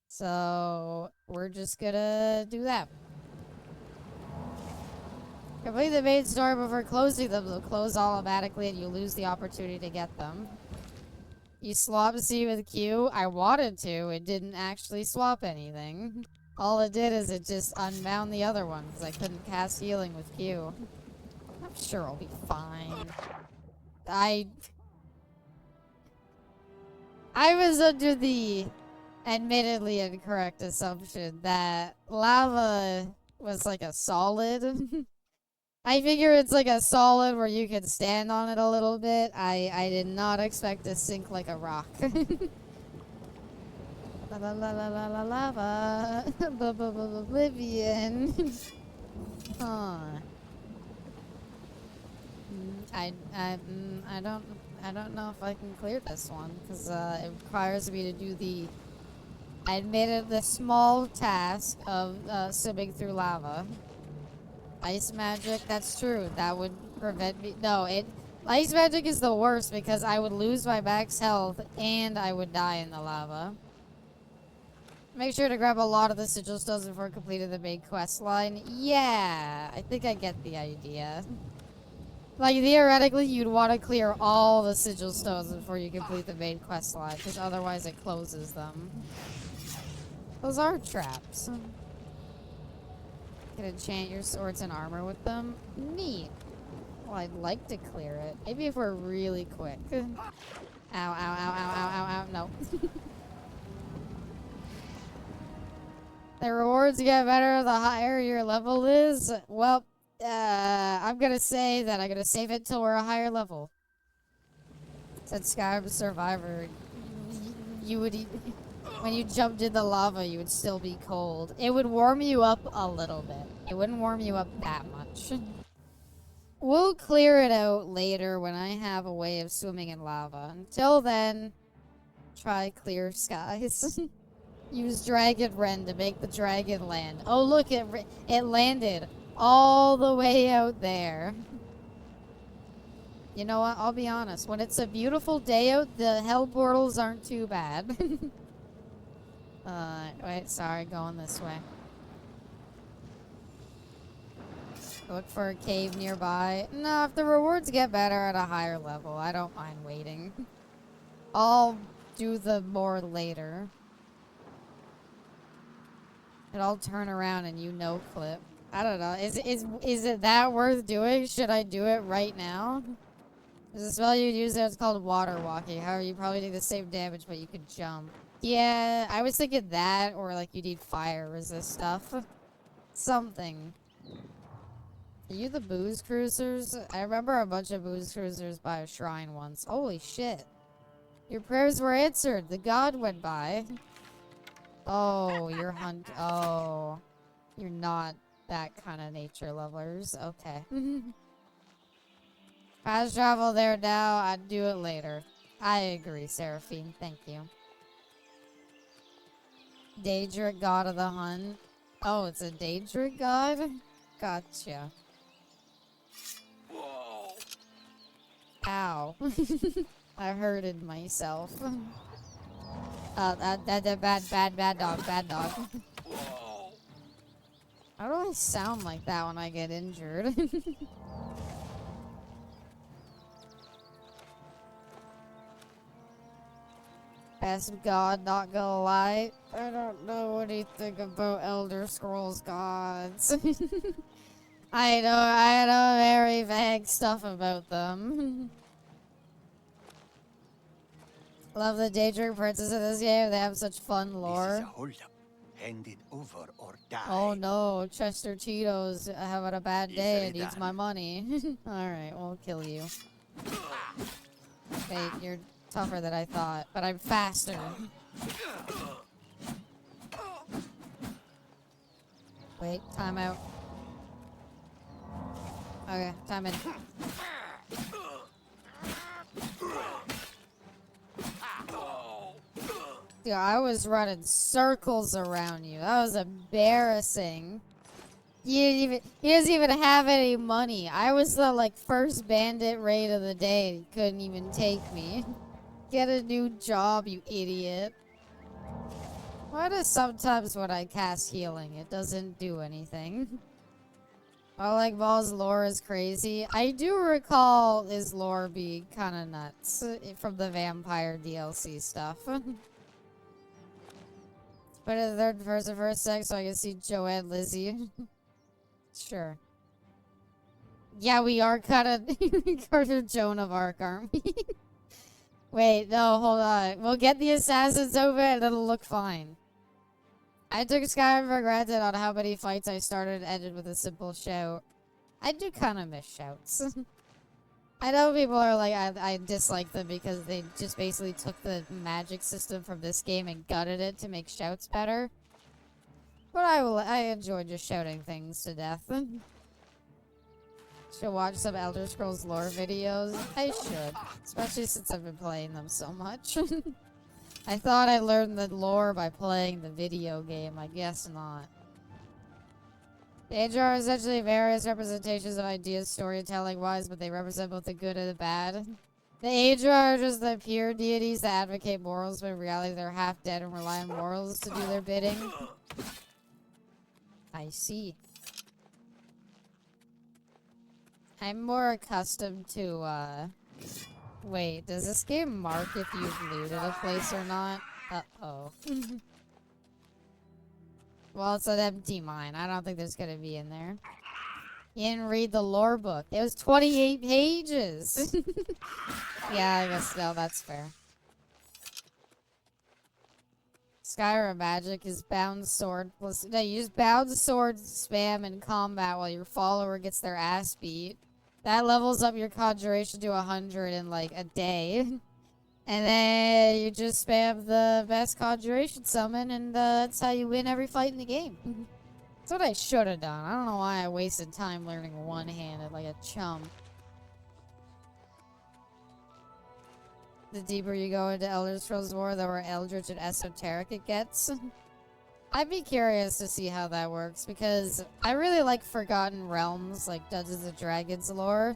So, we're just gonna do that. Complete the main story before closing them. They'll close automatically and you lose the opportunity to get them. You swap C with Q. I wanted to. It didn't actually swap anything. All it did is it just unbound the other one because I couldn't cast healing with Q. I'm sure I'll be fine. I was under the admittedly incorrect assumption that lava was like a solid. I figure it's like a solid where you can stand on it a little bit. I did not expect to sink like a rock. La la la la la la lava. Oblivion. Huh. I don't know if I can clear this one because it requires me to do the small task of swimming through lava. Ice magic, that's true. That would prevent me. No, ice magic is the worst because I would lose my max health and I would die in the lava. Make sure to grab a lot of the sigil stones before completing the main quest line. Yeah, I think I get the idea. Like, theoretically, you'd want to clear all the sigil stones before you complete the main quest line, because otherwise it closes them. Those are traps. You can enchant your swords and armor with them. Neat. Well, I'd like to clear it. Maybe if we're really quick. Ow, ow, ow, ow, ow, ow, ow, no. The rewards get better the higher your level is. Well, I'm gonna say that I'm gonna save it till we're a higher level. Said Skyrim Survivor, you would, when you jumped in the lava, you would still be cold. It would warm you up a little bit. It wouldn't warm you up that much. We'll clear it out later when I have a way of swimming in lava. Until then, try clear skies. Use Dragon Ren to make the dragon land. Oh look, it landed all the way out there. You know what? I'll be honest. When it's a beautiful day out, the hell portals aren't too bad. Wait, sorry, going this way. Look for a cave nearby. No, if the rewards get better at a higher level, I don't mind waiting. I'll do the more later. And I'll turn around and you no clip. I don't know. Is it that worth doing? Should I do it right now? There's a spell you'd use there. It's called water walking. However, you probably take the same damage, but you could jump. Yeah, I was thinking that, or like you need fire resist stuff. Something. Are you the booze cruisers? I remember a bunch of booze cruisers by a shrine once. Holy shit. Your prayers were answered. The god went by. Oh, you're oh. You're not that kind of nature lovers. Okay. Fast travel there now. I'd do it later. I agree, Seraphine. Thank you. Daedric god of the hunt. Oh, it's a Daedric god? Gotcha. Whoa. Ow. I hurted myself. Bad dog. How do I sound like that when I get injured? Best god, not gonna lie. I don't know anything about Elder Scrolls gods. I know very vague stuff about them. Love the Daedric princess in this game. They have such fun lore. This is a holdup. Hand it over or die. Oh no, Chester Cheetos having a bad day and needs my money. Alright, we'll kill you. Okay, you're tougher than I thought, but I'm faster. Wait, time out. Okay, time in. Dude, I was running circles around you. That was embarrassing. He doesn't even have any money. I was the, like, first bandit raid of the day. He couldn't even take me. Get a new job, you idiot. Why does sometimes when I cast healing, it doesn't do anything? Oh, like Ball's lore is crazy. I do recall his lore being kind of nuts from the vampire DLC stuff. But in the third person for a sec so I can see Joanne Lizzie. Sure. Yeah, we are kind of Joan of Arc, aren't we? Wait, no, hold on. We'll get the assassins over and it'll look fine. I took Skyrim for granted on how many fights I started and ended with a simple shout. I do kind of miss shouts. I know people are like, I dislike them because they just basically took the magic system from this game and gutted it to make shouts better. But I enjoy just shouting things to death. Should watch some Elder Scrolls lore videos. I should, especially since I've been playing them so much. I thought I learned the lore by playing the video game. I guess not. The Age are essentially various representations of ideas storytelling-wise, but they represent both the good and the bad. The Age are just the pure deities that advocate morals, but in reality they're half dead and rely on morals to do their bidding. I see. I'm more accustomed to, wait, does this game mark if you've looted a place or not? Uh-oh. Well, it's an empty mine. I don't think there's gonna be in there. You didn't read the lore book. It was 28 pages! Yeah, I guess no, that's fair. Skyrim magic is bound sword plus... No, you use bound sword spam in combat while your follower gets their ass beat. That levels up your conjuration to 100 in, like, a day. And then you just spam the best conjuration summon, and that's how you win every fight in the game. That's what I should have done. I don't know why I wasted time learning one-handed like a chum. The deeper you go into Elder Scrolls lore, the more eldritch and esoteric it gets. I'd be curious to see how that works, because I really like Forgotten Realms, like Dungeons & Dragons lore.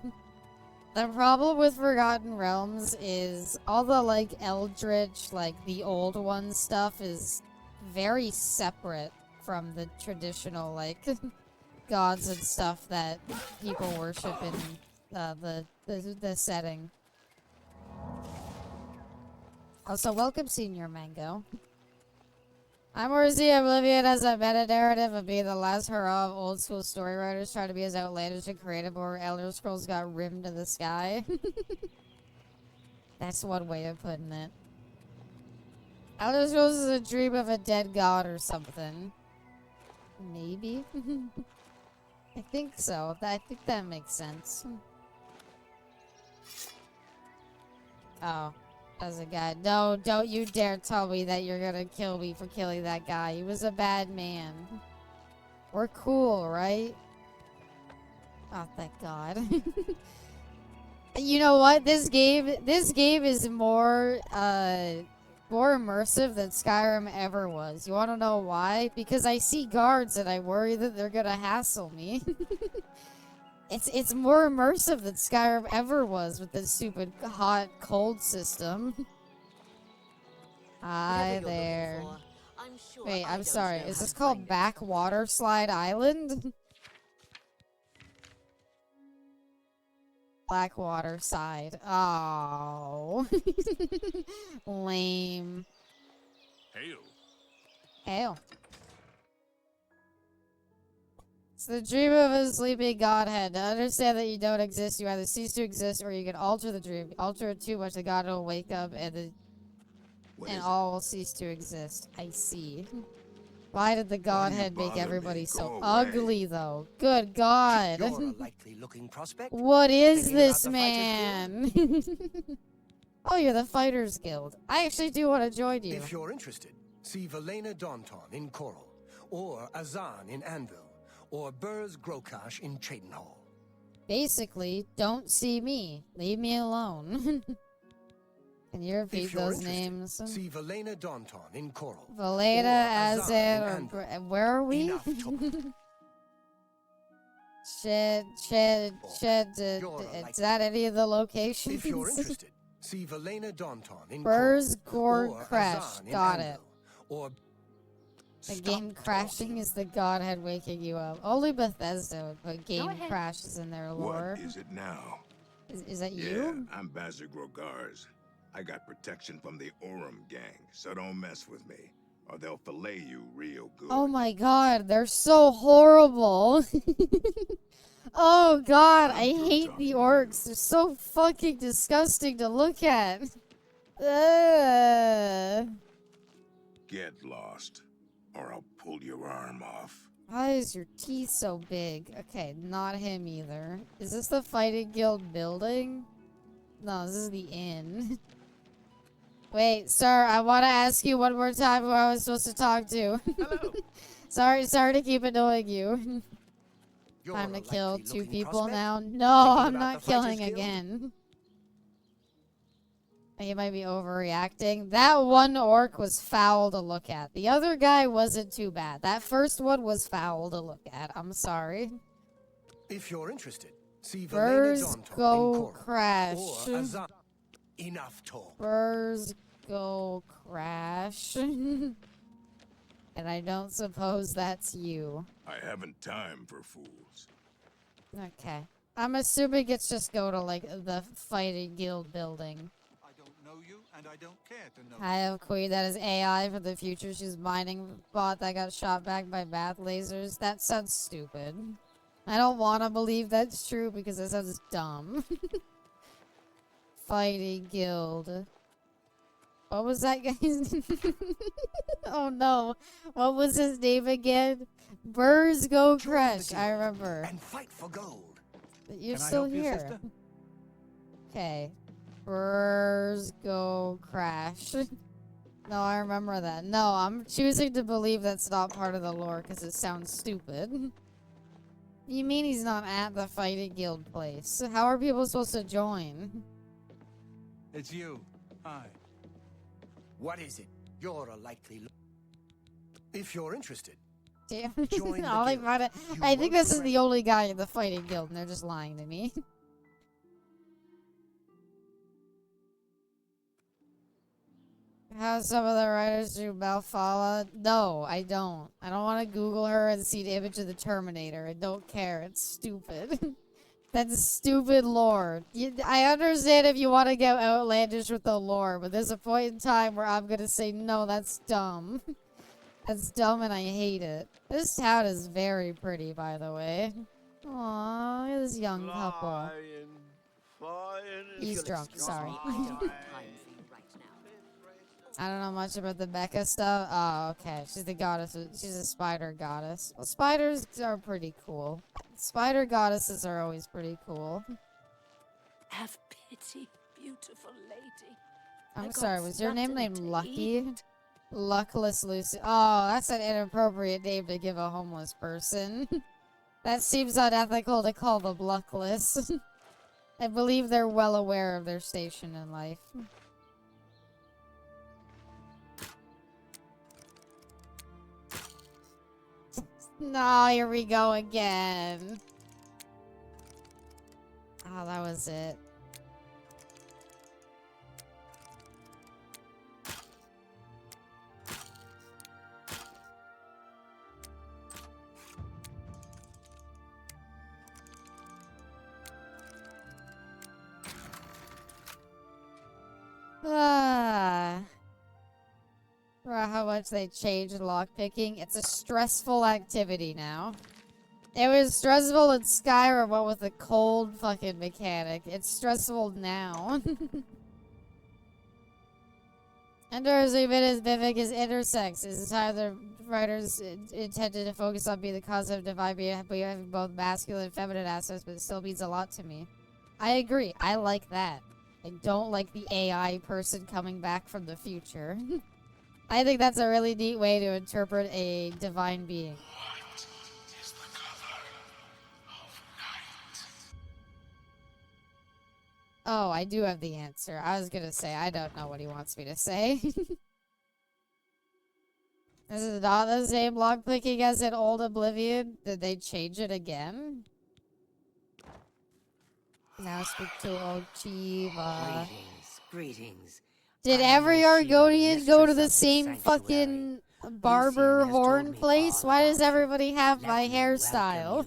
The problem with Forgotten Realms is all the, like, eldritch, like, the old one stuff is very separate from the traditional, like, gods and stuff that people worship in the setting. Also, welcome, Senior Mango. I'm Orzi. Oblivion as a meta-narrative of being the last hurrah of old-school story writers trying to be as outlandish and creative where Elder Scrolls got rimmed to the sky. That's one way of putting it. Elder Scrolls is a dream of a dead god or something. Maybe? I think so. I think that makes sense. Oh. As a guy. No, don't you dare tell me that you're gonna kill me for killing that guy. He was a bad man. We're cool, right? Oh, thank God. You know what? This game is more immersive than Skyrim ever was. You wanna know why? Because I see guards and I worry that they're gonna hassle me. It's more immersive than Skyrim ever was with this stupid hot cold system. Hi there. Wait, I'm sorry. Is this called Backwater Slide Island? Blackwater Side. Oh. Lame. Hail. Hail. It's the dream of a sleeping godhead. To understand that you don't exist, you either cease to exist or you can alter the dream. Alter it too much, the god will wake up and all will cease to exist. I see. Why did the godhead make everybody so ugly, though? Good God. You're a likely-looking prospect. What is this, man? Oh, you're the Fighters Guild. I actually do want to join you. If you're interested, see Velena Daunton in Coral, or Azan in Anvil, or Burz Grokash in Can you repeat If you're those interested, names? see Valena Daunton in Coral. Valeda, Azan Azan, in or Andor. where are we? Enough talk. Is that any of the locations? If you're interested, see Valena Daunton in Burrs, Coral. Gore, Or Crash. Azan in Got Andor. it. Or The game crashing is the godhead waking you up. Only Bethesda would put game ahead. crashes in their lore. What is it now? Is that Yeah, you? I'm Bazir Grogars. I got protection from the Orem gang, so don't mess with me, or they'll fillet you real good. Oh my god, they're so horrible. Oh god, I hate the orcs. They're so fucking disgusting to look at. Get lost, or I'll pull your arm off. Why is your teeth so big? Okay, not him either. Is this the fighting guild building? No, this is the inn. Wait, sir, I want to ask you one more time who I was supposed to talk to. Hello. sorry to keep annoying you. You're Time a to kill likely 2 looking people prospect. now. No, Thinking I'm about not the Fighters killing Guild? again. He might be overreacting. That one orc was foul to look at. The other guy wasn't too bad. That first one was foul to look at. I'm sorry. If you're interested, see Valena Burrs Daunton in go Coral. crash. Or Azan. Enough talk. Burrs go crash. And I don't suppose that's you. I haven't time for fools. Okay. I'm assuming it's just go to, like, the fighting guild building. I don't know you, and I don't care to know. I have Queen that is AI for the future. She's mining bot that got shot back by bath lasers. That sounds stupid. I don't want to believe that's true because it sounds dumb. Fighting guild. What was that guy's name? Oh no. What was his name again? Burrs go crash. I remember. And fight for gold. You're Can I still help you, here. sister? Okay. Burrs go crash. No, I remember that. No, I'm choosing to believe that's not part of the lore because it sounds stupid. You mean he's not at the fighting guild place? How are people supposed to join? It's you. Hi. What is it? You're a likely. If you're interested, Damn. Join the All I guild. found it- You I think won't this is regret the only guy in the fighting guild, and they're just lying to me. How some of the writers do Malfala? No, I don't. I don't want to Google her and see the image of the Terminator. I don't care. It's stupid. That's stupid lore. I understand if you want to get outlandish with the lore, but there's a point in time where I'm going to say, no, that's dumb. That's dumb and I hate it. This town is very pretty, by the way. Aww, look at this young couple. He's drunk, sorry. I don't know much about the Becca stuff. Oh, okay. She's the goddess. She's a spider goddess. Well, spiders are pretty cool. Spider goddesses are always pretty cool. Have pity, beautiful lady. I'm I sorry, got was your name nothing named to Lucky? eat. Luckless Lucy. Oh, that's an inappropriate name to give a homeless person. That seems unethical to call them luckless. I believe they're well aware of their station in life. No, here we go again. Oh, that was it. For how much they changed lockpicking. It's a stressful activity now. It was stressful in Skyrim, but with a cold fucking mechanic. It's stressful now. Ender's even as vivid as intersex. Is the time the writers intended to focus on being the cause of divide, having both masculine and feminine aspects, but it still means a lot to me. I agree. I like that. I don't like the AI person coming back from the future. I think that's a really neat way to interpret a divine being. What is the color of night? Oh, I do have the answer. I was gonna say, I don't know what he wants me to say. This is not the same lockpicking as in old Oblivion. Did they change it again? Now speak to Ochiva. Greetings. Did every Argonian go to the same fucking barber horn place? Why does everybody have my hairstyle?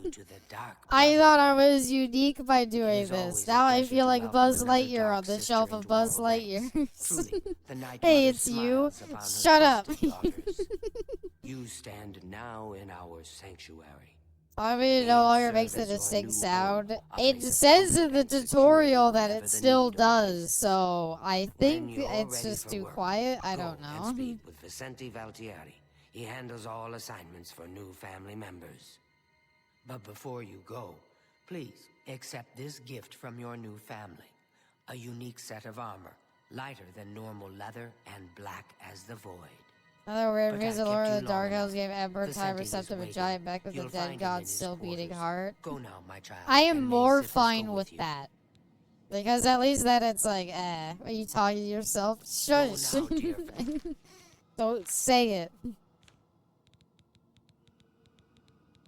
I thought I was unique by doing this. Now I feel like Buzz Lightyear on the shelf of Buzz Lightyears. Hey, it's you. Shut up. You stand now in our sanctuary. I mean, it no longer makes a distinct sound. It says in the tutorial that it still does, so I think it's just too quiet. I don't know. And speak with Vicente Valtieri. He handles all assignments for new family members. But before you go, please accept this gift from your new family. A unique set of armor, lighter than normal leather and black as the void. Another weird piece of lore of the Dark Hells gave Emperor time receptive a giant back with the dead god still beating heart. Go now, my child. I am more fine with that. Because at least then it's like, are you talking to yourself? Shush. Don't say it.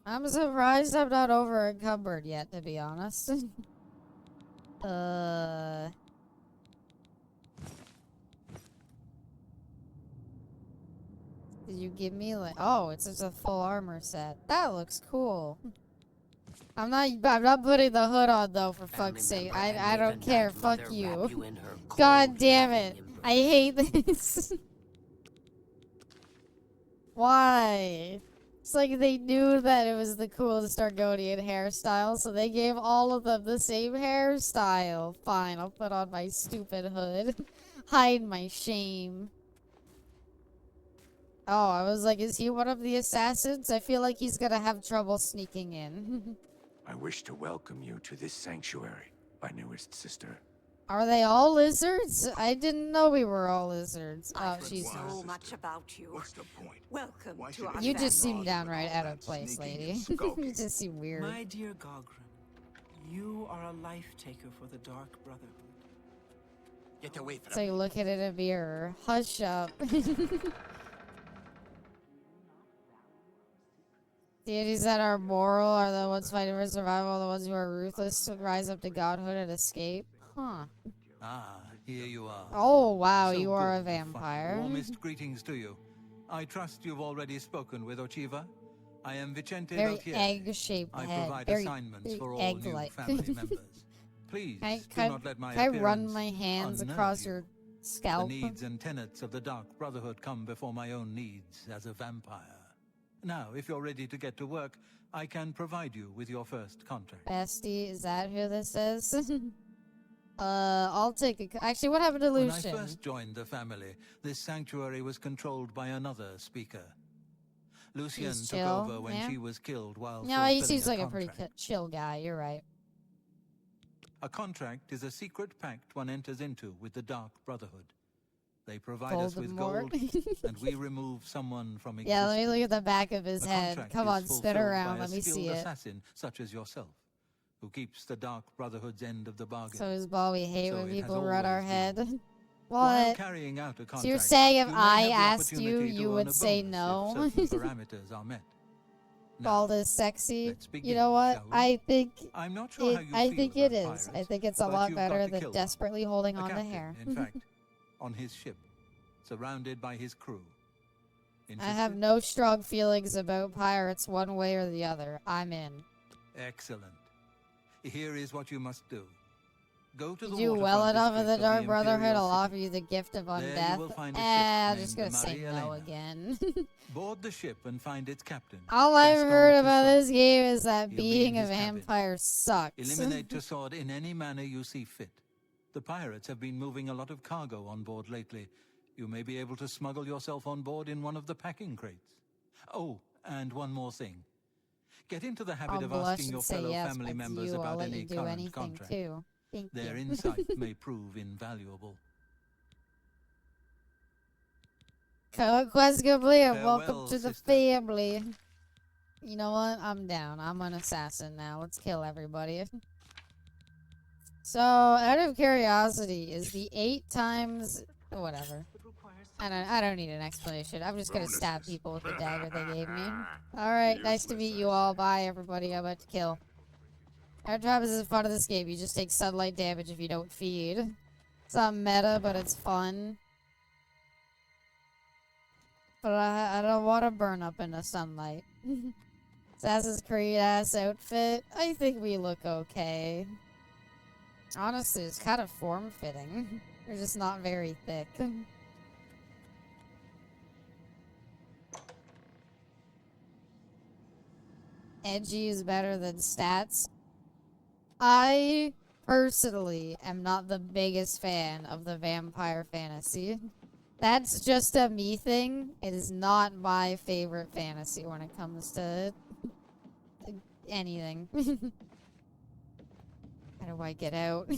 I'm surprised I'm not over encumbered yet, to be honest. Did you give me like, oh, it's just a full armor set. That looks cool. I'm not putting the hood on though, for fuck's sake. I don't care. Fuck you. God damn it. I hate this. Why? It's like they knew that it was the coolest Argonian hairstyle, so they gave all of them the same hairstyle. Fine, I'll put on my stupid hood. Hide my shame. Oh, I was like, is he one of the assassins? I feel like he's gonna have trouble sneaking in. I wish to welcome you to this sanctuary, my newest sister. Are they all lizards? I didn't know we were all lizards. Oh, she's so much about you. What's the point? Welcome to our You just seem downright out of place, lady. You just seem weird. My dear Gogren, you are a life taker for the Dark Brotherhood. Get away from So you look at it in a mirror. Hush up. Deities that are moral are the ones fighting for survival, the ones who are ruthless to rise up to godhood and escape. Huh. Ah, here you are. Oh, wow, So you are a good to find vampire. you. Warmest greetings to you. I trust you've already spoken with Ochiva. I am Vicente Very Valtieri. egg-shaped I head. provide Very assignments for all new egg-like. family members. Please, do not let my can I run appearance my hands unnerve across you. your scalp? The needs and tenets of the Dark Brotherhood come before my own needs as a vampire. Now, if you're ready to get to work, I can provide you with your first contract. Bestie, is that who this is? I'll take it. Actually, what happened to When Lucian? I first joined the family, this sanctuary was controlled by another speaker. Lucian He's took chill, over when yeah? she was killed while No, he fulfilling seems like a contract. pretty chill guy. You're right. A contract is a secret pact one enters into with the Dark Brotherhood. They provide us with Voldemort. gold, and we remove someone from existence. Yeah, let me look at the back of his The head. contract Come is on, spin fulfilled around. by a Let me see skilled it. assassin such as yourself, who keeps the Dark Brotherhood's end of the bargain. So is ball we hate So when it has people run our always head. While What? carrying out a contract, So you're saying if you may I have the asked you, opportunity to you earn would a say bonus no? if certain parameters are met. Bald is sexy. let's You begin, know what? shall we? I think I'm not sure how you I feel think it about is. I pirates, think it's a but lot you've got better to than kill one. desperately holding A on to captain, hair. in fact, on his ship, surrounded by his crew. I have no strong feelings about pirates one way or the other. I'm in. Excellent. Here is what you must do. Go to You the do well waterfront enough in district the of Dark Brotherhood, Imperial I'll City. offer you the gift of There you undeath. will find a ship I'm named just gonna say Maria no Elena. again. Board the ship and find its captain. All I've Gaston heard about Tussaud. this game is that He'll be being in a his cabin. vampire sucks. Eliminate Tussaud in any manner you see fit. The pirates have been moving a lot of cargo on board lately. You may be able to smuggle yourself on board in one of the packing crates. Oh, and one more thing. Get into the habit I'll of blush asking and your say fellow yes, family but members you, I'll about let any you do current anything contract. too. Thank Their you. insight may prove invaluable. Quest complete and welcome Farewell, to the sister. family. You know what? I'm down. I'm an assassin now. Let's kill everybody. So, out of curiosity, is the 8 times... Whatever. I don't need an explanation. I'm just gonna stab people with the dagger they gave me. Alright, nice to meet you all. Bye, everybody. I'm about to kill. Our job is the fun of this game. You just take sunlight damage if you don't feed. It's not meta, but it's fun. But I don't want to burn up in the sunlight. Assassin's Creed ass outfit. I think we look okay. Honestly, it's kind of form-fitting. They're just not very thick. Edgy is better than stats. I personally am not the biggest fan of the vampire fantasy. That's just a me thing. It is not my favorite fantasy when it comes to anything. How do I get out?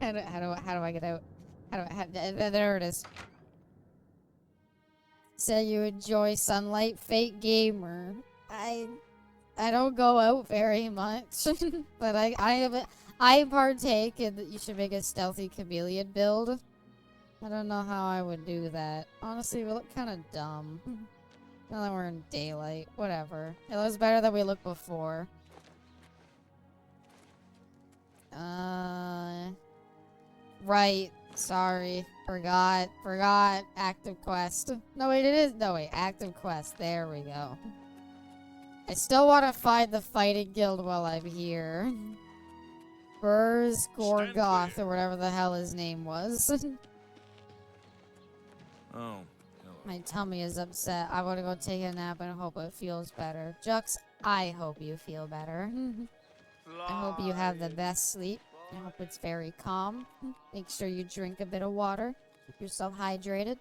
how do I get out? There it is. So you enjoy sunlight, fake gamer. I don't go out very much, but I partake in that you should make a stealthy chameleon build. I don't know how I would do that. Honestly, we look kind of dumb. Now that we're in daylight, whatever. It looks better than we looked before. Right. Sorry. Forgot. Active quest. No, wait, it is. No, wait. Active quest. There we go. I still want to find the fighting guild while I'm here. Burrs Gorgoth, or whatever the hell his name was. Oh. My tummy is upset. I want to go take a nap and hope it feels better. Jux, I hope you feel better. I hope you have the best sleep. I hope it's very calm. Make sure you drink a bit of water. Keep yourself hydrated.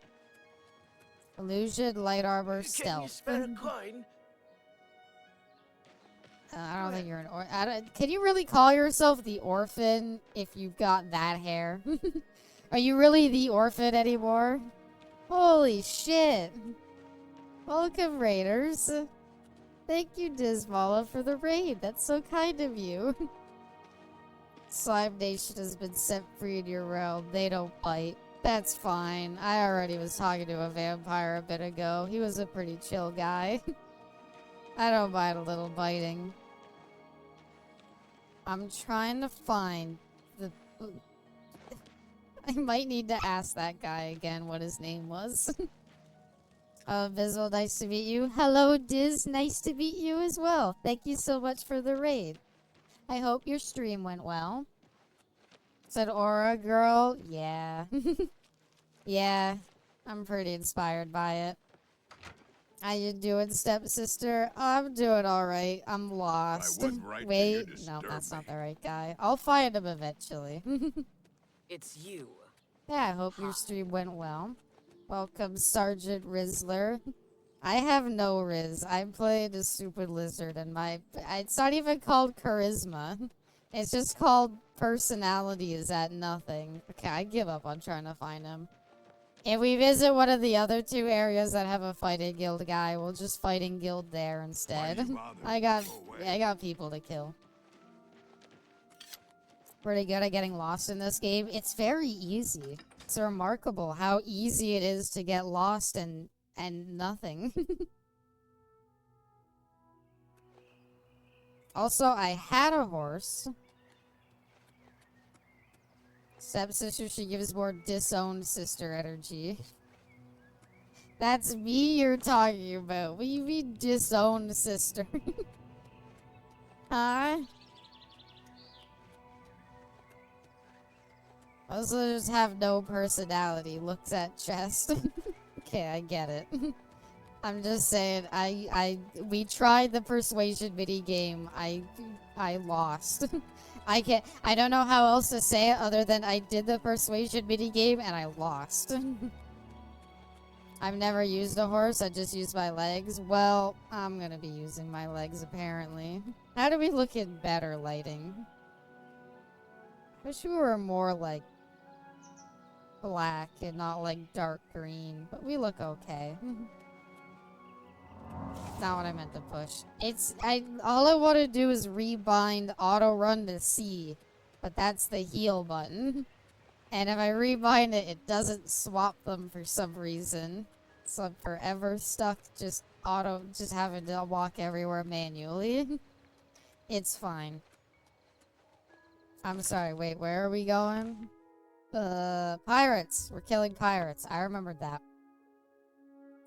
Illusion, light armor, stealth. Can you spare a coin? I don't think you're an orphan. Can you really call yourself the orphan if you've got that hair? Are you really the orphan anymore? Holy shit. Welcome, raiders. Thank you, Dismala, for the raid. That's so kind of you. Slime Nation has been set free in your realm. They don't bite. That's fine. I already was talking to a vampire a bit ago. He was a pretty chill guy. I don't mind a little biting. I'm trying to find the... I might need to ask that guy again what his name was. Visual, nice to meet you. Hello, Diz. Nice to meet you as well. Thank you so much for the raid. I hope your stream went well. Said Aura girl. Yeah. Yeah. I'm pretty inspired by it. How you doing, stepsister? I'm doing alright. I'm lost. Wait. No, that's not the right guy. I'll find him eventually. It's you. Yeah, I hope your stream went well. Welcome, Sergeant Rizzler. I have no Riz. I'm playing a stupid lizard, and it's not even called charisma. It's just called personality is at nothing. Okay, I give up on trying to find him. If we visit one of the other 2 areas that have a fighting guild guy, we'll just fighting guild there instead. I got people to kill. Pretty good at getting lost in this game. It's very easy. It's remarkable how easy it is to get lost and nothing. Also, I had a horse. Stepsister, she gives more disowned sister energy. That's me you're talking about. What do you mean disowned sister? Huh? Also just have no personality. Looks at chest. Okay, I get it. I'm just saying, we tried the persuasion mini game. I lost. I don't know how else to say it other than I did the persuasion mini game and I lost. I've never used a horse, I just used my legs. Well, I'm gonna be using my legs apparently. How do we look in better lighting? Wish we were more like black and not like dark green, but we look okay. Not what I meant to push. All I want to do is rebind auto run to C. but that's the heal button. And if I rebind it, it doesn't swap them for some reason. So I'm forever stuck just having to walk everywhere manually. It's fine. I'm sorry, wait, where are we going? Pirates. We're killing pirates. I remembered that.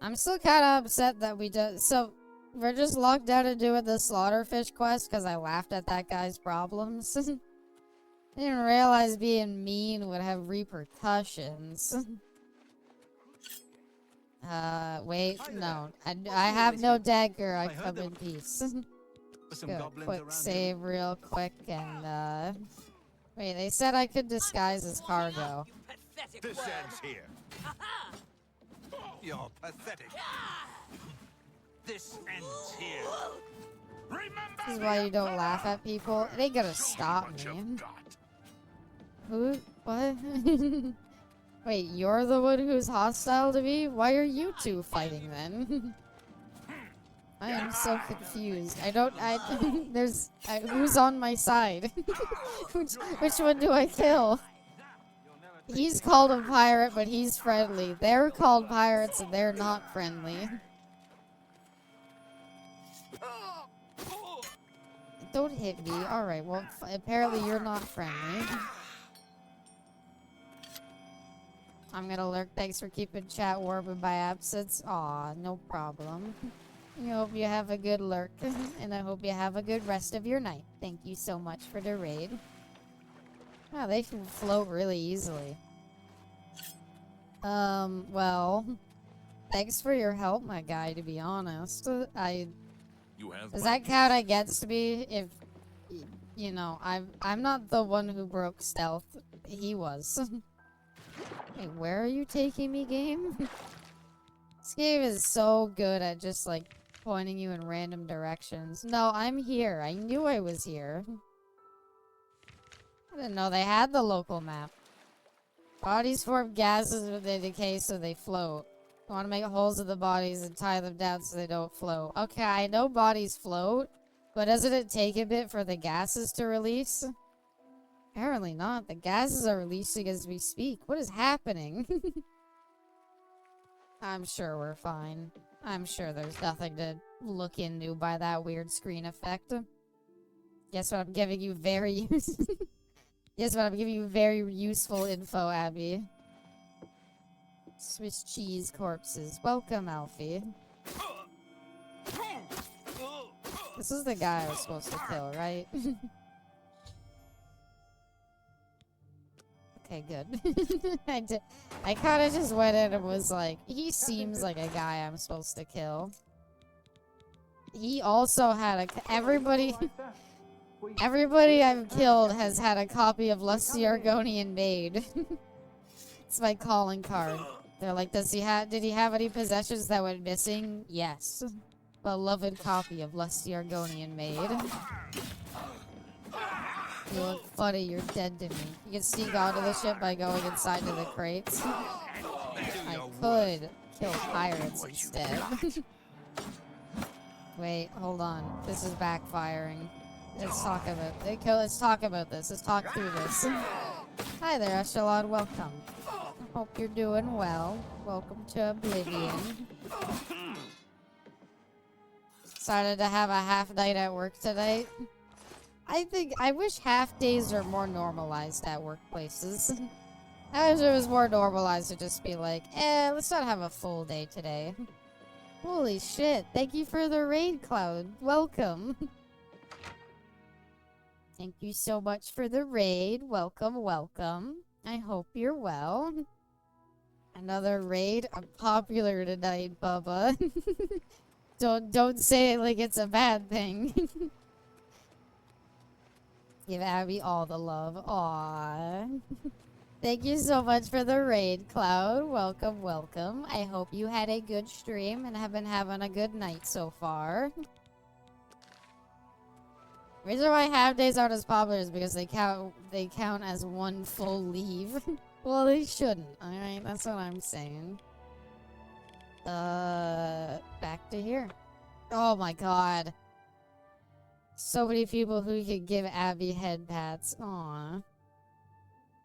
I'm still kind of upset that so, we're just locked out of doing the slaughterfish quest because I laughed at that guy's problems. I didn't realize being mean would have repercussions. Wait, no. I have no dagger. I come in peace. Good, quick save real quick and, wait, they said I could disguise as cargo. This ends here. You're pathetic. This ends here. This is why you don't laugh at people. It ain't gonna stop me. Who? What? Wait, you're the one who's hostile to me? Why are you two fighting then? I am so confused. Who's on my side? Which one do I kill? He's called a pirate, but he's friendly. They're called pirates, and they're not friendly. Don't hit me. Alright, well, apparently you're not friendly. I'm gonna lurk. Thanks for keeping chat warm in my absence. Aw, no problem. I hope you have a good lurk, and I hope you have a good rest of your night. Thank you so much for the raid. Wow, they can float really easily. Well, thanks for your help, my guy, to be honest. Does that count against me if, you know, I'm not the one who broke stealth. He was. Wait, where are you taking me, game? This game is so good at just, like, pointing you in random directions. No, I'm here. I knew I was here. I didn't know they had the local map. Bodies form gases when they decay, so they float. You want to make holes in the bodies and tie them down so they don't float. Okay, I know bodies float, but doesn't it take a bit for the gases to release? Apparently not. The gases are releasing as we speak. What is happening? I'm sure we're fine. I'm sure there's nothing to look into by that weird screen effect. Guess what? I'm giving you very useful info, Abby. Swiss cheese corpses. Welcome, Alfie. This is the guy I was supposed to kill, right? Okay, good. I kind of just went in and was like, he seems like a guy I'm supposed to kill. He also had everybody I've killed has had a copy of Lust the Argonian Maid. It's my calling card. They're like, did he have any possessions that went missing? Yes. Beloved copy of Lust the Argonian Maid. You look funny, you're dead to me. You can sneak onto the ship by going inside to the crates. I could kill pirates instead. Wait, hold on. This is backfiring. Let's talk about this. Let's talk through this. Hi there, Echelon. Welcome. Hope you're doing well. Welcome to Oblivion. Decided to have a half night at work tonight. I wish half days are more normalized at workplaces. I wish it was more normalized to just be like, let's not have a full day today. Holy shit, thank you for the raid, Cloud. Welcome. Thank you so much for the raid. Welcome, welcome. I hope you're well. Another raid. I'm popular tonight, Bubba. Don't say it like it's a bad thing. Give Abby all the love. Aww. Thank you so much for the raid, Cloud. Welcome, welcome. I hope you had a good stream and have been having a good night so far. The reason why half days aren't as popular is because they count as one full leave. Well, they shouldn't. Alright, that's what I'm saying. Back to here. Oh my god. So many people who could give Abby head pats. Aw.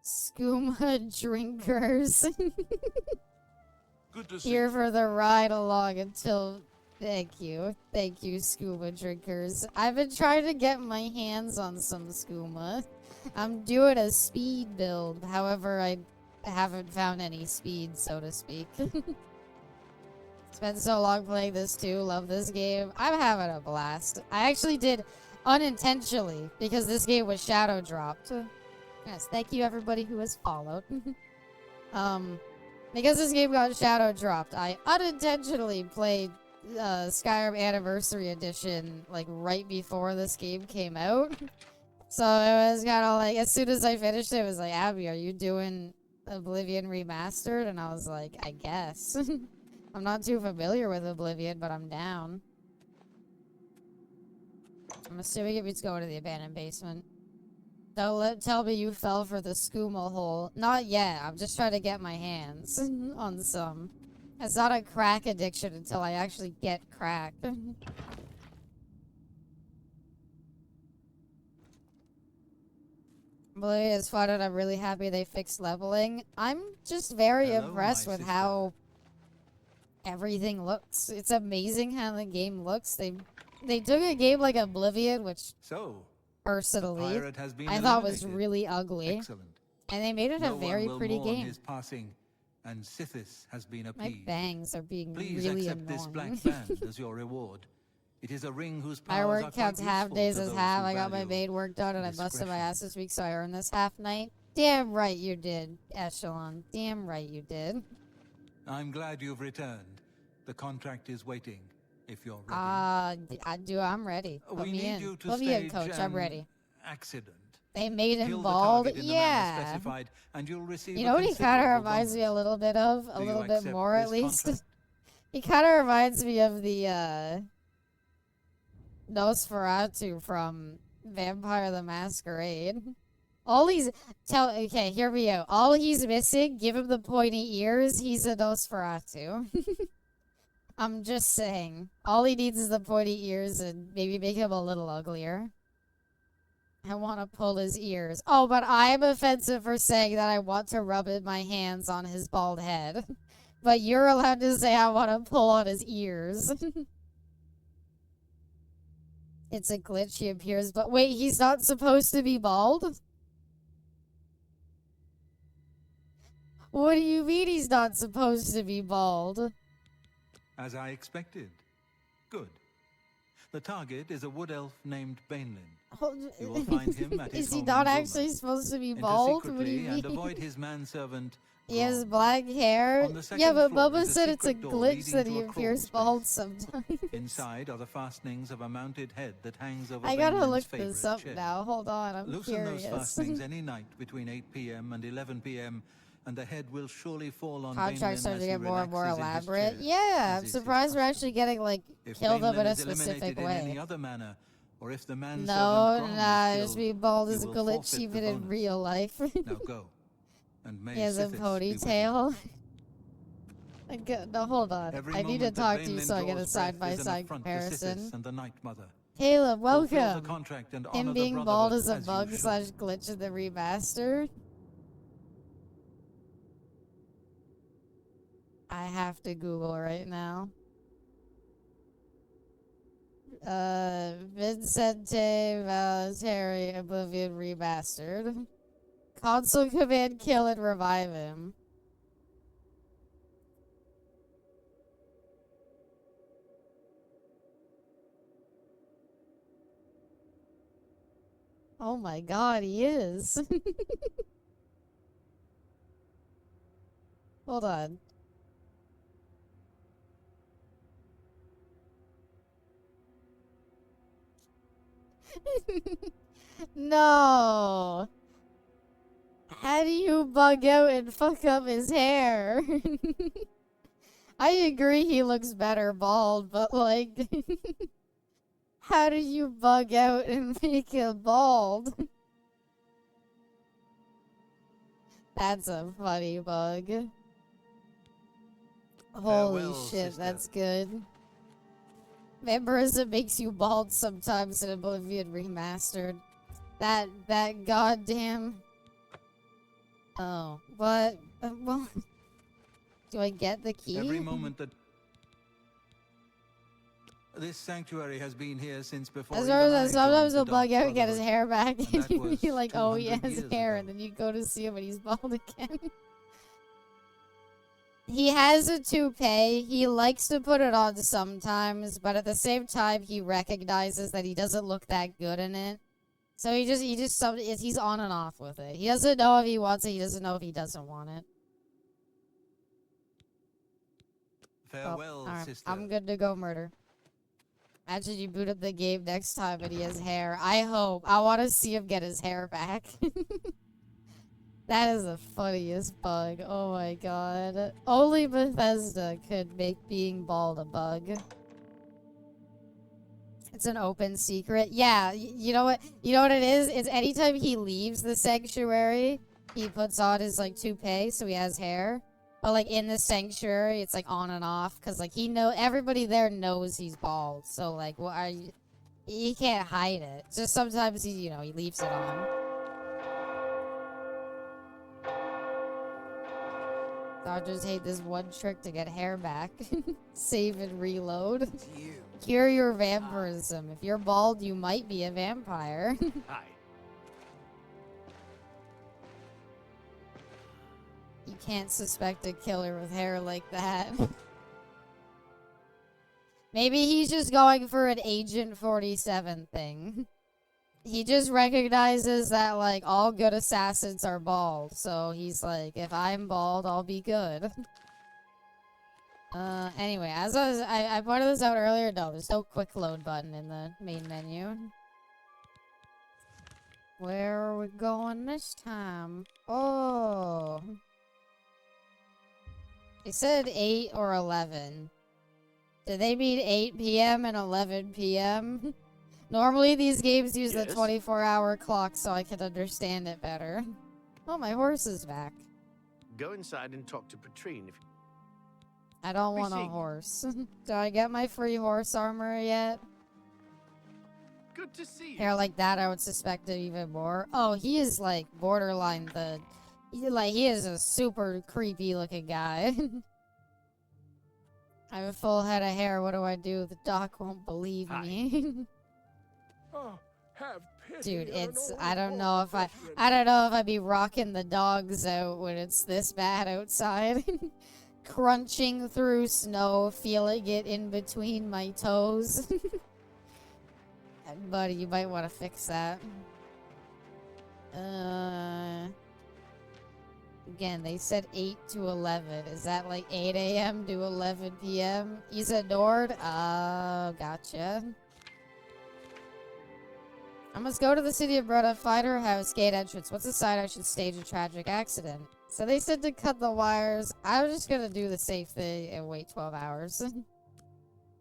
Skooma drinkers. Good to see Here for the ride along until... Thank you. Thank you, skooma drinkers. I've been trying to get my hands on some skooma. I'm doing a speed build. However, I haven't found any speed, so to speak. Spent so long playing this too. Love this game. I'm having a blast. I actually did unintentionally because this game was shadow dropped. Yes, thank you everybody who has followed. Because this game got shadow dropped, I unintentionally played Skyrim Anniversary Edition like right before this game came out. So it was kind of like, as soon as I finished it, it was like, Abby, are you doing Oblivion Remastered? And I was like, I guess. I'm not too familiar with Oblivion, but I'm down. I'm assuming it means going to the abandoned basement. Don't tell me you fell for the skooma hole. Not yet. I'm just trying to get my hands on some. It's not a crack addiction until I actually get crack. Oblivion is fun and I'm really happy they fixed leveling. I'm just very impressed with how everything looks. It's amazing how the game looks. They took a game like Oblivion, which personally I thought was really ugly. Excellent. And they made it a very pretty game. His passing, and Sithis has been My appeased. bangs are being Please really accept annoying. this black band as your reward. It is a ring whose My powers work are counts quite half useful days to as those half. who I got my value maid work done and I busted my discretion. ass this week, so I earned this half night. Damn right you did, Echelon. Damn right you did. I'm glad you've returned. The contract is waiting. If you're ready. I'm ready. Put We me need in. you to Put me in, stage coach. I'm an ready. accident. They made him Kill the bald. target in the manner Yeah. specified, and you'll receive You a know what he kind of considerable reminds bonus. me a little bit of? A Do you little bit accept more, at this least. contract? He kind of reminds me of the, Nosferatu from Vampire the Masquerade. Okay, hear me out. All he's missing, give him the pointy ears, he's a Nosferatu. I'm just saying. All he needs is the pointy ears and maybe make him a little uglier. I want to pull his ears. Oh, but I'm offensive for saying that I want to rub my hands on his bald head. But you're allowed to say I want to pull on his ears. It's a glitch, he appears, but wait, he's not supposed to be bald? What do you mean he's not supposed to be bald? As I expected. Good. The target is a wood elf named Bainlin. You will find him at his Is he home not in actually Bruma. supposed to be Enter bald? What do secretly you and mean? avoid his manservant. He has black hair? On the Yeah, second but floor Bubba is a said it's a secret door glitch leading that to he a crawl appears space. bald sometimes. Inside are the fastenings of a mounted head that hangs over I gotta Bainlin's look favorite this up chair. now. Hold on, I'm Loosen curious. those fastenings any night between 8 p.m. and 11 p.m. and the head will surely fall on Contracts Bainlin starting as to he get more and more relaxes in his elaborate. chair, Yeah, as I'm is his surprised we're actually getting, like, If killed up in Bainlin a is specific eliminated in any way. other manner, or if the manservant No, Grom is nah, killed, just being bald you is a will glitch forfeit even the in bonus. real life. Now go, and may He has a Sithis be with you. ponytail. No, hold on. Every I need to moment that talk to you Bainlin so I get a draws breath is an side-by-side affront to comparison. Sithis and the Night Mother. Caleb, Fulfill the welcome. contract and honor Him the being bald Brotherhood is a as you bug should. slash glitch in the remaster. I have to Google right now. Vincente Valenteri Oblivion Remastered. Console command kill and revive him. Oh my god, he is. Hold on. No. How do you bug out and fuck up his hair? I agree he looks better bald, but like... how do you bug out and make him bald? That's a funny bug. Holy Farewell, shit, sister. that's good. Vampirism makes you bald sometimes in Oblivion Remastered. That goddamn... Oh, but... well... Do I get the key? Every moment that... This sanctuary has been here since before. Sometimes he'll bug out and get his hair back, and that you'd be was like, oh, he 200 has years hair, ago. and then you go to see him and he's bald again. He has a toupee. He likes to put it on sometimes, but at the same time, he recognizes that he doesn't look that good in it. So he's on and off with it. He doesn't know if he wants it. He doesn't know if he doesn't want it. Farewell, Alright, sister. I'm good to go murder. Imagine you boot up the game next time and he has hair. I hope. I want to see him get his hair back. That is the funniest bug. Oh my god. Only Bethesda could make being bald a bug. It's an open secret. Yeah, you know what? You know what it is? It's anytime he leaves the sanctuary, he puts on his, like, toupee so he has hair. But, like, in the sanctuary, it's, like, on and off. Because, like, everybody there knows he's bald. So, like, he can't hide it. Just sometimes he leaves it on. Dodgers hate this one trick to get hair back. Save and reload. Cure your vampirism. If you're bald, you might be a vampire. Hi. You can't suspect a killer with hair like that. Maybe he's just going for an Agent 47 thing. He just recognizes that, like, all good assassins are bald. So he's like, if I'm bald, I'll be good. Anyway, as I pointed this out earlier, no, there's no quick load button in the main menu. Where are we going this time? Oh. It said 8 or 11. Did they mean 8 p.m. and 11 p.m.? Normally these games use the 24-hour clock so I can understand it better. Oh, my horse is back. Go inside and talk to Petrine. I don't want a horse. Do I get my free horse armor yet? Good to see you. Hair like that, I would suspect it even more. Oh, he is like borderline he is a super creepy looking guy. I have a full head of hair. What do I do? The doc won't believe me. Oh, have pity. Dude, I don't know if I'd be rocking the dogs out when it's this bad outside. Crunching through snow, feeling it in between my toes. Buddy, you might want to fix that. Again, they said 8 to 11. Is that like 8 a.m. to 11 p.m.? You said Nord? Oh, gotcha. I must go to the city of Breda, find her house, gate entrance. What's the sign I should stage a tragic accident? So they said to cut the wires. I'm just gonna do the safe thing and wait 12 hours.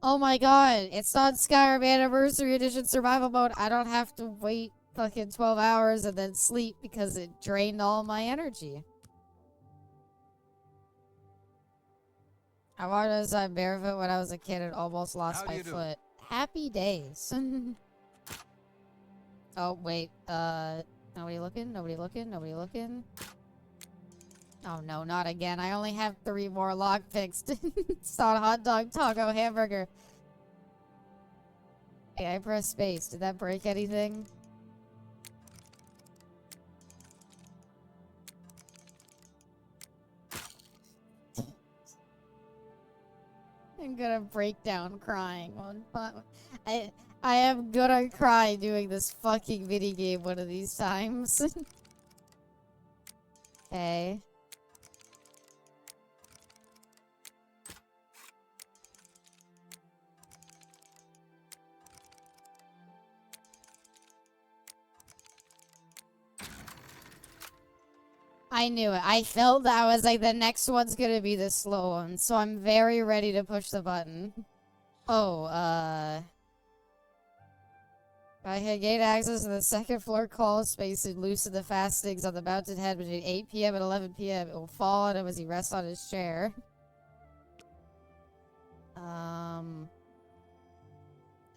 Oh my god, it's not Skyrim Anniversary Edition Survival Mode. I don't have to wait fucking 12 hours and then sleep because it drained all my energy. I wanted to design barefoot when I was a kid and almost lost my foot. Happy days. Oh, wait. Nobody looking? Nobody looking? Nobody looking? Oh, no, not again. I only have 3 more lockpicks. It's not hot dog, taco, hamburger. Okay, I pressed space. Did that break anything? I'm gonna break down crying. I am gonna cry doing this fucking minigame one of these times. Okay. I knew it. I felt that I was like, the next one's gonna be the slow one, so I'm very ready to push the button. Oh, I had gate access to the second floor call space and loosen the fastenings on the mounted head between 8 p.m. and 11 p.m. It will fall on him as he rests on his chair.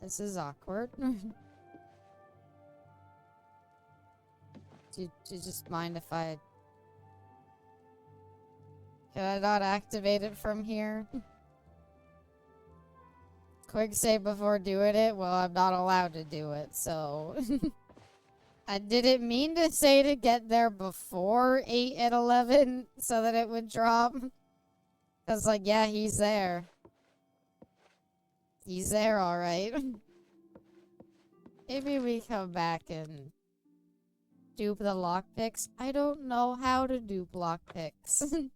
This is awkward. Do you just mind if I... Can I not activate it from here? Quick save before doing it? Well, I'm not allowed to do it, so... I didn't mean to say to get there before 8 and 11 so that it would drop. Cause like, yeah, he's there. He's there, alright. Maybe we come back and dupe the lockpicks. I don't know how to dupe lockpicks.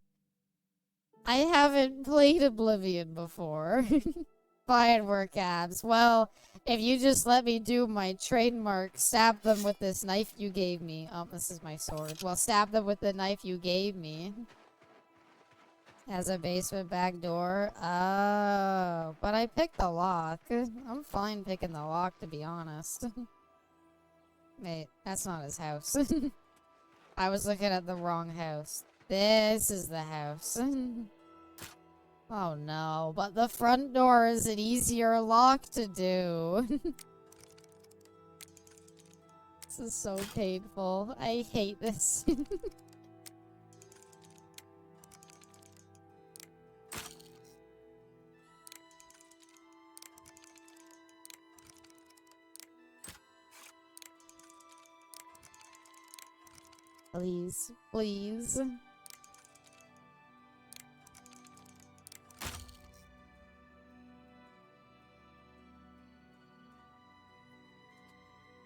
I haven't played Oblivion before. Fine work, abs. Well, if you just let me do my trademark, stab them with this knife you gave me. Oh, this is my sword. Well, stab them with the knife you gave me. Has a basement back door. Oh, but I picked the lock. I'm fine picking the lock, to be honest. Wait, that's not his house. I was looking at the wrong house. This is the house. Oh no, but the front door is an easier lock to do. This is so painful. I hate this. Please, please.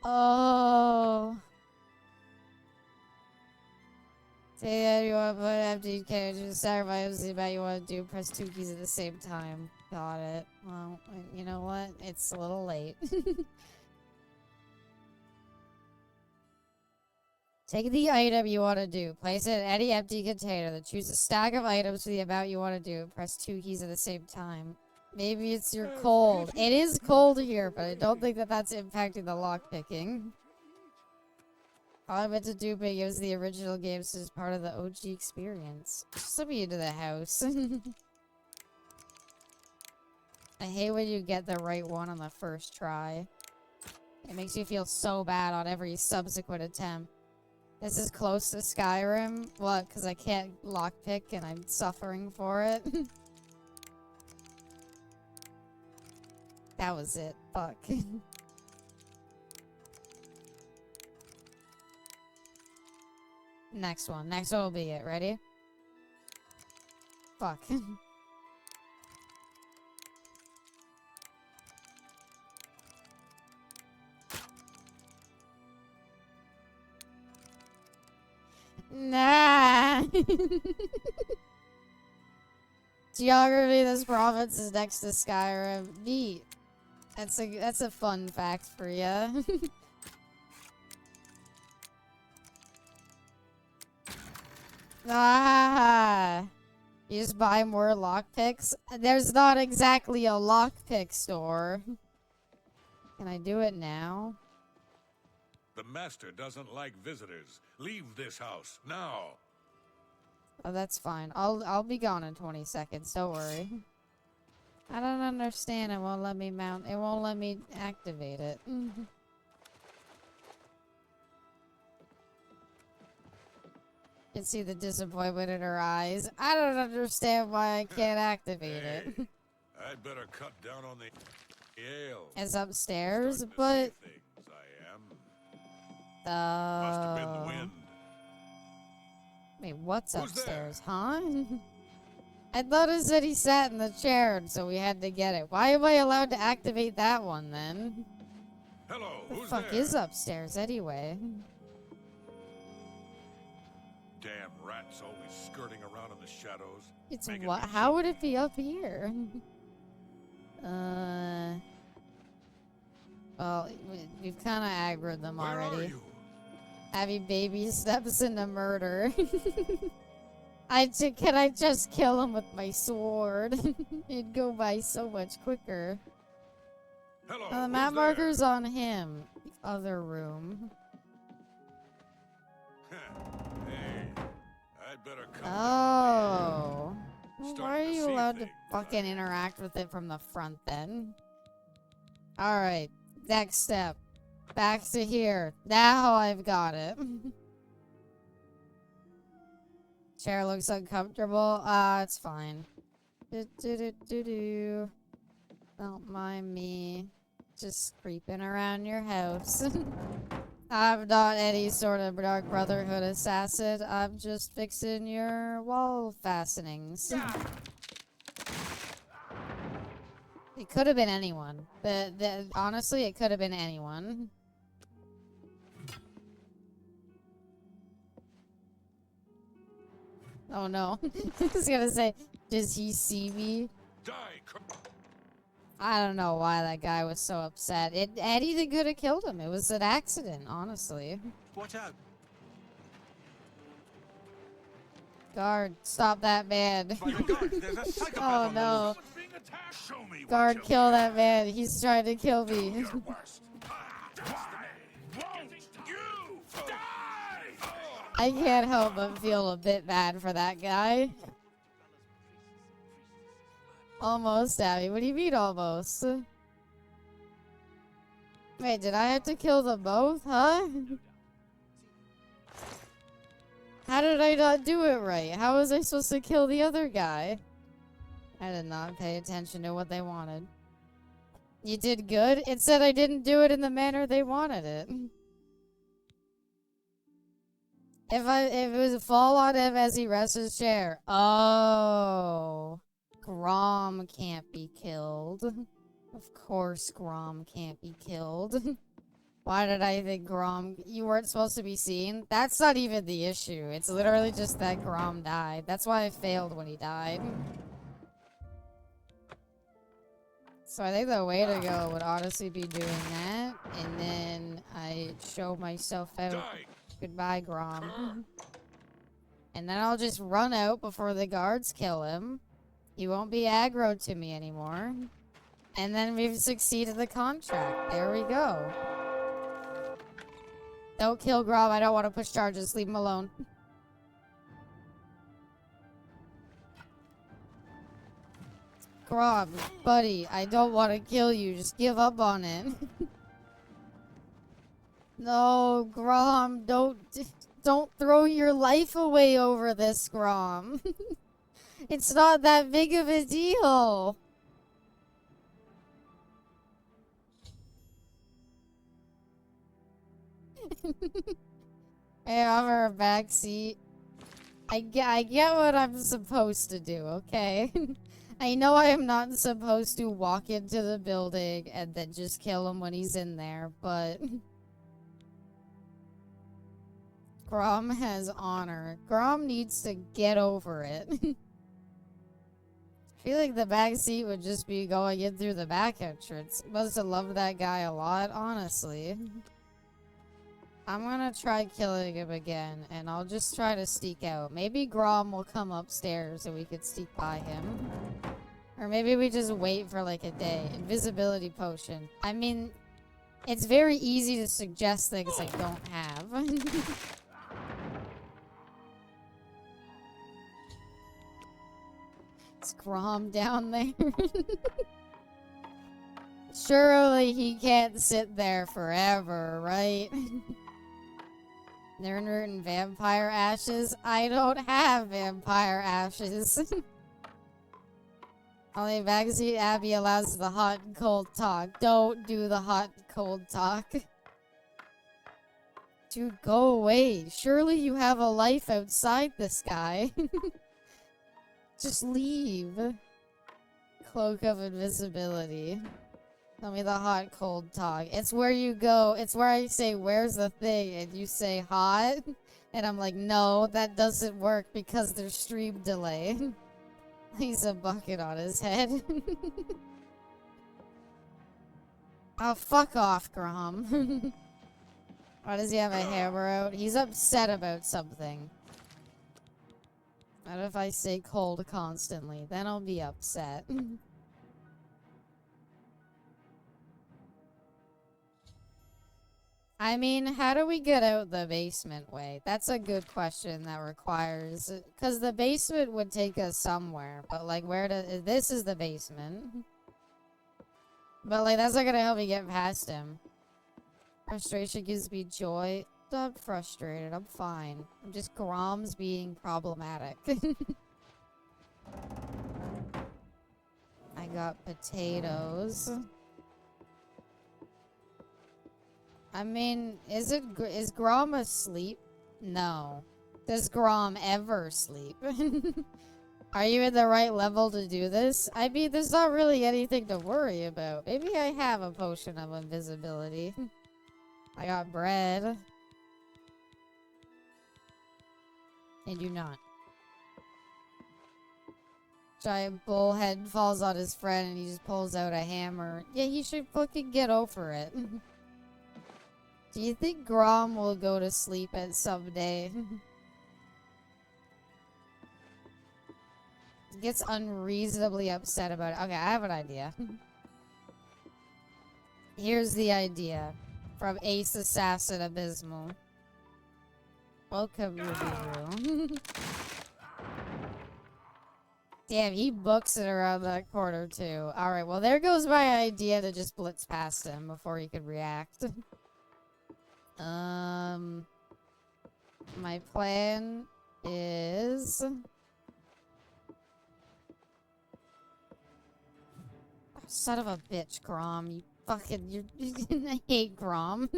Oh. Say that you want to put empty characters, sacrifice about you want to do, press 2 keys at the same time. Got it. Well, you know what? It's a little late. Take the item you want to do. Place it in any empty container. Then choose a stack of items for the amount you want to do. Press 2 keys at the same time. Maybe it's your cold. It is cold here, but I don't think that that's impacting the lockpicking. All I meant to do, but gives the original games as part of the OG experience. Just let me into the house. I hate when you get the right one on the first try. It makes you feel so bad on every subsequent attempt. This is close to Skyrim. What? Because I can't lockpick and I'm suffering for it. That was it. Fuck. Next one. Next one will be it. Ready? Fuck. Nah. Geography, this province is next to Skyrim. Neat. That's a fun fact for ya. Ah. You just buy more lockpicks? There's not exactly a lockpick store. Can I do it now? The master doesn't like visitors. Leave this house now. Oh, that's fine. I'll be gone in 20 seconds. Don't worry. I don't understand. It won't let me mount. It won't let me activate it. You can see the disappointment in her eyes. I don't understand why I can't activate it. I'd better cut down on the ale. It's upstairs, but... Must have been the wind. Wait, what's Who's upstairs, huh? I thought it said he sat in the chair, and so we had to get it. Why am I allowed to activate that one, then? Hello, The who's fuck there? is upstairs, anyway? Damn rats always skirting around in the shadows. It's making what? me How would it be up here? Well, we've kind of aggroed them Where already. are you? Having baby steps into murder. Can I just kill him with my sword? It'd go by so much quicker. Hello, The map marker's on him. The other room. Hey, I'd better cut Oh. Well, Starting why are to you see allowed to things, fucking interact with it from the front then? Alright, next step. Back to here. Now I've got it. Chair looks uncomfortable. It's fine. Don't mind me. Just creeping around your house. I'm not any sort of Dark Brotherhood assassin. I'm just fixing your wall fastenings. It could have been anyone. Honestly, it could have been anyone. Oh no. I was gonna say, does he see me? I don't know why that guy was so upset. Anything could have killed him. It was an accident, honestly. Watch out. Guard, stop that man. Oh no. Guard, kill that man. He's trying to kill me. I can't help but feel a bit bad for that guy. Almost, Abby. What do you mean almost? Wait, did I have to kill them both, huh? How did I not do it right? How was I supposed to kill the other guy? I did not pay attention to what they wanted. You did good? It said I didn't do it in the manner they wanted it. If it was fall on him as he rests his chair. Oh. Grom can't be killed. Of course Grom can't be killed. Why did I think Grom... You weren't supposed to be seen? That's not even the issue. It's literally just that Grom died. That's why I failed when he died. So I think the way to go would honestly be doing that. And then I show myself out. Goodbye, Grom. And then I'll just run out before the guards kill him. He won't be aggroed to me anymore. And then we've succeeded the contract. There we go. Don't kill Grom. I don't want to push charges. Leave him alone. Grom, buddy, I don't want to kill you. Just give up on it. No, Grom, don't throw your life away over this, Grom. It's not that big of a deal. Hey, I'm her backseat. I get what I'm supposed to do, okay? I know I am not supposed to walk into the building and then just kill him when he's in there, but... Grom has honor. Grom needs to get over it. I feel like the back seat would just be going in through the back entrance. Must have loved that guy a lot, honestly. I'm gonna try killing him again, and I'll just try to sneak out. Maybe Grom will come upstairs and we could sneak by him. Or maybe we just wait for like a day. Invisibility potion. I mean, it's very easy to suggest things I don't have. It's Grom down there. Surely he can't sit there forever, right? Nernert and vampire ashes? I don't have vampire ashes. Only backseat Abby allows the hot and cold talk. Don't do the hot and cold talk. Dude, go away. Surely you have a life outside this guy. Just leave. Cloak of invisibility. Tell me the hot, cold talk. It's where you go. It's where I say, where's the thing? And you say hot. And I'm like, no, that doesn't work because there's stream delay. He's a bucket on his head. Oh, fuck off, Grom. Why does he have a hammer out? He's upset about something. What if I say cold constantly? Then I'll be upset. I mean, how do we get out the basement way? That's a good question that requires... Because the basement would take us somewhere. But, like, where to... This is the basement. But, like, that's not gonna help me get past him. Frustration gives me joy. I'm frustrated. I'm fine. I'm just Grom's being problematic. I got potatoes. I mean, is Grom asleep? No. Does Grom ever sleep? Are you in the right level to do this? I mean, there's not really anything to worry about. Maybe I have a potion of invisibility. I got bread. I do not. Giant bullhead falls on his friend and he just pulls out a hammer. Yeah, he should fucking get over it. Do you think Grom will go to sleep at some day? Gets unreasonably upset about it. Okay, I have an idea. Here's the idea. From Ace Assassin Abysmal. Welcome, Ruby. Damn, he books it around that corner too. Alright, well there goes my idea to just blitz past him before he could react. My plan is... Son of a bitch, Grom. You fucking... I hate Grom.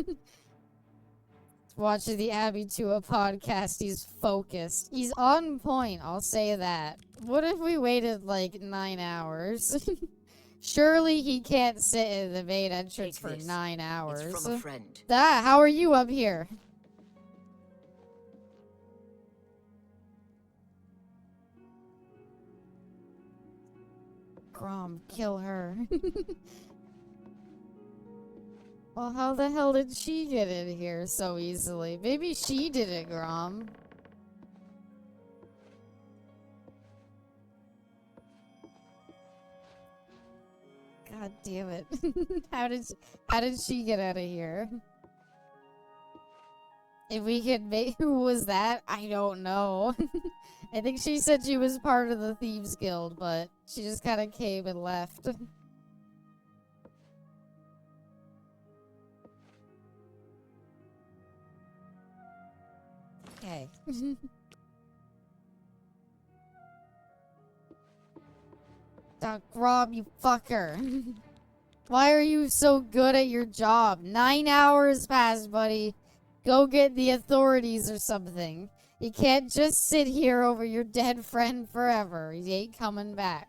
Watching the Abby Tua podcast, he's focused. He's on point, I'll say that. What if we waited like 9 hours? Surely he can't sit in the main entrance for 9 hours. It's from a friend. How are you up here? Grom, kill her. Well, how the hell did she get in here so easily? Maybe she did it, Grom. God damn it. How did she get out of here? If we could make... Who was that? I don't know. I think she said she was part of the Thieves Guild, but she just kind of came and left. Okay. Doc Rob, you fucker. Why are you so good at your job? 9 hours passed, buddy. Go get the authorities or something. You can't just sit here over your dead friend forever. He ain't coming back.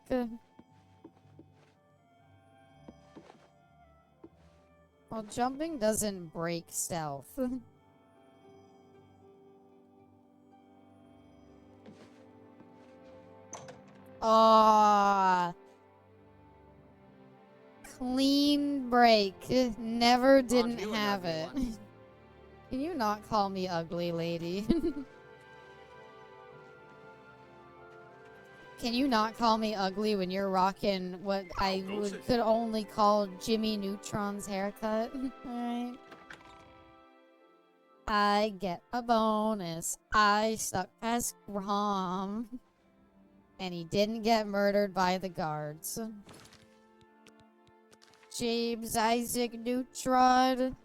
Well, jumping doesn't break stealth. Aww. Clean break. Never didn't have it. Can you not call me ugly, lady? Can you not call me ugly when you're rocking what I could only call Jimmy Neutron's haircut? Alright. I get a bonus. I stuck past Grom. And he didn't get murdered by the guards. James Isaac Neutron.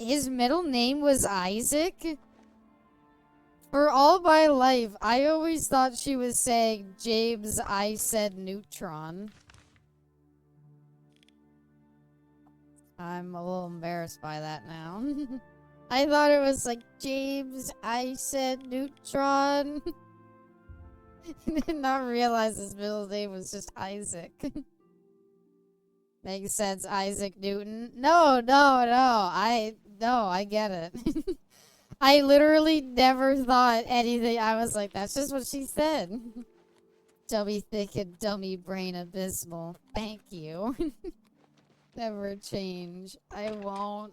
His middle name was Isaac? For all my life, I always thought she was saying James I said Neutron. I'm a little embarrassed by that now. I thought it was like James I said Neutron. Did not realize his middle name was just Isaac. Makes sense, Isaac Newton. No, I get it. I literally never thought anything. I was like, that's just what she said. Dummy thick and dummy brain abysmal. Thank you. Never change. I won't.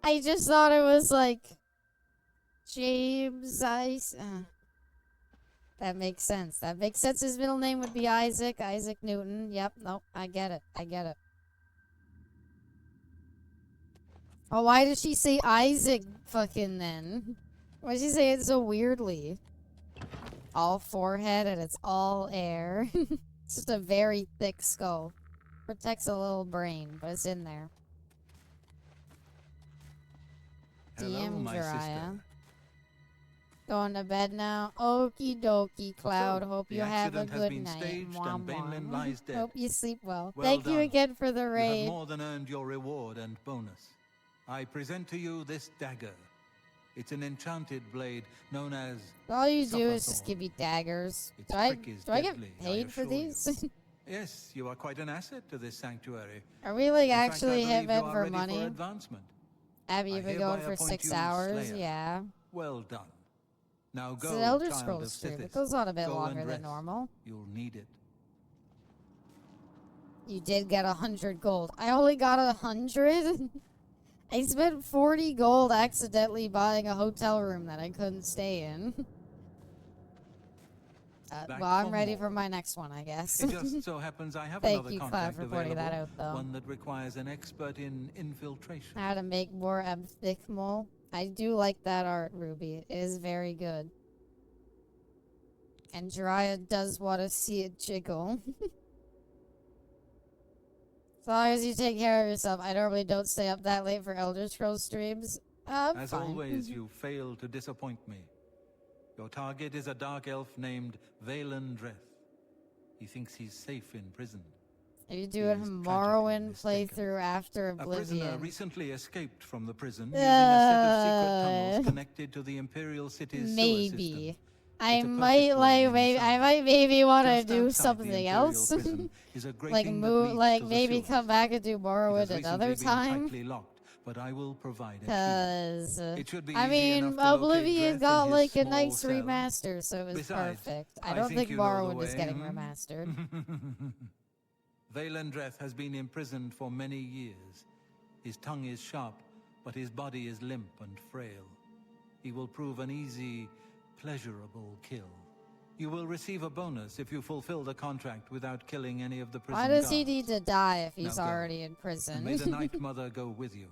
I just thought it was like James That makes sense. That makes sense. His middle name would be Isaac. Isaac Newton. Yep. Nope. I get it. I get it. Oh, why does she say Isaac fucking then? Why does she say it so weirdly? All forehead and it's all air. It's just a very thick skull. protects a little brain, but it's in there. Hello, DM my Jiraiya. sister. Going to bed now. Okie dokie, Cloud. So, Hope the you have a accident has good been night. staged Mwah, and Bainlin mwah. lies dead. Hope you sleep well. Well Thank you done. again for the You have raid. more than earned your reward and bonus. I present to you this dagger. It's an enchanted blade known as... All you do is Sufferthorn. just give me daggers. Its Do I prick is get deadly, I paid for assure you. these? Yes, you are quite an asset to this sanctuary. Are we like In fact, actually I believe you hitmen are for ready money? For advancement. Abby, I you've been hereby going for appoint 6 you hours? Slayer. Yeah. Well done. Now It's go, an Elder child Scrolls of stream. Sithis. It goes on a bit Go longer and than rest. normal. You'll need it. You did get 100 gold. I only got 100? I spent 40 gold accidentally buying a hotel room that I couldn't stay in. Well, I'm ready for my next one, I guess. It just so happens I have Thank another you, Cloud, contract for pointing that available, out, though. one that requires an expert in infiltration. How to make more Abthicmol. I do like that art, Ruby. It is very good. And Jiraiya does want to see it jiggle. As long as you take care of yourself. I normally don't stay up that late for Elder Scrolls streams. As Fine. always, you fail to disappoint me. Your target is a dark elf named Valen Dreth. He thinks he's safe in prison. Are you doing a Morrowind playthrough after A prisoner Oblivion? recently escaped from the prison using a set of secret tunnels connected to the Imperial City's sewer Maybe. system. I It's a might perfect like way maybe inside. I might maybe want to Just do outside the something Imperial else. prison is a grating like that move leads like to the maybe sewers. come back and do It Morrowind has another recently been time. tightly locked, but I will provide a key. Cause It should be I easy mean enough to locate Oblivion Dreth got in his like a small nice cell. remaster, so it was Besides, perfect. I I don't think think you know the Morrowind is way, getting hmm? remastered. Valen Dreth has been imprisoned for many years. His tongue is sharp, but his body is limp and frail. He will prove an easy, pleasurable kill. You will receive a bonus if you fulfill the contract without killing any of the prison Why does he guards. need to die if he's Now go. already in And prison? may the Night Mother go with you.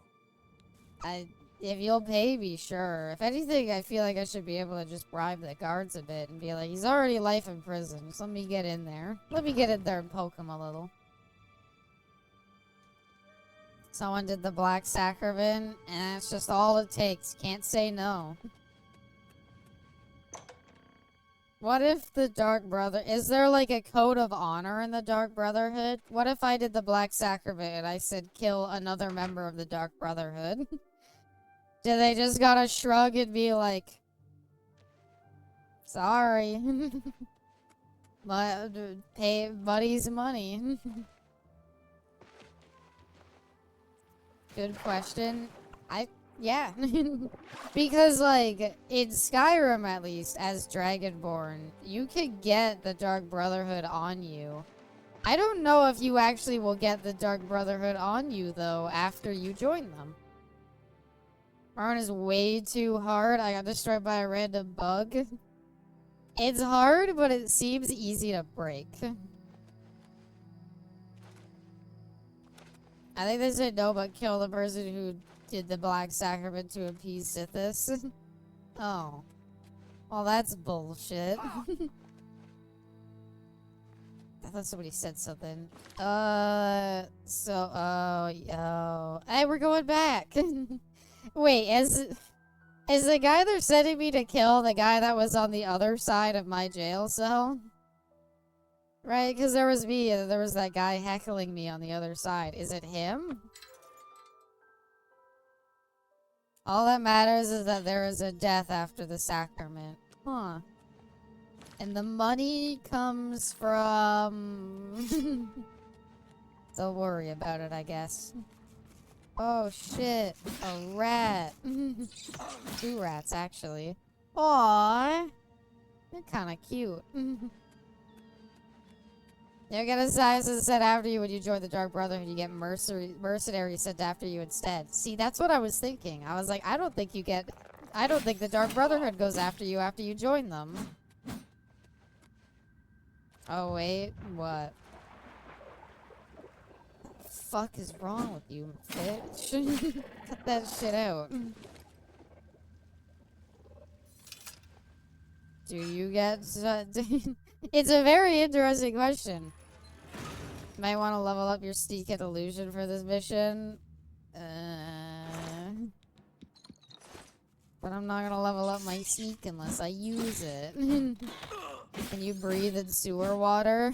If you'll pay me, sure. If anything, I feel like I should be able to just bribe the guards a bit and be like, he's already life in prison, just let me get in there. Let me get in there and poke him a little. Someone did the Black Sacrament, and that's just all it takes. Can't say no. What if the Dark Brother... Is there like a code of honor in the Dark Brotherhood? What if I did the Black Sacrament and I said kill another member of the Dark Brotherhood? Do they just gotta shrug and be like... Sorry. Pay buddy's money. Good question. Yeah. Because, like, in Skyrim, at least, as Dragonborn, you could get the Dark Brotherhood on you. I don't know if you actually will get the Dark Brotherhood on you, though, after you join them. Morrowind is way too hard. I got destroyed by a random bug. It's hard, but it seems easy to break. I think they said no, but kill the person who did the Black Sacrament to appease Sithis. Oh. Well, that's bullshit. I thought somebody said something. Hey, we're going back. Wait, is the guy they're sending me to kill the guy that was on the other side of my jail cell? Right, because there was me, and there was that guy heckling me on the other side. Is it him? All that matters is that there is a death after the sacrament. Huh. And the money comes from... Don't worry about it, I guess. Oh, shit. A rat. 2 rats, actually. Aww. They're kind of cute. You're gonna sent after you when you join the Dark Brotherhood. You get mercenaries sent after you instead. See, that's what I was thinking. I was like, I don't think the Dark Brotherhood goes after you join them. Oh, wait. What? What the fuck is wrong with you, bitch? Cut that shit out. Do you get... It's a very interesting question. Might want to level up your Steak and Illusion for this mission. But I'm not gonna level up my Sneak unless I use it. Can you breathe in sewer water?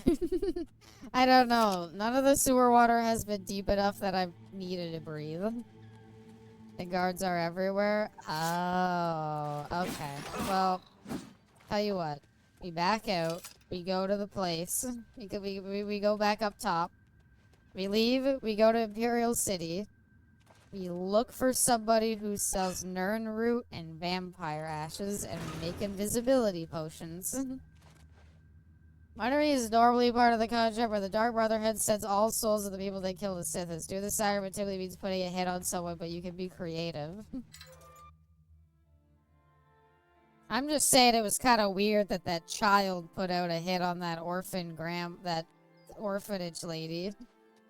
I don't know. None of the sewer water has been deep enough that I've needed to breathe. The guards are everywhere. Oh, okay. Well, tell you what. We back out. We go to the place. We go back up top. We leave. We go to Imperial City. We look for somebody who sells Nern root and vampire ashes and make invisibility potions. Monterey is normally part of the contract where the Dark Brotherhood sends all souls of the people they kill to Sithis. Do the sacrament typically means putting a hit on someone, but you can be creative. I'm just saying it was kind of weird that that child put out a hit on that that orphanage lady.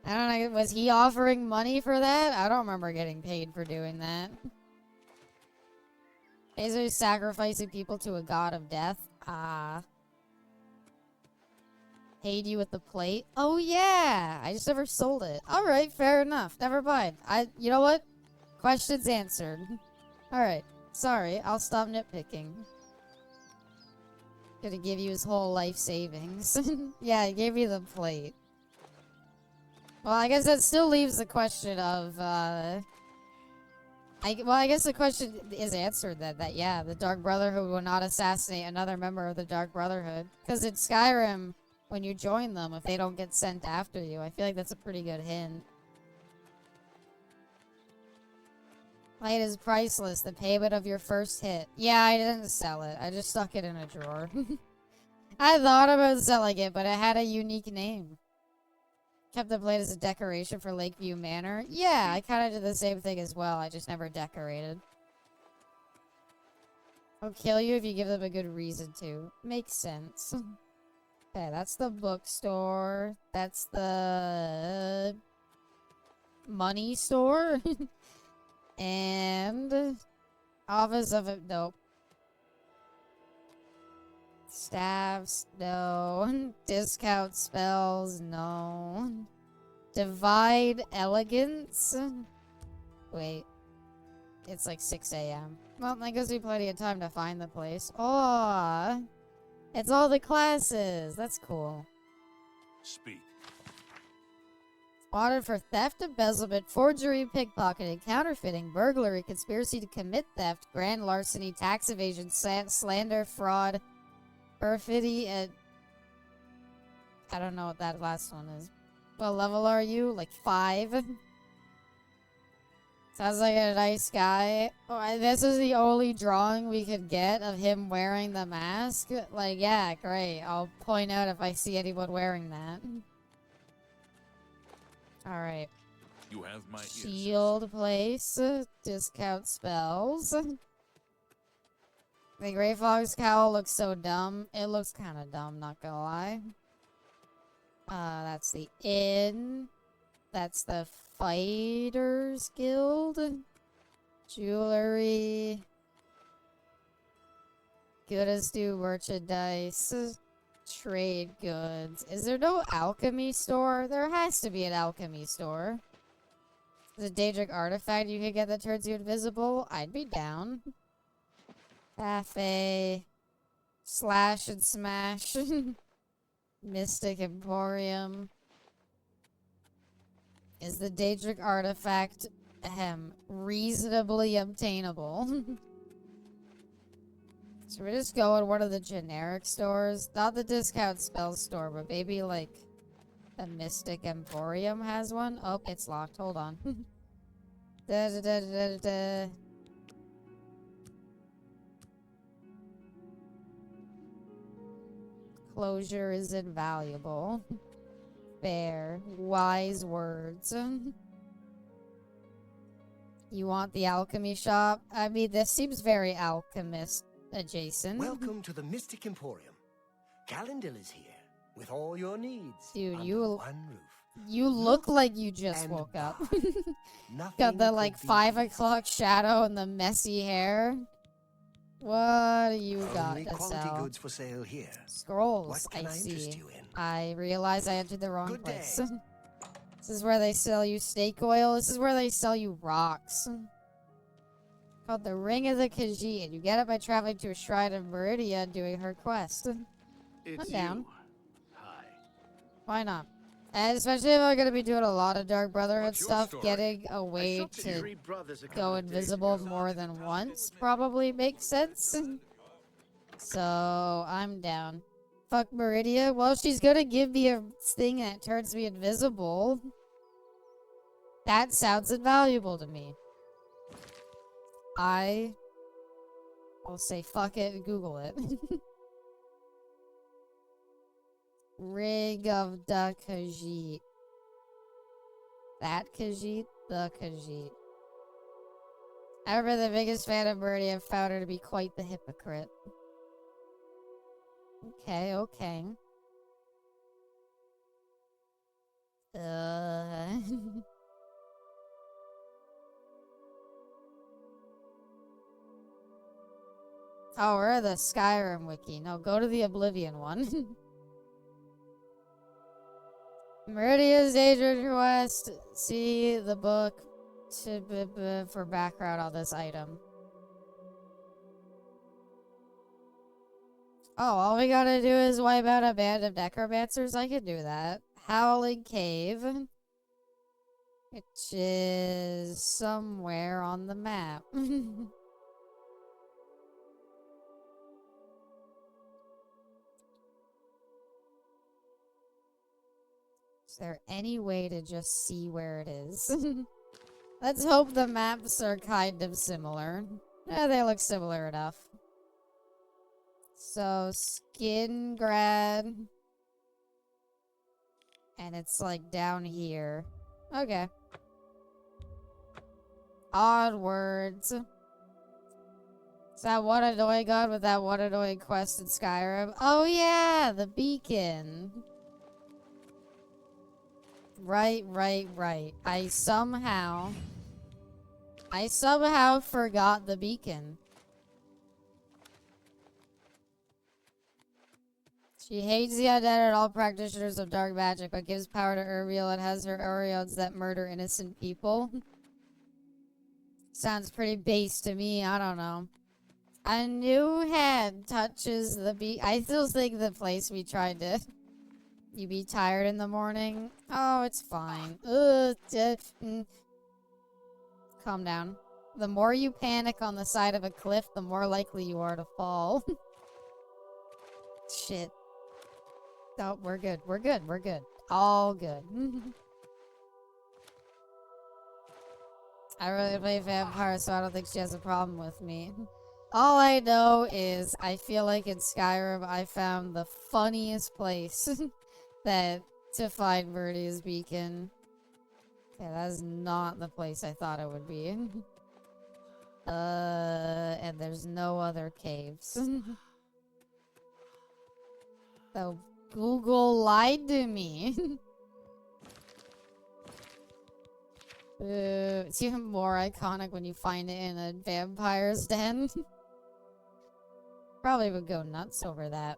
I don't know, was he offering money for that? I don't remember getting paid for doing that. Basically sacrificing people to a god of death. Paid you with the plate? Oh yeah! I just never sold it. Alright, fair enough. Never mind. You know what? Questions answered. Alright. Sorry, I'll stop nitpicking. Gonna give you his whole life savings. Yeah, I gave you the plate. Well, I guess that still leaves the question of, I guess the question is answered that yeah, the Dark Brotherhood will not assassinate another member of the Dark Brotherhood. Because in Skyrim, when you join them, if they don't get sent after you, I feel like that's a pretty good hint. Light is priceless, the payment of your first hit. Yeah, I didn't sell it. I just stuck it in a drawer. I thought about selling it, but it had a unique name. Kept the plate as a decoration for Lakeview Manor. Yeah, I kind of did the same thing as well. I just never decorated. I'll kill you if you give them a good reason to. Makes sense. Okay, that's the bookstore. That's the money store. And office of it. Nope. Staffs, no. Discount spells, no. Divide elegance. Wait. It's like 6 a.m. Well, that gives me plenty of time to find the place. Oh, it's all the classes. That's cool. Speak. Spotted for theft, embezzlement, forgery, pickpocketing, counterfeiting, burglary, conspiracy to commit theft, grand larceny, tax evasion, slander, fraud, perfidy, and I don't know what that last one is. What level are you? Like 5? Sounds like a nice guy. Oh, this is the only drawing we could get of him wearing the mask. Like, yeah, great. I'll point out if I see anyone wearing that. Alright. You have my ears. Shield place. Discount spells. The Grey Fog's cowl looks so dumb. It looks kind of dumb, not gonna lie. That's the inn. That's the Fighters Guild. Jewelry. Good as new merchandise. Trade goods. Is there no alchemy store? There has to be an alchemy store. There's a Daedric artifact you could get that turns you invisible. I'd be down. Cafe. Slash and smash. Mystic Emporium. Is the Daedric artifact reasonably obtainable? So we're just going one of the generic stores. Not the discount spell store, but maybe like the Mystic Emporium has one. Oh, it's locked. Hold on. Closure is invaluable. Fair. Wise words. You want the alchemy shop? I mean, this seems very alchemist adjacent. Welcome to the Mystic Emporium. Calendil is here with all your needs. Dude, under you one roof. You look like you just woke up. Got the like 5 o'clock shadow and the messy hair. What do you got Only to quality sell? goods for sale here. Scrolls, What can I interest see. you in? I realize I entered the wrong Good place. day. This is where they sell you snake oil. This is where they sell you rocks. Called the Ring of the Khajiit. You get it by traveling to a shrine of Meridia and doing her quest. It's I'm down. you. Hi. Why not? And especially if I'm gonna be doing a lot of Dark Brotherhood stuff, getting a way shot to 3 brothers a couple go of days invisible ago. more than once probably makes sense. So, I'm down. Fuck Meridia. Well, she's gonna give me a thing that turns me invisible. That sounds invaluable to me. I will say fuck it and Google it. Ring of the Khajiit. That Khajiit? The Khajiit. I remember the biggest fan of Meridia and found her to be quite the hypocrite. Okay, okay. Oh, we're the Skyrim wiki. No, go to the Oblivion one. Meridia's Dangerous Quest. See the book for background on this item. Oh, all we gotta do is wipe out a band of necromancers? I can do that. Howling Cave. Which is somewhere on the map. Is there any way to just see where it is? Let's hope the maps are kind of similar. Yeah, they look similar enough. So, Skingrad. And it's like down here. Okay. Odd words. Is that one annoying god with that one annoying quest in Skyrim? Oh yeah, the beacon. Right. I somehow forgot the beacon. She hates the undead and all practitioners of dark magic, but gives power to Urbiel and has her Oreons that murder innocent people. Sounds pretty base to me, I don't know. A new head touches the I still think the place we tried to... You be tired in the morning? Oh, it's fine. Calm down. The more you panic on the side of a cliff, the more likely you are to fall. Shit. Oh, we're good. We're good. We're good. All good. I really play vampire, so I don't think she has a problem with me. All I know is I feel like in Skyrim I found the funniest place to find Meridia's beacon. Okay, that is not the place I thought it would be. And there's no other caves. So Google lied to me. It's even more iconic when you find it in a vampire's den. Probably would go nuts over that.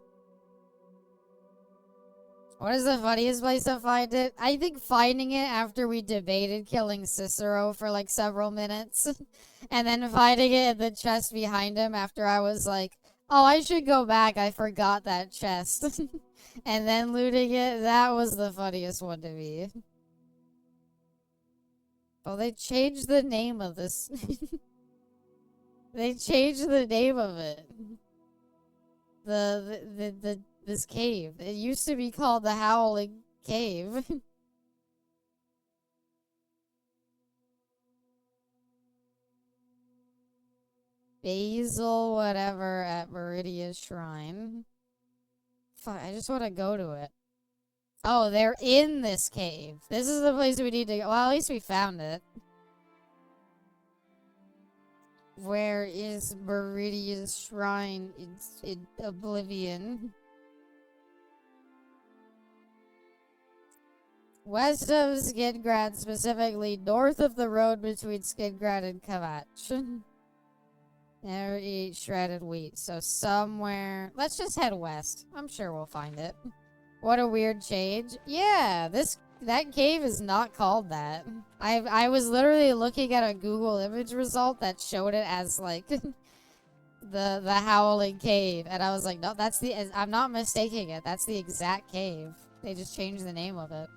What is the funniest place to find it? I think finding it after we debated killing Cicero for like several minutes. And then finding it in the chest behind him after I was like, oh, I should go back. I forgot that chest. And then looting it. That was the funniest one to me. Oh, they changed the name of this. They changed the name of it. This cave. It used to be called the Howling Cave. Basil whatever at Meridia's shrine. Fuck, I just want to go to it. Oh, they're in this cave. This is the place we need to go. Well, at least we found it. Where is Meridia's shrine? It's in Oblivion. West of Skingrad, specifically north of the road between Skingrad and Kavach. Never eat shredded wheat. So somewhere... Let's just head west. I'm sure we'll find it. What a weird change. Yeah, that cave is not called that. I was literally looking at a Google image result that showed it as, like, the Howling Cave. And I was like, no, that's the... I'm not mistaking it. That's the exact cave. They just changed the name of it.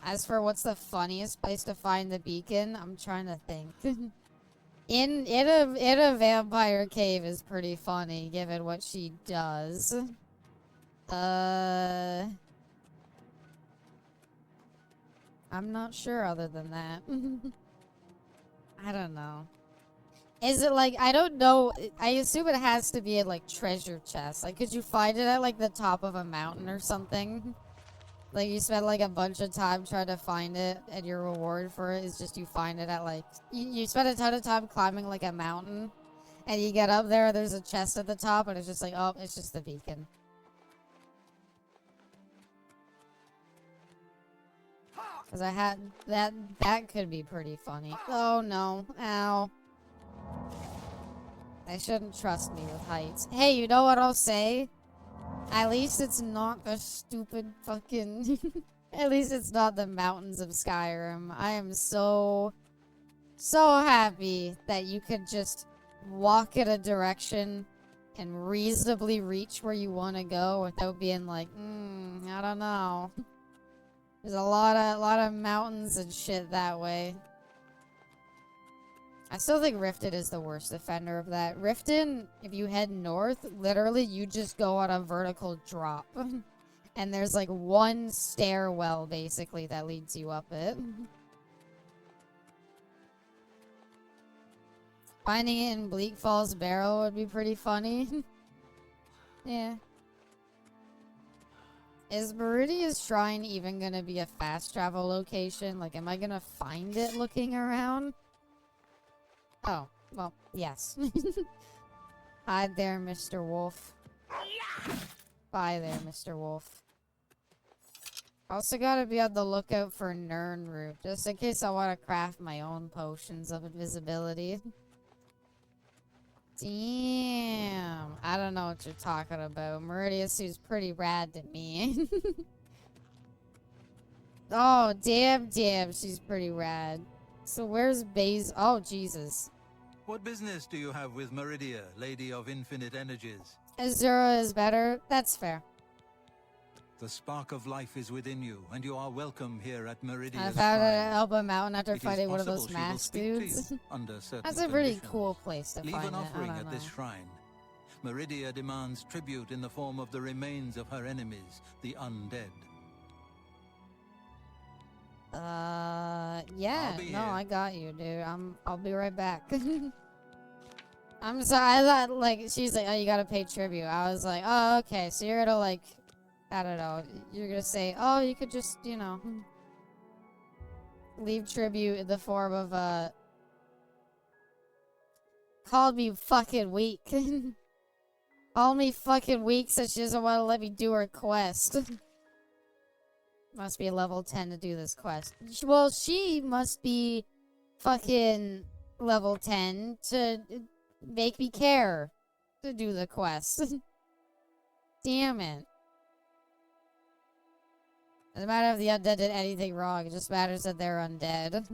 As for what's the funniest place to find the beacon, I'm trying to think. in a vampire cave is pretty funny, given what she does. I'm not sure other than that. I don't know. Is it like, I don't know, I assume it has to be a like treasure chest. Like, could you find it at like the top of a mountain or something? Like, you spend, like, a bunch of time trying to find it, and your reward for it is just you find it at, like... You spend a ton of time climbing, like, a mountain, and you get up there, there's a chest at the top, and it's just like, oh, it's just the beacon. Because I had... That could be pretty funny. Oh, no. Ow. I shouldn't trust me with heights. Hey, you know what I'll say? At least it's not the stupid fucking... At least it's not the mountains of Skyrim. I am so happy that you could just walk in a direction and reasonably reach where you want to go without being like, I don't know. There's a lot of mountains and shit that way. I still think Riften is the worst offender of that. Riften, if you head north, literally you just go on a vertical drop. And there's like one stairwell, basically, that leads you up it. Finding it in Bleak Falls Barrow would be pretty funny. Yeah. Is Meridia's Shrine even gonna be a fast travel location? Like, am I gonna find it looking around? Oh, well, yes. Hi there, Mr. Wolf. Bye there, Mr. Wolf. Also gotta be on the lookout for Nirnroot, just in case I want to craft my own potions of invisibility. Damn. I don't know what you're talking about. Meridia seems pretty rad to me. Oh, damn, she's pretty rad. So where's Baze? Oh, Jesus. What business do you have with Meridia, Lady of Infinite Energies? Azura is better. That's fair. The spark of life is within you, and you are welcome here at Meridia's I found Shrine. an Elba Mountain after fighting one of those Possible she will masked speak to dudes. you under certain That's a pretty conditions. cool place to Leave find an it. offering I don't at this know. shrine. Meridia demands tribute in the form of the remains of her enemies, the undead. Yeah. I'll be No, here. I got you, dude. I'll be right back. I'm sorry. I thought, like, she's like, oh, you gotta pay tribute. I was like, oh, okay. So you're gonna, like, I don't know. You're gonna say, oh, you could just, you know, leave tribute in the form of, called me fucking weak. Called me fucking weak so she doesn't want to let me do her quest. Must be level 10 to do this quest. Well, she must be fucking level 10 to make me care to do the quest. Damn it. Doesn't matter if the undead did anything wrong, it just matters that they're undead.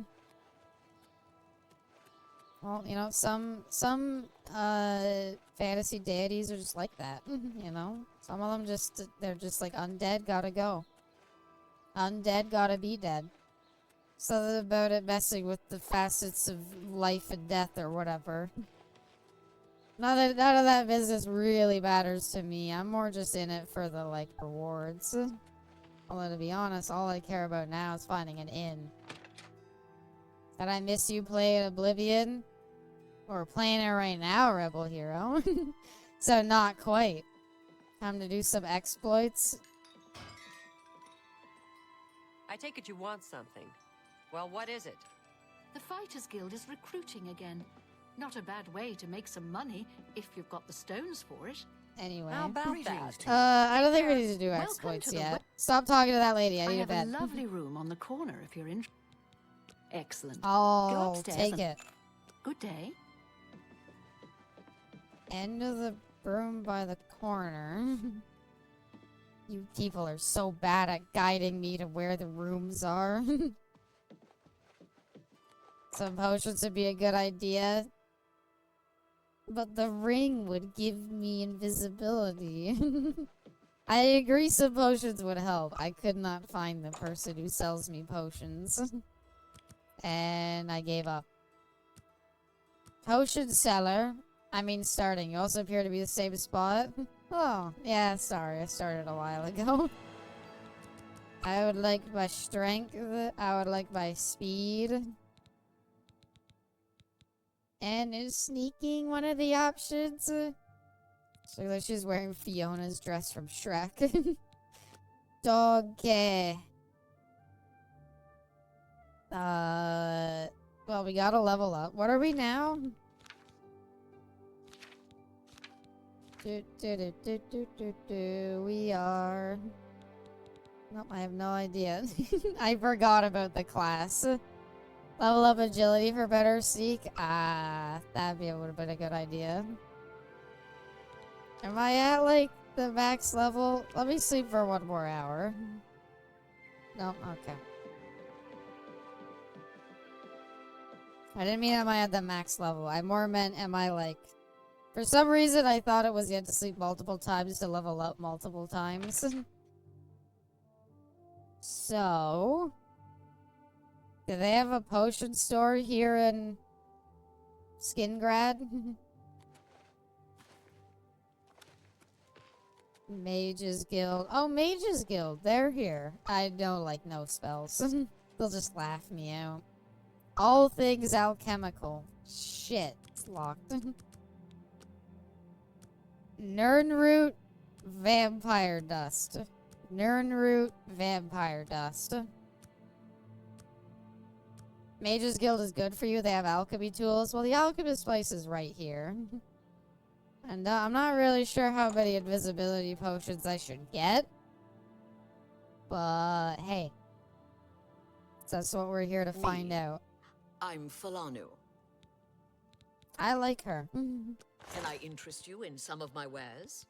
Well, you know, some fantasy deities are just like that, you know? Some of them just, they're just like, undead, gotta go. Undead, gotta be dead. Something about it messing with the facets of life and death or whatever. None of that business really matters to me. I'm more just in it for the, like, rewards. Although, to be honest, all I care about now is finding an inn. Did I miss you playing Oblivion? We're playing it right now, Rebel Hero. So not quite. Time to do some exploits. I take it you want something. Well, what is it? The Fighters Guild is recruiting again. Not a bad way to make some money if you've got the stones for it. Anyway. How about that? I don't think we need to do Welcome exploits to the yet. Stop talking to that lady. I need a have bed. a lovely room on the corner if you're interested. Excellent. Go I'll upstairs take and- it. Good day. End of the room by the corner. You people are so bad at guiding me to where the rooms are. Some potions would be a good idea. But the ring would give me invisibility. I agree some potions would help. I could not find the person who sells me potions. And I gave up. Potion seller. I mean starting. You also appear to be the same spot. Oh, yeah, sorry. I started a while ago. I would like my strength. I would like my speed. And is sneaking one of the options? So like she's wearing Fiona's dress from Shrek. Doggy. Well, we gotta level up. What are we now? We are... Nope, I have no idea. I forgot about the class. Level up agility for better sneak. That would have been a good idea. Am I at, like, the max level? Let me sleep for 1 more hour. No, okay. I didn't mean am I at the max level. I more meant am I, like... For some reason, I thought it was you had to sleep multiple times to level up multiple times. So... Do they have a potion store here in Skingrad? Mages Guild. Oh, Mages Guild. They're here. I know, like, no spells. They'll just laugh me out. All things alchemical. Shit. It's locked. Nirnroot, vampire dust. Nirnroot, vampire dust. Mages Guild is good for you. They have alchemy tools. Well, the alchemist place is right here. And I'm not really sure how many invisibility potions I should get. But, hey. That's what we're here to find out. I'm Falanu. I like her. Can I interest you in some of my wares?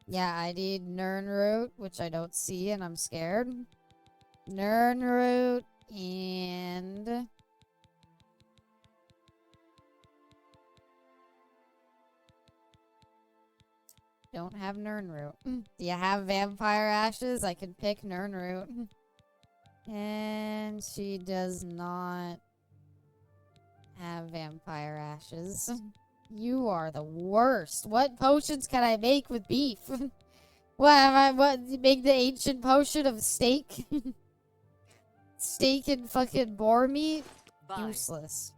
Yeah, I need Nirnroot, which I don't see, and I'm scared. Nirnroot and... Don't have Nirnroot. Do you have vampire ashes? I can pick Nirnroot. And she does not have vampire ashes. You are the worst. What potions can I make with beef? What make the ancient potion of steak? Steak and fucking boar meat? Bye. Useless.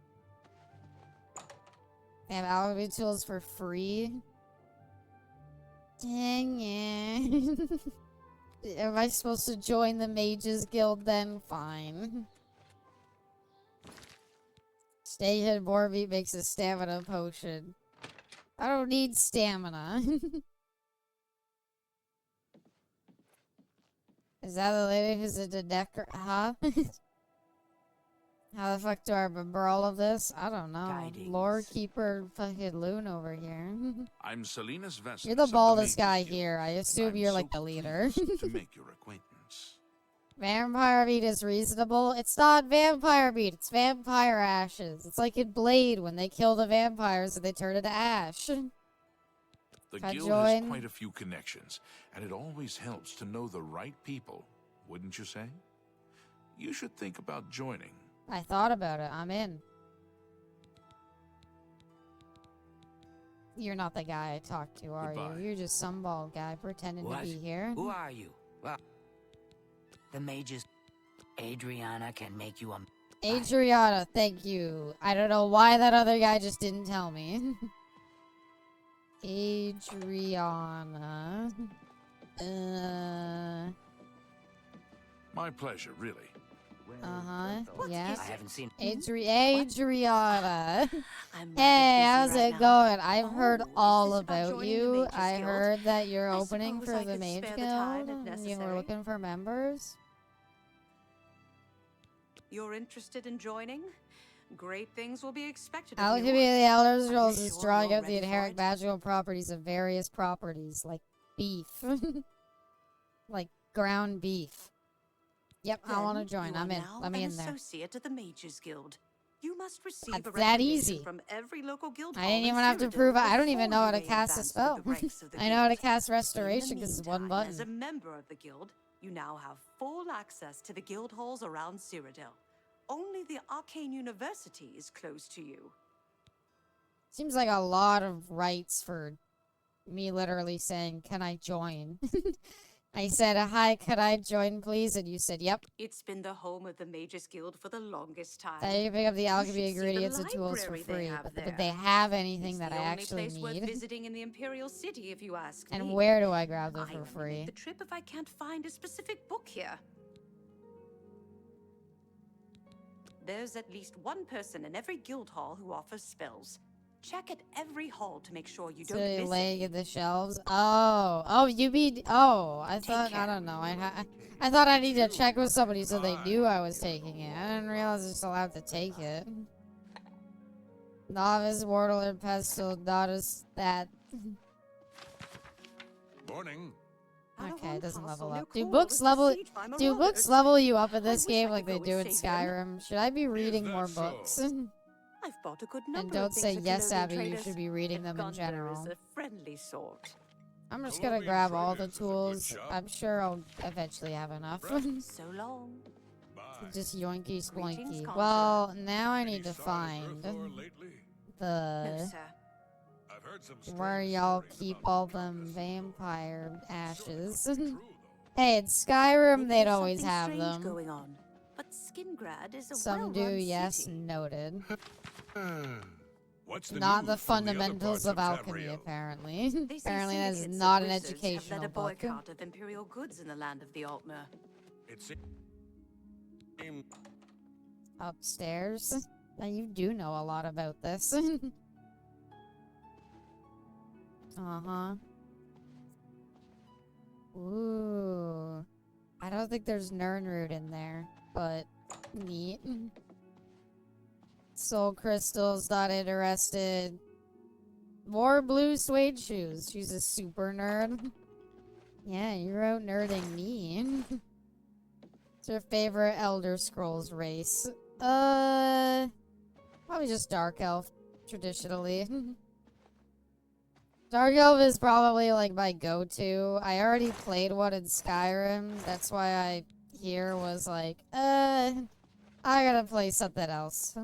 They have alchemy tools for free. Dang it. Am I supposed to join the Mages Guild then? Fine. Steak and boar meat makes a stamina potion. I don't need stamina. Is that the lady who's a Decker? Huh? How the fuck do I remember all of this? I don't know. Lore Keeper fucking Loon over here. I'm Selena's vessel. You're the baldest guy here. I assume you're like the leader. To make your acquaintance. Vampire meat is reasonable. It's not vampire meat. It's vampire ashes. It's like in Blade when they kill the vampires and they turn into ash. The guild has quite a few connections, and it always helps to know the right people, wouldn't you say? You should think about joining. I thought about it. I'm in. You're not the guy I talked to, are you? You're just some bald guy pretending to be here. Who are you? Well, the mages... Adriana can make you a... Adriana, thank you. I don't know why that other guy just didn't tell me. Adriana. My pleasure, really. Uh-huh. Yeah. I haven't seen... Adriana. Hey, how's it going? I've heard all about you. I heard that you're opening for the Mage Guild and you were looking for members. You're interested in joining? Great things will be expected of Alchemy of you. the Elder Scrolls Are you is sure drawing you're out the ready for inherent it? magical properties of various properties, like beef. Like ground beef. Yep, I want to Then join. you I'm are in. now Let me an in there. associate of the Mages Guild. You must receive That's a that recommendation easy. from every local guild I hall didn't in even have to Cyrodiil prove it. I don't even before know how you to may cast a advance through spell. the ranks of the I know how to guild. cast In the Restoration because it's one meantime, As a button. member of the guild, you now have full access to the guild halls around Cyrodiil. Only the Arcane University is close to you. Seems like a lot of rights for me literally saying, can I join? I said, hi, could I join please? And you said, yep. It's been the home of the Mages Guild for the longest time. That you pick up the You alchemy should see the ingredients and tools for library they free. have But there. they have anything It's that the I only actually place worth need? visiting in the Imperial City, if you ask me. And where do I grab them I for only free? make the trip if I can't find a specific book here. There's at least one person in every guild hall who offers spells. Check at every hall to make sure you So don't they miss laying any. in the shelves? Oh, you mean... Oh, I thought... I don't know. I thought I needed to check with somebody so they knew I was taking it. I didn't realize I was allowed to take it. Novice, Mortal, and Pestle, notice that... Morning. Okay, it doesn't level up. New Do Coral books is level... besieged by Do marauders. books level you up in this I wish game I like could they go do and in save them. Skyrim? Should I be reading that more so? books? I've bought a good number And of don't things say at yes, Colonial Abby, you traders. should be reading them in Gunther general. is a friendly sort. I'm just gonna Colonial grab all the Traders is a good tools. shop. I'm sure I'll eventually have enough. So long. Bye. Just yoinky Greetings, sploinky. Conjurer. Well, now I Any need to sign of find Earthor lately? No, the... sir. I've heard some where strange y'all stories keep about all the them Countess. vampire ashes. Sure, true, Hey, in Skyrim, Maybe they'd there's always something have strange them. going on. But Skingrad is a Some do, well-run yes, city. noted. though. What's the Not news the from other fundamentals parts of alchemy, Tamriel? apparently. They say Apparently that is syndicates of not an wizards have led educational a book. boycott of Imperial goods in the land of the Altmer. It seems Upstairs? Now you do know a lot about this. Uh-huh. Ooh. I don't think there's Nirnroot in there, but neat. Soul crystals, not interested. More blue suede shoes. She's a super nerd. Yeah, you're out nerding me. What's your favorite Elder Scrolls race? Probably just Dark Elf, traditionally. Dark Elf is probably like my go-to. I already played one in Skyrim. That's why I here was like, I gotta play something else.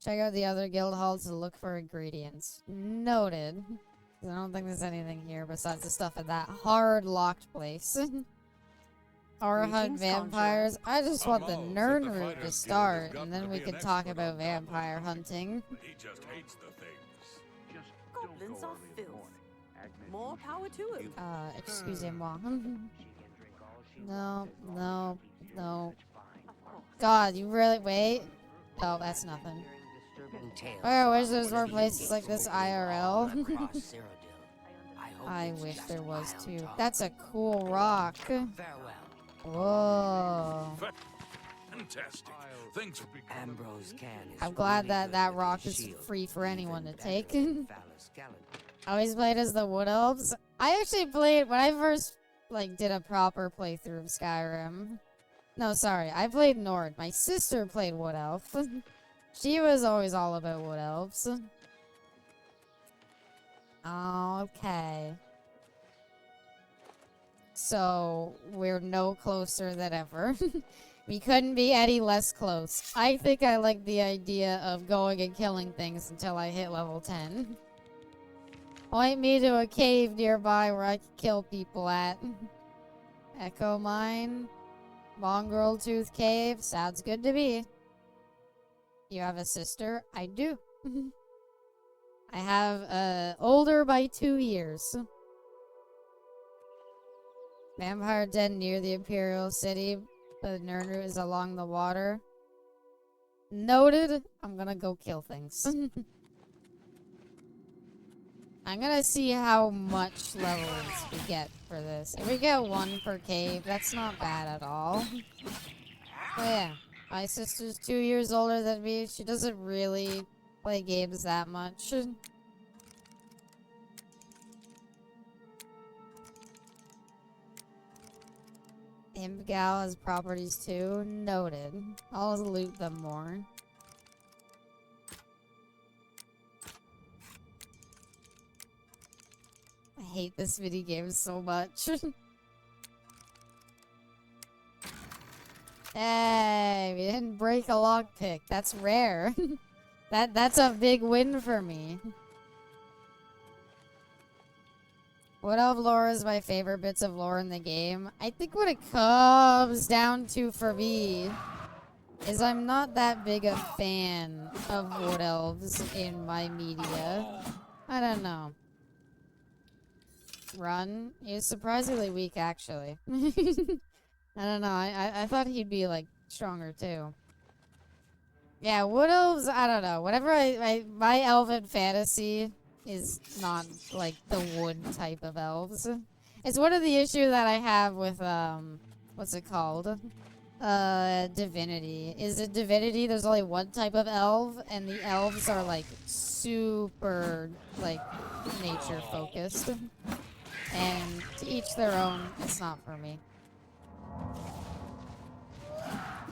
Check out the other guild halls to look for ingredients. Noted. I don't think there's anything here besides the stuff in that hard locked place. Or hunt Greetings, vampires. I just want the Amal said the Nirnroot Fighters to Guild start, has gotten and then to we be can an talk expert about on vampire goblins. hunting. He just hates the things. Just Goblins are filth. More power to him. Excusez-moi. No, no, no. God, you really wait? Oh, that's nothing. I wish there was more places like this IRL. I wish there was too. That's a cool rock. Whoa. Fantastic. Thanks for Ambrose can is I'm glad really that good that with rock his is shield, free for anyone to even take. better with Phallus Skeleton. I always played as the Wood Elves. I actually played when I first did a proper playthrough of Skyrim. No, sorry, I played Nord. My sister played Wood Elf. She was always all about Wood Elves. Okay. So we're no closer than ever. We couldn't be any less close. I think I like the idea of going and killing things until I hit level 10. Point me to a cave nearby where I can kill people at. Echo Mine. Mongrel Tooth Cave. Sounds good to me. You have a sister? I do. I have, older by 2 years. Vampire Den near the Imperial City, but Nirnroot is along the water. Noted. I'm gonna go kill things. I'm gonna see how much levels we get for this. If we get 1 per cave, that's not bad at all. Oh yeah, my sister's 2 years older than me. She doesn't really play games that much. Imgal has properties too. Noted. I'll loot them more. I hate this mini game so much. Hey, we didn't break a lockpick. That's rare. That's a big win for me. What elf lore is my favorite bits of lore in the game? I think what it comes down to for me is I'm not that big a fan of wood elves in my media. I don't know. Run is surprisingly weak, actually. I don't know. I thought he'd be like stronger too. Yeah, wood elves. I don't know. Whenever my elven fantasy is not like the wood type of elves. It's one of the issues that I have with what's it called? Divinity. Is it Divinity? There's only one type of elf, and the elves are like super like nature focused. And to each their own. It's not for me.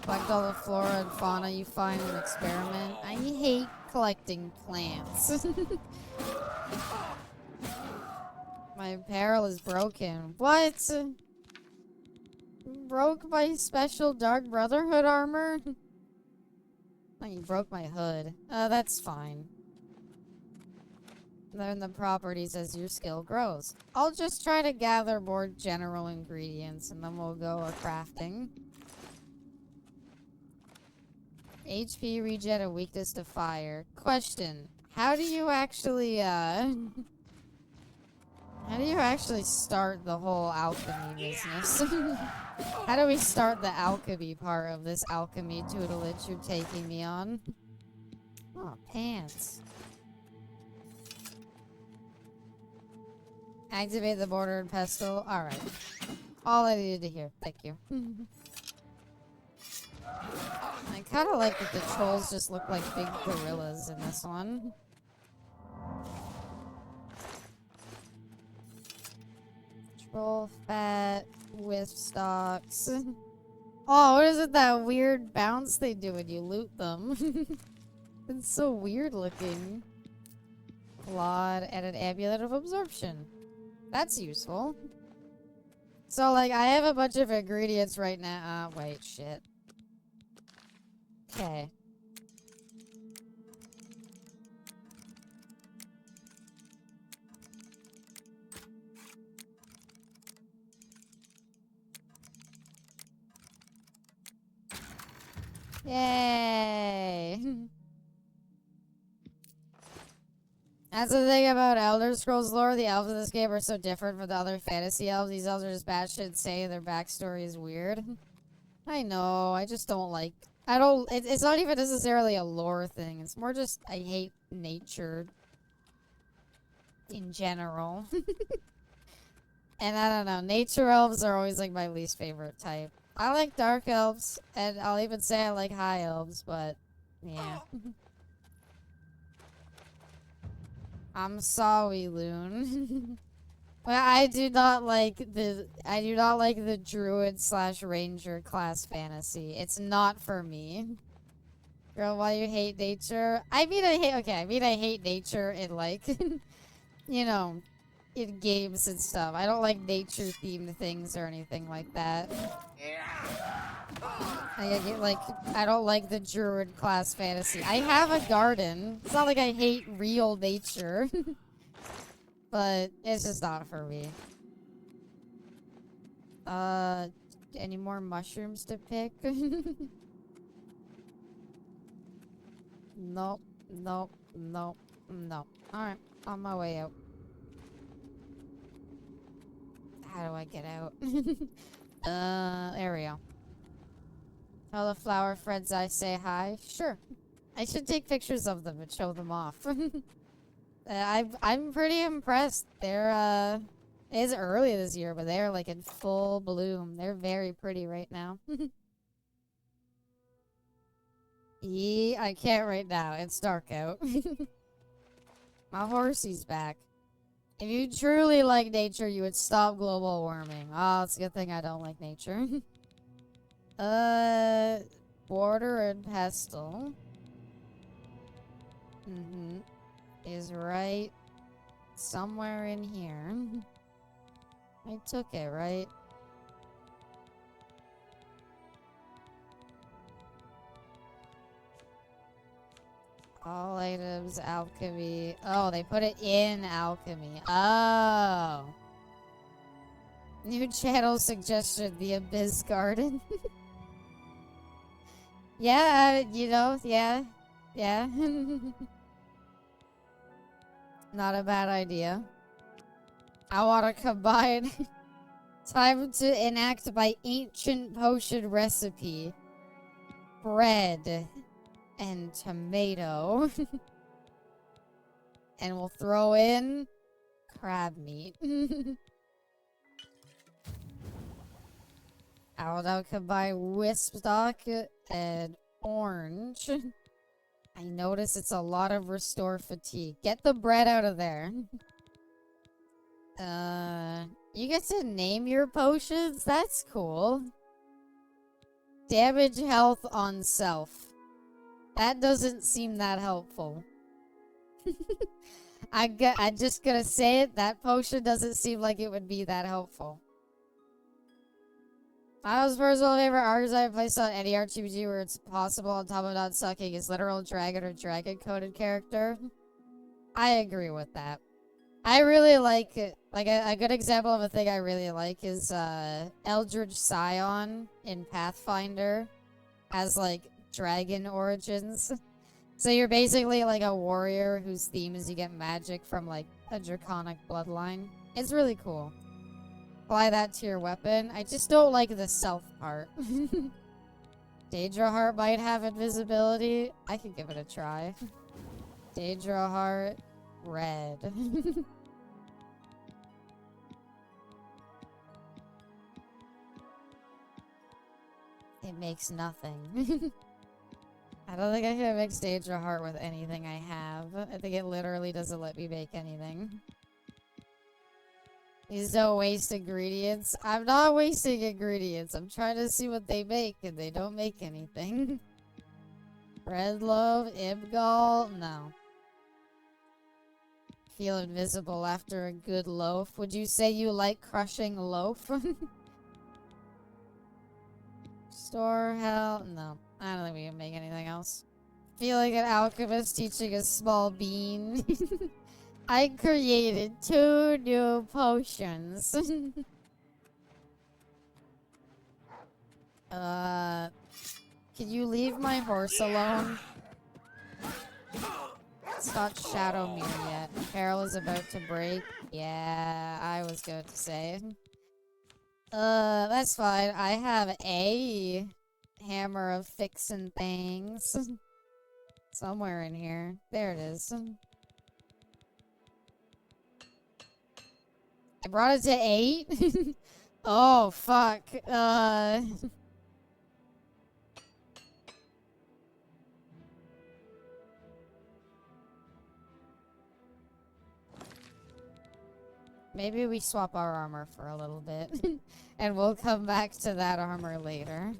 Collect all the flora and fauna you find and experiment. I hate collecting plants. My apparel is broken. What? Broke my special Dark Brotherhood armor? Oh, you broke my hood. That's fine. Learn the properties as your skill grows. I'll just try to gather more general ingredients and then we'll go crafting. HP regen and weakness to fire. Question. How do you actually, how do you actually start the whole alchemy business? How do we start the alchemy part of this alchemy tutelage you're taking me on? Oh, pants. Activate the border and pestle. Alright. All I needed to hear. Thank you. I kind of like that the trolls just look like big gorillas in this one. Troll fat with stocks. Oh, what is it, that weird bounce they do when you loot them? It's so weird looking. Clawed and an amulet of absorption. That's useful. So, like, I have a bunch of ingredients right now. Wait, shit. Okay. Yay! That's the thing about Elder Scrolls lore. The elves in this game are so different from the other fantasy elves. These elves are just batshit insane. Their backstory is weird. I know. I just don't like... It's not even necessarily a lore thing. It's more just I hate nature in general. And I don't know. Nature elves are always like my least favorite type. I like dark elves, and I'll even say I like high elves, but yeah. I'm sorry, Loon. Well, I do not like the druid / ranger class fantasy. It's not for me. Girl, why you hate nature? I hate nature in like, you know, in games and stuff. I don't like nature themed things or anything like that. I don't like the druid class fantasy. I have a garden. It's not like I hate real nature. But it's just not for me. Any more mushrooms to pick? Nope, nope, nope, nope. Alright, on my way out. How do I get out? There we go. Tell the flower friends I say hi. Sure. I should take pictures of them and show them off. I'm pretty impressed. They're it's early this year, but they're like in full bloom. They're very pretty right now. I can't right now. It's dark out. My horsey's back. If you truly like nature, you would stop global warming. Oh, it's a good thing I don't like nature. Border and pestle. Is right somewhere in here. I took it, right? All items, alchemy. Oh, they put it in alchemy. Oh. New channel suggestion, the Abyss Garden. Yeah, you know, yeah. Yeah. Not a bad idea. I want to combine time to enact my ancient potion recipe. Bread and tomato. And we'll throw in crab meat. I will now combine wisp stock and orange. I notice it's a lot of restore fatigue. Get the bread out of there. You get to name your potions? That's cool. Damage health on self. That doesn't seem that helpful. I'm just gonna say it. That potion doesn't seem like it would be that helpful. My most personal favorite archetype placed on any RPG where it's possible on top of not sucking is literal dragon or dragon-coded character. I agree with that. I really like a good example of a thing I really like is Eldritch Scion in Pathfinder has like dragon origins. So you're basically like a warrior whose theme is you get magic from like a draconic bloodline. It's really cool. Apply that to your weapon. I just don't like the self part. Daedra Heart might have invisibility. I could give it a try. Daedra Heart, red. It makes nothing. I don't think I can mix Daedra Heart with anything I have. I think it literally doesn't let me make anything. These don't waste ingredients. I'm not wasting ingredients. I'm trying to see what they make, and they don't make anything. Red loaf, Ibgal, no. Feel invisible after a good loaf. Would you say you like crushing loaf? Store hell, no. I don't think we can make anything else. Feel like an alchemist teaching a small bean. I created 2 new potions. Can you leave my horse alone? It's not Shadowmere yet. Carol is about to break. Yeah, I was going to say. That's fine. I have a hammer of fixin' things. Somewhere in here. There it is. I brought it to 8? Oh, fuck. Maybe we swap our armor for a little bit. And we'll come back to that armor later.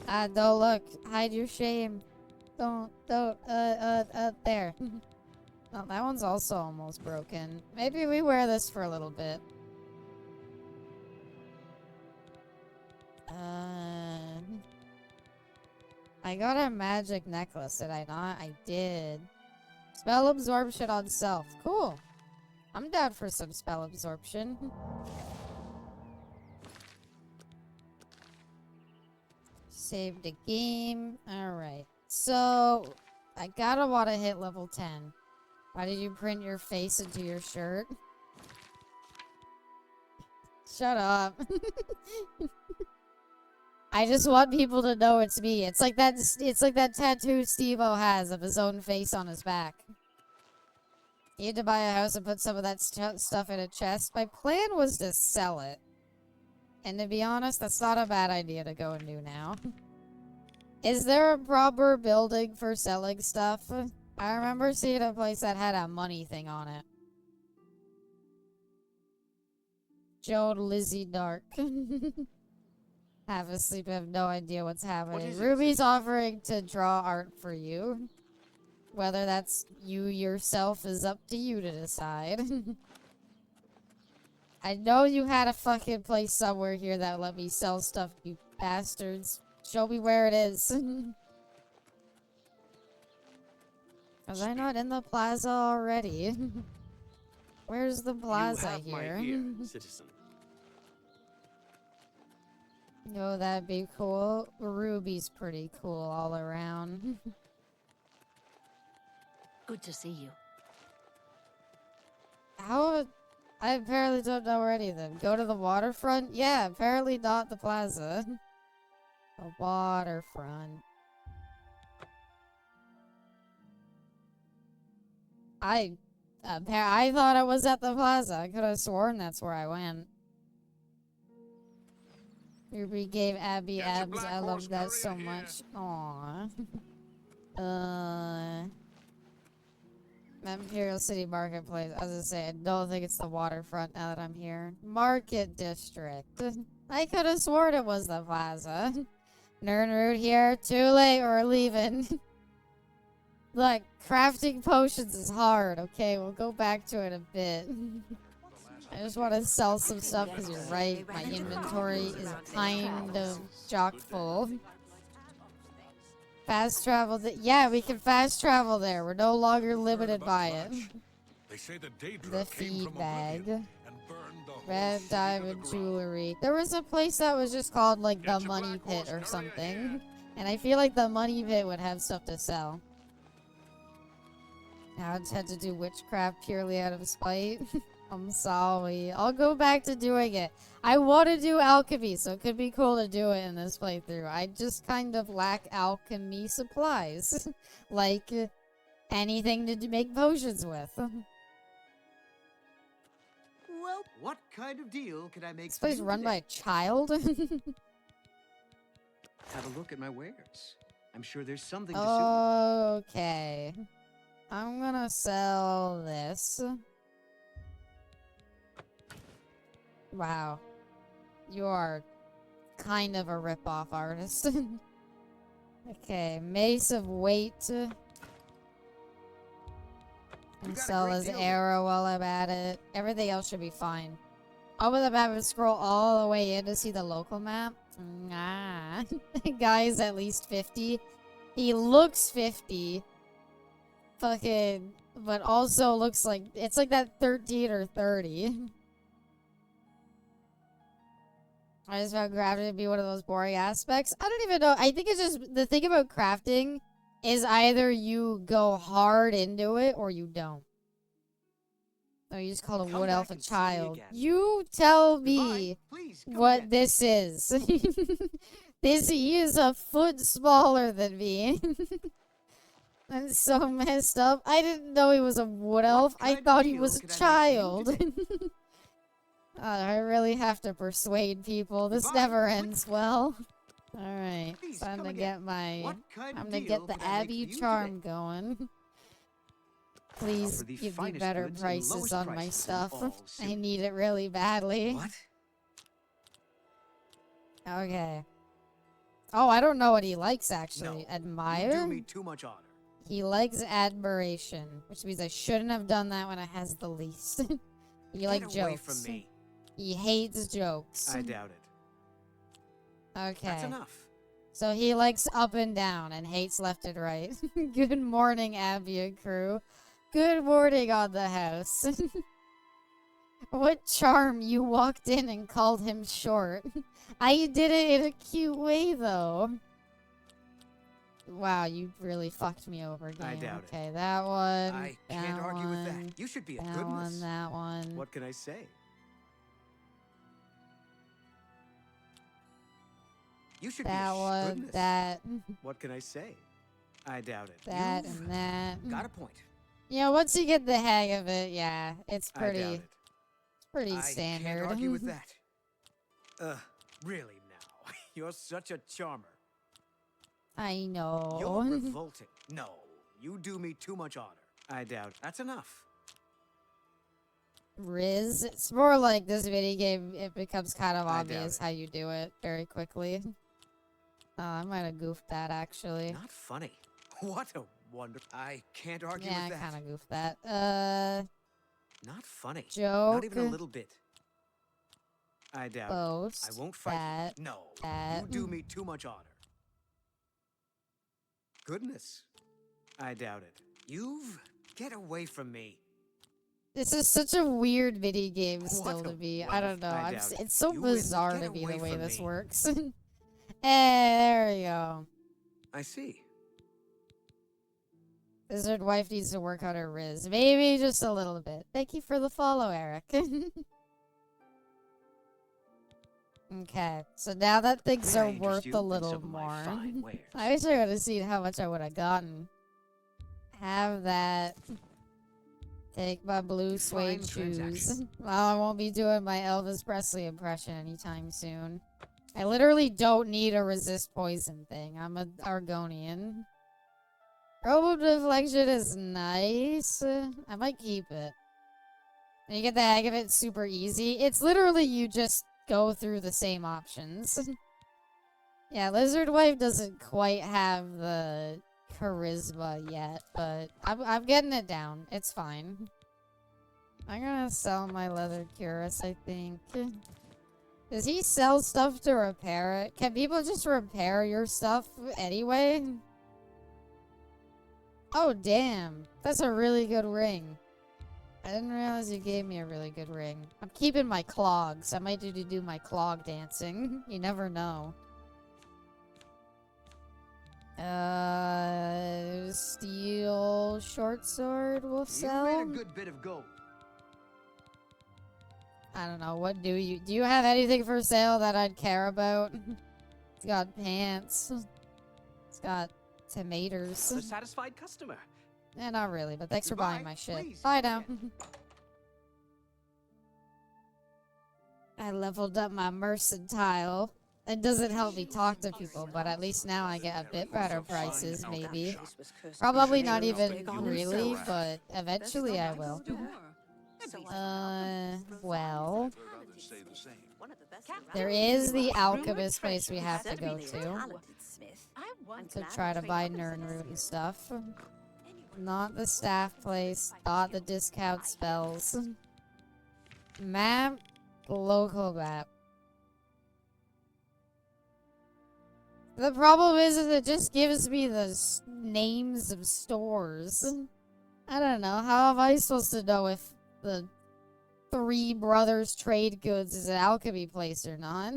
Don't look. Hide your shame. Don't, there. Oh, that one's also almost broken. Maybe we wear this for a little bit. I got a magic necklace, did I not? I did. Spell absorption on self. Cool. I'm down for some spell absorption. Save the game. Alright. So, I gotta want to hit level 10. Why did you print your face into your shirt? Shut up. I just want people to know it's me. It's like that tattoo Steve-O has of his own face on his back. You had to buy a house and put some of that stuff in a chest. My plan was to sell it. And to be honest, that's not a bad idea to go and do now. Is there a proper building for selling stuff? I remember seeing a place that had a money thing on it. Joe Lizzie Dark. Half asleep, I have no idea what's happening. Ruby's offering to draw art for you. Whether that's you yourself is up to you to decide. I know you had a fucking place somewhere here that let me sell stuff, you bastards. Show me where it is. Was I not in the plaza already? Where's the plaza you have here? My ear, citizen. Oh, that'd be cool. Ruby's pretty cool all around. Good to see you. How? I apparently don't know where any of them. Go to the waterfront? Yeah, apparently not the plaza. The waterfront. I thought I was at the plaza. I could have sworn that's where I went. Ruby gave Abby abs. I love that so much. Aww. Imperial City Marketplace. I was gonna say, I don't think it's the waterfront now that I'm here. Market District. I could have sworn it was the plaza. Nernroot here. Too late. We're leaving. Look, crafting potions is hard. Okay, we'll go back to it a bit. I just want to sell some stuff because you're right. My inventory is kind of chock full. Fast travel. Yeah, we can fast travel there. We're no longer limited by it. They say The feed bag. Red diamond jewelry. There was a place that was just called like the Money Pit or something. And I feel like the Money Pit would have stuff to sell. Now I just had to do witchcraft purely out of spite. I'm sorry. I'll go back to doing it. I want to do alchemy, so it could be cool to do it in this playthrough. I just kind of lack alchemy supplies. Like, anything to make potions with. Well, what kind of deal can I make? This place run by a child? Have a look at my wares. I'm sure there's something to Okay. I'm gonna sell this. Wow. You are kind of a rip-off artist. Okay, Mace of Weight. And sell his arrow while I'm at it. Everything else should be fine. Over the map and scroll all the way in to see the local map. Nah. The guy's at least 50. He looks 50. Fucking... But also looks like... It's like that 13 or 30. I just found crafting to be one of those boring aspects. I don't even know. I think it's just... The thing about crafting is either you go hard into it or you don't. Oh, you just called a wood elf a child. You tell me what this is. He is a foot smaller than me. That's so messed up. I didn't know he was a wood elf. I thought he was a child. I really have to persuade people. This never ends well. Alright, time to get my... I'm gonna get the Abbey charm going. Please give me better prices on my stuff. I need it really badly. What? Okay. Oh, I don't know what he likes, actually. No, Admire? You do me too much honor. He likes admiration, which means I shouldn't have done that when I has the least. You like jokes. Get away from me. He hates jokes. I doubt it. Okay. That's enough. So he likes up and down and hates left and right. Good morning, Abby and crew. Good morning on the house. What charm, you walked in and called him short. I did it in a cute way, though. Wow, you really fucked me over, game. I doubt okay, that one. I can't argue with that. You should be a that goodness. That one. What can I say? You should that be a one. goodness. That. What can I say? I doubt it. That You've and that. got a point. Yeah, once you get the hang of it, yeah, it's I pretty. doubt it. It's pretty I standard. can't argue with that. Really now, you're such a charmer. I know. You're revolting. No, you do me too much honor. I doubt that's enough. Riz. It's more like this video game, it becomes kind of I doubt obvious it. how you do it very quickly. I might have goofed that, actually. Not funny. What a wonder. I can't argue Yeah, with I that. kind of goofed that. Not funny. Joke. Not even a little bit. I doubt Boast. it. I won't fight that, you. No, that. you do me too much honor. Goodness. I doubt it. Get away from me. This is such a weird video game still What to a me. I wealth. don't know. I doubt it. It's so You win. bizarre Get to me the away way from this me. works. There we go. I see. Lizard wife needs to work on her Riz. Maybe just a little bit. Thank you for the follow, Eric. Okay, so now that things are worth a little more, I wish I would have seen how much I would have gotten. Have that. Take my blue suede shoes. Well, I won't be doing my Elvis Presley impression anytime soon. I literally don't need a resist poison thing. I'm an Argonian. Robo deflection is nice. I might keep it. And you get the hang of it super easy. It's literally you just go through the same options. Yeah, Lizard Wife doesn't quite have the charisma yet, but I'm getting it down. It's fine. I'm gonna sell my leather cuirass, I think. Does he sell stuff to repair it? Can people just repair your stuff anyway? Oh, damn. That's a really good ring. I didn't realize you gave me a really good ring. I'm keeping my clogs. I might need to do my clog dancing. You never know. Steel short sword will sell. You made a good bit of gold. I don't know. What do you have anything for sale that I'd care about? It's got pants. It's got tomatoes. A satisfied customer. Not really, but thanks for buying my shit. Please, Bye now. I leveled up my mercantile. It doesn't help me talk to people, but at least now I get a bit better prices, maybe. Probably not even really, but eventually I will. Well, there is the alchemist place we have to go to try to buy Nirnroot and stuff. Not the staff place, not the discount spells. Map, local map. The problem is it just gives me the names of stores. I don't know. How am I supposed to know if the Three Brothers Trade Goods is an alchemy place or not?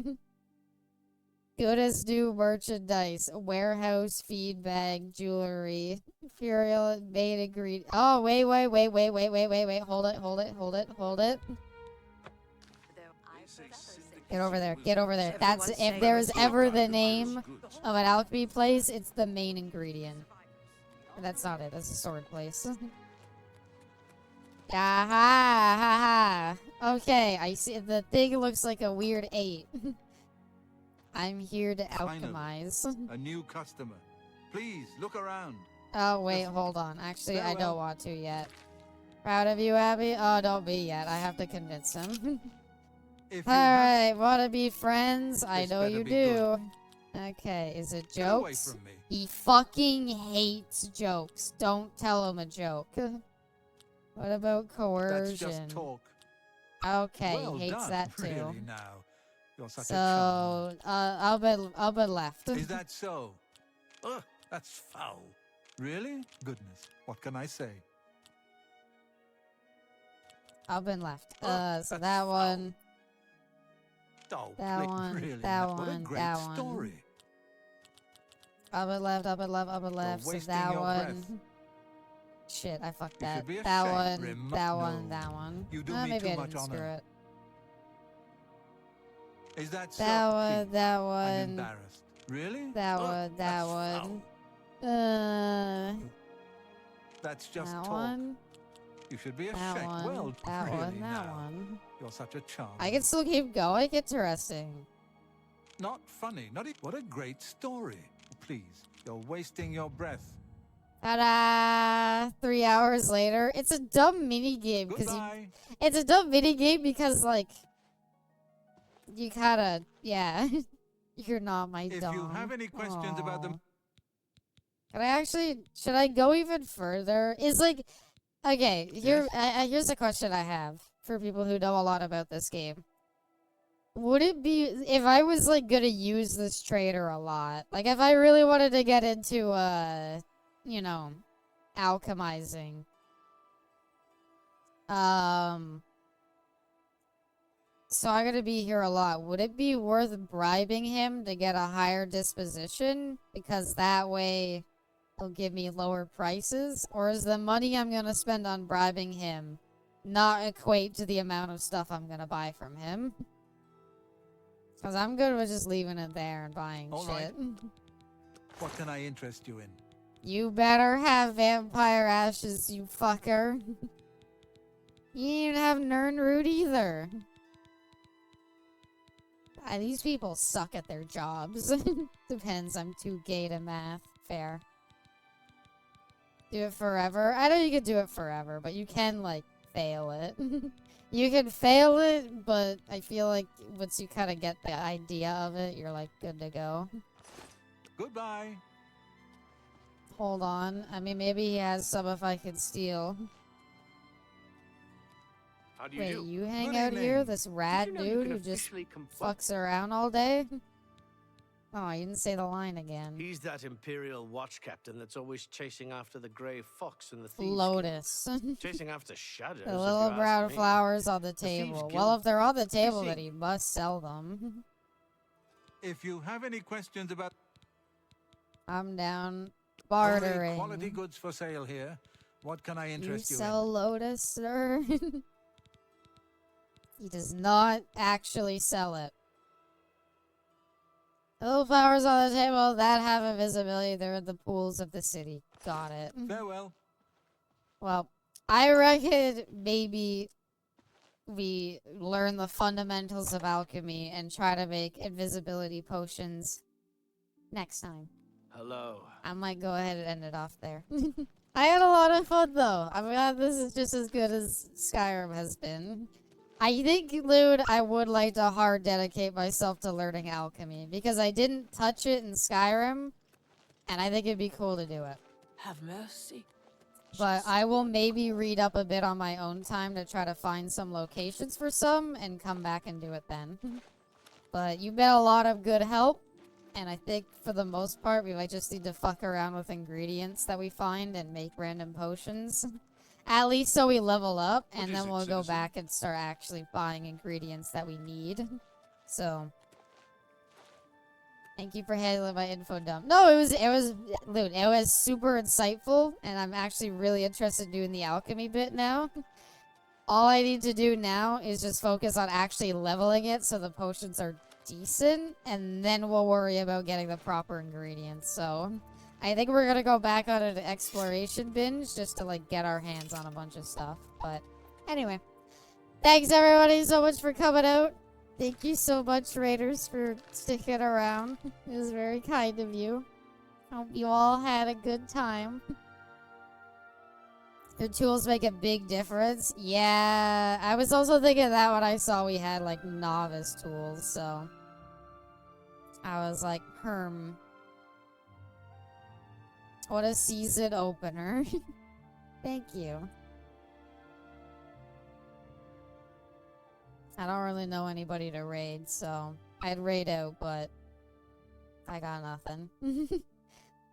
Good as new merchandise. Warehouse, feed bag, jewelry. Imperial main ingredient. Oh, wait. Hold it. Get over there. That's, if there's ever the name of an alchemy place, it's the main ingredient. That's not it. That's a sword place. Aha! Okay, I see. The thing looks like a weird 8. I'm here to alchemize. Finally, a new customer. Please, look around. Oh, wait, hold on. Actually, I don't want to yet. Proud of you, Abby? Oh, don't be yet. I have to convince him. Alright, wanna be friends? I know you do. Okay, is it jokes? He fucking hates jokes. Don't tell him a joke. What about coercion? That's just talk. Okay, Well he hates done, that too. Really now. You're such a So, I'll bet left. Is that so? Ugh, that's foul. Really? Goodness, what can I say? I'll bet left. So that one. Oh, That one, really, that what a one, great that one. story. Up and left. So wasting that your one. breath. Shit, I fucked You that. should be That ashamed, one, Grim. that No, one, that one. you do Ah, me maybe too I much didn't screw honor. it. Is that so? That one, that I'm one. embarrassed. Really? That Ugh, one, that that's one. foul. That's just That talk. one. You should be That ashamed. one, Well, that really one, that now. one. You're such a charm. I can still keep going. Interesting. Not funny. Not what a great story. Please, You're wasting your breath. Ta-da! 3 hours later. It's a dumb mini game because it's a dumb mini game because like you kinda you're not my dom. If you have any questions about them, should I go even further? Is like okay, here's a question I have for people who know a lot about this game. Would it be, if I was, like, gonna use this trader a lot, like, if I really wanted to get into, you know, alchemizing, so I'm gonna be here a lot, would it be worth bribing him to get a higher disposition? Because that way, he'll give me lower prices? Or is the money I'm gonna spend on bribing him not equate to the amount of stuff I'm gonna buy from him? Because I'm good with just leaving it there and buying shit. Right. What can I interest you in? You better have vampire ashes, you fucker. You didn't even have Nernroot either. These people suck at their jobs. Depends, I'm too gay to math. Fair. Do it forever? I know you can do it forever, but you can, like, fail it. You can fail it, but I feel like once you kind of get the idea of it, you're like good to go. Goodbye. Hold on. I mean, maybe he has some if I can steal. How do you Wait, do? you hang out here? This rad dude who just fucks around all day? Oh, you didn't say the line again. He's that Imperial watch captain that's always chasing after the grey fox and the thieves. Lotus. Chasing after shadows. The little brown flowers on the table. Well, if they're on the table, then he must sell them. If you have any questions about... I'm down. Bartering. Only quality goods for sale here. What can I interest you in? Sell Lotus, sir? He does not actually sell it. Little flowers on the table that have invisibility. They're in the pools of the city. Got it. Farewell. Well, I reckon maybe we learn the fundamentals of alchemy and try to make invisibility potions next time. Hello. I might go ahead and end it off there. I had a lot of fun, though. I'm glad this is just as good as Skyrim has been. I think, Lude, I would like to hard dedicate myself to learning alchemy, because I didn't touch it in Skyrim, and I think it'd be cool to do it. Have mercy. But I will maybe read up a bit on my own time to try to find some locations for some, and come back and do it then. But you've been a lot of good help, and I think for the most part, we might just need to fuck around with ingredients that we find and make random potions. At least so we level up, and then we'll go back and start actually buying ingredients that we need. So, thank you for handling my info dump. No, it was super insightful, and I'm actually really interested in doing the alchemy bit now. All I need to do now is just focus on actually leveling it so the potions are decent, and then we'll worry about getting the proper ingredients. So, I think we're gonna go back on an exploration binge just to, like, get our hands on a bunch of stuff. But, anyway. Thanks, everybody, so much for coming out. Thank you so much, Raiders, for sticking around. It was very kind of you. Hope you all had a good time. The tools make a big difference. Yeah, I was also thinking that when I saw we had, like, novice tools, so... I was like, What a season opener. Thank you. I don't really know anybody to raid, so I'd raid out, but I got nothing.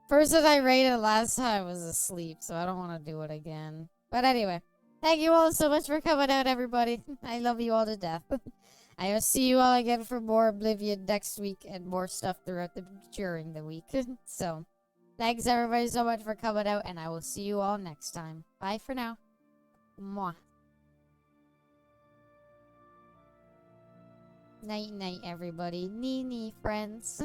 Person I raided last time was asleep, so I don't want to do it again. But anyway, thank you all so much for coming out, everybody. I love you all to death. I will see you all again for more Oblivion next week and more stuff during the week. So... thanks everybody so much for coming out, and I will see you all next time. Bye for now. Mwah. Night night, everybody. Nee nee, friends.